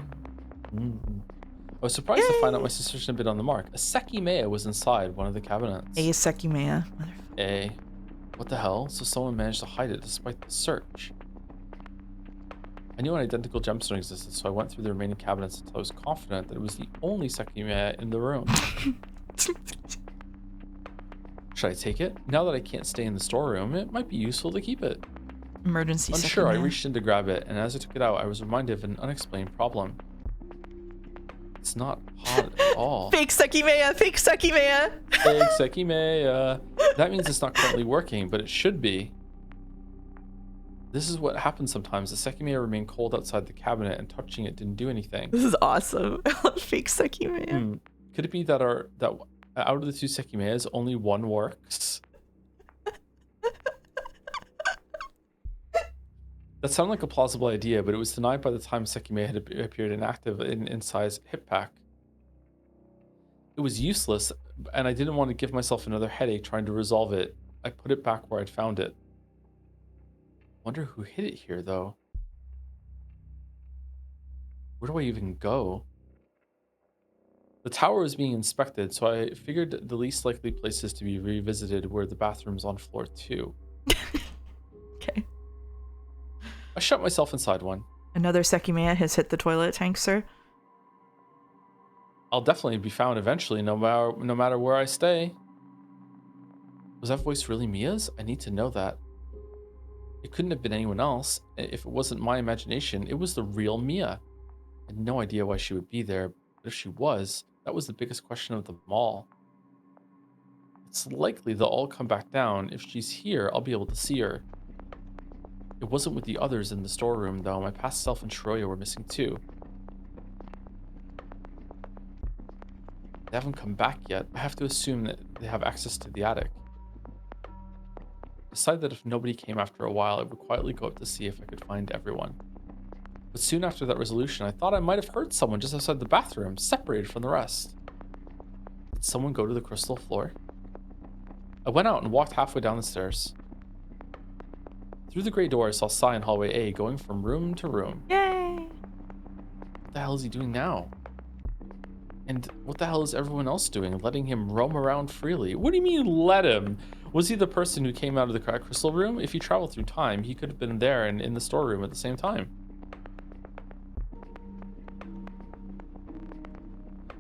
I was surprised to find out my suspicion had been on the mark. A Sekimeya was inside one of the cabinets. A Sekimeya. A. What the hell? So someone managed to hide it despite the search. I knew an identical gemstone existed, so I went through the remaining cabinets until I was confident that it was the only Sekimeya in the room. Should I take it? Now that I can't stay in the storeroom, it might be useful to keep it. Emergency Unsure, Sekimeya. I reached in to grab it, and as I took it out, I was reminded of an unexplained problem. It's not hot at all. Fake Sekimeya! Fake Sekimeya! Fake Sekimeya. That means it's not currently working, but it should be. This is what happens sometimes. The Sekimeya remained cold outside the cabinet, and touching it didn't do anything. This is awesome. Fake Sekimeya. Could it be that out of the 2 Sekimeyas, only one works? That sounded like a plausible idea, but it was denied by the time Sekimeya had appeared inactive in size hip pack. It was useless, and I didn't want to give myself another headache trying to resolve it. I put it back where I'd found it. Wonder who hid it here, though. Where do I even go? The tower was being inspected, so I figured the least likely places to be revisited were the bathrooms on floor 2. Okay. I shut myself inside one. Another Sekimeya has hit the toilet tank, sir. I'll definitely be found eventually, no matter where I stay. Was that voice really Mia's? I need to know that. It couldn't have been anyone else. If it wasn't my imagination, it was the real Mia. I had no idea why she would be there, but if she was, that was the biggest question of them all. It's likely they'll all come back down. If she's here, I'll be able to see her. It wasn't with the others in the storeroom, though. My past self and Shiroya were missing too. They haven't come back yet. I have to assume that they have access to the attic. I decided that if nobody came after a while, I would quietly go up to see if I could find everyone. But soon after that resolution, I thought I might have heard someone just outside the bathroom, separated from the rest. Did someone go to the crystal floor? I went out and walked halfway down the stairs. Through the gray door, I saw Sai in hallway A going from room to room. Yay! What the hell is he doing now? And what the hell is everyone else doing, letting him roam around freely? What do you mean, let him? Was he the person who came out of the crystal room? If he traveled through time, he could have been there and in the storeroom at the same time.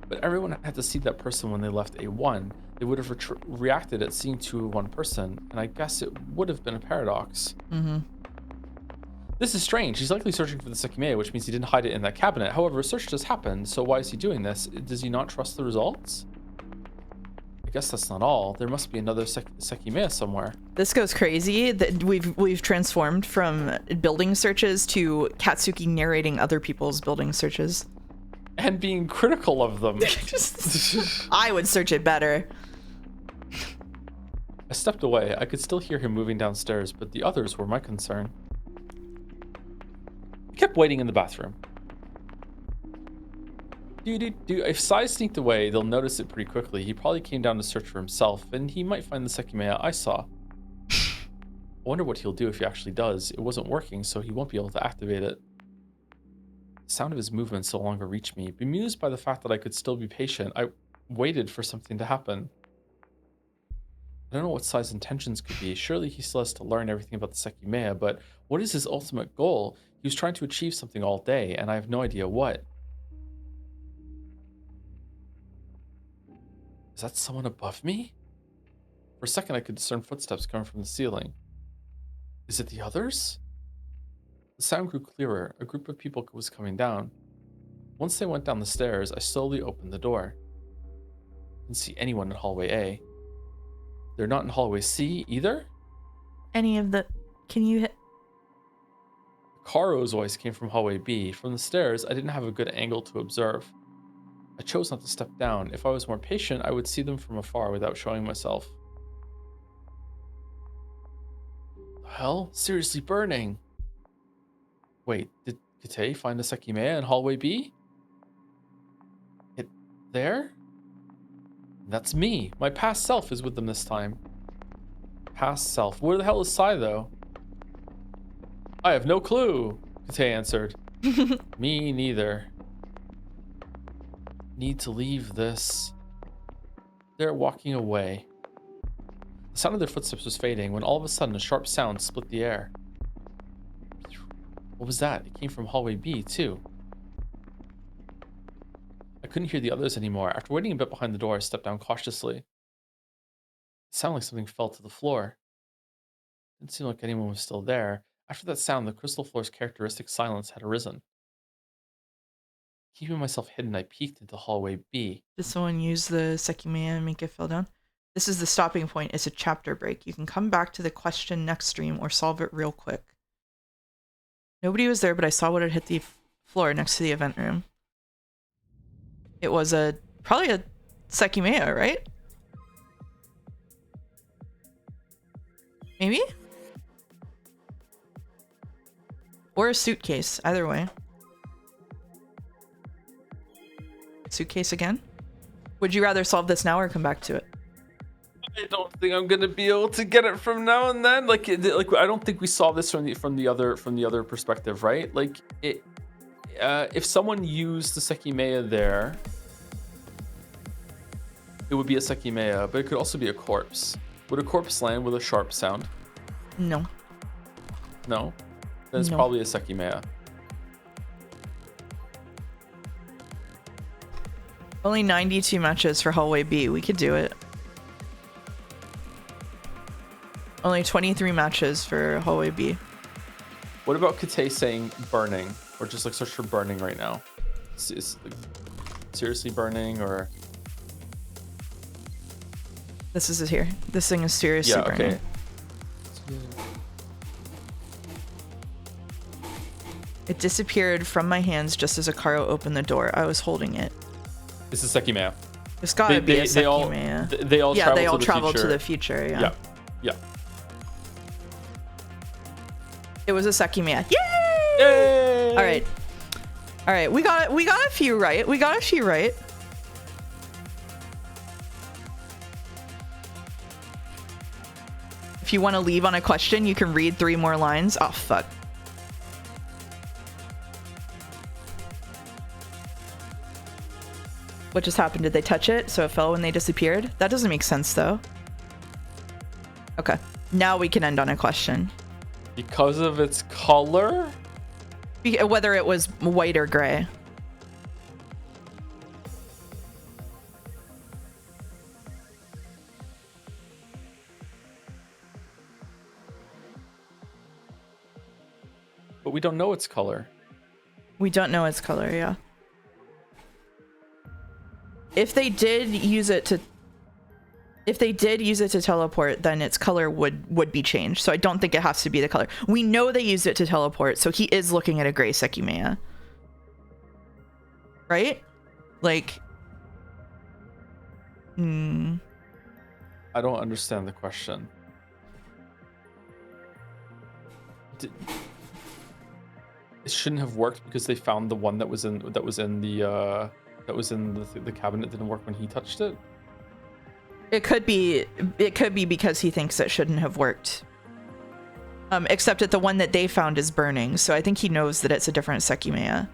But everyone had to see that person when they left A1. They would have reacted at seeing one person, and I guess it would have been a paradox. Mm-hmm. This is strange. He's likely searching for the Sekimeya, which means he didn't hide it in that cabinet. However, a search just happened, so why is he doing this? Does he not trust the results? I guess that's not all. There must be another Sekimeya somewhere. This goes crazy. That we've transformed from building searches to Katsuki narrating other people's building searches. And being critical of them. I would search it better. I stepped away. I could still hear him moving downstairs, but the others were my concern. I kept waiting in the bathroom. If Sai sneaked away, they'll notice it pretty quickly. He probably came down to search for himself, and he might find the Sekimeya I saw. I wonder what he'll do if he actually does. It wasn't working, so he won't be able to activate it. The sound of his movements no longer reached me. Bemused by the fact that I could still be patient, I waited for something to happen. I don't know what Sai's intentions could be. Surely he still has to learn everything about the Sekimeya, but what is his ultimate goal? He was trying to achieve something all day, and I have no idea what. Is that someone above me? For a second, I could discern footsteps coming from the ceiling. Is it the others? The sound grew clearer. A group of people was coming down. Once they went down the stairs, I slowly opened the door. I didn't see anyone in hallway A. They're not in hallway C either? Any of the... Can you hit... Karo's voice came from hallway B. From the stairs, I didn't have a good angle to observe. I chose not to step down. If I was more patient, I would see them from afar without showing myself. The hell? Seriously burning. Wait, did Kate find a Sekimeya in hallway B? It there? That's me. My past self is with them this time. Past self. Where the hell is Sai, though? I have no clue, Kate answered. Me neither. Need to leave this. They're walking away. The sound of their footsteps was fading when all of a sudden a sharp sound split the air. What was that? It came from hallway B, too. I couldn't hear the others anymore. After waiting a bit behind the door, I stepped down cautiously. It sounded like something fell to the floor. Didn't seem like anyone was still there. After that sound, the crystal floor's characteristic silence had arisen. Keeping myself hidden, I peeked into hallway B. Did someone use the Sekimeya and make it fall down? This is the stopping point. It's a chapter break. You can come back to the question next stream or solve it real quick. Nobody was there, but I saw what had hit the floor next to the event room. It was probably a Sekimeya, right? Maybe? Or a suitcase, either way. Suitcase again? Would you rather solve this now or come back to it? I don't think I'm gonna be able to get it from now and then. Like I don't think we saw this from the other perspective, right? Like if someone used the Sekimeya there, it would be a Sekimeya, but it could also be a corpse. Would a corpse land with a sharp sound? No. No? Then it's probably a Sekimeya. Only 92 matches for hallway B. We could do it. Only 23 matches for hallway B. What about Kate saying burning? Or just like search for burning right now? Is like, seriously burning or... This is it here. This thing is seriously burning. Okay. It disappeared from my hands just as Akaro opened the door. I was holding it. This is Sekimeya. There's gotta be a Sekimeya. They all travel to the future. Yeah. Yeah. It was a Sekimeya. Yay! Yay! All right. We got a few right. If you want to leave on a question, you can read 3 more lines. Oh, fuck. What just happened? Did they touch it so it fell when they disappeared? That doesn't make sense, though. Okay. Now we can end on a question. Because of its color? Whether it was white or gray. But we don't know its color. We don't know its color, yeah. If they did use it to teleport, then its color would be changed. So I don't think it has to be the color. We know they used it to teleport, so he is looking at a gray Sekimeya. Right? Like... I don't understand the question. It shouldn't have worked because they found the one that was in the cabinet didn't work when he touched it. It could be because he thinks it shouldn't have worked. Except that the one that they found is burning, so I think he knows that it's a different Sekimeya.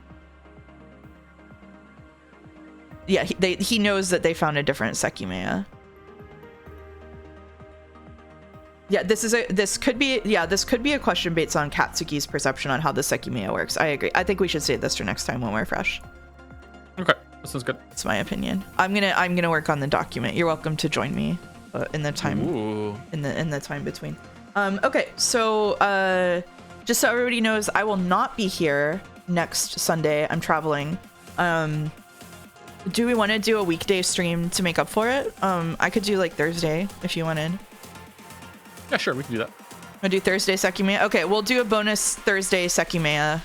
Yeah, he knows that they found a different Sekimeya. Yeah, this could be a question based on Katsuki's perception on how the Sekimeya works. I agree. I think we should save this for next time when we're fresh. Okay, that sounds good. That's my opinion. I'm gonna work on the document. You're welcome to join me in the time in the time between. Okay, so just so everybody knows, I will not be here next Sunday. I'm traveling. Do we want to do a weekday stream to make up for it? I could do like Thursday if you wanted. Yeah, sure, we can do that. I'll do Thursday Sekimeya. Okay, we'll do a bonus Thursday Sekimeya.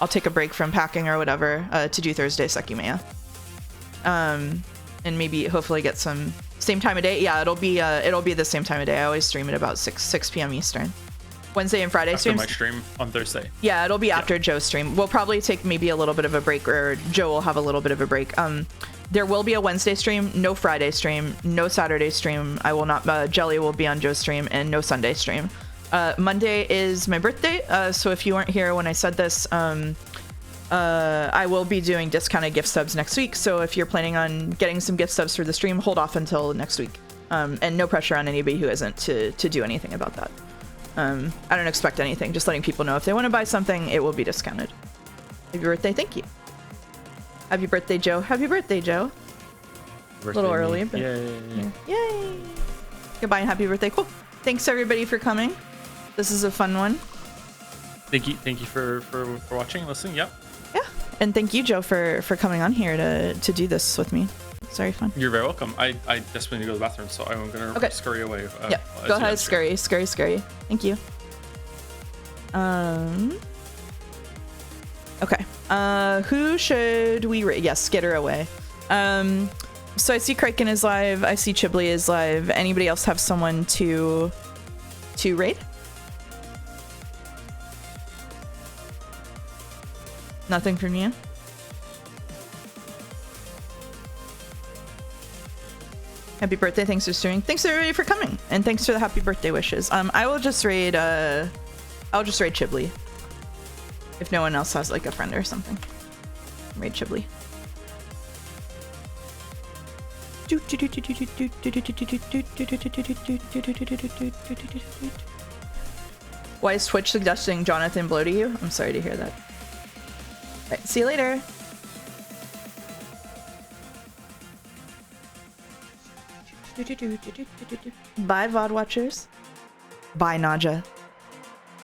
I'll take a break from packing or whatever to do Thursday Sekimeya. And maybe hopefully get some same time of day. Yeah, it'll be the same time of day. I always stream at about 6 p.m. Eastern. Wednesday and Friday streams. After my stream on Thursday. Yeah, it'll be after Joe's stream. We'll probably take maybe a little bit of a break, or Joe will have a little bit of a break. There will be a Wednesday stream, no Friday stream, no Saturday stream. I will not. Jelly will be on Joe's stream, and no Sunday stream. Monday is my birthday, so if you weren't here when I said this, I will be doing discounted gift subs next week. So if you're planning on getting some gift subs for the stream, hold off until next week. And no pressure on anybody who isn't to do anything about that. I don't expect anything. Just letting people know if they want to buy something, it will be discounted. Happy birthday! Thank you. Happy birthday, Joe. Happy birthday, Joe. A little early, but yay! Goodbye and happy birthday. Cool. Thanks everybody for coming. This is a fun one. Thank you for watching and listening. Yep. Yeah, and thank you, Joe, for coming on here to do this with me. It's very fun. You're very welcome. I desperately need to go to the bathroom, so I'm gonna scurry away. Yeah, go ahead, scurry. Thank you. Okay. Who should we rate? Yes, Skitter away. So I see Kraken is live. I see Chiblee is live. Anybody else have someone to rate? Nothing from you? Happy birthday. Thanks for streaming. Thanks everybody for coming. And thanks for the happy birthday wishes. I will just raid I'll just raid Chiblee. If no one else has like a friend or something. Raid Chiblee. Why is Twitch suggesting Jonathan Blow to you? I'm sorry to hear that. Alright, see you later. Bye, VOD watchers. Bye, Naja.